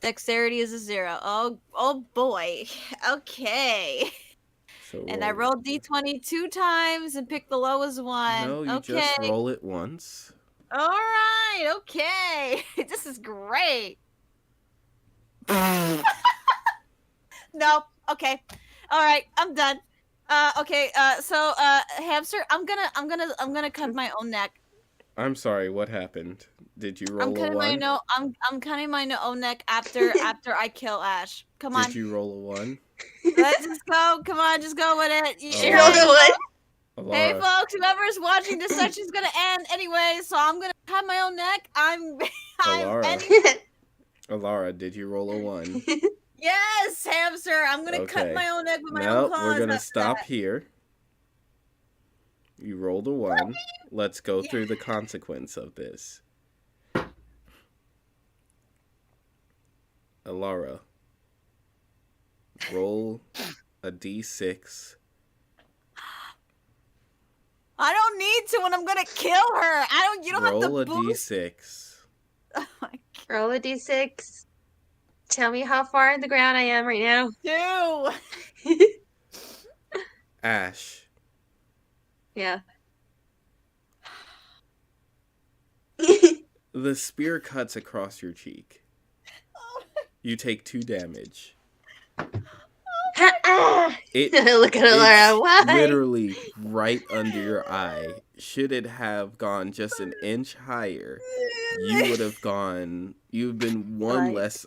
[SPEAKER 4] dexterity is a 0. Oh boy. Okay.
[SPEAKER 5] So
[SPEAKER 4] And I rolled d20 2 times and picked the lowest one.
[SPEAKER 5] No, you
[SPEAKER 4] okay.
[SPEAKER 5] just roll it once.
[SPEAKER 4] All right. Okay. This is great. Nope. Okay. All right. I'm done. Okay. So, hamster, I'm gonna cut my own neck.
[SPEAKER 5] I'm sorry, what happened? Did you roll
[SPEAKER 4] I'm
[SPEAKER 5] a
[SPEAKER 4] cutting my
[SPEAKER 5] 1?
[SPEAKER 4] no. I'm cutting my own neck after I kill Ash. Come on.
[SPEAKER 5] Did you roll a 1?
[SPEAKER 4] Let's just go. Come on, just go with it.
[SPEAKER 6] She
[SPEAKER 5] Oh.
[SPEAKER 6] rolled a 1.
[SPEAKER 4] Hey,
[SPEAKER 5] Alara,
[SPEAKER 4] folks, whoever's watching this section's gonna end anyway, so I'm gonna cut my own neck. I'm
[SPEAKER 5] Alara.
[SPEAKER 4] ending-
[SPEAKER 5] Alara, did you roll a 1?
[SPEAKER 4] Yes, hamster. I'm gonna cut
[SPEAKER 5] Okay.
[SPEAKER 4] my own neck with my
[SPEAKER 5] No,
[SPEAKER 4] own claws.
[SPEAKER 5] we're gonna
[SPEAKER 4] after
[SPEAKER 5] stop
[SPEAKER 4] that.
[SPEAKER 5] here. You rolled a 1. Let's go through the consequence of this. Alara, roll a d6.
[SPEAKER 4] I don't need to when I'm gonna kill her. You don't
[SPEAKER 5] Roll
[SPEAKER 4] have
[SPEAKER 5] a
[SPEAKER 4] to boost.
[SPEAKER 5] d6.
[SPEAKER 4] Oh my
[SPEAKER 6] Roll a d6. Tell me how far in the ground I am right now.
[SPEAKER 4] 2.
[SPEAKER 5] Ash,
[SPEAKER 6] Yeah.
[SPEAKER 5] the spear cuts across your cheek. You take 2 damage. It
[SPEAKER 6] Look at
[SPEAKER 5] It's
[SPEAKER 6] Laura. Why?
[SPEAKER 5] literally right under your eye. Should it have gone just an inch higher, you would have gone. You've been one
[SPEAKER 6] Right.
[SPEAKER 5] less.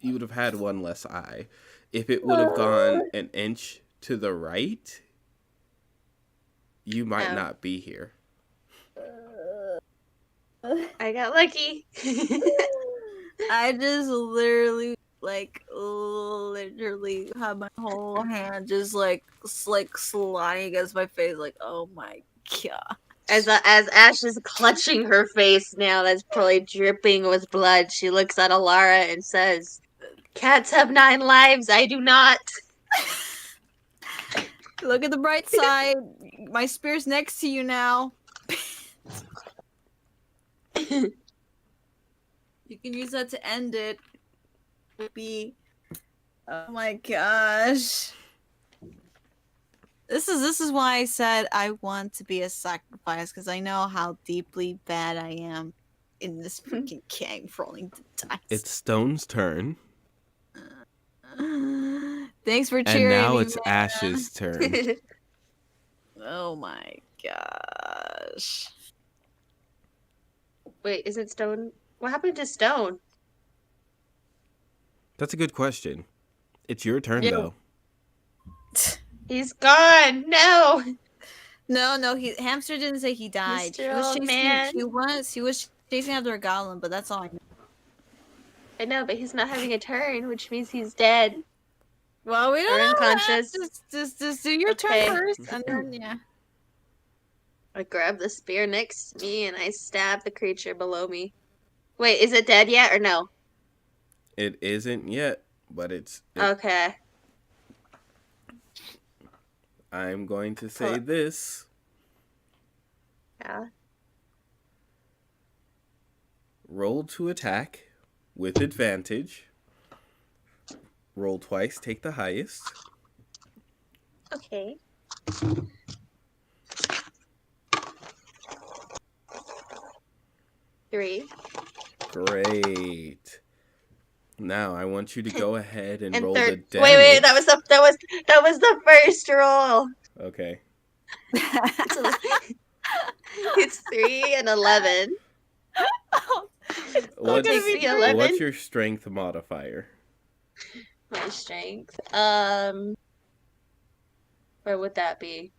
[SPEAKER 5] You would have had one less eye. If it would have gone an inch to the right, you might
[SPEAKER 6] Oh.
[SPEAKER 5] not be here.
[SPEAKER 6] I got lucky.
[SPEAKER 4] I just literally have my whole hand just like sliding against my face, like, oh my god.
[SPEAKER 6] As Ash is clutching her face now, that's probably dripping with blood, she looks at Alara and says, "Cats have 9 lives. I do not."
[SPEAKER 4] Look at the bright side. My spear's next to you now. You can use that to end it. Oh my gosh. This is why I said I want to be a sacrifice, because I know how deeply bad I am in this freaking game for rolling the dice.
[SPEAKER 5] It's Stone's turn,
[SPEAKER 4] Thanks for
[SPEAKER 5] and
[SPEAKER 4] cheering
[SPEAKER 5] now
[SPEAKER 4] me,
[SPEAKER 5] it's
[SPEAKER 4] man.
[SPEAKER 5] Ash's turn.
[SPEAKER 4] Oh my gosh.
[SPEAKER 6] Wait, is it Stone? What happened to Stone?
[SPEAKER 5] That's a good question. It's your turn,
[SPEAKER 6] Yeah.
[SPEAKER 5] though.
[SPEAKER 6] He's gone. No.
[SPEAKER 4] No, Hamster didn't say he died.
[SPEAKER 6] Mr. Old Man.
[SPEAKER 4] He was chasing after a goblin, but that's all I know.
[SPEAKER 6] I know, but he's not having a turn, which means he's dead.
[SPEAKER 4] Well, we don't
[SPEAKER 6] Or
[SPEAKER 4] know
[SPEAKER 6] unconscious.
[SPEAKER 4] that. Just do your
[SPEAKER 6] Okay.
[SPEAKER 4] turn first, and then yeah.
[SPEAKER 6] I grab the spear next to me and I stab the creature below me. Wait, is it dead yet or no?
[SPEAKER 5] It isn't yet, but it's.
[SPEAKER 6] Okay.
[SPEAKER 5] I'm going to say this.
[SPEAKER 6] Yeah.
[SPEAKER 5] Roll to attack with advantage. Roll twice, take the highest.
[SPEAKER 6] Okay. Three.
[SPEAKER 5] Great. Now I want you to go ahead and roll the
[SPEAKER 6] third.
[SPEAKER 5] damage.
[SPEAKER 6] Wait, that was the first roll.
[SPEAKER 5] Okay.
[SPEAKER 6] It's 3 and 11.
[SPEAKER 5] What's,
[SPEAKER 6] gonna be 11.
[SPEAKER 5] what's your strength modifier?
[SPEAKER 6] My strength. Where would that be?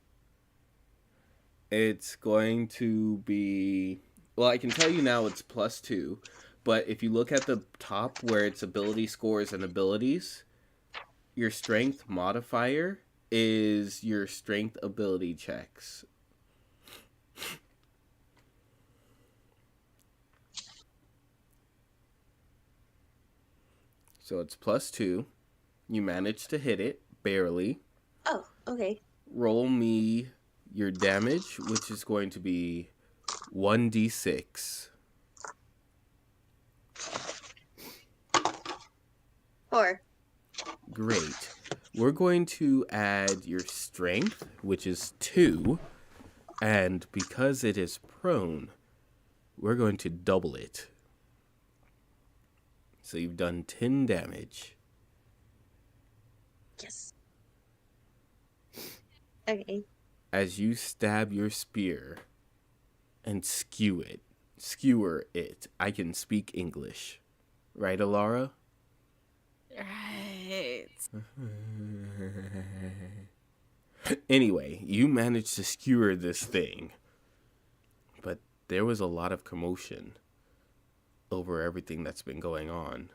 [SPEAKER 5] It's going to be. Well, I can tell you now it's +2, but if you look at the top where it's ability scores and abilities, your strength modifier is your strength ability checks. So it's +2. You managed to hit it, barely.
[SPEAKER 6] Oh, okay.
[SPEAKER 5] Roll me your damage, which is going to be 1d6.
[SPEAKER 6] 4.
[SPEAKER 5] Great. We're going to add your strength, which is 2. And because it is prone, we're going to double it. So you've done 10 damage.
[SPEAKER 6] Yes. Okay.
[SPEAKER 5] As you stab your spear and skewer it. I can speak English. Right, Alara?
[SPEAKER 4] Right.
[SPEAKER 5] Anyway, you managed to skewer this thing. But there was a lot of commotion over everything that's been going on.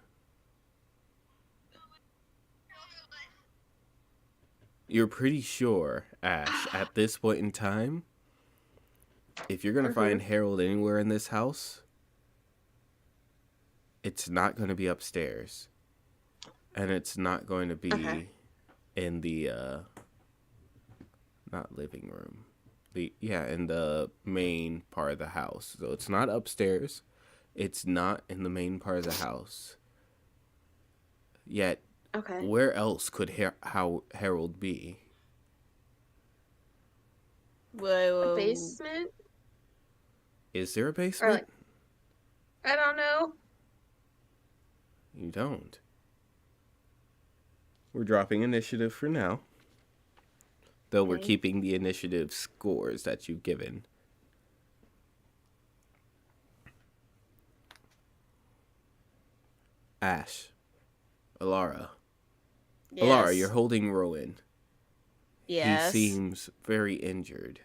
[SPEAKER 5] You're pretty sure, Ash, at this point in time, if you're going to find Harold anywhere in this house, it's not going to be upstairs. And it's not going to be in the, not living room. In the main part of the house. So it's not upstairs. It's not in the main part of the house. Yet,
[SPEAKER 6] Okay.
[SPEAKER 5] where else could Harold be?
[SPEAKER 6] A basement?
[SPEAKER 5] Is there a
[SPEAKER 6] Or
[SPEAKER 5] basement?
[SPEAKER 6] like, I don't know.
[SPEAKER 5] You don't. We're dropping initiative for now. Though we're
[SPEAKER 6] Okay.
[SPEAKER 5] keeping the initiative scores that you've given. Ash. Alara.
[SPEAKER 4] Yes.
[SPEAKER 5] Alara, you're holding Rowan.
[SPEAKER 4] Yes.
[SPEAKER 5] He seems very injured.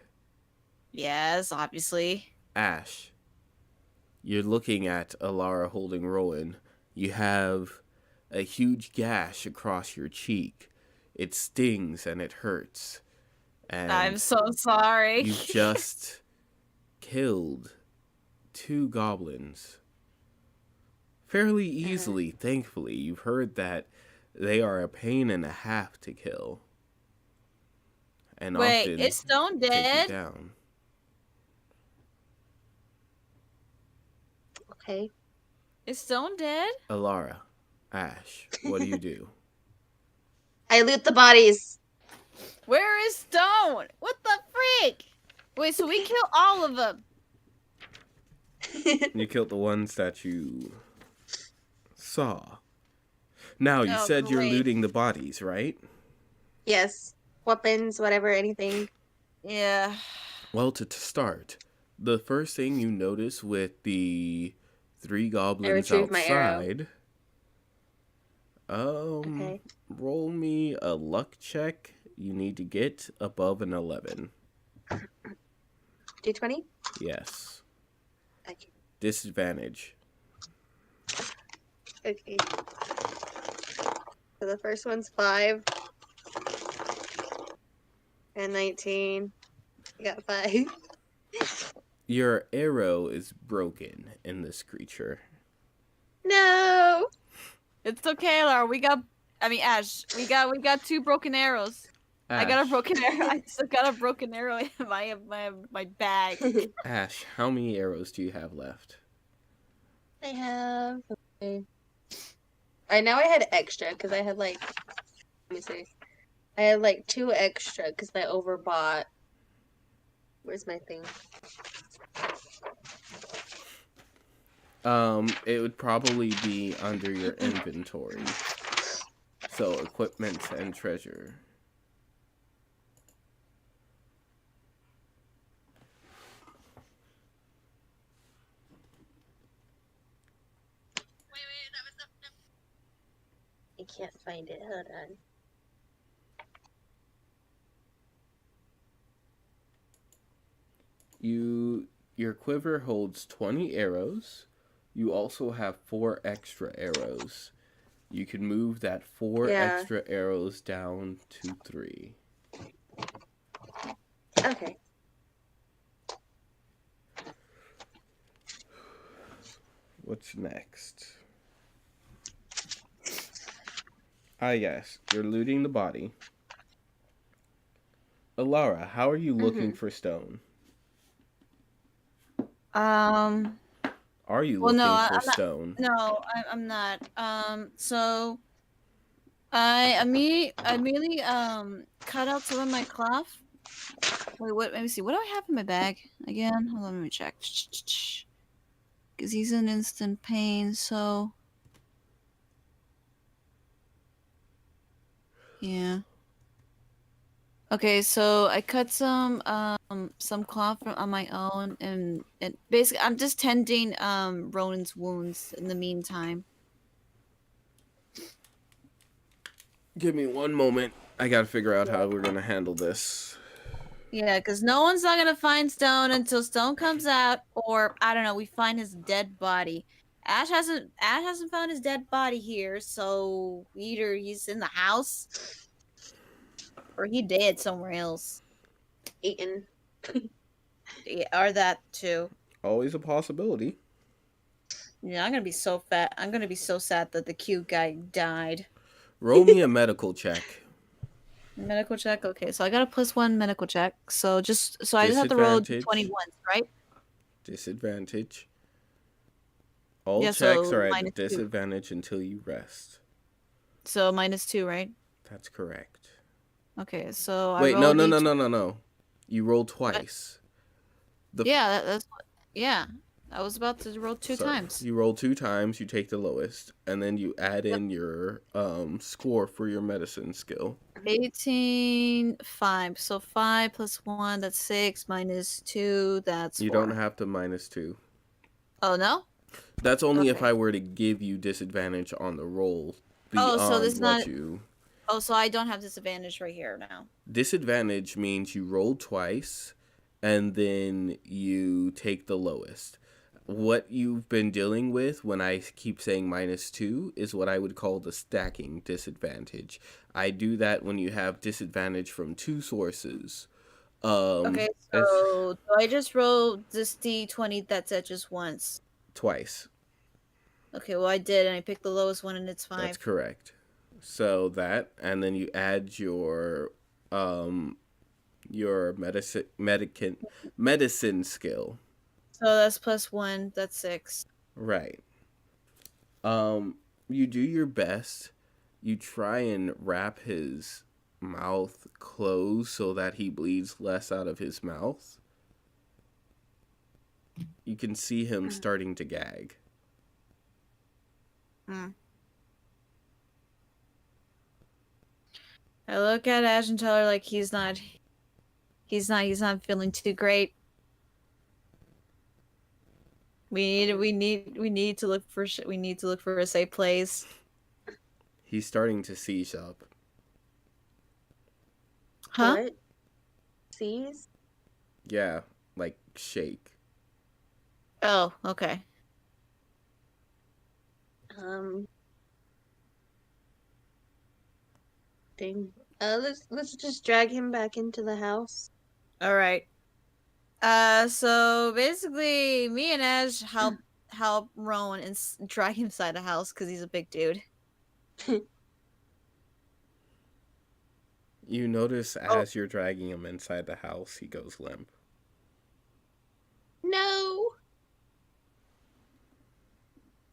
[SPEAKER 4] Yes, obviously.
[SPEAKER 5] Ash. You're looking at Alara holding Rowan. You have a huge gash across your cheek. It stings and it hurts. And
[SPEAKER 4] I'm so sorry.
[SPEAKER 5] you've just killed 2 goblins. Fairly easily, thankfully. You've heard that they are a pain and a half to kill. And
[SPEAKER 4] Wait,
[SPEAKER 5] often
[SPEAKER 4] is Stone
[SPEAKER 5] take you
[SPEAKER 4] dead?
[SPEAKER 5] down.
[SPEAKER 6] Okay.
[SPEAKER 4] Is Stone dead?
[SPEAKER 5] Alara, Ash, what do you do?
[SPEAKER 6] I loot the bodies.
[SPEAKER 4] Where is Stone? What the freak? Wait, so we kill all of them?
[SPEAKER 5] You killed the ones that you saw. Now, you
[SPEAKER 4] Oh,
[SPEAKER 5] said you're
[SPEAKER 4] great.
[SPEAKER 5] looting the bodies, right?
[SPEAKER 6] Yes. Weapons, whatever, anything.
[SPEAKER 4] Yeah.
[SPEAKER 5] Well, to start, the first thing you notice with the 3 goblins
[SPEAKER 6] retrieved my arrow.
[SPEAKER 5] outside...
[SPEAKER 6] Okay.
[SPEAKER 5] roll me a luck check. You need to get above an 11.
[SPEAKER 6] D20?
[SPEAKER 5] Yes.
[SPEAKER 6] Okay.
[SPEAKER 5] Disadvantage.
[SPEAKER 6] Okay. So the first one's 5. And 19. I got 5.
[SPEAKER 5] Your arrow is broken in this creature.
[SPEAKER 6] No!
[SPEAKER 4] It's okay, Laura. Ash, we got 2 broken arrows. I got a
[SPEAKER 5] Ash,
[SPEAKER 4] broken arrow. I still got a broken arrow in my bag.
[SPEAKER 5] Ash, how many arrows do you have left?
[SPEAKER 6] I have. Okay. I know I had extra because I had like. Let me see. I had like 2 extra because I overbought. Where's my thing?
[SPEAKER 5] It would probably be under your inventory. So, equipment and treasure.
[SPEAKER 6] I can't find it. Hold on.
[SPEAKER 5] Your quiver holds 20 arrows. You also have 4 extra arrows. You can move that 4 extra arrows down to 3.
[SPEAKER 6] Okay.
[SPEAKER 5] What's next? Ah, yes, you're looting the body. Alara, how are you looking for stone? Are you
[SPEAKER 4] Well,
[SPEAKER 5] looking
[SPEAKER 4] no,
[SPEAKER 5] for
[SPEAKER 4] I'm not-
[SPEAKER 5] stone?
[SPEAKER 4] No, I'm not. So I immediately cut out some of my cloth. Wait, what? Let me see. What do I have in my bag again? Hold on, let me check. Because he's in instant pain, so yeah. Okay, so I cut some cloth on my own, and basically I'm just tending Ronan's wounds in the meantime.
[SPEAKER 5] Give me one moment. I gotta figure out how we're gonna handle this.
[SPEAKER 4] Yeah, because no one's not gonna find Stone until Stone comes out, or I don't know, we find his dead body. Ash hasn't found his dead body here, so either he's in the house or he dead somewhere else.
[SPEAKER 6] Eaten.
[SPEAKER 4] Yeah, or that too.
[SPEAKER 5] Always a possibility.
[SPEAKER 4] Yeah, I'm gonna be so fat. I'm gonna be so sad that the cute guy died.
[SPEAKER 5] Roll me a medical check.
[SPEAKER 4] Medical check. Okay, so I got a +1 medical check. So I just have to roll
[SPEAKER 5] Disadvantage.
[SPEAKER 4] 21s, right?
[SPEAKER 5] Disadvantage. All
[SPEAKER 4] Yeah,
[SPEAKER 5] checks
[SPEAKER 4] so
[SPEAKER 5] are at a
[SPEAKER 4] -2.
[SPEAKER 5] disadvantage until you rest.
[SPEAKER 4] So -2, right?
[SPEAKER 5] That's correct.
[SPEAKER 4] Okay, so I
[SPEAKER 5] Wait, no,
[SPEAKER 4] rolled
[SPEAKER 5] no, no,
[SPEAKER 4] each.
[SPEAKER 5] no, no, no. You roll
[SPEAKER 4] What?
[SPEAKER 5] twice. The
[SPEAKER 4] Yeah, that's what. Yeah, I was about to roll two
[SPEAKER 5] Sorry.
[SPEAKER 4] times.
[SPEAKER 5] You roll 2 times, you take the lowest, and then you add
[SPEAKER 4] Yep.
[SPEAKER 5] in your score for your medicine skill.
[SPEAKER 4] 18, 5. So 5 plus 1, that's 6. Minus 2, that's
[SPEAKER 5] You
[SPEAKER 4] 4.
[SPEAKER 5] don't have to -2.
[SPEAKER 4] Oh, no?
[SPEAKER 5] That's only if
[SPEAKER 4] Okay.
[SPEAKER 5] I were to give you disadvantage on the roll
[SPEAKER 4] Oh, so this
[SPEAKER 5] beyond
[SPEAKER 4] is
[SPEAKER 5] what
[SPEAKER 4] not.
[SPEAKER 5] you.
[SPEAKER 4] Oh, so I don't have disadvantage right here now.
[SPEAKER 5] Disadvantage means you roll twice and then you take the lowest. What you've been dealing with when I keep saying -2 is what I would call the stacking disadvantage. I do that when you have disadvantage from 2 sources.
[SPEAKER 4] Okay,
[SPEAKER 5] As
[SPEAKER 4] so do I just roll this D20 that's at just once?
[SPEAKER 5] twice.
[SPEAKER 4] Okay, well I did, and I picked the lowest one, and it's
[SPEAKER 5] That's
[SPEAKER 4] 5.
[SPEAKER 5] correct. So that, and then you add your medicine skill.
[SPEAKER 4] So that's plus 1, that's 6.
[SPEAKER 5] Right. You do your best. You try and wrap his mouth closed so that he bleeds less out of his mouth. You can see him starting to gag.
[SPEAKER 4] I look at Ash and tell her like he's not feeling too great. We need to look for a safe place.
[SPEAKER 5] He's starting to seize up.
[SPEAKER 4] Huh?
[SPEAKER 6] What? Seize?
[SPEAKER 5] Yeah, like shake.
[SPEAKER 4] Oh, okay.
[SPEAKER 6] Dang. Let's just drag him back into the house.
[SPEAKER 4] All right. So basically, me and Ash help Rowan and drag him inside the house because he's a big dude.
[SPEAKER 5] You notice as you're dragging him inside the house, he goes limp.
[SPEAKER 6] No.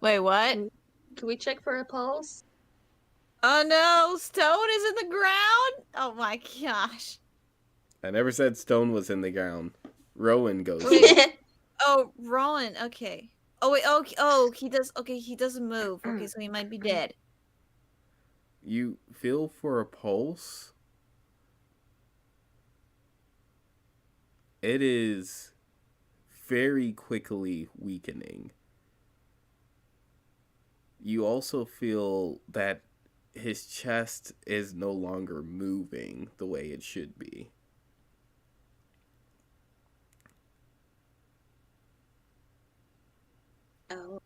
[SPEAKER 4] Wait, what?
[SPEAKER 6] Can we check for a pulse?
[SPEAKER 4] Oh no, Stone is in the ground. Oh my gosh.
[SPEAKER 5] I never said Stone was in the ground. Rowan goes
[SPEAKER 4] Wait.
[SPEAKER 5] limp.
[SPEAKER 4] Oh, Rowan. Okay. Oh wait. Oh, he does. Okay, he doesn't move. Okay, so he might be dead.
[SPEAKER 5] You feel for a pulse. It is very quickly weakening. You also feel that his chest is no longer moving the way it should be.
[SPEAKER 6] Oh.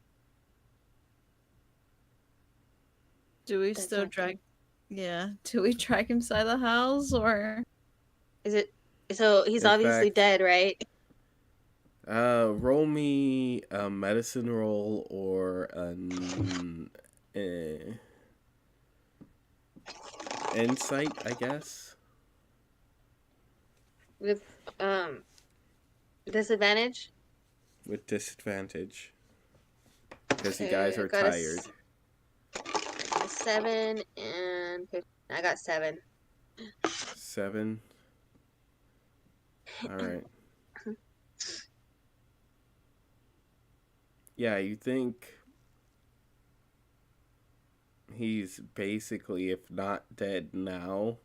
[SPEAKER 4] Do we
[SPEAKER 6] That's
[SPEAKER 4] still
[SPEAKER 6] not
[SPEAKER 4] drag? Yeah. Do we drag him inside the house or?
[SPEAKER 6] Is it? So he's
[SPEAKER 5] In
[SPEAKER 6] obviously
[SPEAKER 5] fact-
[SPEAKER 6] dead, right?
[SPEAKER 5] Roll me a medicine roll or an insight, I guess.
[SPEAKER 6] With disadvantage.
[SPEAKER 5] With disadvantage. Because you
[SPEAKER 6] Okay,
[SPEAKER 5] guys
[SPEAKER 6] I
[SPEAKER 5] are
[SPEAKER 6] got a
[SPEAKER 5] tired.
[SPEAKER 6] 7 and 15. I got 7.
[SPEAKER 5] 7. Alright. Yeah, you think he's basically, if not dead now,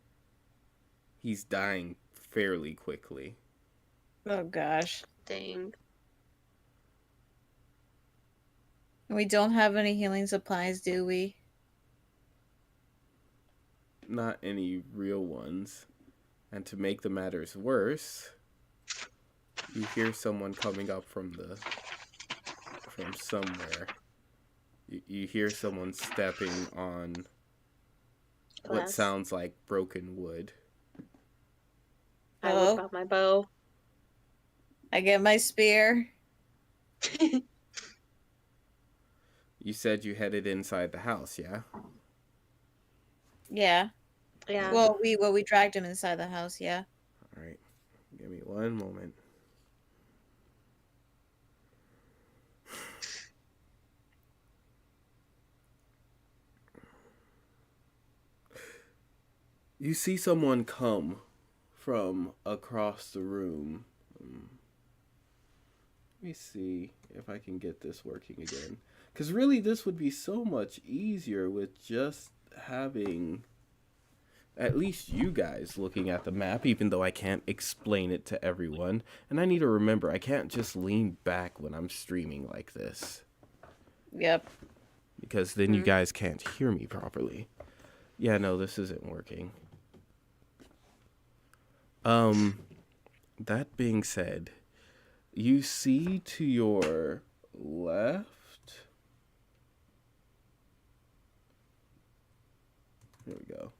[SPEAKER 5] he's dying fairly quickly.
[SPEAKER 4] Oh gosh.
[SPEAKER 6] Dang.
[SPEAKER 4] We don't have any healing supplies, do we?
[SPEAKER 5] Not any real ones. And to make the matters worse, you hear someone coming up from somewhere. You hear someone stepping on what
[SPEAKER 6] Glass.
[SPEAKER 5] sounds like broken wood.
[SPEAKER 6] I whip out my bow.
[SPEAKER 4] I get my spear.
[SPEAKER 5] You said you headed inside the house, yeah?
[SPEAKER 4] Yeah.
[SPEAKER 6] Yeah.
[SPEAKER 4] Well, we dragged him inside the house. Yeah.
[SPEAKER 5] All right. Give me one moment. You see someone come from across the room. Let me see if I can get this working again. Because really, this would be so much easier with just having at least you guys looking at the map, even though I can't explain it to everyone. And I need to remember, I can't just lean back when I'm streaming like this.
[SPEAKER 4] Yep.
[SPEAKER 5] Because then you guys can't hear me properly. Yeah, no, this isn't working. That being said, you see to your left. Here we go.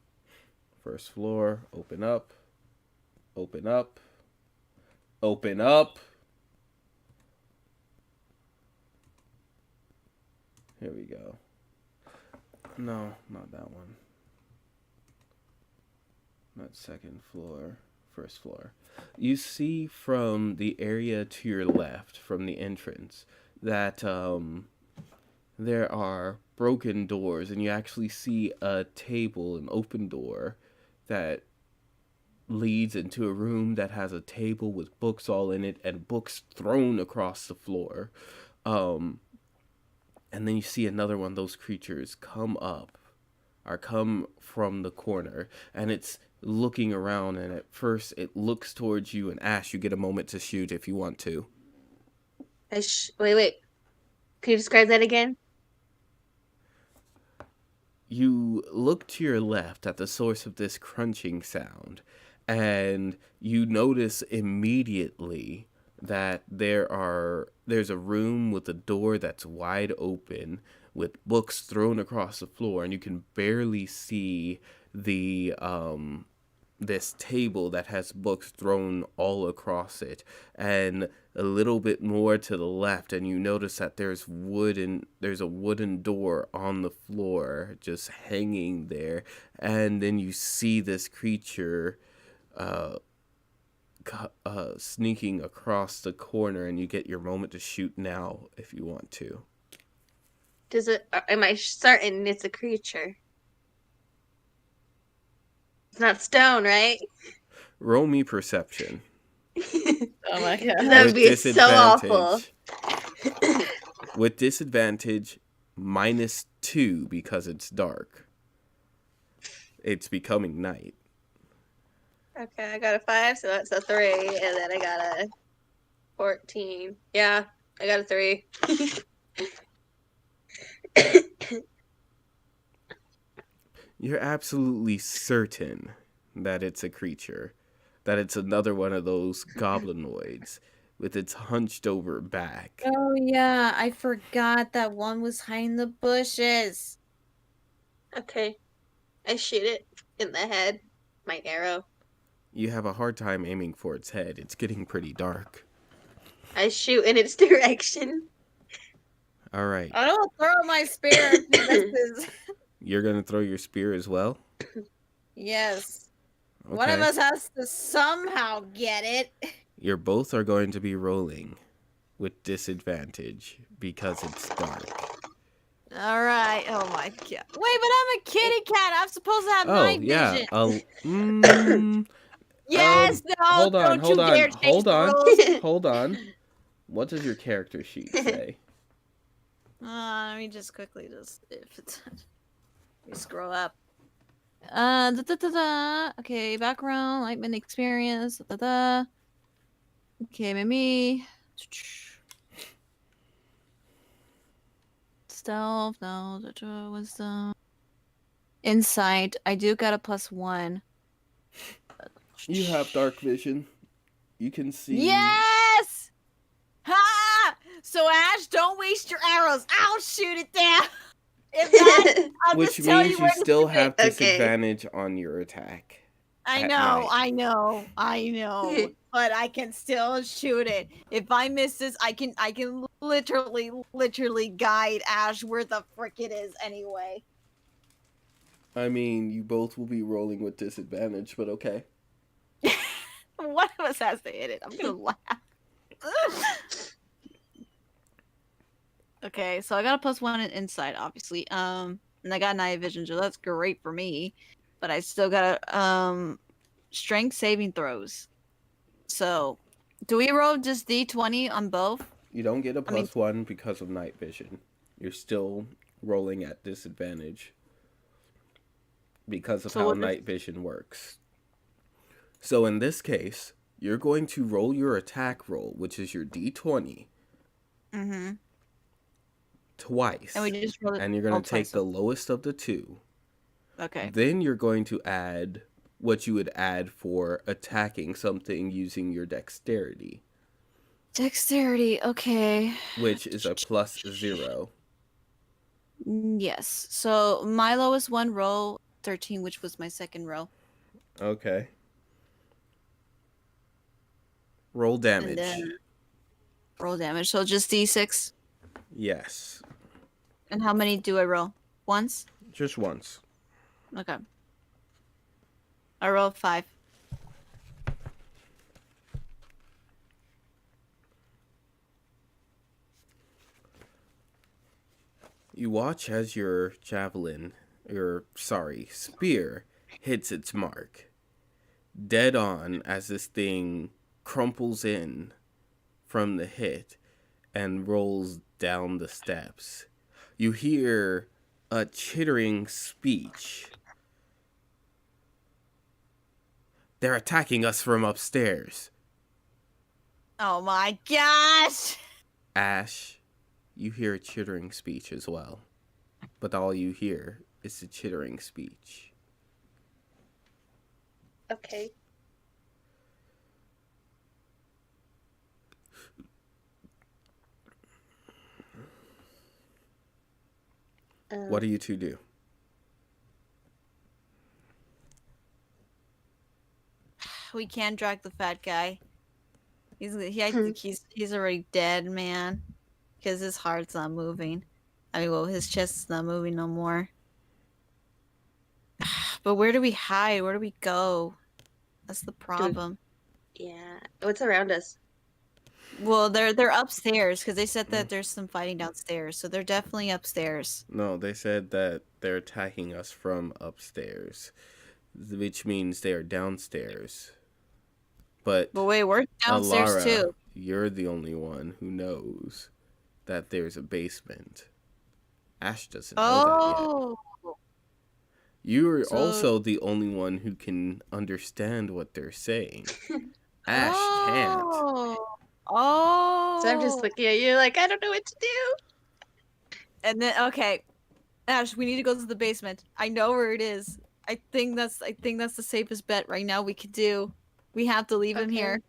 [SPEAKER 5] First floor, open up, open up, open up. Here we go. No, not that one. Not second floor, first floor. You see from the area to your left, from the entrance, that there are broken doors, and you actually see a table, an open door, that leads into a room that has a table with books all in it and books thrown across the floor. And then you see another one of those creatures come from the corner, and it's looking around, and at first it looks towards you, and Ash, you get a moment to shoot if you want to.
[SPEAKER 6] Wait. Can you describe that again?
[SPEAKER 5] You look to your left at the source of this crunching sound, and you notice immediately that there's a room with a door that's wide open with books thrown across the floor, and you can barely see the this table that has books thrown all across it, and a little bit more to the left, and you notice that there's a wooden door on the floor just hanging there, and then you see this creature sneaking across the corner, and you get your moment to shoot now if you want to.
[SPEAKER 6] Am I certain it's a creature? It's not stone, right?
[SPEAKER 5] Roll me perception.
[SPEAKER 4] Oh my god.
[SPEAKER 6] That would be so awful.
[SPEAKER 5] With disadvantage, -2 because it's dark. It's becoming night.
[SPEAKER 6] Okay, I got a 5, so that's a 3, and then I got a 14. Yeah, I got a 3.
[SPEAKER 5] You're absolutely certain that it's a creature, that it's another one of those goblinoids with its hunched over back.
[SPEAKER 4] Oh yeah, I forgot that one was hiding the bushes.
[SPEAKER 6] Okay, I shoot it in the head. My arrow.
[SPEAKER 5] You have a hard time aiming for its head. It's getting pretty dark.
[SPEAKER 6] I shoot in its direction.
[SPEAKER 5] All right.
[SPEAKER 4] I don't throw my spear if he misses.
[SPEAKER 5] You're going to throw your spear as well?
[SPEAKER 4] Yes.
[SPEAKER 5] Okay.
[SPEAKER 4] One of us has to somehow get it.
[SPEAKER 5] You both are going to be rolling with disadvantage because it's dark.
[SPEAKER 4] All right. Oh my god. Wait, but I'm a kitty cat. I'm supposed to have night vision. Yes. No.
[SPEAKER 5] Hold on.
[SPEAKER 4] Don't you dare change the rules.
[SPEAKER 5] Hold on. What does your character sheet say?
[SPEAKER 4] Let me just quickly if it's. Let me scroll up. Okay, background, lightning experience. Okay, maybe. Stealth, no. Wisdom. Insight. I do got a +1.
[SPEAKER 5] You have dark vision. You can see.
[SPEAKER 4] Yes! Ha! So Ash, don't waste your arrows. I'll shoot it down. If not, I'll
[SPEAKER 5] Which
[SPEAKER 4] just tell
[SPEAKER 5] means
[SPEAKER 4] you
[SPEAKER 5] you still have disadvantage on your attack.
[SPEAKER 4] I know. But I can still shoot it. If I miss this, I can literally guide Ash where the frick it is anyway.
[SPEAKER 5] I mean, you both will be rolling with disadvantage, but okay.
[SPEAKER 4] One of us has to hit it. I'm gonna laugh. Okay, so I got a +1 in insight, obviously. And I got night vision, so that's great for me. but I still got strength saving throws. So, do we roll just D20 on both?
[SPEAKER 5] You don't get a
[SPEAKER 4] I mean-
[SPEAKER 5] +1 because of night vision. You're still rolling at disadvantage because of
[SPEAKER 4] So
[SPEAKER 5] how
[SPEAKER 4] what is-
[SPEAKER 5] night vision works. So in this case, you're going to roll your attack roll, which is your D20,
[SPEAKER 4] Mm-hmm.
[SPEAKER 5] twice.
[SPEAKER 4] And we just roll it.
[SPEAKER 5] And you're going to take
[SPEAKER 4] twice.
[SPEAKER 5] the lowest of the two.
[SPEAKER 4] Okay.
[SPEAKER 5] Then you're going to add what you would add for attacking something using your dexterity,
[SPEAKER 4] Dexterity. Okay.
[SPEAKER 5] which is a +0.
[SPEAKER 4] Yes. So my lowest one roll 13, which was my second roll.
[SPEAKER 5] Okay. Roll damage.
[SPEAKER 4] And then roll damage. So just D6.
[SPEAKER 5] Yes.
[SPEAKER 4] And how many do I roll? Once?
[SPEAKER 5] Just once.
[SPEAKER 4] Okay. I rolled 5.
[SPEAKER 5] You watch as your spear hits its mark. Dead on as this thing crumples in from the hit and rolls down the steps. You hear a chittering speech. They're attacking us from upstairs.
[SPEAKER 4] Oh my gosh!
[SPEAKER 5] Ash, you hear a chittering speech as well. But all you hear is the chittering speech.
[SPEAKER 6] Okay.
[SPEAKER 5] What do you two do?
[SPEAKER 4] We can't drag the fat guy. I think he's already dead, man. Because his heart's not moving. I mean, well, his chest's not moving no more. But where do we hide? Where do we go? That's the problem.
[SPEAKER 6] Yeah. What's around us?
[SPEAKER 4] Well, they're upstairs because they said that there's some fighting downstairs, so they're definitely upstairs.
[SPEAKER 5] No, they said that they're attacking us from upstairs, which means they are downstairs. But
[SPEAKER 4] wait, we're downstairs
[SPEAKER 5] Alara,
[SPEAKER 4] too.
[SPEAKER 5] you're the only one who knows that there's a basement. Ash doesn't know that yet.
[SPEAKER 4] Oh,
[SPEAKER 5] You're
[SPEAKER 4] So-
[SPEAKER 5] also the only one who can understand what they're saying. Ash can't.
[SPEAKER 4] Oh,
[SPEAKER 6] So I'm just looking at you like, I don't know what to do.
[SPEAKER 4] And then okay, Ash, we need to go to the basement. I know where it is. I think that's the safest bet right now we could do. We have to leave him
[SPEAKER 6] Okay.
[SPEAKER 4] here.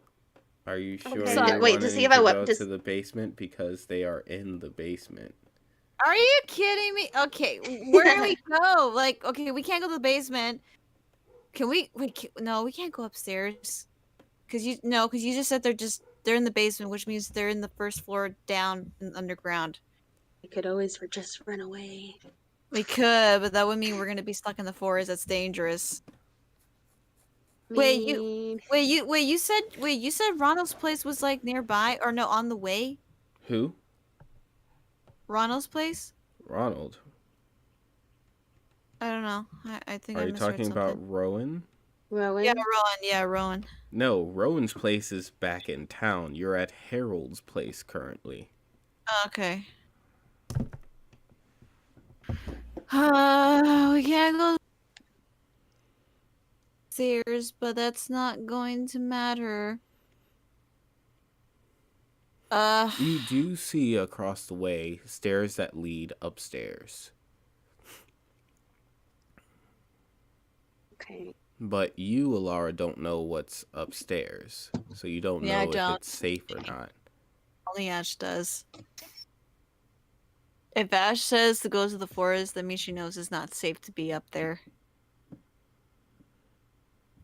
[SPEAKER 5] Are you sure
[SPEAKER 6] Okay.
[SPEAKER 5] you're
[SPEAKER 6] Wait, does he
[SPEAKER 5] wanting
[SPEAKER 6] have a
[SPEAKER 5] to
[SPEAKER 6] weapon?
[SPEAKER 5] go
[SPEAKER 6] Does-
[SPEAKER 5] to the basement because they are in the basement?
[SPEAKER 4] Are you kidding me? Okay, where do we go? Like, okay, we can't go to the basement. Can we? Wait, no, we can't go upstairs. Cause you just said they're in the basement, which means they're in the first floor down and underground.
[SPEAKER 6] I could always just run away.
[SPEAKER 4] We could, but that would mean we're gonna be stuck in the forest. That's dangerous. Wait,
[SPEAKER 6] Mean.
[SPEAKER 4] you said Ronald's place was like nearby, or no, on the way.
[SPEAKER 5] Who?
[SPEAKER 4] Ronald's place?
[SPEAKER 5] Ronald.
[SPEAKER 4] I don't know. I think
[SPEAKER 5] Are
[SPEAKER 4] I
[SPEAKER 5] you
[SPEAKER 4] misheard
[SPEAKER 5] talking about
[SPEAKER 4] something.
[SPEAKER 5] Rowan?
[SPEAKER 6] Rowan?
[SPEAKER 4] Yeah, Rowan. Yeah, Rowan.
[SPEAKER 5] No, Rowan's place is back in town. You're at Harold's place currently.
[SPEAKER 4] Okay. We can't go upstairs, but that's not going to matter.
[SPEAKER 5] You do see across the way stairs that lead upstairs.
[SPEAKER 6] Okay.
[SPEAKER 5] But you, Alara, don't know what's upstairs. So you don't
[SPEAKER 4] Yeah, I
[SPEAKER 5] know if
[SPEAKER 4] don't.
[SPEAKER 5] it's safe or not.
[SPEAKER 4] Only Ash does. If Ash says to go to the forest, that means she knows it's not safe to be up there.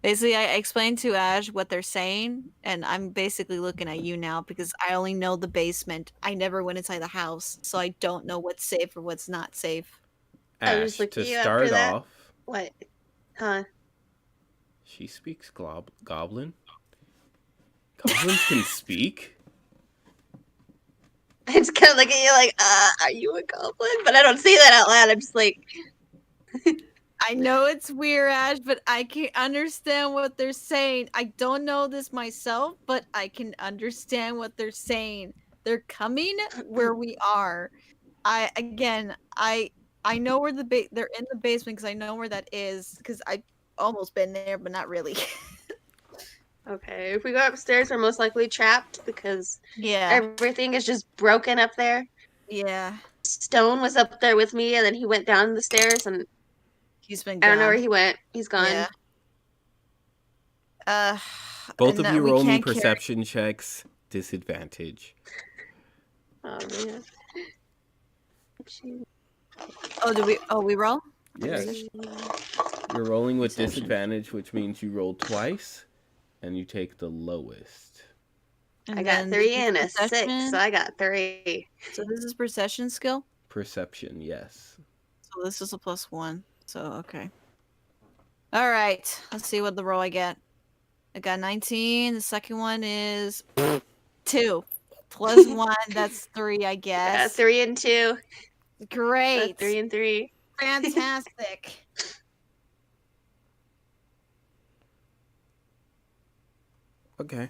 [SPEAKER 4] Basically, I explained to Ash what they're saying, and I'm basically looking at you now because I only know the basement. I never went inside the house, so I don't know what's safe or what's not safe.
[SPEAKER 6] I
[SPEAKER 5] Ash,
[SPEAKER 6] was looking
[SPEAKER 5] to
[SPEAKER 6] you up
[SPEAKER 5] start
[SPEAKER 6] for that.
[SPEAKER 5] off,
[SPEAKER 6] What? Huh?
[SPEAKER 5] she speaks goblin. Goblins can speak?
[SPEAKER 6] I just kind of look at you like, are you a goblin? But I don't say that out loud. I'm just like,
[SPEAKER 4] I know it's weird, Ash, but I can understand what they're saying. I don't know this myself, but I can understand what they're saying. They're coming where we are. I know where they're in the basement because I know where that is because I almost been there, but not really.
[SPEAKER 6] Okay, if we go upstairs, we're most likely trapped because
[SPEAKER 4] Yeah,
[SPEAKER 6] everything is just broken up there.
[SPEAKER 4] yeah.
[SPEAKER 6] Stone was up there with me, and then he went down the stairs, and
[SPEAKER 4] He's been
[SPEAKER 6] I don't know where
[SPEAKER 4] gone.
[SPEAKER 6] he went. He's gone.
[SPEAKER 4] Yeah. Uh,
[SPEAKER 5] Both
[SPEAKER 4] and
[SPEAKER 5] of you
[SPEAKER 4] we
[SPEAKER 5] roll me
[SPEAKER 4] can't carry-
[SPEAKER 5] perception checks. Disadvantage.
[SPEAKER 6] Oh man.
[SPEAKER 4] Oh, did we? Oh, we roll.
[SPEAKER 5] Yes. You're rolling with
[SPEAKER 4] Perception.
[SPEAKER 5] disadvantage, which means you roll twice, and you take the lowest.
[SPEAKER 4] And
[SPEAKER 6] I got
[SPEAKER 4] then
[SPEAKER 6] 3
[SPEAKER 4] this is
[SPEAKER 6] and a 6,
[SPEAKER 4] perception.
[SPEAKER 6] so I got 3.
[SPEAKER 4] So this is perception skill.
[SPEAKER 5] Perception, yes.
[SPEAKER 4] So this is a +1. So okay. All right. Let's see what the roll I get. I got 19. The second one is 2 plus 1. That's 3, I guess.
[SPEAKER 6] 3 and 2.
[SPEAKER 4] Great.
[SPEAKER 6] 3 and 3.
[SPEAKER 4] Fantastic.
[SPEAKER 5] Okay.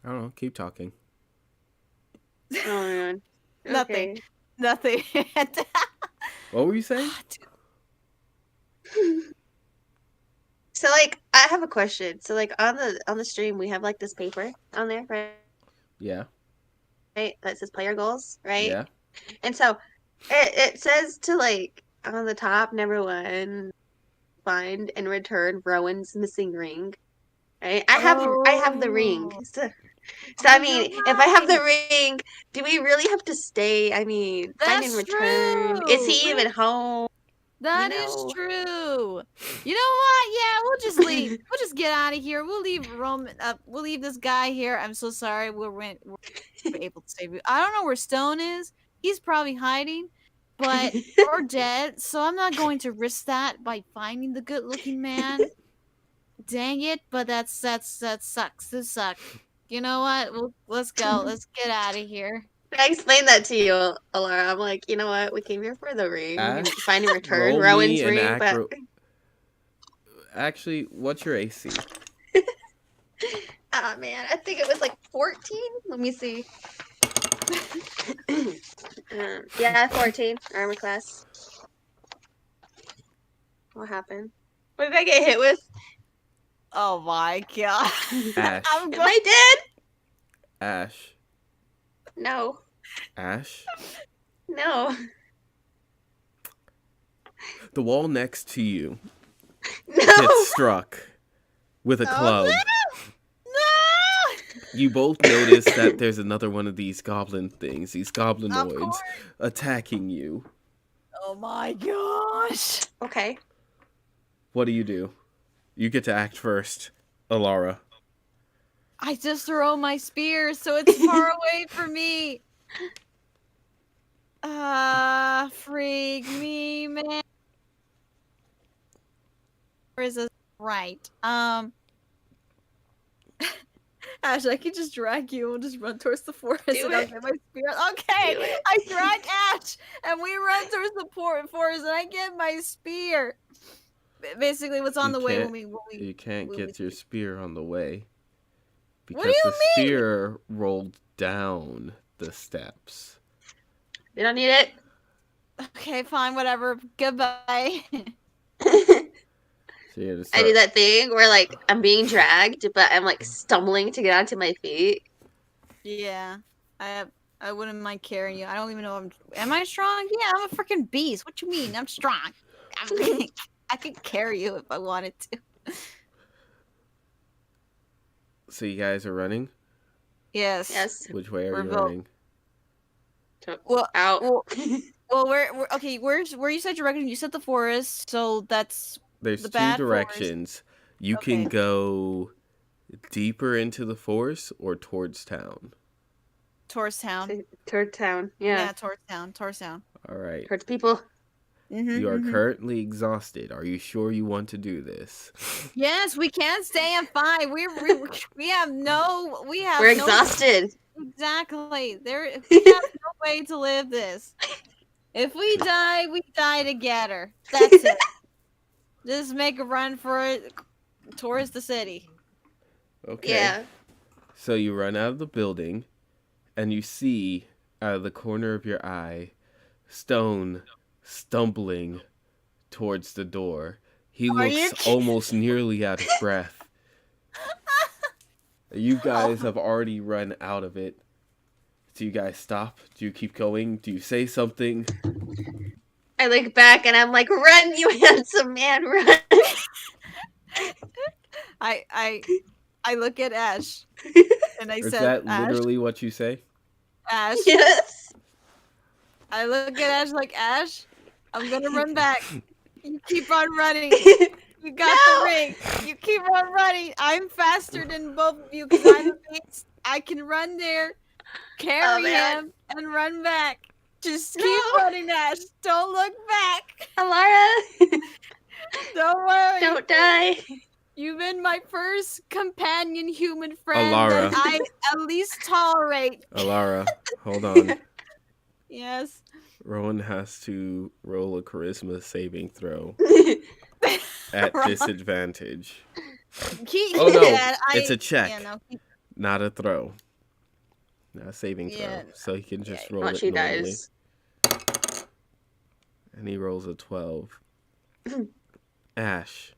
[SPEAKER 5] I don't know. Keep talking.
[SPEAKER 6] Oh man.
[SPEAKER 4] Nothing.
[SPEAKER 6] Okay.
[SPEAKER 4] Nothing.
[SPEAKER 5] What were you saying?
[SPEAKER 6] So like, I have a question. So like on the stream, we have like this paper on there, right?
[SPEAKER 5] Yeah.
[SPEAKER 6] Right? That says player goals, right?
[SPEAKER 5] Yeah.
[SPEAKER 6] And so it says to like on the top, number 1, find and return Rowan's missing ring. Right? I have the ring.
[SPEAKER 4] Oh.
[SPEAKER 6] So I
[SPEAKER 4] Oh,
[SPEAKER 6] mean,
[SPEAKER 4] you're
[SPEAKER 6] if I have the
[SPEAKER 4] right.
[SPEAKER 6] ring, do we really have to stay? I mean, find and
[SPEAKER 4] That's
[SPEAKER 6] return. Is he
[SPEAKER 4] true.
[SPEAKER 6] even home?
[SPEAKER 4] That is
[SPEAKER 6] know.
[SPEAKER 4] true. You know what? Yeah, we'll just leave. We'll just get out of here. We'll leave Roman. We'll leave this guy here. I'm so sorry. We're able to save you. I don't know where Stone is. He's probably hiding, but or dead. So I'm not going to risk that by finding the good-looking man. Dang it! But that sucks. This sucks. You know what? Let's go. Let's get out of here.
[SPEAKER 6] I explained that to you, Alara. I'm like, you know what? We came here for the ring and
[SPEAKER 5] Ash,
[SPEAKER 6] find and return
[SPEAKER 5] roll
[SPEAKER 6] Rowan's
[SPEAKER 5] me an
[SPEAKER 6] ring, but
[SPEAKER 5] Actually, what's your AC?
[SPEAKER 6] oh man, I think it was like 14. Let me see. Yeah, 14 armor class. What happened? What did I get hit with?
[SPEAKER 4] Oh my god!
[SPEAKER 5] Ash.
[SPEAKER 4] I'm
[SPEAKER 6] Am I dead?
[SPEAKER 5] Ash.
[SPEAKER 6] No,
[SPEAKER 5] Ash.
[SPEAKER 6] no,
[SPEAKER 5] The wall next to you
[SPEAKER 6] no.
[SPEAKER 5] gets struck with a club.
[SPEAKER 4] No!
[SPEAKER 5] You both notice that there's another one of these goblin things, these
[SPEAKER 4] Of
[SPEAKER 5] goblinoids,
[SPEAKER 4] course.
[SPEAKER 5] attacking you.
[SPEAKER 4] Oh my gosh!
[SPEAKER 6] Okay.
[SPEAKER 5] What do? You get to act first, Alara.
[SPEAKER 4] I just throw my spear so it's far away from me. Freak me, man. Or is this right? Ash, I can just drag you and we'll just run towards the forest
[SPEAKER 6] Do
[SPEAKER 4] and I'll
[SPEAKER 6] it.
[SPEAKER 4] get my spear. Okay,
[SPEAKER 6] Do it.
[SPEAKER 4] I drag Ash and we run towards the forest and I get my spear. Basically, what's on
[SPEAKER 5] You
[SPEAKER 4] the way
[SPEAKER 5] can't-
[SPEAKER 4] when we
[SPEAKER 5] You can't
[SPEAKER 4] when
[SPEAKER 5] get
[SPEAKER 4] we-
[SPEAKER 5] your spear on the way. Because
[SPEAKER 4] What do you
[SPEAKER 5] the
[SPEAKER 4] mean?
[SPEAKER 5] spear rolled down the steps.
[SPEAKER 6] You don't need it.
[SPEAKER 4] Okay, fine, whatever. Goodbye.
[SPEAKER 5] So you had to
[SPEAKER 6] I
[SPEAKER 5] start.
[SPEAKER 6] do that thing where like I'm being dragged, but I'm like stumbling to get onto my feet.
[SPEAKER 4] Yeah, I wouldn't mind carrying you. I don't even know. Am I strong? Yeah, I'm a freaking beast. What you mean? I'm strong. I could carry you if I wanted to.
[SPEAKER 5] So you guys are running?
[SPEAKER 4] Yes.
[SPEAKER 6] Yes.
[SPEAKER 5] Which way are
[SPEAKER 4] We're
[SPEAKER 5] you
[SPEAKER 4] both-
[SPEAKER 5] running?
[SPEAKER 4] Well,
[SPEAKER 6] Out.
[SPEAKER 4] well, we're okay. Where you said your direction? You said the forest, so that's
[SPEAKER 5] There's
[SPEAKER 4] the
[SPEAKER 5] two
[SPEAKER 4] bad
[SPEAKER 5] directions. You can
[SPEAKER 4] Okay.
[SPEAKER 5] go deeper into the forest or towards town.
[SPEAKER 4] towards town.
[SPEAKER 6] Toward town.
[SPEAKER 4] Yeah,
[SPEAKER 6] Yeah.
[SPEAKER 4] towards town. Towards town.
[SPEAKER 5] All right.
[SPEAKER 6] Towards people.
[SPEAKER 4] Mm-hmm,
[SPEAKER 5] You are currently exhausted. Are you sure you want to do this?
[SPEAKER 4] Yes, we can't stay and fight. We have no. We have
[SPEAKER 6] We're
[SPEAKER 4] no-
[SPEAKER 6] exhausted.
[SPEAKER 4] Exactly. We have no way to live this. If we die, we die together. That's it. Just make a run for it towards the city.
[SPEAKER 5] Okay.
[SPEAKER 6] Yeah.
[SPEAKER 5] So you run out of the building, and you see out of the corner of your eye, Stone stumbling towards the door. He
[SPEAKER 4] Are you
[SPEAKER 5] looks almost nearly out of breath. You guys have already run out of it. Do you guys stop? Do you keep going? Do you say something?
[SPEAKER 6] I look back and I'm like, run, you handsome man, run.
[SPEAKER 4] I look at Ash and I
[SPEAKER 5] Is
[SPEAKER 4] said,
[SPEAKER 5] that
[SPEAKER 4] Ash,
[SPEAKER 5] literally what you say?
[SPEAKER 4] Ash.
[SPEAKER 6] Yes.
[SPEAKER 4] I look at Ash like, Ash, I'm gonna run back. You keep on running. You got the ring. You keep on running. I'm faster than both of you because I'm a beast. I can run there, carry
[SPEAKER 6] man.
[SPEAKER 4] him, and run back. Just keep
[SPEAKER 6] No.
[SPEAKER 4] running, Ash. Don't look back.
[SPEAKER 6] Alara,
[SPEAKER 4] Don't worry.
[SPEAKER 6] don't die.
[SPEAKER 4] You've been my first companion human friend
[SPEAKER 5] Alara.
[SPEAKER 4] that I at least tolerate.
[SPEAKER 5] Alara, hold on.
[SPEAKER 4] Yes.
[SPEAKER 5] Rowan has to roll a charisma saving throw at disadvantage. Oh no, it's a check,
[SPEAKER 4] Yeah, no,
[SPEAKER 5] not a throw. Not a saving throw.
[SPEAKER 4] Yeah.
[SPEAKER 5] So he can just roll
[SPEAKER 6] Watch
[SPEAKER 5] it
[SPEAKER 6] he
[SPEAKER 5] normally.
[SPEAKER 6] dies.
[SPEAKER 5] And he rolls a 12. Ash,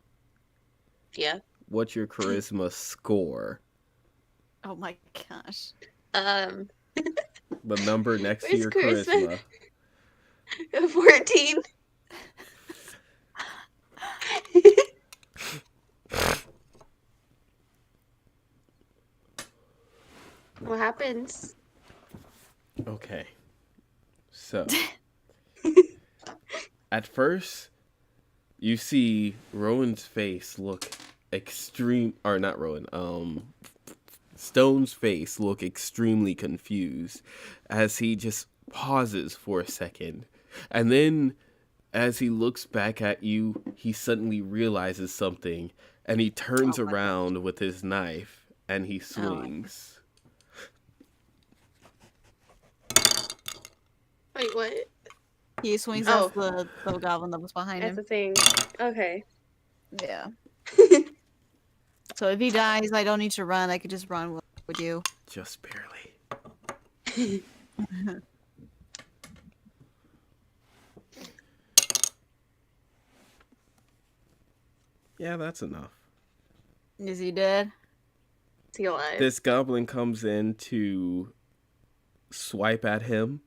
[SPEAKER 6] Yeah.
[SPEAKER 5] what's your charisma score?
[SPEAKER 4] Oh my gosh.
[SPEAKER 5] The number next to
[SPEAKER 6] Where's
[SPEAKER 5] your
[SPEAKER 6] charisma?
[SPEAKER 5] charisma.
[SPEAKER 6] 14. What happens?
[SPEAKER 5] Okay. So, at first, you see Rowan's face look not Rowan, Stone's face look extremely confused as he just pauses for a second. And then, as he looks back at you, he suddenly realizes something, and he turns around with his knife, and he swings.
[SPEAKER 6] Wait, what?
[SPEAKER 4] He swings
[SPEAKER 6] Oh.
[SPEAKER 4] off the goblin that was behind
[SPEAKER 6] That's
[SPEAKER 4] him.
[SPEAKER 6] the thing. Okay.
[SPEAKER 4] Yeah. So if he dies, I don't need to run. I could just run with you.
[SPEAKER 5] Just barely. Yeah, that's enough.
[SPEAKER 4] Is he dead?
[SPEAKER 6] Is he alive?
[SPEAKER 5] This goblin comes in to swipe at him.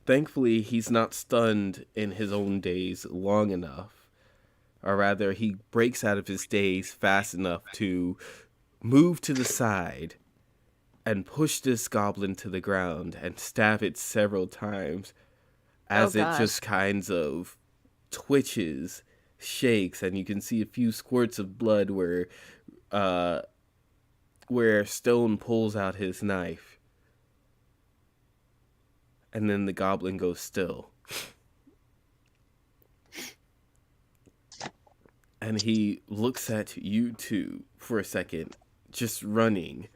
[SPEAKER 5] Thankfully, he's not stunned in his own daze long enough. Or rather, he breaks out of his daze fast enough to move to the side and push this goblin to the ground and stab it several times as it just kinds of twitches, shakes, and you can see a few squirts of blood where Stone pulls out his knife. And then the goblin goes still. And he looks at you two for a second, just running,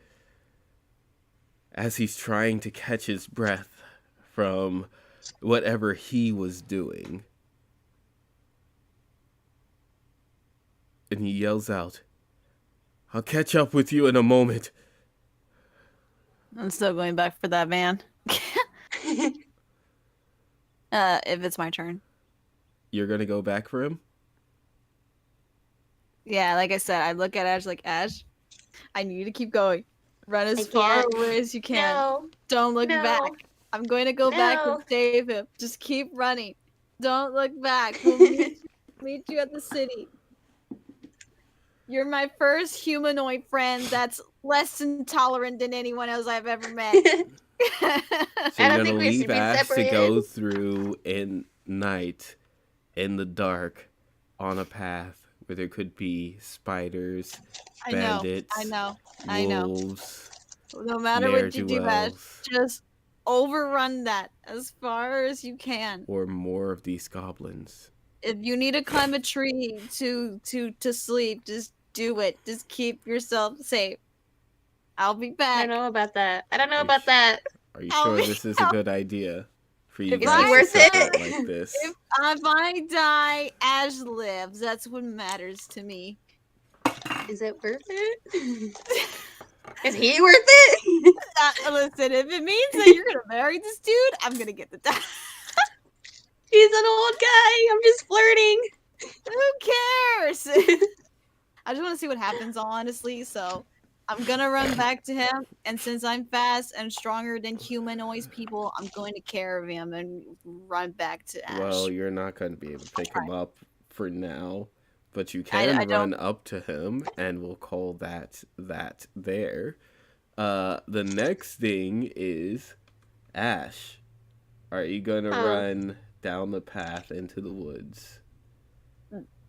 [SPEAKER 5] as he's trying to catch his breath from whatever he was doing. And he yells out, "I'll catch up with you in a moment."
[SPEAKER 4] I'm still going back for that man. If it's my turn.
[SPEAKER 5] You're gonna go back for him?
[SPEAKER 4] Yeah, like I said, I look at Ash like, Ash, I need you to keep going. Run as
[SPEAKER 6] I
[SPEAKER 4] far
[SPEAKER 6] can't.
[SPEAKER 4] away as you can.
[SPEAKER 6] No.
[SPEAKER 4] Don't look
[SPEAKER 6] No.
[SPEAKER 4] back. I'm going to go back and
[SPEAKER 6] No.
[SPEAKER 4] save him. Just keep running. Don't look back. We'll meet you at the city. You're my first humanoid friend that's less intolerant than anyone else I've ever met.
[SPEAKER 5] So
[SPEAKER 6] I
[SPEAKER 5] you're
[SPEAKER 6] don't
[SPEAKER 5] gonna
[SPEAKER 6] think we should
[SPEAKER 5] leave
[SPEAKER 6] be
[SPEAKER 5] Ash to go
[SPEAKER 6] separated.
[SPEAKER 5] through in night, in the dark, on a path where there could be spiders,
[SPEAKER 4] I know.
[SPEAKER 5] bandits,
[SPEAKER 4] I know. I know.
[SPEAKER 5] wolves,
[SPEAKER 4] No matter what you do, Ash,
[SPEAKER 5] ne'er-do-wells,
[SPEAKER 4] just overrun that as far as you can.
[SPEAKER 5] or more of these goblins.
[SPEAKER 4] If you need to climb a tree to sleep, just do it. Just keep yourself safe. I'll be
[SPEAKER 6] I
[SPEAKER 4] back.
[SPEAKER 6] don't know about that. I don't know
[SPEAKER 5] Are you
[SPEAKER 6] about
[SPEAKER 5] sh-
[SPEAKER 6] that.
[SPEAKER 5] Are you
[SPEAKER 4] I'll
[SPEAKER 5] sure
[SPEAKER 4] be-
[SPEAKER 5] this is a good idea for you
[SPEAKER 4] Is
[SPEAKER 5] guys
[SPEAKER 6] he worth
[SPEAKER 5] to set
[SPEAKER 6] it?
[SPEAKER 5] up like this.
[SPEAKER 4] If I die, Ash lives. That's what matters to me.
[SPEAKER 6] Is it worth it? Is he worth it?
[SPEAKER 4] Listen, if it means that you're gonna marry this dude, I'm gonna get the die.
[SPEAKER 6] He's an old guy. I'm just flirting.
[SPEAKER 4] Who cares? I just want to see what happens, honestly. So I'm gonna run back to him, and since I'm fast and stronger than humanoid people, I'm going to carry him and run back to Ash.
[SPEAKER 5] Well, you're not going to be able to pick him up for now, but you
[SPEAKER 4] I
[SPEAKER 5] can
[SPEAKER 4] don't-
[SPEAKER 5] run up to him, and we'll call that there. The next thing is Ash. Are you gonna run down the path into the woods?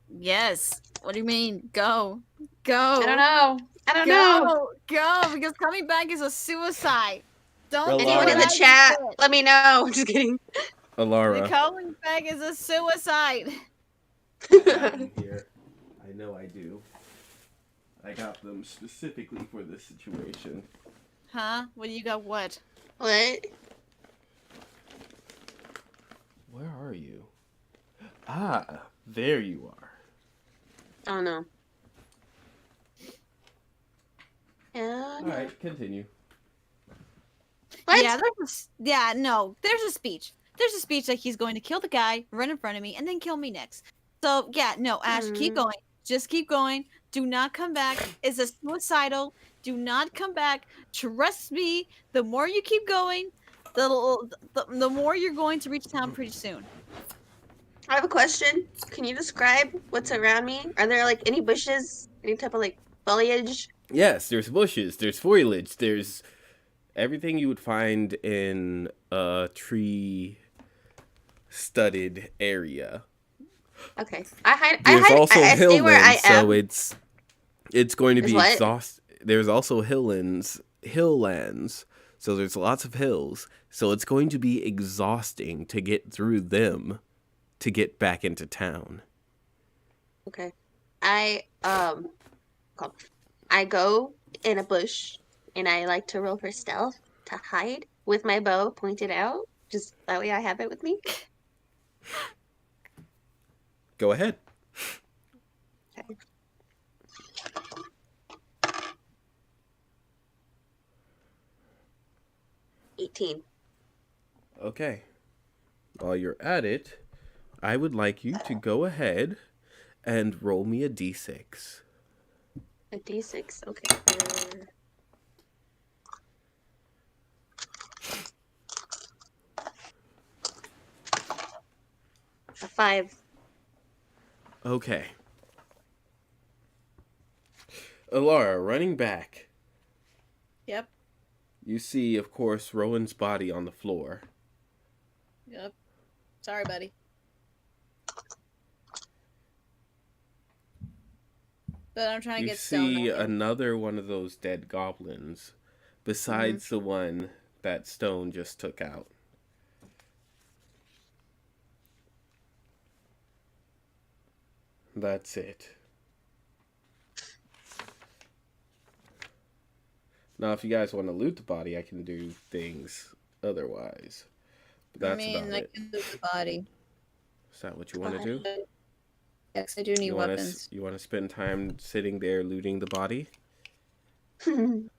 [SPEAKER 4] Yes. What do you mean? Go.
[SPEAKER 6] I don't know.
[SPEAKER 4] Go. Because coming back is a suicide. Don't
[SPEAKER 5] Alara.
[SPEAKER 4] do
[SPEAKER 6] Anyone in the
[SPEAKER 4] that
[SPEAKER 6] chat,
[SPEAKER 4] shit.
[SPEAKER 6] let me know. Just kidding.
[SPEAKER 4] The
[SPEAKER 5] Alara.
[SPEAKER 4] coming back is a suicide.
[SPEAKER 5] I have them here. I know I do. I got them specifically for this situation.
[SPEAKER 4] Huh? What do you got? What?
[SPEAKER 6] What?
[SPEAKER 5] Where are you? Ah, there you are.
[SPEAKER 6] Oh no.
[SPEAKER 5] All right, continue.
[SPEAKER 6] What?
[SPEAKER 4] There's a speech. There's a speech that he's going to kill the guy, run in front of me, and then kill me next. So yeah, no, Ash, keep going. Just keep going. Do not come back. It's a suicidal. Do not come back. Trust me. The more you keep going, the more you're going to reach town pretty soon.
[SPEAKER 6] I have a question. Can you describe what's around me? Are there like any bushes? Any type of like foliage?
[SPEAKER 5] Yes, there's bushes, there's foliage, there's everything you would find in a tree-studded area.
[SPEAKER 6] Okay. I
[SPEAKER 5] There's also
[SPEAKER 6] stay where I
[SPEAKER 5] hilllands,
[SPEAKER 6] am.
[SPEAKER 5] so it's going to
[SPEAKER 6] There's
[SPEAKER 5] be
[SPEAKER 6] what?
[SPEAKER 5] exhaust. There's also hilllands, so there's lots of hills. So it's going to be exhausting to get through them to get back into town.
[SPEAKER 6] Okay. I go in a bush and I like to roll for stealth to hide with my bow pointed out. Just that way I have it with me.
[SPEAKER 5] Go ahead.
[SPEAKER 6] Okay. $18.
[SPEAKER 5] Okay. While you're at it, I would like you to go ahead and roll me a d6.
[SPEAKER 6] A D6. Okay. A 5.
[SPEAKER 5] Okay. Alara, running back,
[SPEAKER 4] Yep.
[SPEAKER 5] you see, of course, Rowan's body on the floor.
[SPEAKER 4] Yep. Sorry, buddy. But I'm trying to
[SPEAKER 5] You
[SPEAKER 4] get stoned.
[SPEAKER 5] see another one of those dead goblins, besides the one that Stone just took out. That's it. Now, if you guys want to loot the body, I can do things otherwise. But that's about
[SPEAKER 4] I
[SPEAKER 5] it.
[SPEAKER 4] can do the body.
[SPEAKER 5] Is that what you want to do?
[SPEAKER 4] Yes, I do need weapons.
[SPEAKER 5] You want to spend time sitting there looting the body?
[SPEAKER 6] I don't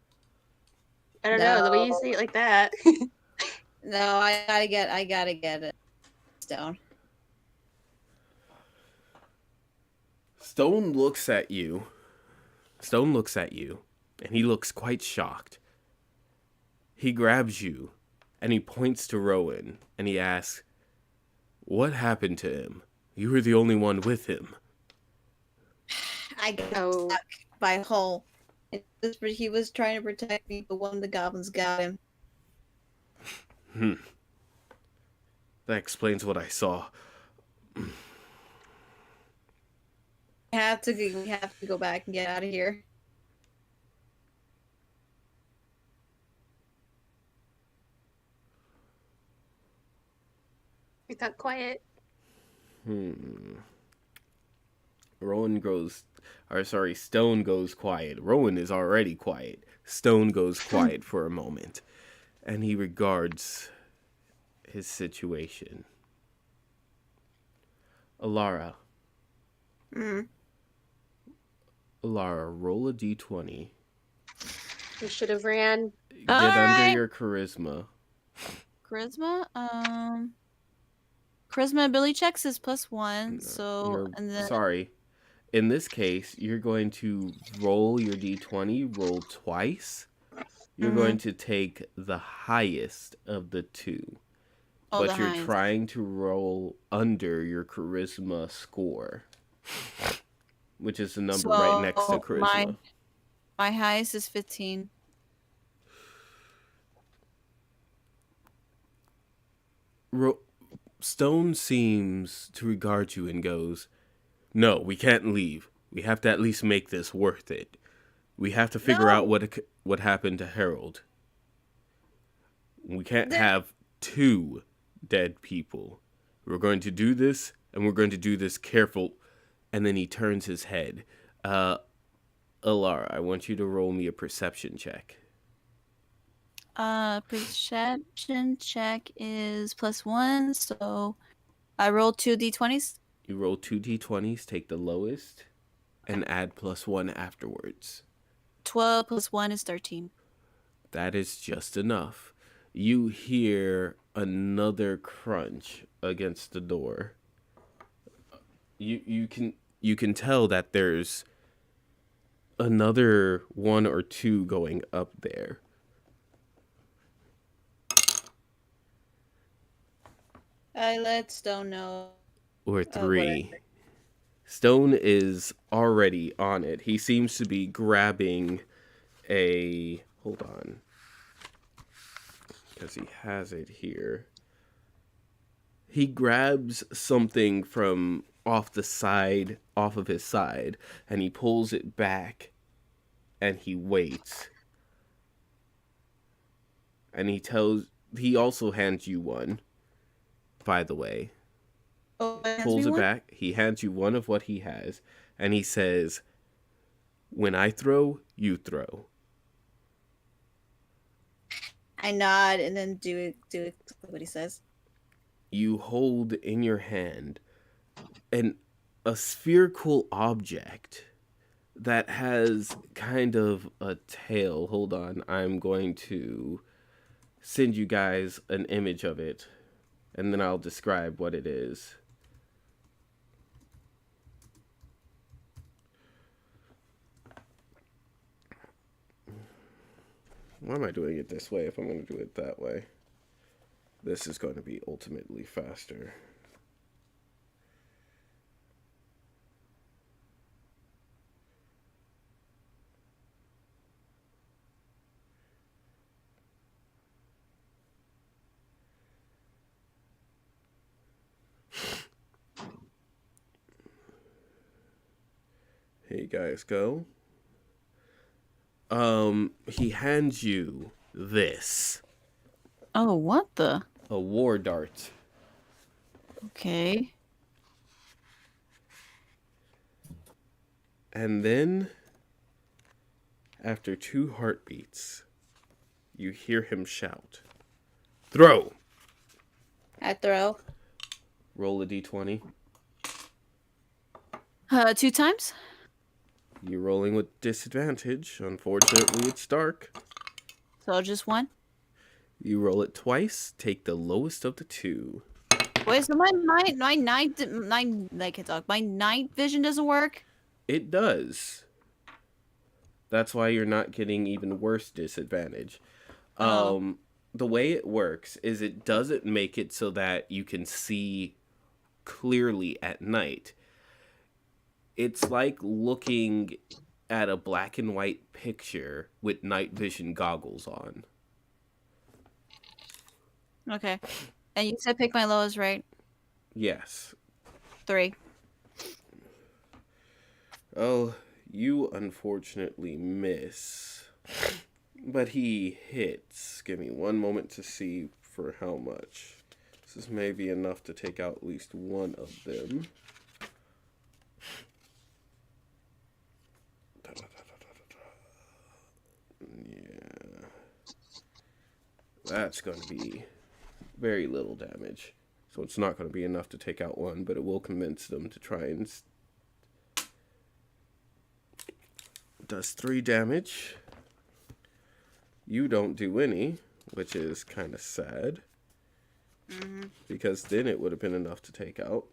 [SPEAKER 6] know. The way you
[SPEAKER 4] No.
[SPEAKER 6] say it like that.
[SPEAKER 4] No, I gotta get it. Stone.
[SPEAKER 5] Stone looks at you. And he looks quite shocked. He grabs you, and he points to Rowan, and he asks, "What happened to him? You were the only one with him."
[SPEAKER 4] I got
[SPEAKER 6] Oh.
[SPEAKER 4] stuck by a hole. He was trying to protect me, but one of the goblins got him.
[SPEAKER 5] That explains what I saw.
[SPEAKER 4] We have to go back and get out of here.
[SPEAKER 6] It got quiet.
[SPEAKER 5] Stone goes quiet. Rowan is already quiet. Stone goes quiet for a moment. And he regards his situation. Alara. Alara, roll a d20.
[SPEAKER 6] We should have ran.
[SPEAKER 5] Get under your charisma.
[SPEAKER 4] Charisma. Charisma ability checks is +1. So and then
[SPEAKER 5] Sorry. In this case, you're going to roll your d20, roll twice. You're going to take the highest of the two. But you're trying to roll under your charisma score, which is the number right next to charisma.
[SPEAKER 4] My highest is 15.
[SPEAKER 5] Stone seems to regard you and goes, "No, we can't leave. We have to at least make this worth it. We have to figure out what happened to Harold. We can't have 2 dead people. We're going to do this, and we're going to do this careful." And then he turns his head. Alara, I want you to roll me a perception check.
[SPEAKER 4] Perception check is +1, so I roll 2 d20s.
[SPEAKER 5] You roll 2 d20s, take the lowest, and add +1 afterwards.
[SPEAKER 4] 12 + 1 is 13.
[SPEAKER 5] That is just enough. You hear another crunch against the door. You can tell that there's another 1 or 2 going up there.
[SPEAKER 4] I let Stone know.
[SPEAKER 5] Or 3. Stone is already on it. He seems to be grabbing a... Hold on. Because he has it here. He grabs something from off of his side, and he pulls it back, and he waits. And he also hands you one, by the way.
[SPEAKER 4] Oh,
[SPEAKER 5] Pulls it back. He hands you one of what he has, and he says, "When I throw, you throw."
[SPEAKER 4] I nod and then do what he says.
[SPEAKER 5] You hold in your hand a spherical object that has kind of a tail. Hold on, I'm going to send you guys an image of it, and then I'll describe what it is. Why am I doing it this way if I'm going to do it that way? This is going to be ultimately faster. Here you guys go. He hands you this.
[SPEAKER 4] Oh, what the?
[SPEAKER 5] A war dart.
[SPEAKER 4] Okay.
[SPEAKER 5] And then, after 2 heartbeats, you hear him shout, "Throw!"
[SPEAKER 4] I throw.
[SPEAKER 5] Roll a d20.
[SPEAKER 4] 2 times?
[SPEAKER 5] You're rolling with disadvantage. Unfortunately, it's dark.
[SPEAKER 4] So just 1?
[SPEAKER 5] You roll it twice. Take the lowest of the 2.
[SPEAKER 4] Wait, so my night vision doesn't work?
[SPEAKER 5] It does. That's why you're not getting even worse disadvantage.
[SPEAKER 4] Oh.
[SPEAKER 5] The way it works is it doesn't make it so that you can see clearly at night. It's like looking at a black and white picture with night vision goggles on.
[SPEAKER 4] Okay. And you said pick my lowest, right?
[SPEAKER 5] Yes.
[SPEAKER 4] 3.
[SPEAKER 5] Oh, you unfortunately miss. But he hits. Give me one moment to see for how much. This is maybe enough to take out at least one of them. Yeah. That's going to be very little damage. So it's not going to be enough to take out one, but it will convince them to try and... Does 3 damage. You don't do any, which is kind of sad. Because then it would have been enough to take out.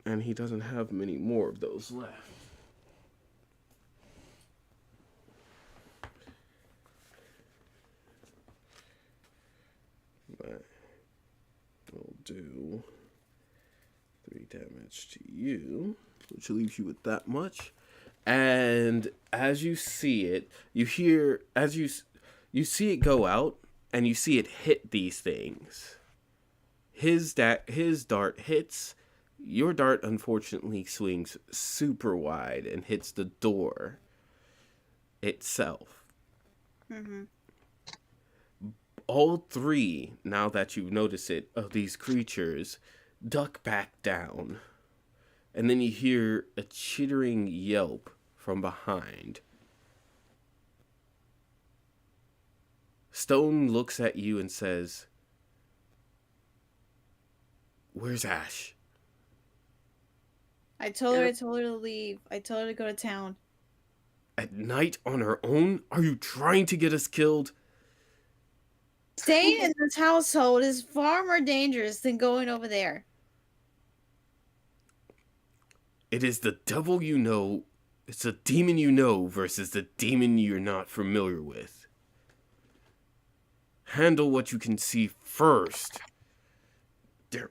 [SPEAKER 5] And he doesn't have many more of those left. But we'll do 3 damage to you, which leaves you with that much. And as you see it, you hear, as you see it go out, and you see it hit these things. His dart hits. Your dart, unfortunately, swings super wide and hits the door itself. All 3, now that you notice it, of these creatures duck back down. And then you hear a chittering yelp from behind. Stone looks at you and says, "Where's Ash?"
[SPEAKER 4] I told her to leave. I told her to go to town.
[SPEAKER 5] At night on her own? Are you trying to get us killed?
[SPEAKER 4] Staying in this household is far more dangerous than going over there.
[SPEAKER 5] It is the devil you know. It's a demon you know versus the demon you're not familiar with. Handle what you can see first. There.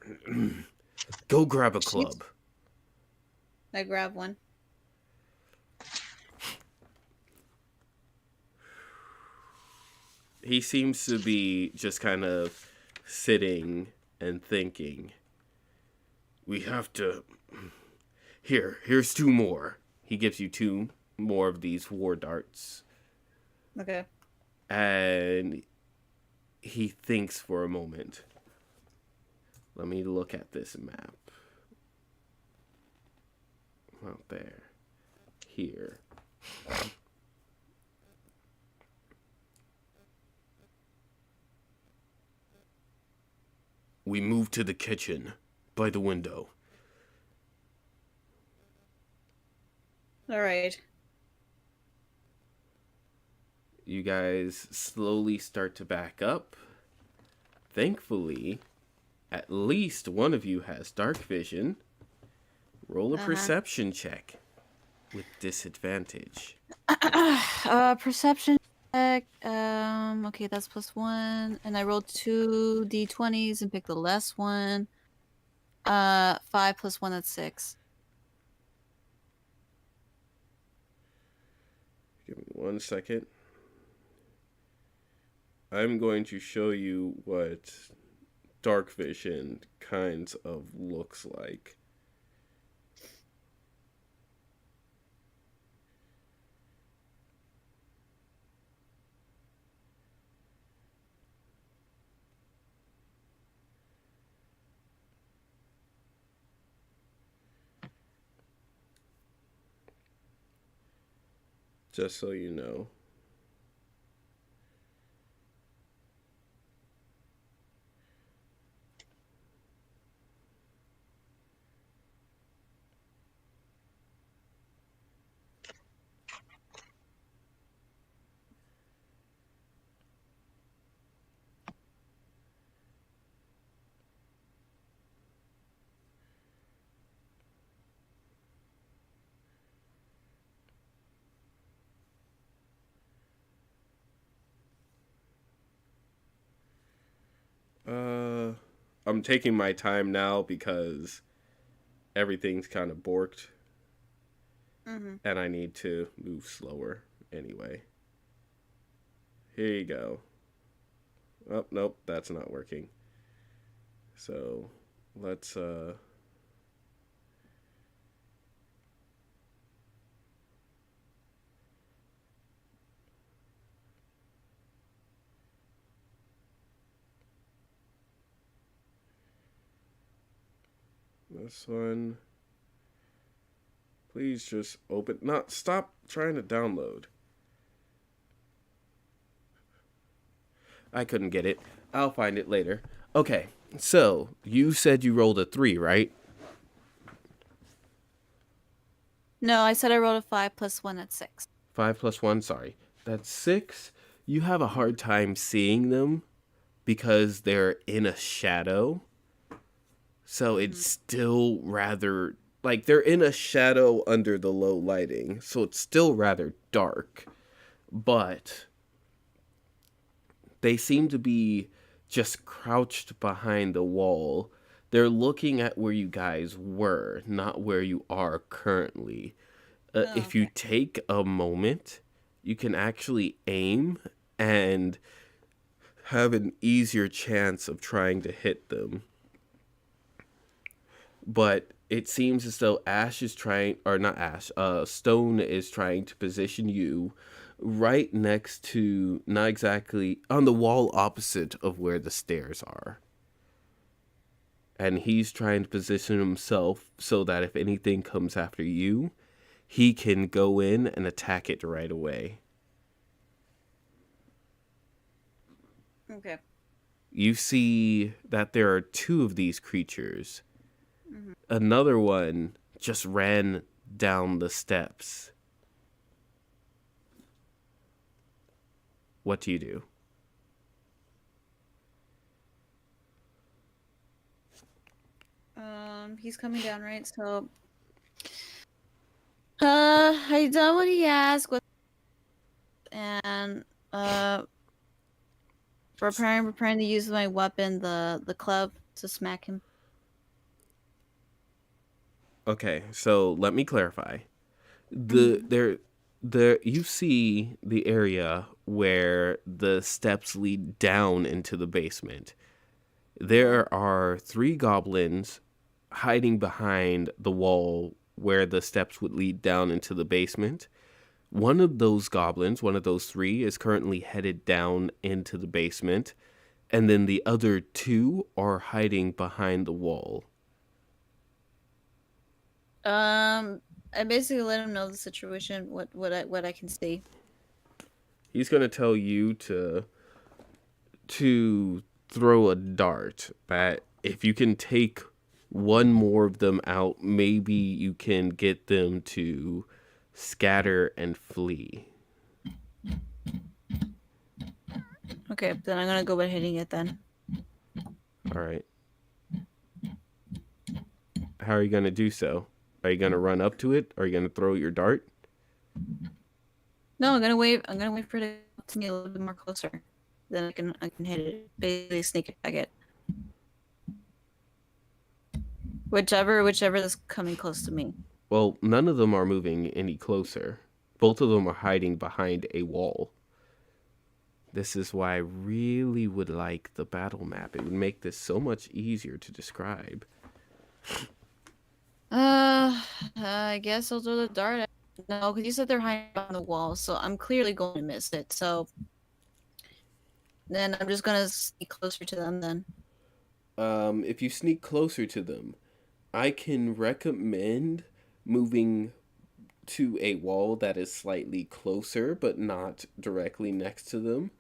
[SPEAKER 5] Go grab a club.
[SPEAKER 4] I grab one.
[SPEAKER 5] He seems to be just kind of sitting and thinking. We have to... Here's 2 more. He gives you 2 more of these war darts.
[SPEAKER 4] Okay.
[SPEAKER 5] And he thinks for a moment. Let me look at this map. Out there. Here. We move to the kitchen by the window.
[SPEAKER 4] All right.
[SPEAKER 5] You guys slowly start to back up. Thankfully, at least one of you has dark vision. Roll a perception check with disadvantage.
[SPEAKER 4] Perception check. Okay, that's +1, and I rolled 2 d20s and picked the less one. 5 + 1, that's 6.
[SPEAKER 5] Give me 1 second. I'm going to show you what dark vision kinds of looks like. Just so you know. I'm taking my time now because everything's kind of borked. And I need to move slower anyway. Here you go. Oh, nope, that's not working. So, let's, this one. Please just open. Not stop trying to download. I couldn't get it. I'll find it later. Okay, so you said you rolled a 3, right?
[SPEAKER 4] No, I said I rolled a 5 plus 1 at 6.
[SPEAKER 5] 5 plus 1, sorry. That's 6. You have a hard time seeing them because they're in a shadow. So it's still rather, like, they're in a shadow under the low lighting. So it's still rather dark. But they seem to be just crouched behind the wall. They're looking at where you guys were, not where you are currently. If you take a moment, you can actually aim and have an easier chance of trying to hit them. But it seems as though Ash is trying, or not Ash, Stone is trying to position you right next to, not exactly, on the wall opposite of where the stairs are. And he's trying to position himself so that if anything comes after you, he can go in and attack it right away.
[SPEAKER 4] Okay.
[SPEAKER 5] You see that there are 2 of these creatures. Another one just ran down the steps. What do you do?
[SPEAKER 4] He's coming down, right? So, I done what he asked, and preparing to use my weapon, the club, to smack him.
[SPEAKER 5] Okay, so let me clarify. You see the area where the steps lead down into the basement. There are 3 goblins hiding behind the wall where the steps would lead down into the basement. One of those goblins, one of those 3, is currently headed down into the basement, and then the other 2 are hiding behind the wall.
[SPEAKER 4] I basically let him know the situation, what I can see.
[SPEAKER 5] He's gonna tell you to throw a dart, that if you can take one more of them out, maybe you can get them to scatter and flee.
[SPEAKER 4] Okay, then I'm gonna go by hitting it then.
[SPEAKER 5] All right. How are you gonna do so? Are you gonna run up to it? Or are you gonna throw your dart?
[SPEAKER 4] No, I'm gonna wait for it to come to me a little bit more closer. Then I can hit it. Basically sneak attack it. Whichever is coming close to me.
[SPEAKER 5] Well, none of them are moving any closer. Both of them are hiding behind a wall. This is why I really would like the battle map. It would make this so much easier to describe.
[SPEAKER 4] I guess I'll throw the dart at. No, because you said they're hiding on the wall, so I'm clearly going to miss it. So then I'm just gonna sneak closer to them then.
[SPEAKER 5] If you sneak closer to them, I can recommend moving to a wall that is slightly closer, but not directly next to them.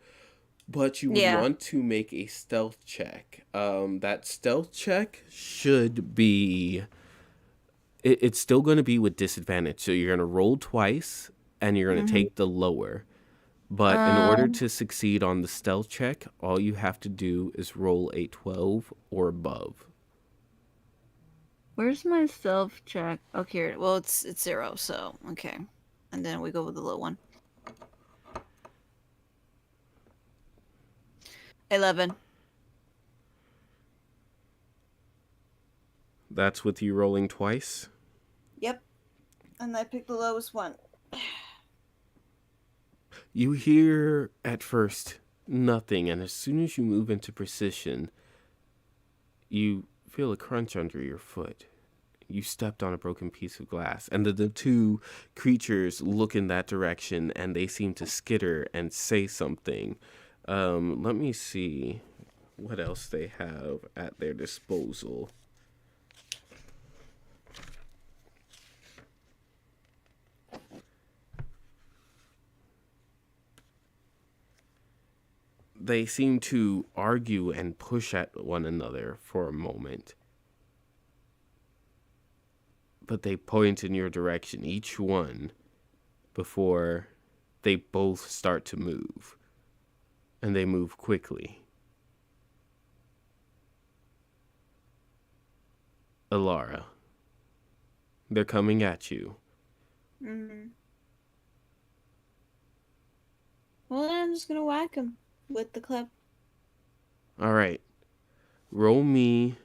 [SPEAKER 5] But you would want to make a stealth check. That stealth check should be... It's still going to be with disadvantage. So you're going to roll twice, and you're going to take the lower. But in order to succeed on the stealth check, all you have to do is roll a 12 or above.
[SPEAKER 4] Where's my stealth check? Oh, here. Well, it's 0, so okay. And then we go with the low one. 11.
[SPEAKER 5] That's with you rolling twice?
[SPEAKER 4] Yep. And I picked the lowest one.
[SPEAKER 5] You hear at first nothing, and as soon as you move into precision, you feel a crunch under your foot. You stepped on a broken piece of glass, and the 2 creatures look in that direction, and they seem to skitter and say something. Let me see what else they have at their disposal. they seem to argue and push at one another for a moment. But they point in your direction, each one, before they both start to move. And they move quickly. Alara, they're coming at you.
[SPEAKER 4] Mm-hmm. Well, I'm just gonna whack him with the club.
[SPEAKER 5] All right. Roll me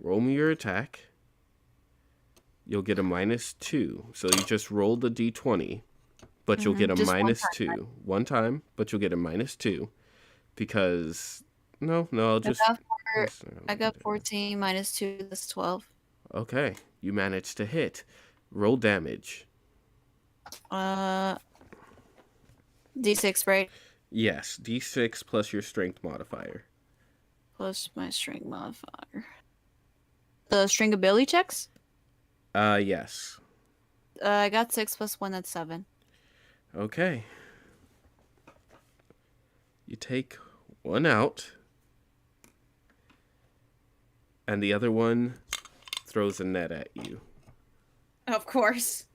[SPEAKER 5] your attack. You'll get a -2. So you just roll the d20, but you'll get a
[SPEAKER 4] Just one
[SPEAKER 5] minus
[SPEAKER 4] time,
[SPEAKER 5] 2.
[SPEAKER 4] right?
[SPEAKER 5] One time, but you'll get a -2 because no, I'll just
[SPEAKER 4] I got 14 minus 2, that's 12.
[SPEAKER 5] Okay, you managed to hit. Roll damage.
[SPEAKER 4] D6, right?
[SPEAKER 5] Yes, d6 plus your strength modifier.
[SPEAKER 4] Plus my strength modifier. The string ability checks?
[SPEAKER 5] Yes.
[SPEAKER 4] I got 6 plus 1, that's 7.
[SPEAKER 5] Okay. You take one out, and the other one throws a net at you.
[SPEAKER 4] Of course.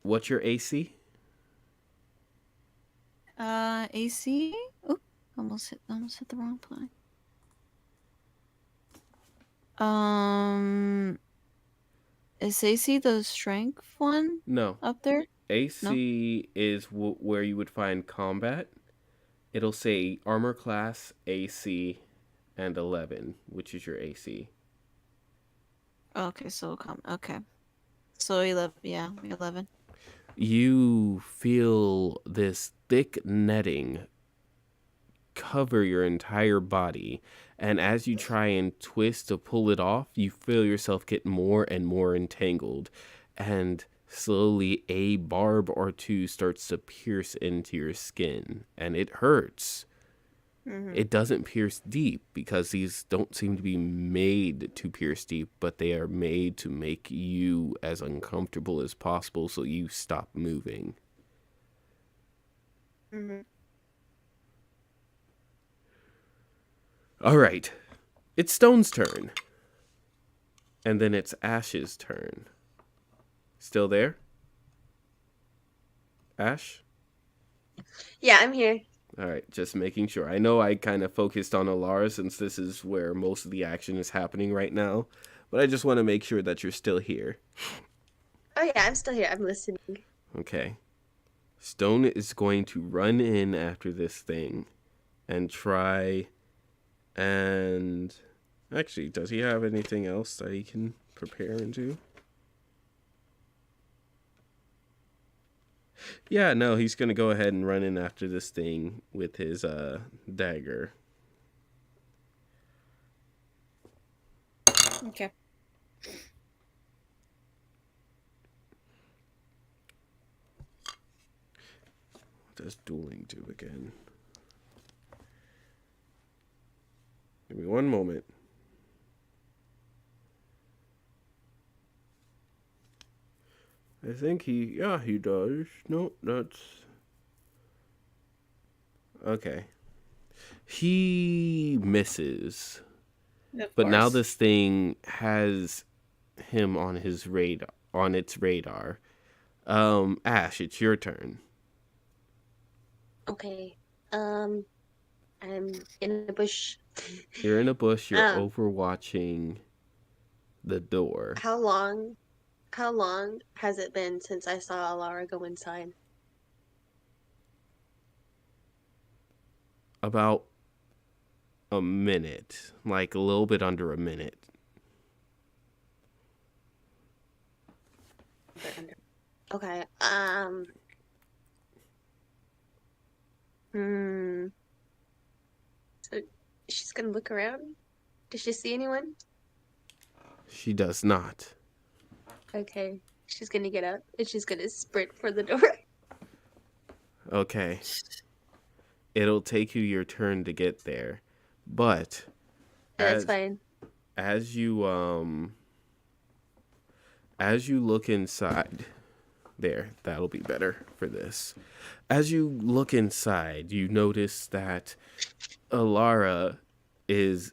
[SPEAKER 5] What's your AC?
[SPEAKER 4] AC? Oh, almost hit the wrong plane. Is AC the strength one
[SPEAKER 5] No.
[SPEAKER 4] up there?
[SPEAKER 5] AC is where you would find combat. It'll say armor class, AC, and 11, which is your AC.
[SPEAKER 4] Okay, so okay. So 11, yeah, 11.
[SPEAKER 5] You feel this thick netting cover your entire body, and as you try and twist to pull it off, you feel yourself get more and more entangled, and slowly a barb or two starts to pierce into your skin, and it hurts. It doesn't pierce deep because these don't seem to be made to pierce deep, but they are made to make you as uncomfortable as possible so you stop moving. All right. It's Stone's turn. And then it's Ash's turn. Still there? Ash?
[SPEAKER 6] Yeah, I'm here.
[SPEAKER 5] All right, just making sure. I know I kind of focused on Alara since this is where most of the action is happening right now, but I just want to make sure that you're still here.
[SPEAKER 6] Oh yeah, I'm still here. I'm listening.
[SPEAKER 5] Okay. Stone is going to run in after this thing and try and... Actually, does he have anything else that he can prepare and do? Yeah, no, he's going to go ahead and run in after this thing with his dagger.
[SPEAKER 4] Okay.
[SPEAKER 5] What does dueling do again? Give me one moment. I think he does. No, that's... Okay. He misses. But now this thing has him on his radar, on its radar. Ash, it's your turn.
[SPEAKER 6] Okay. I'm in the bush.
[SPEAKER 5] You're in a bush, you're overwatching the door.
[SPEAKER 6] How long has it been since I saw Alara go inside?
[SPEAKER 5] About a minute, like a little bit under a minute.
[SPEAKER 6] Okay. So she's gonna look around. Does she see anyone?
[SPEAKER 5] She does not.
[SPEAKER 6] Okay. She's gonna get up and she's gonna sprint for the door.
[SPEAKER 5] Okay. It'll take you your turn to get there. But
[SPEAKER 6] That's fine.
[SPEAKER 5] As you As you look inside, there, that'll be better for this. As you look inside, you notice that Alara is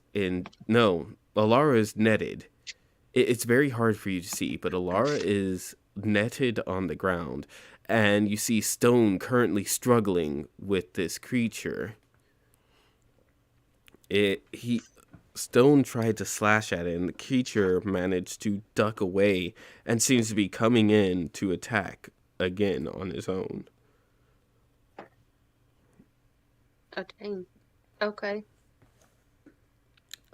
[SPEAKER 5] netted. It's very hard for you to see, but Alara is netted on the ground, and you see Stone currently struggling with this creature. Stone tried to slash at it, and the creature managed to duck away and seems to be coming in to attack again on his own.
[SPEAKER 6] Oh, dang. Okay.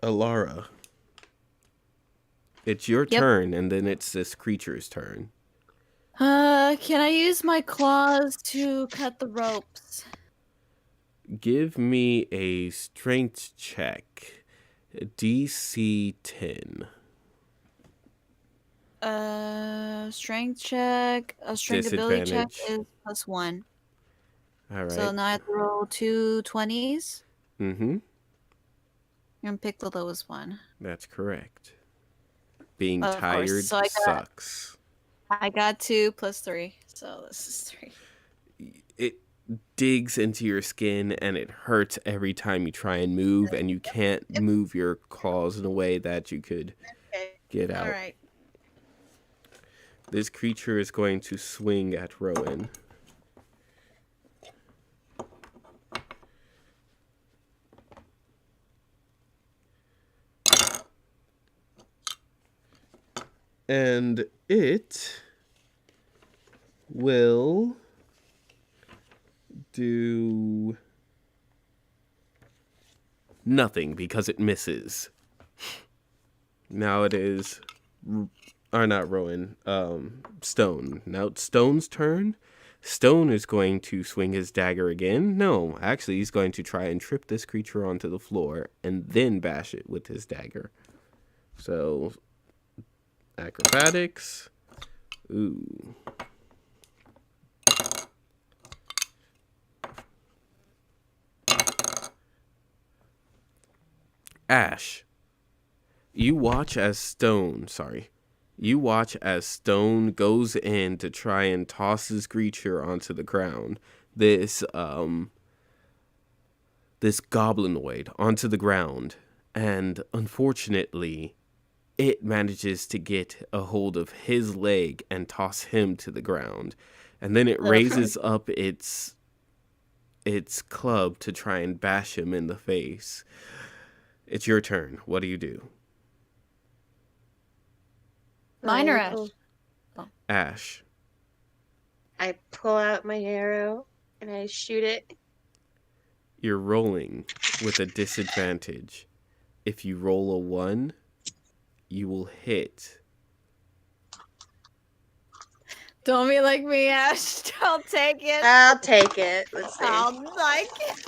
[SPEAKER 5] Alara, it's your turn, and then it's this creature's turn.
[SPEAKER 4] Can I use my claws to cut the ropes?
[SPEAKER 5] Give me a strength check. DC 10.
[SPEAKER 4] Strength check. A strength ability check is +1.
[SPEAKER 5] All right.
[SPEAKER 4] So now I have to roll 2 20s.
[SPEAKER 5] Mm-hmm.
[SPEAKER 4] And pick the lowest one.
[SPEAKER 5] That's correct. Being
[SPEAKER 4] Of
[SPEAKER 5] tired
[SPEAKER 4] course. So
[SPEAKER 5] sucks.
[SPEAKER 4] I got 2 + 3. So this is 3.
[SPEAKER 5] It digs into your skin and it hurts every time you try and move, and you can't move your claws in a way that you could get out.
[SPEAKER 4] All right.
[SPEAKER 5] This creature is going to swing at Rowan. And it will do nothing because it misses. Now it is, or not Rowan, Stone. Now it's Stone's turn. Stone is going to swing his dagger again. No, actually he's going to try and trip this creature onto the floor and then bash it with his dagger. So, acrobatics. Ooh. Ash, you watch as Stone goes in to try and toss this creature onto the ground. This goblinoid onto the ground, and unfortunately it manages to get a hold of his leg and toss him to the ground. And then it raises up its club to try and bash him in the face. It's your turn. What do you do?
[SPEAKER 4] Mine or Ash?
[SPEAKER 5] Ash.
[SPEAKER 6] I pull out my arrow and I shoot it.
[SPEAKER 5] You're rolling with a disadvantage. If you roll a 1, you will hit.
[SPEAKER 4] Don't be like me, Ash. I'll take it.
[SPEAKER 6] I'll take it. Let's see.
[SPEAKER 4] I'll like it.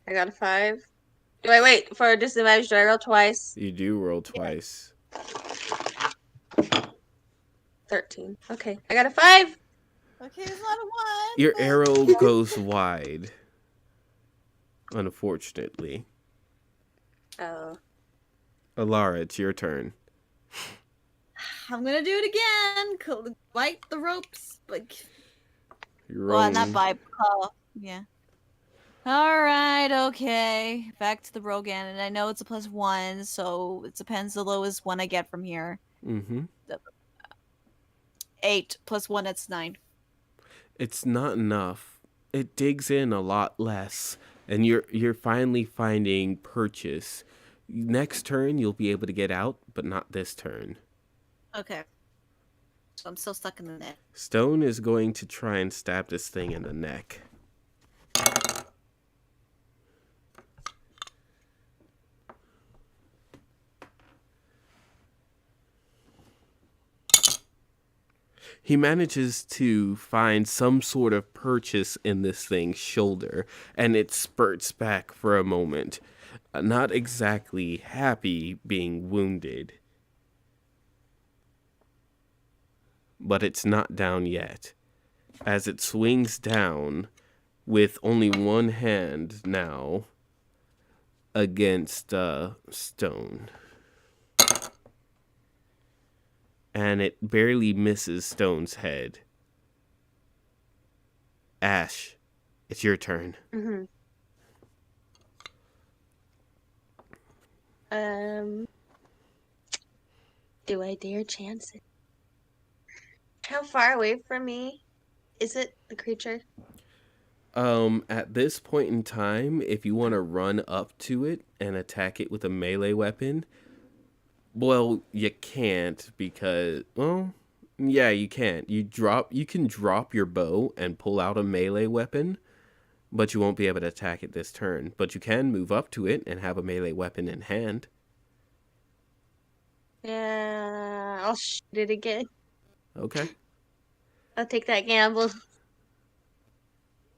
[SPEAKER 6] I got a 5. Do I wait for a disadvantage? Do I roll twice?
[SPEAKER 5] You do roll twice.
[SPEAKER 6] 13. Okay, I got a 5.
[SPEAKER 4] Okay, it's not a 1.
[SPEAKER 5] Your arrow goes wide. Unfortunately.
[SPEAKER 6] Oh.
[SPEAKER 5] Alara, it's your turn.
[SPEAKER 4] I'm gonna do it again. Light the ropes. Like,
[SPEAKER 5] You're
[SPEAKER 4] well,
[SPEAKER 5] rolling.
[SPEAKER 4] not by call. Yeah. Alright, okay. Back to the Rogan, and I know it's a +1, so it depends the lowest one I get from here.
[SPEAKER 5] Mm-hmm.
[SPEAKER 4] 8 + 1, that's 9.
[SPEAKER 5] It's not enough. It digs in a lot less, and you're finally finding purchase. Next turn, you'll be able to get out, but not this turn.
[SPEAKER 4] Okay. So I'm still stuck in the net.
[SPEAKER 5] Stone is going to try and stab this thing in the neck. He manages to find some sort of purchase in this thing's shoulder, and it spurts back for a moment, not exactly happy being wounded. But it's not down yet, as it swings down with only one hand now against Stone. and it barely misses Stone's head. Ash, it's your turn.
[SPEAKER 6] Mm-hmm. Do I dare chance it? How far away from me is it, the creature?
[SPEAKER 5] At this point in time, if you want to run up to it and attack it with a melee weapon, well, you can't because, well, yeah, you can't. You can drop your bow and pull out a melee weapon, but you won't be able to attack it this turn. But you can move up to it and have a melee weapon in hand.
[SPEAKER 6] Yeah, I'll shoot it again.
[SPEAKER 5] Okay.
[SPEAKER 6] I'll take that gamble.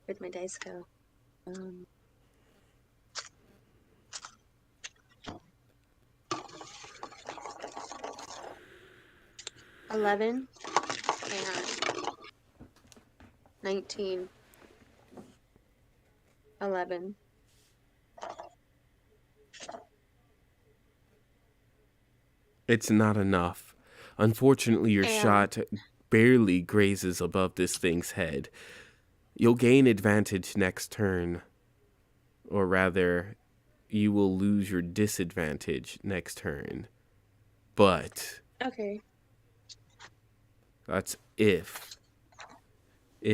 [SPEAKER 6] Where'd my dice go? 11 and 19. 11.
[SPEAKER 5] It's not enough. Unfortunately, your shot barely grazes above this thing's head. You'll gain advantage next turn. Or rather, you will lose your disadvantage next turn. But
[SPEAKER 6] Okay.
[SPEAKER 5] that's if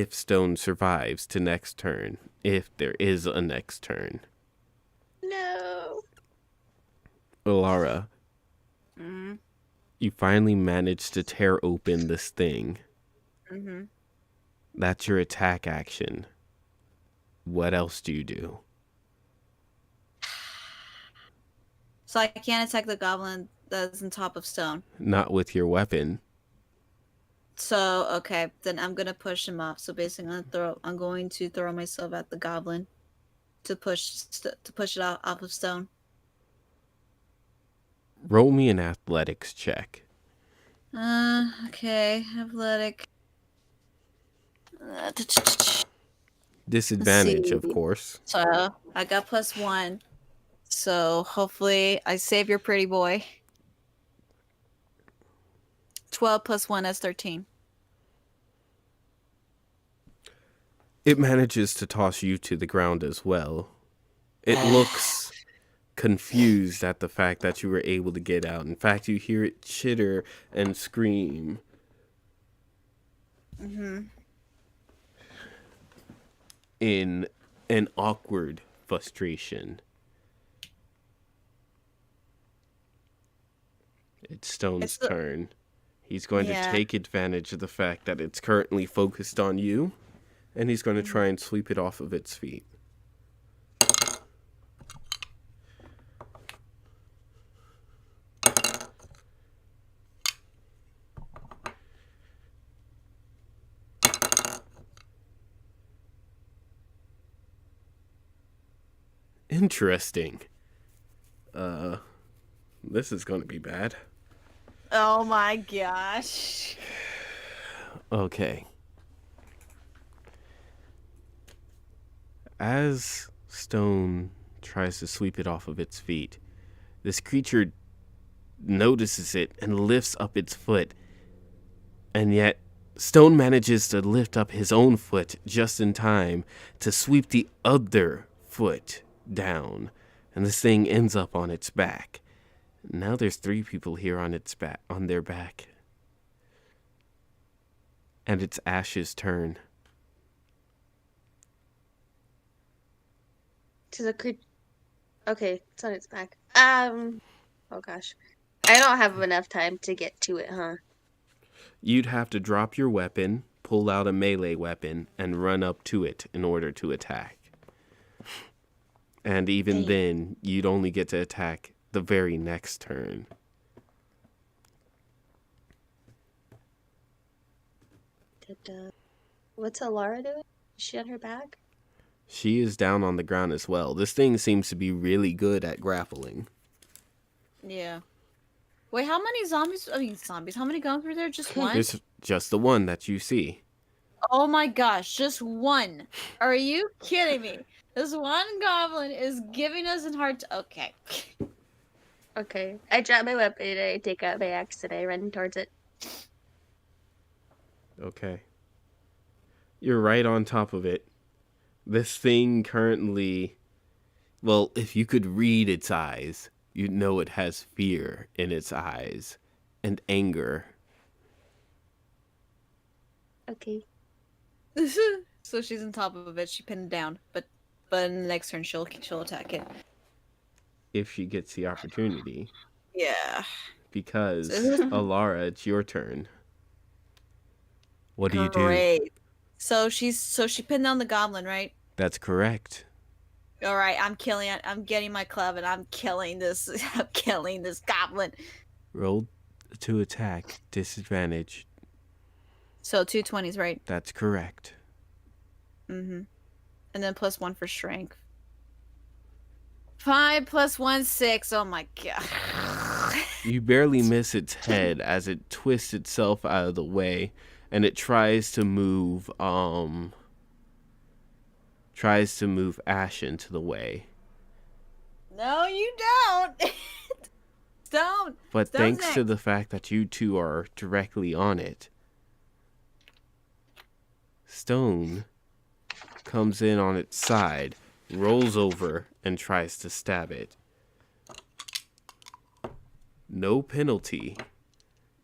[SPEAKER 5] Stone survives to next turn. If there is a next turn.
[SPEAKER 6] No.
[SPEAKER 5] Alara, you finally managed to tear open this thing.
[SPEAKER 4] Mm-hmm.
[SPEAKER 5] That's your attack action. What else do you do?
[SPEAKER 4] So I can't attack the goblin that's on top of Stone.
[SPEAKER 5] Not with your weapon.
[SPEAKER 4] So okay, then I'm gonna push him off. So basically, I'm going to throw myself at the goblin to push it off of Stone.
[SPEAKER 5] Roll me an athletics check.
[SPEAKER 4] Okay, athletic.
[SPEAKER 5] Disadvantage, of course.
[SPEAKER 4] So I got +1. So hopefully I save your pretty boy. 12 + 1 is 13.
[SPEAKER 5] It manages to toss you to the ground as well. It looks confused at the fact that you were able to get out. In fact, you hear it chitter and scream. In an awkward frustration. It's Stone's turn. He's going to take advantage of the fact that it's currently focused on you, and he's going to try and sweep it off of its feet. Interesting. This is going to be bad.
[SPEAKER 4] Oh my gosh.
[SPEAKER 5] Okay. As Stone tries to sweep it off of its feet, this creature notices it and lifts up its foot. And yet, Stone manages to lift up his own foot just in time to sweep the other foot down. And this thing ends up on its back. Now there's 3 people here on their back. And it's Ash's turn.
[SPEAKER 6] To the creature. Okay, it's on its back. Oh gosh. I don't have enough time to get to it, huh?
[SPEAKER 5] You'd have to drop your weapon, pull out a melee weapon, and run up to it in order to attack. And even then, you'd only get to attack the very next turn.
[SPEAKER 6] What's Alara doing? Is she on her back?
[SPEAKER 5] She is down on the ground as well. This thing seems to be really good at grappling.
[SPEAKER 4] Yeah. Wait, how many zombies? How many guns were there? Just one?
[SPEAKER 5] There's just the one that you see.
[SPEAKER 4] Oh my gosh, just one. Are you kidding me? This one goblin is giving us a hard Okay.
[SPEAKER 6] Okay. I drop my weapon and I take out my axe and I run towards it.
[SPEAKER 5] Okay. You're right on top of it. This thing currently, well, if you could read its eyes, you'd know it has fear in its eyes and anger.
[SPEAKER 6] Okay.
[SPEAKER 4] So she's on top of it. She pinned it down, but in the next turn she'll attack it.
[SPEAKER 5] If she gets the opportunity.
[SPEAKER 4] Yeah.
[SPEAKER 5] Because,
[SPEAKER 4] So-
[SPEAKER 5] Alara, it's your turn. What do you do?
[SPEAKER 4] Great. So she pinned down the goblin, right?
[SPEAKER 5] That's correct.
[SPEAKER 4] All right, I'm getting my club and I'm killing this. I'm killing this goblin.
[SPEAKER 5] Roll to attack. Disadvantage.
[SPEAKER 4] So 2 20s, right?
[SPEAKER 5] That's correct.
[SPEAKER 4] Mm-hmm. And then +1 for strength. 5 + 1 6. Oh my god.
[SPEAKER 5] You barely miss its head as it twists itself out of the way and it tries to move Ash into the way.
[SPEAKER 4] No, you don't. Don't.
[SPEAKER 5] But
[SPEAKER 4] Stone's
[SPEAKER 5] thanks to
[SPEAKER 4] next.
[SPEAKER 5] the fact that you two are directly on it, Stone comes in on its side, rolls over, and tries to stab it. No penalty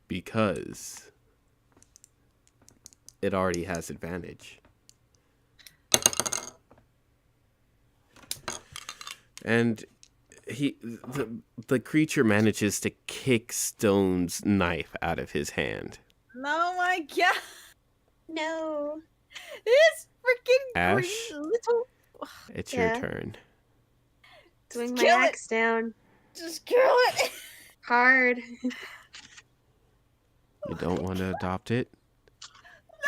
[SPEAKER 5] because it already has advantage. And the creature manages to kick Stone's knife out of his hand.
[SPEAKER 4] Oh my god.
[SPEAKER 6] No.
[SPEAKER 4] This freaking
[SPEAKER 5] Ash?
[SPEAKER 4] green little.
[SPEAKER 5] It's
[SPEAKER 6] Yeah.
[SPEAKER 5] your turn.
[SPEAKER 6] Swing my
[SPEAKER 4] kill it.
[SPEAKER 6] axe down.
[SPEAKER 4] Just kill it.
[SPEAKER 6] Hard.
[SPEAKER 5] You don't want to adopt it?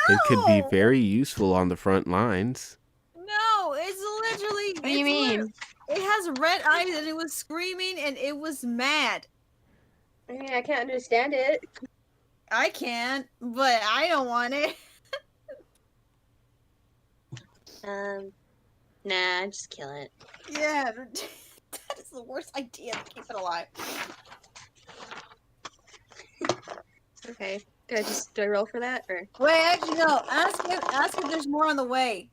[SPEAKER 5] It could be
[SPEAKER 4] No!
[SPEAKER 5] very useful on the front lines.
[SPEAKER 4] No, it's literally.
[SPEAKER 6] What do you mean?
[SPEAKER 4] It has red eyes and it was screaming and it was mad.
[SPEAKER 6] I mean, I can't understand it.
[SPEAKER 4] I can, but I don't want it.
[SPEAKER 6] Nah, just kill it.
[SPEAKER 4] Yeah, that is the worst idea to keep it alive.
[SPEAKER 6] Okay. Do I roll for that or?
[SPEAKER 4] Wait, actually no. Ask if there's more on the way.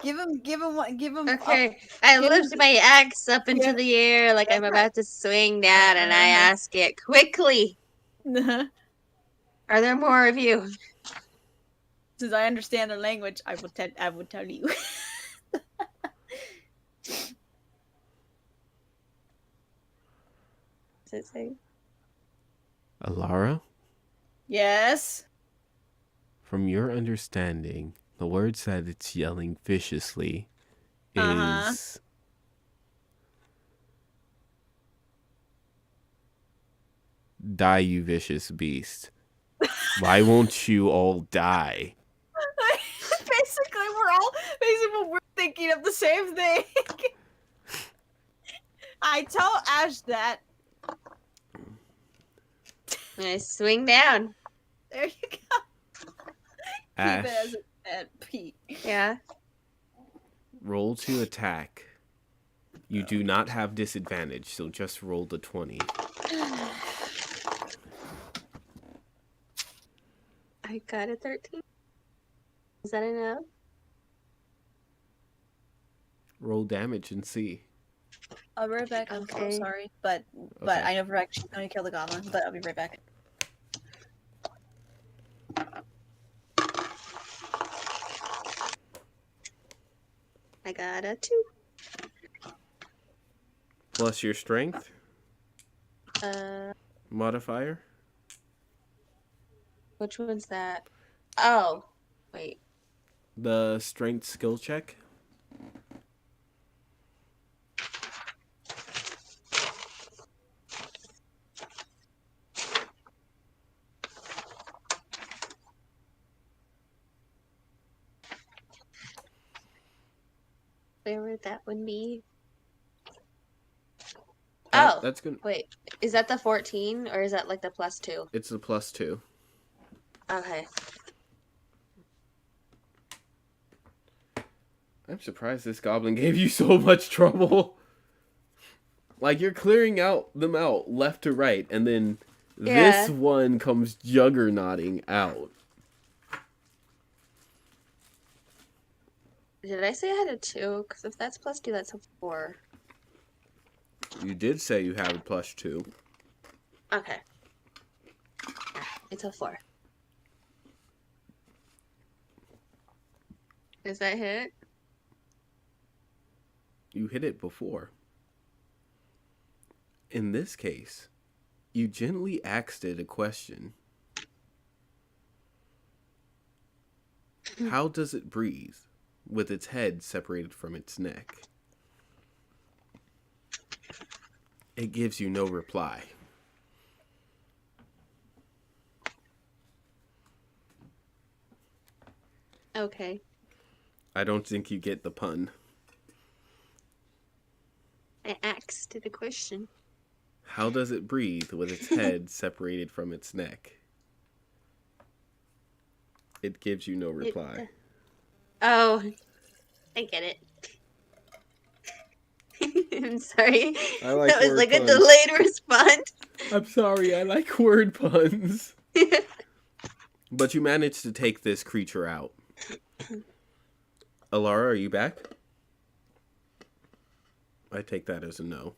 [SPEAKER 4] Give him one. Give him.
[SPEAKER 6] Okay. I
[SPEAKER 4] give
[SPEAKER 6] lift
[SPEAKER 4] him-
[SPEAKER 6] my axe up into
[SPEAKER 4] Yeah.
[SPEAKER 6] the air like I'm
[SPEAKER 4] That's
[SPEAKER 6] about to swing down, and I ask it quickly. Are there more of you?
[SPEAKER 4] Since I understand the language, I will tell you.
[SPEAKER 6] Does it say?
[SPEAKER 5] Alara,
[SPEAKER 4] Yes.
[SPEAKER 5] from your understanding, the words that it's yelling viciously
[SPEAKER 4] Uh-huh.
[SPEAKER 5] is die, you vicious beast. Why won't you all die?
[SPEAKER 4] Basically we're thinking of the same thing. I tell Ash that.
[SPEAKER 6] I swing down.
[SPEAKER 4] There you go.
[SPEAKER 5] Ash,
[SPEAKER 4] Keep it as a Pete.
[SPEAKER 6] Yeah.
[SPEAKER 5] roll to attack. You do not have disadvantage, so just roll the 20.
[SPEAKER 6] I got a 13. Is that enough?
[SPEAKER 5] Roll damage and see.
[SPEAKER 4] I'll be right back. I'm so
[SPEAKER 6] Okay.
[SPEAKER 4] sorry, but
[SPEAKER 5] Okay.
[SPEAKER 4] I know for a fact she's gonna kill the goblin. But I'll be right back.
[SPEAKER 6] I got a 2.
[SPEAKER 5] Plus your strength
[SPEAKER 6] Uh,
[SPEAKER 5] modifier.
[SPEAKER 6] which one's that? Oh, wait.
[SPEAKER 5] The strength skill check.
[SPEAKER 6] Where would that one be?
[SPEAKER 5] That-
[SPEAKER 6] Oh,
[SPEAKER 5] that's good.
[SPEAKER 6] wait. Is that the 14 or is that like the +2?
[SPEAKER 5] It's a +2.
[SPEAKER 6] Okay.
[SPEAKER 5] I'm surprised this goblin gave you so much trouble. Like, you're clearing them out left to right, and then
[SPEAKER 6] Yeah.
[SPEAKER 5] this one comes juggernauting out.
[SPEAKER 6] Did I say I had a 2? Because if that's +2, that's a 4.
[SPEAKER 5] You did say you have a +2.
[SPEAKER 6] Okay. Yeah, it's a 4. Does that hit?
[SPEAKER 5] You hit it before. In this case, you gently asked it a question. How does it breathe with its head separated from its neck? It gives you no reply.
[SPEAKER 6] Okay.
[SPEAKER 5] I don't think you get the pun.
[SPEAKER 6] I asked it a question.
[SPEAKER 5] How does it breathe with its head separated from its neck? It gives you no reply.
[SPEAKER 6] Oh, I get it. I'm sorry.
[SPEAKER 5] I like
[SPEAKER 6] that was
[SPEAKER 5] word
[SPEAKER 6] like
[SPEAKER 5] puns.
[SPEAKER 6] a delayed response.
[SPEAKER 5] I'm sorry, I like word puns. But you managed to take this creature out. Alara, are you back? I take that as a no.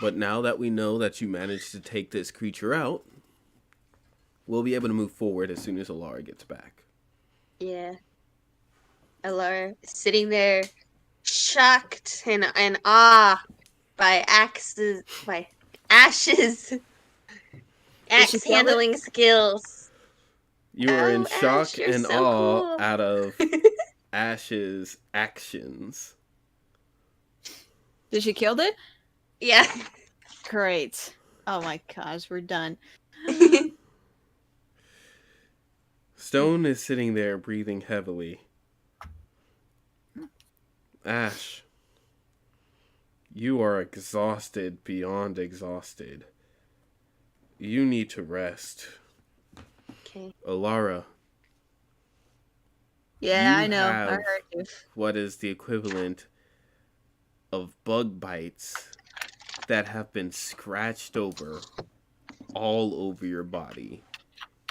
[SPEAKER 5] But now that we know that you managed to take this creature out, we'll be able to move forward as soon as Alara gets back.
[SPEAKER 6] Yeah. Alara sitting there, shocked and in awe by Ash's axe
[SPEAKER 4] kill it?
[SPEAKER 6] handling skills.
[SPEAKER 5] You are in
[SPEAKER 6] Oh,
[SPEAKER 5] shock
[SPEAKER 6] Ash, you're
[SPEAKER 5] and
[SPEAKER 6] so
[SPEAKER 5] awe
[SPEAKER 6] cool.
[SPEAKER 5] out of Ash's actions.
[SPEAKER 4] Did she kill it?
[SPEAKER 6] Yeah.
[SPEAKER 4] Great. Oh my gosh, we're done.
[SPEAKER 5] Stone is sitting there breathing heavily. Ash, you are exhausted beyond exhausted. You need to rest.
[SPEAKER 6] Okay.
[SPEAKER 5] Alara.
[SPEAKER 4] Yeah,
[SPEAKER 5] you
[SPEAKER 4] I know. I
[SPEAKER 5] have
[SPEAKER 4] heard you.
[SPEAKER 5] what is the equivalent of bug bites that have been scratched over all over your body.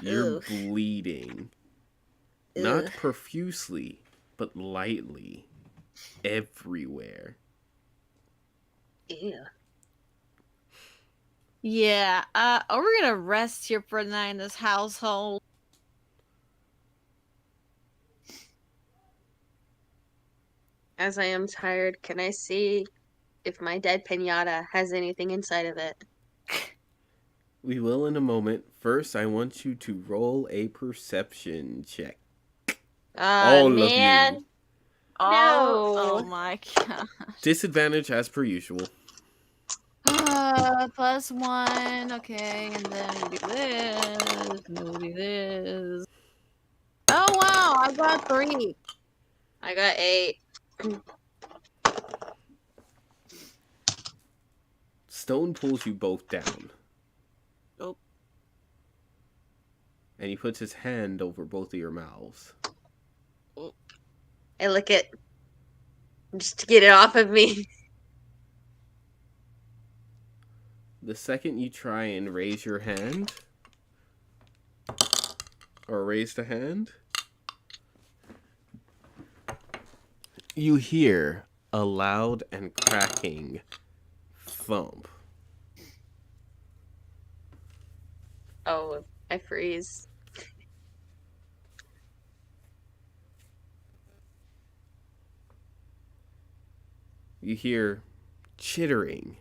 [SPEAKER 5] You're
[SPEAKER 4] Ugh.
[SPEAKER 5] bleeding.
[SPEAKER 4] Ugh.
[SPEAKER 5] Not profusely, but lightly. Everywhere.
[SPEAKER 6] Ew.
[SPEAKER 4] Yeah, are we gonna rest here for the night in this household?
[SPEAKER 6] As I am tired, can I see if my dead pinata has anything inside of it?
[SPEAKER 5] We will in a moment. First, I want you to roll a perception check. All of
[SPEAKER 6] Man.
[SPEAKER 5] you.
[SPEAKER 4] Oh
[SPEAKER 6] No.
[SPEAKER 4] my god.
[SPEAKER 5] Disadvantage as per usual.
[SPEAKER 4] +1. Okay, and then we do this. And then we do this. Oh wow, I got 3.
[SPEAKER 6] I got 8.
[SPEAKER 5] Stone pulls you both down.
[SPEAKER 4] Oh.
[SPEAKER 5] And he puts his hand over both of your mouths.
[SPEAKER 6] I lick it. Just to get it off of me.
[SPEAKER 5] The second you try and raise your hand, or raise the hand, you hear a loud and cracking thump.
[SPEAKER 6] Oh, I freeze.
[SPEAKER 5] You hear chittering.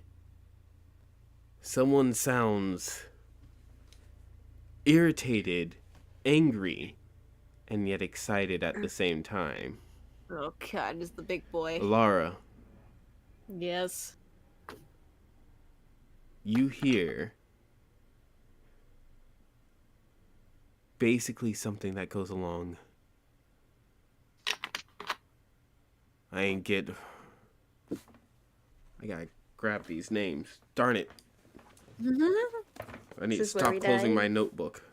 [SPEAKER 5] Someone sounds irritated, angry, and yet excited at the same time.
[SPEAKER 4] Oh god, it's the big boy.
[SPEAKER 5] Alara,
[SPEAKER 4] Yes.
[SPEAKER 5] you hear basically something that goes along. I gotta grab these names. Darn it. I need to
[SPEAKER 6] This is where
[SPEAKER 5] stop
[SPEAKER 6] we
[SPEAKER 5] closing
[SPEAKER 6] die.
[SPEAKER 5] my notebook.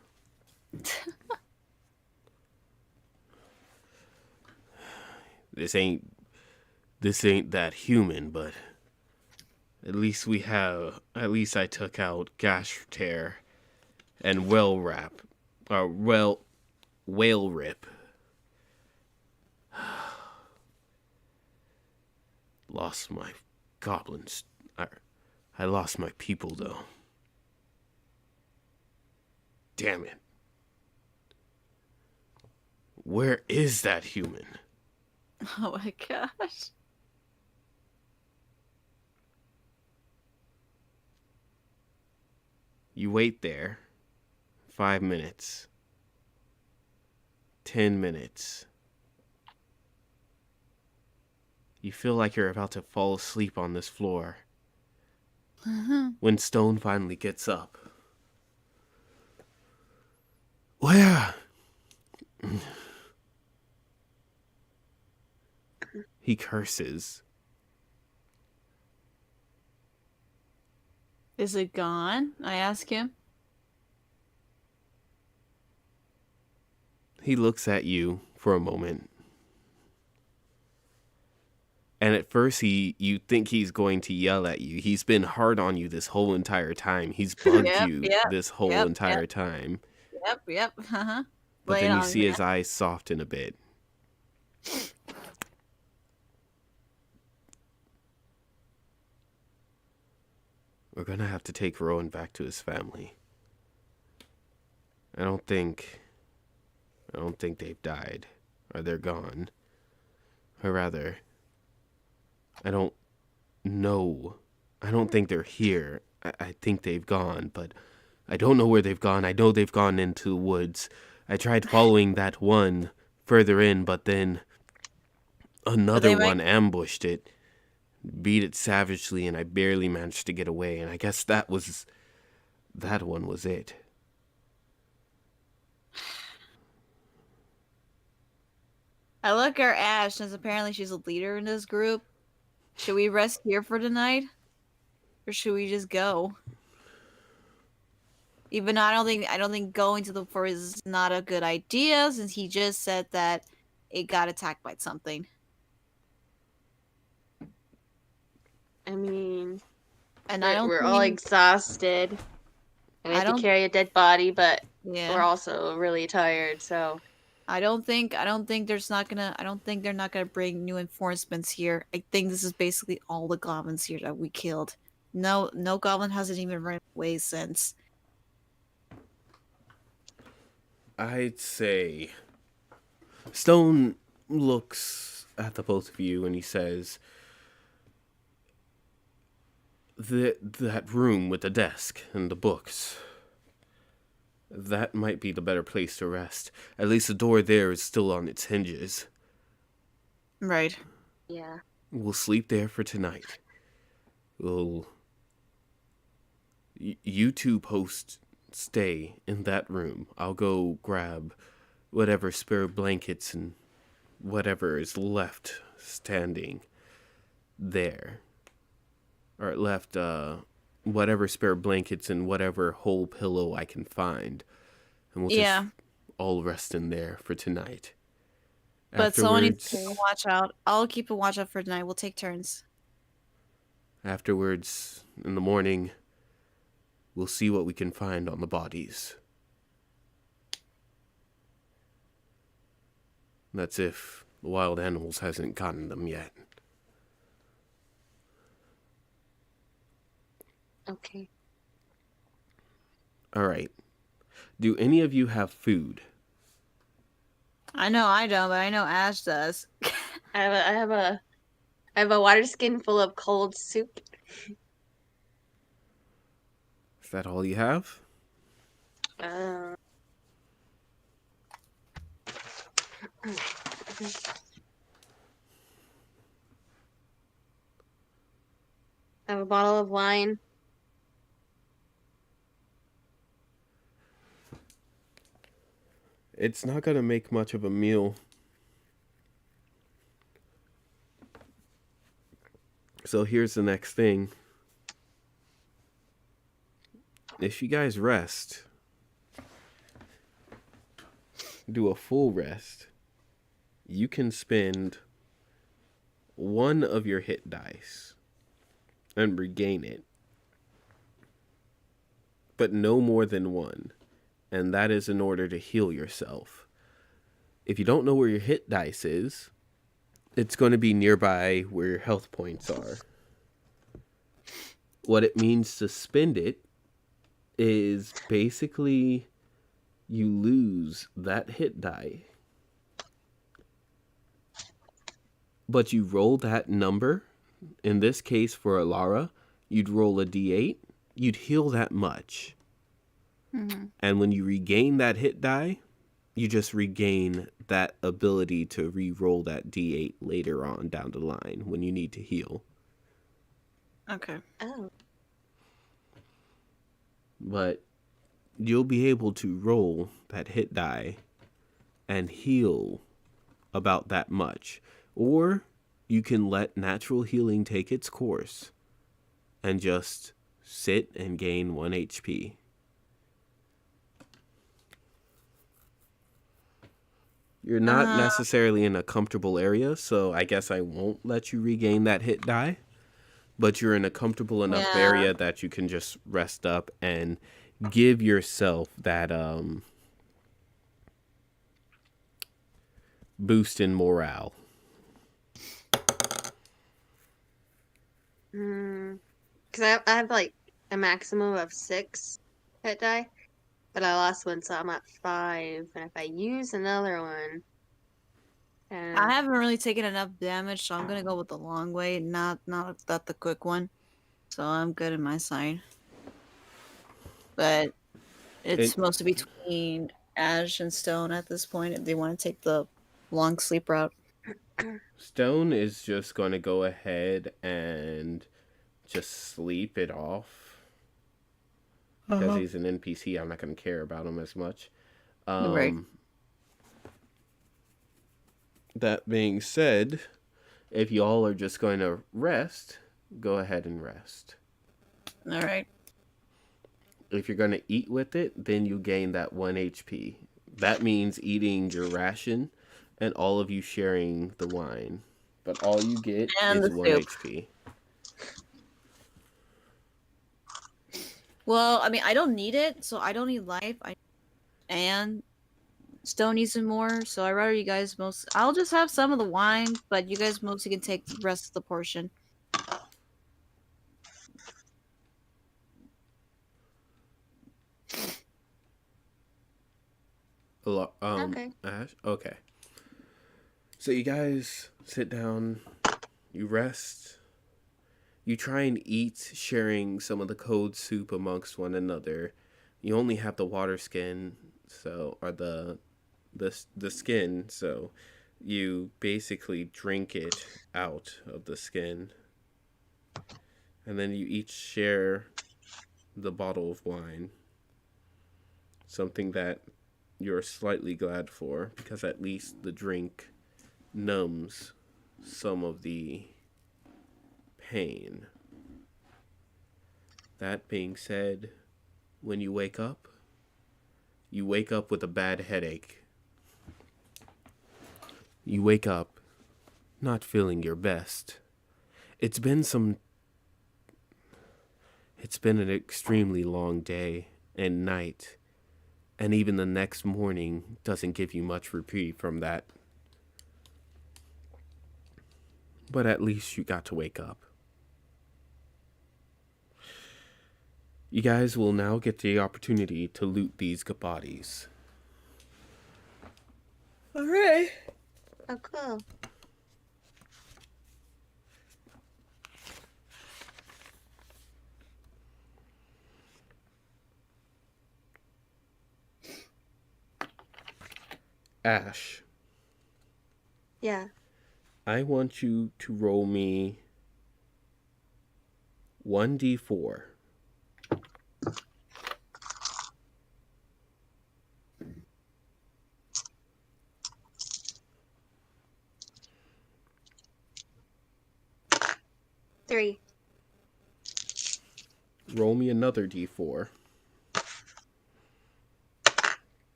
[SPEAKER 5] This ain't that human, but At least I took out gash tear and whale wrap. Whale rip. Lost my goblins. I lost my people, though. Damn it. Where is that human?
[SPEAKER 4] Oh my gosh.
[SPEAKER 5] You wait there. 5 minutes. 10 minutes. You feel like you're about to fall asleep on this floor. When Stone finally gets up. Where? He curses.
[SPEAKER 4] Is it gone? I ask him.
[SPEAKER 5] He looks at you for a moment. And at first you think he's going to yell at you. He's been hard on you this whole entire time. He's bugged you this whole entire time.
[SPEAKER 4] Yep.
[SPEAKER 5] But
[SPEAKER 4] Lay
[SPEAKER 5] then
[SPEAKER 4] it
[SPEAKER 5] you
[SPEAKER 4] on,
[SPEAKER 5] see
[SPEAKER 4] man.
[SPEAKER 5] his eyes soften a bit. We're gonna have to take Rowan back to his family. I don't think they've died. Or they're gone. Or rather, I don't know. I don't think they're here. I think they've gone, but I don't know where they've gone. I know they've gone into the woods. I tried following that one further in, but then another one ambushed it, beat it savagely, and I barely managed to get away. And I guess that one was it.
[SPEAKER 4] I look at Ash, since apparently she's a leader in this group. Should we rest here for tonight? Or should we just go? Even though I don't think going to the forest is not a good idea, since he just said that it got attacked by something.
[SPEAKER 6] I mean,
[SPEAKER 4] And
[SPEAKER 6] we're all exhausted. And we have to carry a dead body, but we're also really tired, so
[SPEAKER 4] I don't think they're not gonna bring new enforcements here. I think this is basically all the goblins here that we killed. No goblin hasn't even run away since.
[SPEAKER 5] I'd say Stone looks at the both of you and he says, that room with the desk and the books, that might be the better place to rest. At least the door there is still on its hinges.
[SPEAKER 4] Right.
[SPEAKER 6] yeah.
[SPEAKER 5] We'll sleep there for tonight. You two stay in that room. I'll go grab whatever spare blankets and whatever is left standing there. Or left, whatever spare blankets and whatever whole pillow I can find. And we'll just all rest in there for tonight.
[SPEAKER 4] But someone needs to keep a watch out. I'll keep a watch out for tonight. We'll take turns.
[SPEAKER 5] Afterwards, in the morning, we'll see what we can find on the bodies. That's if the wild animals hasn't gotten them yet.
[SPEAKER 6] Okay.
[SPEAKER 5] All right. Do any of you have food?
[SPEAKER 4] I know I don't, but I know Ash does.
[SPEAKER 6] I have a water skin full of cold soup.
[SPEAKER 5] Is that all you have?
[SPEAKER 6] I have a bottle of wine.
[SPEAKER 5] It's not going to make much of a meal. So here's the next thing. If you guys rest, do a full rest, you can spend one of your hit dice. and regain it. But no more than one. And that is in order to heal yourself. If you don't know where your hit dice is, it's going to be nearby where your health points are. What it means to spend it is basically you lose that hit die. But you roll that number. In this case, for Alara, you'd roll a d8. You'd heal that much.
[SPEAKER 4] Mm-hmm.
[SPEAKER 5] And when you regain that hit die, you just regain that ability to re-roll that d8 later on down the line when you need to heal.
[SPEAKER 4] Okay.
[SPEAKER 6] Oh.
[SPEAKER 5] But you'll be able to roll that hit die and heal about that much. Or you can let natural healing take its course and just sit and gain 1 HP. You're not necessarily in a comfortable area, so I guess I won't let you regain that hit die. But you're in a comfortable enough area that you can just rest up and give yourself that boost in morale.
[SPEAKER 6] Because I have like a maximum of 6 hit die, but I lost one, so I'm at 5. And if I use another one,
[SPEAKER 4] I haven't really taken enough damage, so I'm gonna go with the long way, not the quick one. So I'm good in my side. But it's mostly between Ash and Stone at this point if they want to take the long sleep route.
[SPEAKER 5] Stone is just going to go ahead and just sleep it off. Because he's an NPC, I'm not going to care about him as much.
[SPEAKER 4] Right.
[SPEAKER 5] That being said, if y'all are just going to rest, go ahead and rest.
[SPEAKER 4] All right.
[SPEAKER 5] If you're going to eat with it, then you gain that 1 HP. That means eating your ration and all of you sharing the wine. But all you get is 1 HP.
[SPEAKER 4] Well, I mean, I don't need it, so I don't need life. And Stone needs some more, so I'd rather you guys I'll just have some of the wine, but you guys mostly can take the rest of the portion.
[SPEAKER 6] Okay.
[SPEAKER 5] Ash? Okay. So you guys sit down, you rest, you try and eat, sharing some of the cold soup amongst one another. You only have the water skin, or the skin, so you basically drink it out of the skin. And then you each share the bottle of wine. Something that you're slightly glad for, because at least the drink numbs some of the pain. That being said, when you wake up with a bad headache. You wake up not feeling your best. It's been an extremely long day and night, and even the next morning doesn't give you much reprieve from that. But at least you got to wake up. You guys will now get the opportunity to loot these bodies.
[SPEAKER 4] Alright.
[SPEAKER 6] Oh, cool.
[SPEAKER 5] Ash,
[SPEAKER 6] Yeah.
[SPEAKER 5] I want you to roll me 1d4.
[SPEAKER 6] Three.
[SPEAKER 5] Roll me another d4.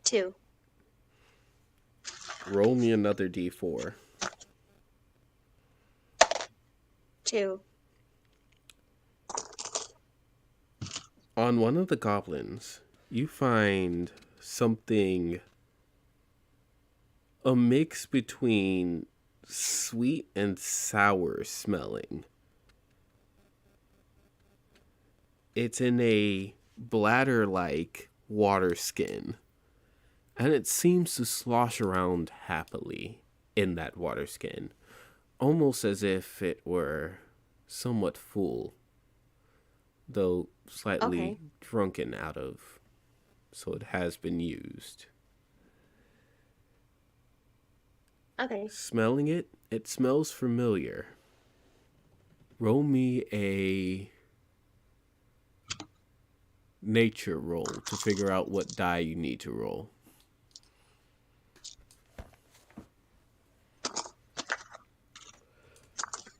[SPEAKER 6] 2.
[SPEAKER 5] Roll me another d4.
[SPEAKER 6] 2.
[SPEAKER 5] On one of the goblins, you find something, a mix between sweet and sour smelling. It's in a bladder-like water skin, and it seems to slosh around happily in that water skin, almost as if it were somewhat full, though slightly
[SPEAKER 6] Okay.
[SPEAKER 5] drunken out of, so it has been used.
[SPEAKER 6] Okay.
[SPEAKER 5] Smelling it, it smells familiar. Roll me a nature roll to figure out what die you need to roll.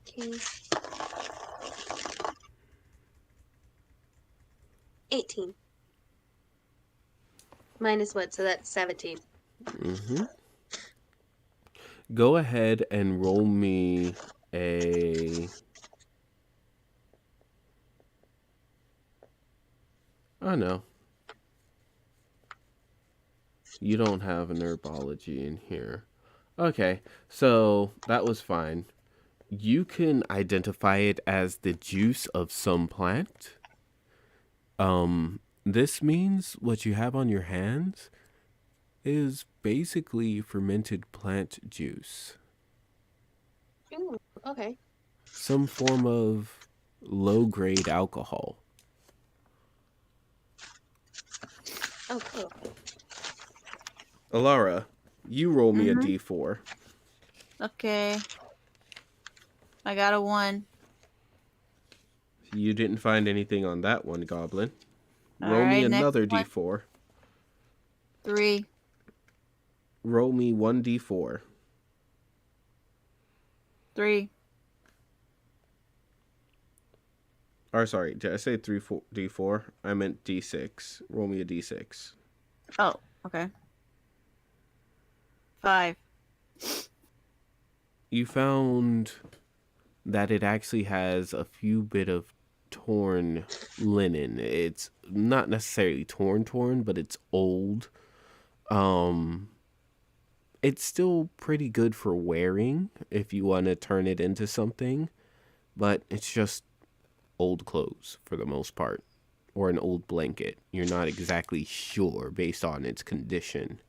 [SPEAKER 6] Okay. 18. Minus what? So that's 17.
[SPEAKER 5] Go ahead and roll me a... Oh, no. You don't have an herbology in here. Okay, so that was fine. You can identify it as the juice of some plant. This means what you have on your hands is basically fermented plant juice.
[SPEAKER 6] Ooh, okay.
[SPEAKER 5] Some form of low-grade alcohol.
[SPEAKER 6] Oh, cool.
[SPEAKER 5] Alara, you roll me a d4.
[SPEAKER 4] Okay. I got a 1.
[SPEAKER 5] You didn't find anything on that one, Goblin.
[SPEAKER 4] All
[SPEAKER 5] Roll me
[SPEAKER 4] right, next
[SPEAKER 5] another
[SPEAKER 4] one.
[SPEAKER 5] d4.
[SPEAKER 4] 3.
[SPEAKER 5] Roll me 1d4.
[SPEAKER 4] 3.
[SPEAKER 5] Or sorry, did I say d4? I meant d6. Roll me a d6.
[SPEAKER 4] Oh, okay. 5.
[SPEAKER 5] You found that it actually has a few bit of torn linen. It's not necessarily torn, but it's old. It's still pretty good for wearing if you want to turn it into something, but it's just old clothes for the most part, or an old blanket. You're not exactly sure based on its condition.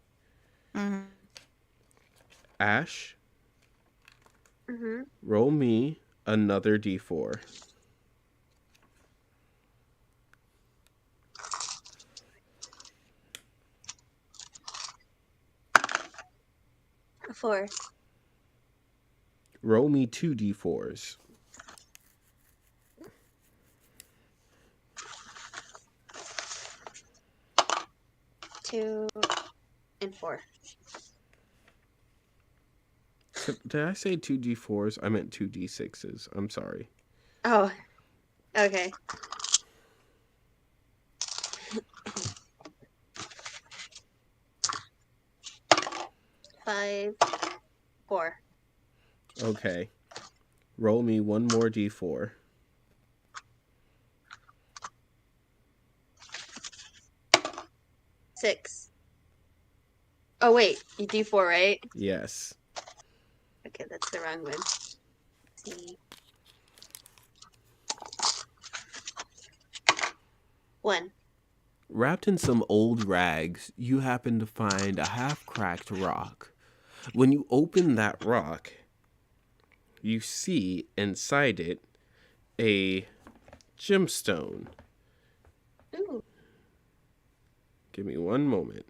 [SPEAKER 5] Ash, roll me another d4.
[SPEAKER 6] A 4.
[SPEAKER 5] Roll me 2d4s.
[SPEAKER 6] 2 and 4.
[SPEAKER 5] Did I say 2d4s? I meant 2d6s. I'm sorry.
[SPEAKER 6] Oh, okay. Five, 4.
[SPEAKER 5] Okay. Roll me one more d4.
[SPEAKER 6] 6. Oh, wait. You do 4, right?
[SPEAKER 5] Yes.
[SPEAKER 6] Okay, that's the wrong one. Let's see. 1.
[SPEAKER 5] Wrapped in some old rags, you happen to find a half-cracked rock. When you open that rock, you see inside it a gemstone.
[SPEAKER 6] Ooh.
[SPEAKER 5] Give me one moment.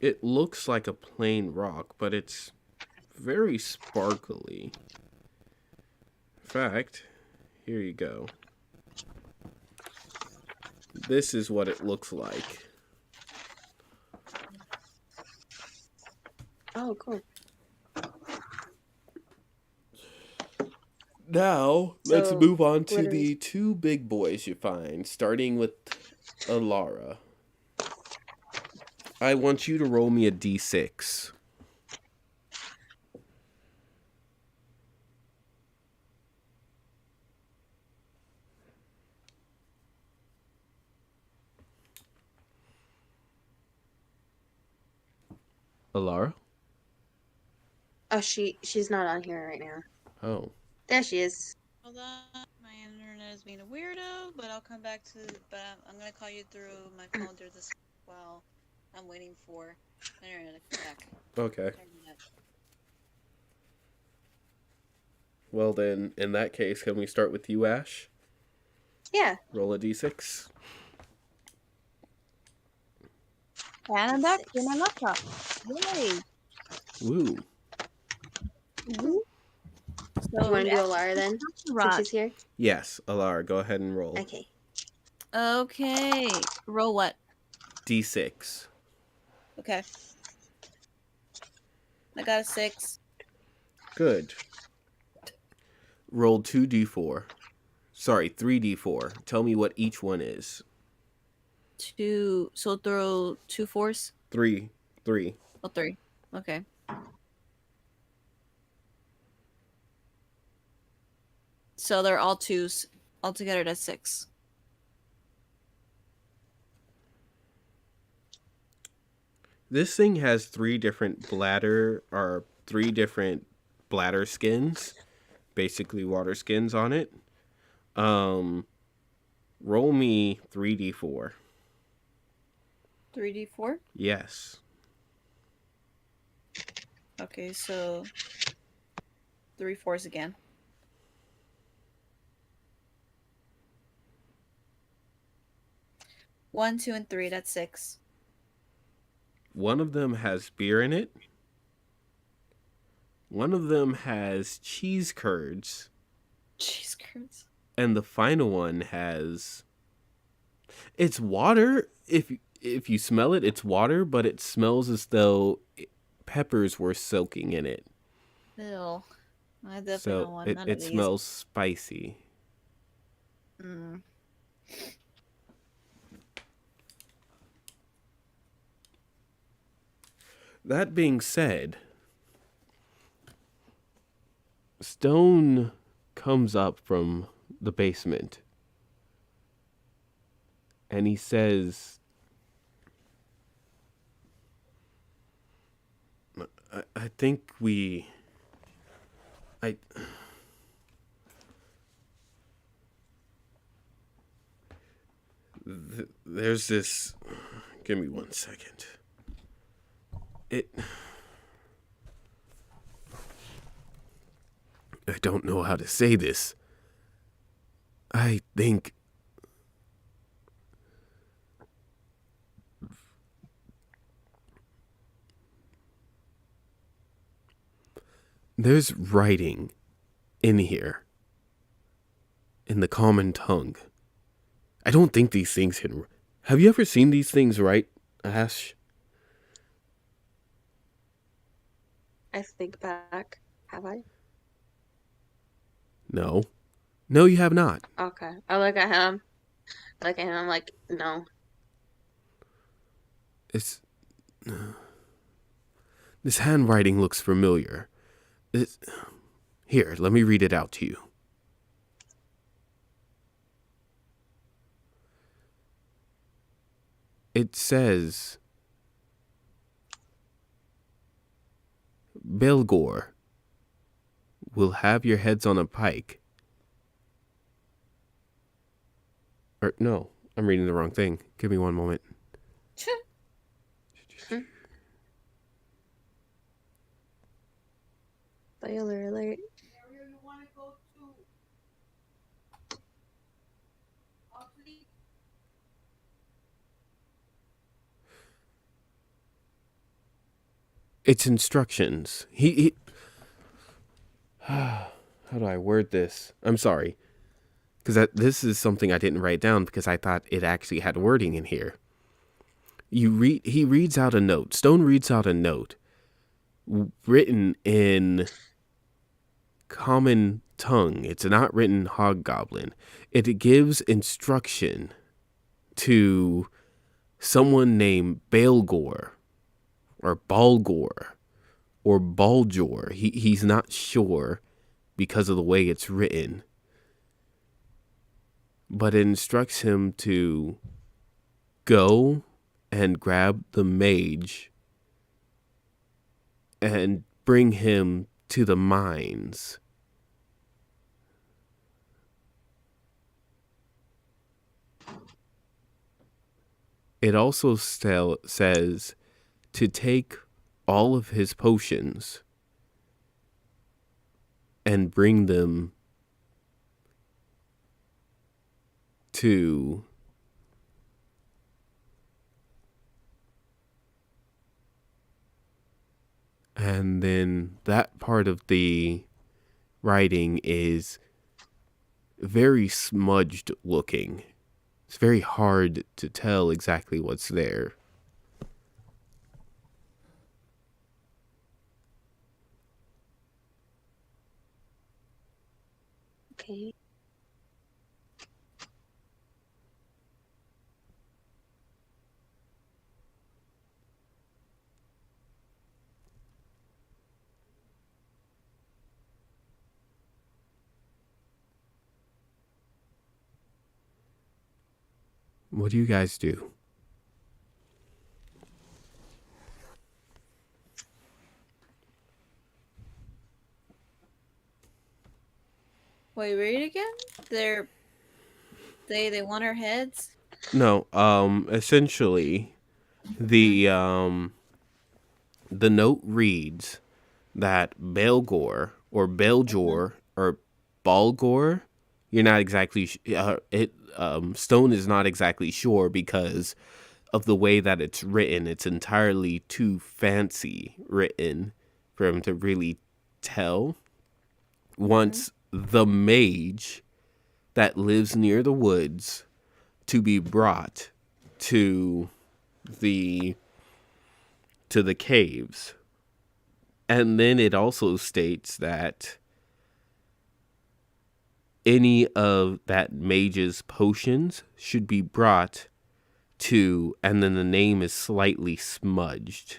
[SPEAKER 5] It looks like a plain rock, but it's very sparkly. In fact, here you go. This is what it looks like.
[SPEAKER 6] Oh, cool.
[SPEAKER 5] Now, let's
[SPEAKER 6] So,
[SPEAKER 5] move on to
[SPEAKER 6] literally-
[SPEAKER 5] the two big boys you find, starting with Alara. I want you to roll me a d6. Alara?
[SPEAKER 6] Oh, she's not on here right now.
[SPEAKER 5] Oh.
[SPEAKER 6] There she is.
[SPEAKER 4] Hold on, my internet is being a weirdo, but I'll come back to. But I'm gonna call you through my phone through this while I'm waiting for my internet to come back.
[SPEAKER 5] Okay.
[SPEAKER 4] Internet.
[SPEAKER 5] Well then, in that case, can we start with you, Ash?
[SPEAKER 6] Yeah.
[SPEAKER 5] Roll a d6.
[SPEAKER 4] And I'm back to my laptop. Yay!
[SPEAKER 5] Woo.
[SPEAKER 6] You want to do Alara then? Since she's here?
[SPEAKER 5] Yes, Alara, go ahead and roll.
[SPEAKER 6] Okay.
[SPEAKER 4] Okay. Roll what?
[SPEAKER 5] d6.
[SPEAKER 4] Okay. I got a 6.
[SPEAKER 5] Good. Roll 2d4. Sorry, 3d4. Tell me what each one is.
[SPEAKER 4] 2. So throw 2 4s.
[SPEAKER 5] 3.
[SPEAKER 4] Oh, 3. Okay. So they're all 2s. Altogether, that's 6.
[SPEAKER 5] This thing has three different bladder skins, basically water skins on it. Roll me 3d4.
[SPEAKER 4] 3d4?
[SPEAKER 5] Yes.
[SPEAKER 4] Okay, so 3 4s again. 1, 2, and 3. That's 6.
[SPEAKER 5] One of them has beer in it. One of them has cheese curds.
[SPEAKER 4] Cheese curds.
[SPEAKER 5] And the final one has... It's water. If you smell it, it's water, but it smells as though peppers were soaking in it.
[SPEAKER 4] Ew. I definitely don't
[SPEAKER 5] So
[SPEAKER 4] want none
[SPEAKER 5] it
[SPEAKER 4] of these.
[SPEAKER 5] smells spicy.
[SPEAKER 4] Mm.
[SPEAKER 5] That being said, Stone comes up from the basement and he says, I think there's this, give me 1 second. I don't know how to say this. I think there's writing in here in the common tongue. I don't think these things can... Have you ever seen these things write, Ash?
[SPEAKER 6] I think back. Have I?
[SPEAKER 5] No. No, you have not.
[SPEAKER 6] Okay. I look at him. I'm like, no.
[SPEAKER 5] It's... This handwriting looks familiar. Here, let me read it out to you. It says... Belgor will have your heads on a pike. Or, no, I'm reading the wrong thing. Give me 1 moment.
[SPEAKER 6] Spoiler alert.
[SPEAKER 5] It's instructions. He How do I word this? I'm sorry. Because this is something I didn't write down because I thought it actually had wording in here. He reads out a note. Stone reads out a note written in common
[SPEAKER 2] tongue. It's not written hobgoblin. It gives instruction to someone named Balgor or Balgor or Baljor. He's not sure because of the way it's written. But it instructs him to go and grab the mage and bring him to the mines. It also says to take all of his potions and bring them to and then that part of the writing is very smudged looking. It's very hard to tell exactly what's there.
[SPEAKER 6] Okay.
[SPEAKER 2] What do you guys do?
[SPEAKER 4] Wait, read it again? They want our heads?
[SPEAKER 2] No, essentially the note reads that Balgor or Baljor or Balgor, you're not exactly Stone is not exactly sure because of the way that it's written. It's entirely too fancy written for him to really tell. Wants the mage that lives near the woods to be brought to the caves. And then it also states that any of that mage's potions should be brought to, and then the name is slightly smudged.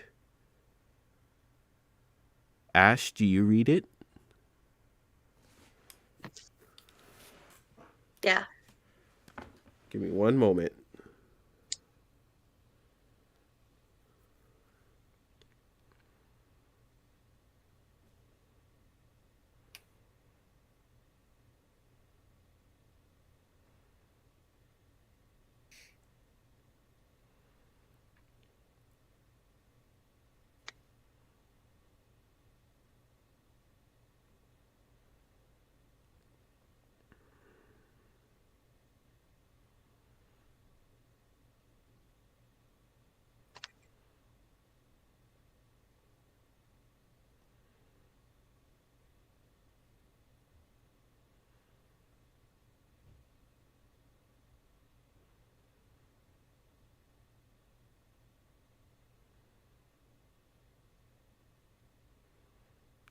[SPEAKER 2] Ash, do you read it?
[SPEAKER 6] Yeah.
[SPEAKER 2] Give me one moment.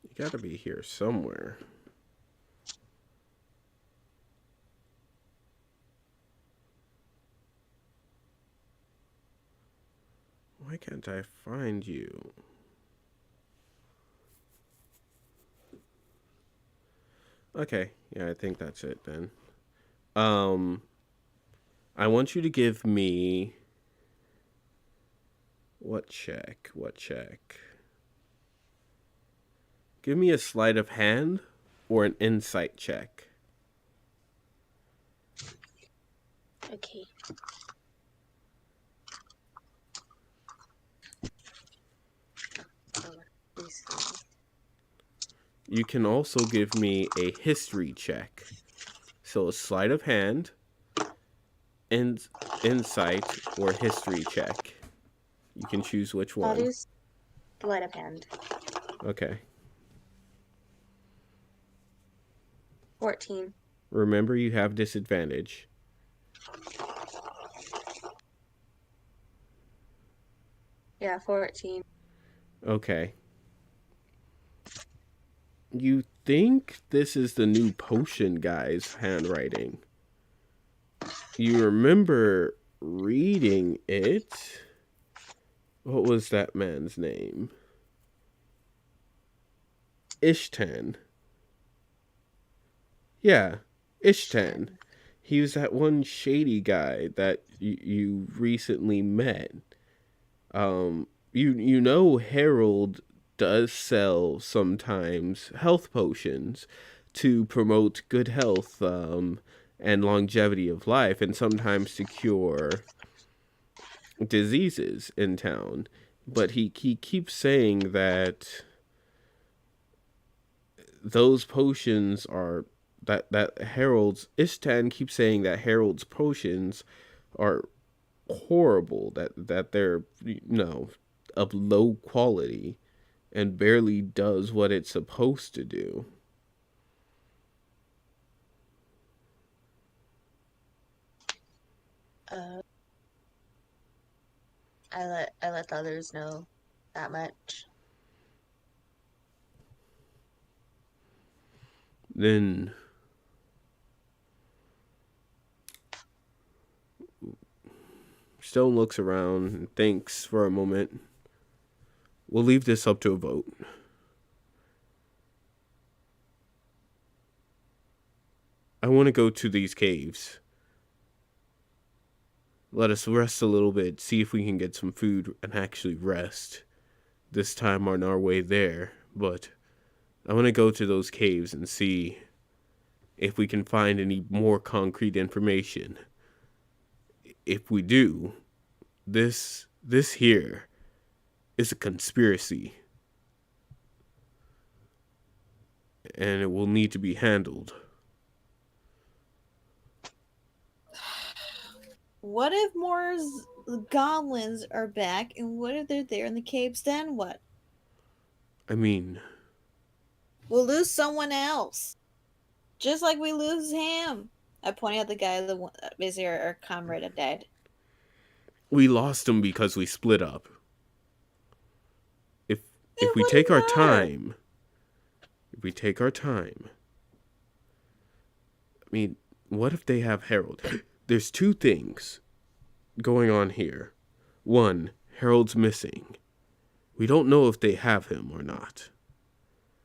[SPEAKER 2] You gotta be here somewhere. Why can't I find you? Okay, yeah, I think that's it then. I want you to give me what check? Give me a sleight of hand or an insight check.
[SPEAKER 6] Okay. Let me see.
[SPEAKER 2] You can also give me a history check. So a sleight of hand, insight, or history check. You can choose which
[SPEAKER 6] I'll
[SPEAKER 2] one.
[SPEAKER 6] do sleight of hand.
[SPEAKER 2] Okay.
[SPEAKER 6] 14.
[SPEAKER 2] Remember, you have disadvantage.
[SPEAKER 6] Yeah, 14.
[SPEAKER 2] Okay. You think this is the new potion guy's handwriting. You remember reading it? What was that man's name? Ishtan. Yeah, Ishtan. He was that one shady guy that you recently met. You know Harold does sell sometimes health potions to promote good health and longevity of life, and sometimes to cure diseases in town. But he keeps saying that those potions are that Harold's Ishtan keeps saying that Harold's potions are horrible, that they're of low quality and barely does what it's supposed to do.
[SPEAKER 6] I let the others know that much.
[SPEAKER 2] Then Stone looks around and thinks for a moment. We'll leave this up to a vote. I want to go to these caves. Let us rest a little bit, see if we can get some food and actually rest. This time on our way there, but I want to go to those caves and see if we can find any more concrete information. If we do, this here is a conspiracy. And it will need to be handled.
[SPEAKER 4] What if more goblins are back, and what if they're there in the caves? Then what?
[SPEAKER 2] I mean,
[SPEAKER 4] We'll lose someone else, just like we lose him. I pointed at the guy, the one, basically our comrade that died.
[SPEAKER 2] we lost him because we split up. If we
[SPEAKER 4] wouldn't
[SPEAKER 2] take our
[SPEAKER 4] matter.
[SPEAKER 2] time, I mean, what if they have Harold? There's two things going on here. One, Harold's missing. We don't know if they have him or not.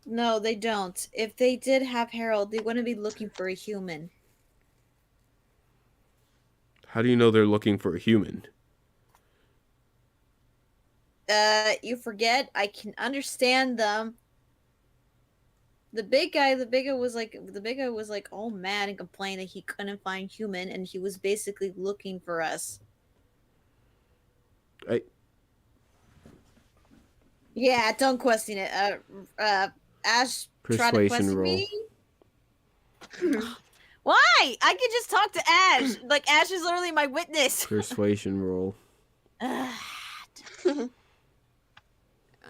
[SPEAKER 4] No, they don't. If they did have Harold, they wouldn't be looking for a human.
[SPEAKER 2] How do you know they're looking for a human?
[SPEAKER 4] You forget? I can understand them. The big guy was like all mad and complained that he couldn't find human, and he was basically looking for us. Yeah, don't question it. Ash tried to
[SPEAKER 2] Persuasion
[SPEAKER 4] question
[SPEAKER 2] roll.
[SPEAKER 4] me. Why? I could just talk to Ash. Like, Ash is literally my witness.
[SPEAKER 2] Persuasion roll.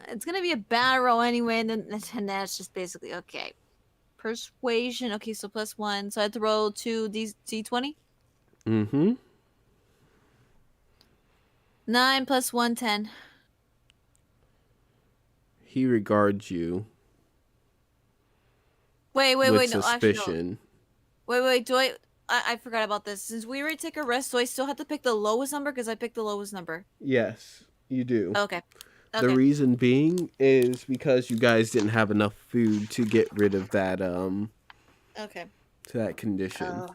[SPEAKER 4] It's gonna be a bad roll anyway, and then that's just basically okay. Persuasion. Okay, so +1. So I have to roll 2 d20.
[SPEAKER 2] Mm-hmm.
[SPEAKER 4] 9 + 1, 10.
[SPEAKER 2] He regards you
[SPEAKER 4] Wait.
[SPEAKER 2] with
[SPEAKER 4] No, actually, no.
[SPEAKER 2] suspicion.
[SPEAKER 4] Wait. Do I forgot about this. Since we already take a rest, do I still have to pick the lowest number? Because I picked the lowest number.
[SPEAKER 2] Yes, you do.
[SPEAKER 4] Okay.
[SPEAKER 2] The reason being is because you guys didn't have enough food to get rid of that
[SPEAKER 4] Okay.
[SPEAKER 2] to that condition.
[SPEAKER 6] Oh.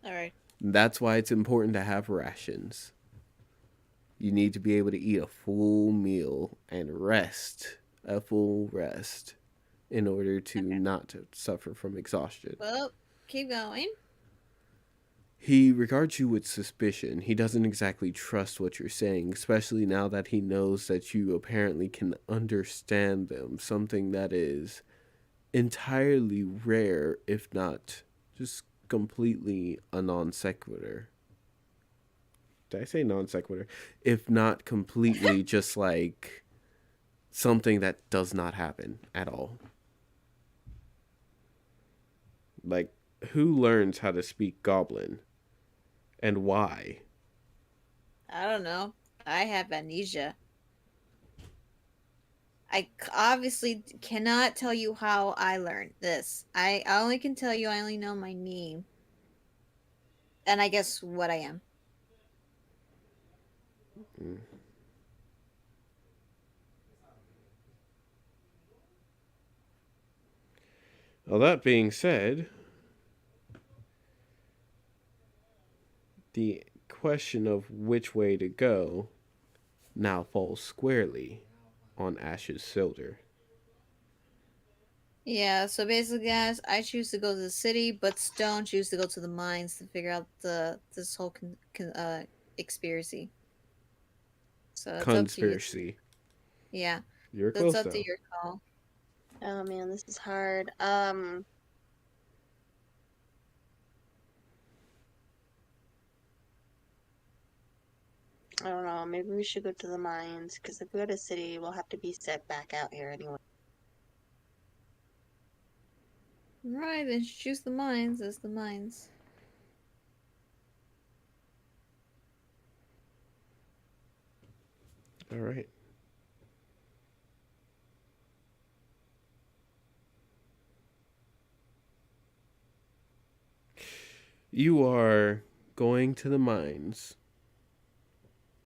[SPEAKER 4] All right.
[SPEAKER 2] That's why it's important to have rations. You need to be able to eat a full meal and rest, a full rest, in order to not to suffer from exhaustion.
[SPEAKER 4] Well, keep going.
[SPEAKER 2] He regards you with suspicion. He doesn't exactly trust what you're saying, especially now that he knows that you apparently can understand them, something that is entirely rare, if not just completely a non sequitur. Did I say non sequitur? If not completely just like something that does not happen at all. Like, who learns how to speak Goblin? And why?
[SPEAKER 4] I don't know. I have amnesia. obviously cannot tell you how I learned this. I only can tell you I only know my name. And I guess what I am.
[SPEAKER 2] Well, that being said, the question of which way to go now falls squarely on Ash's shoulder.
[SPEAKER 4] Yeah, so basically, guys, I choose to go to the city, but Stone choose to go to the mines to figure out this whole conspiracy. So it's up to you.
[SPEAKER 2] Conspiracy.
[SPEAKER 4] Yeah,
[SPEAKER 2] You're
[SPEAKER 4] so it's
[SPEAKER 2] close
[SPEAKER 4] up to
[SPEAKER 2] though.
[SPEAKER 4] your call.
[SPEAKER 6] Oh man, this is hard. I don't know. Maybe we should go to the mines because if we go to city, we'll have to be set back out here anyway.
[SPEAKER 4] Right, then choose the mines as the mines.
[SPEAKER 2] All right. You are going to the mines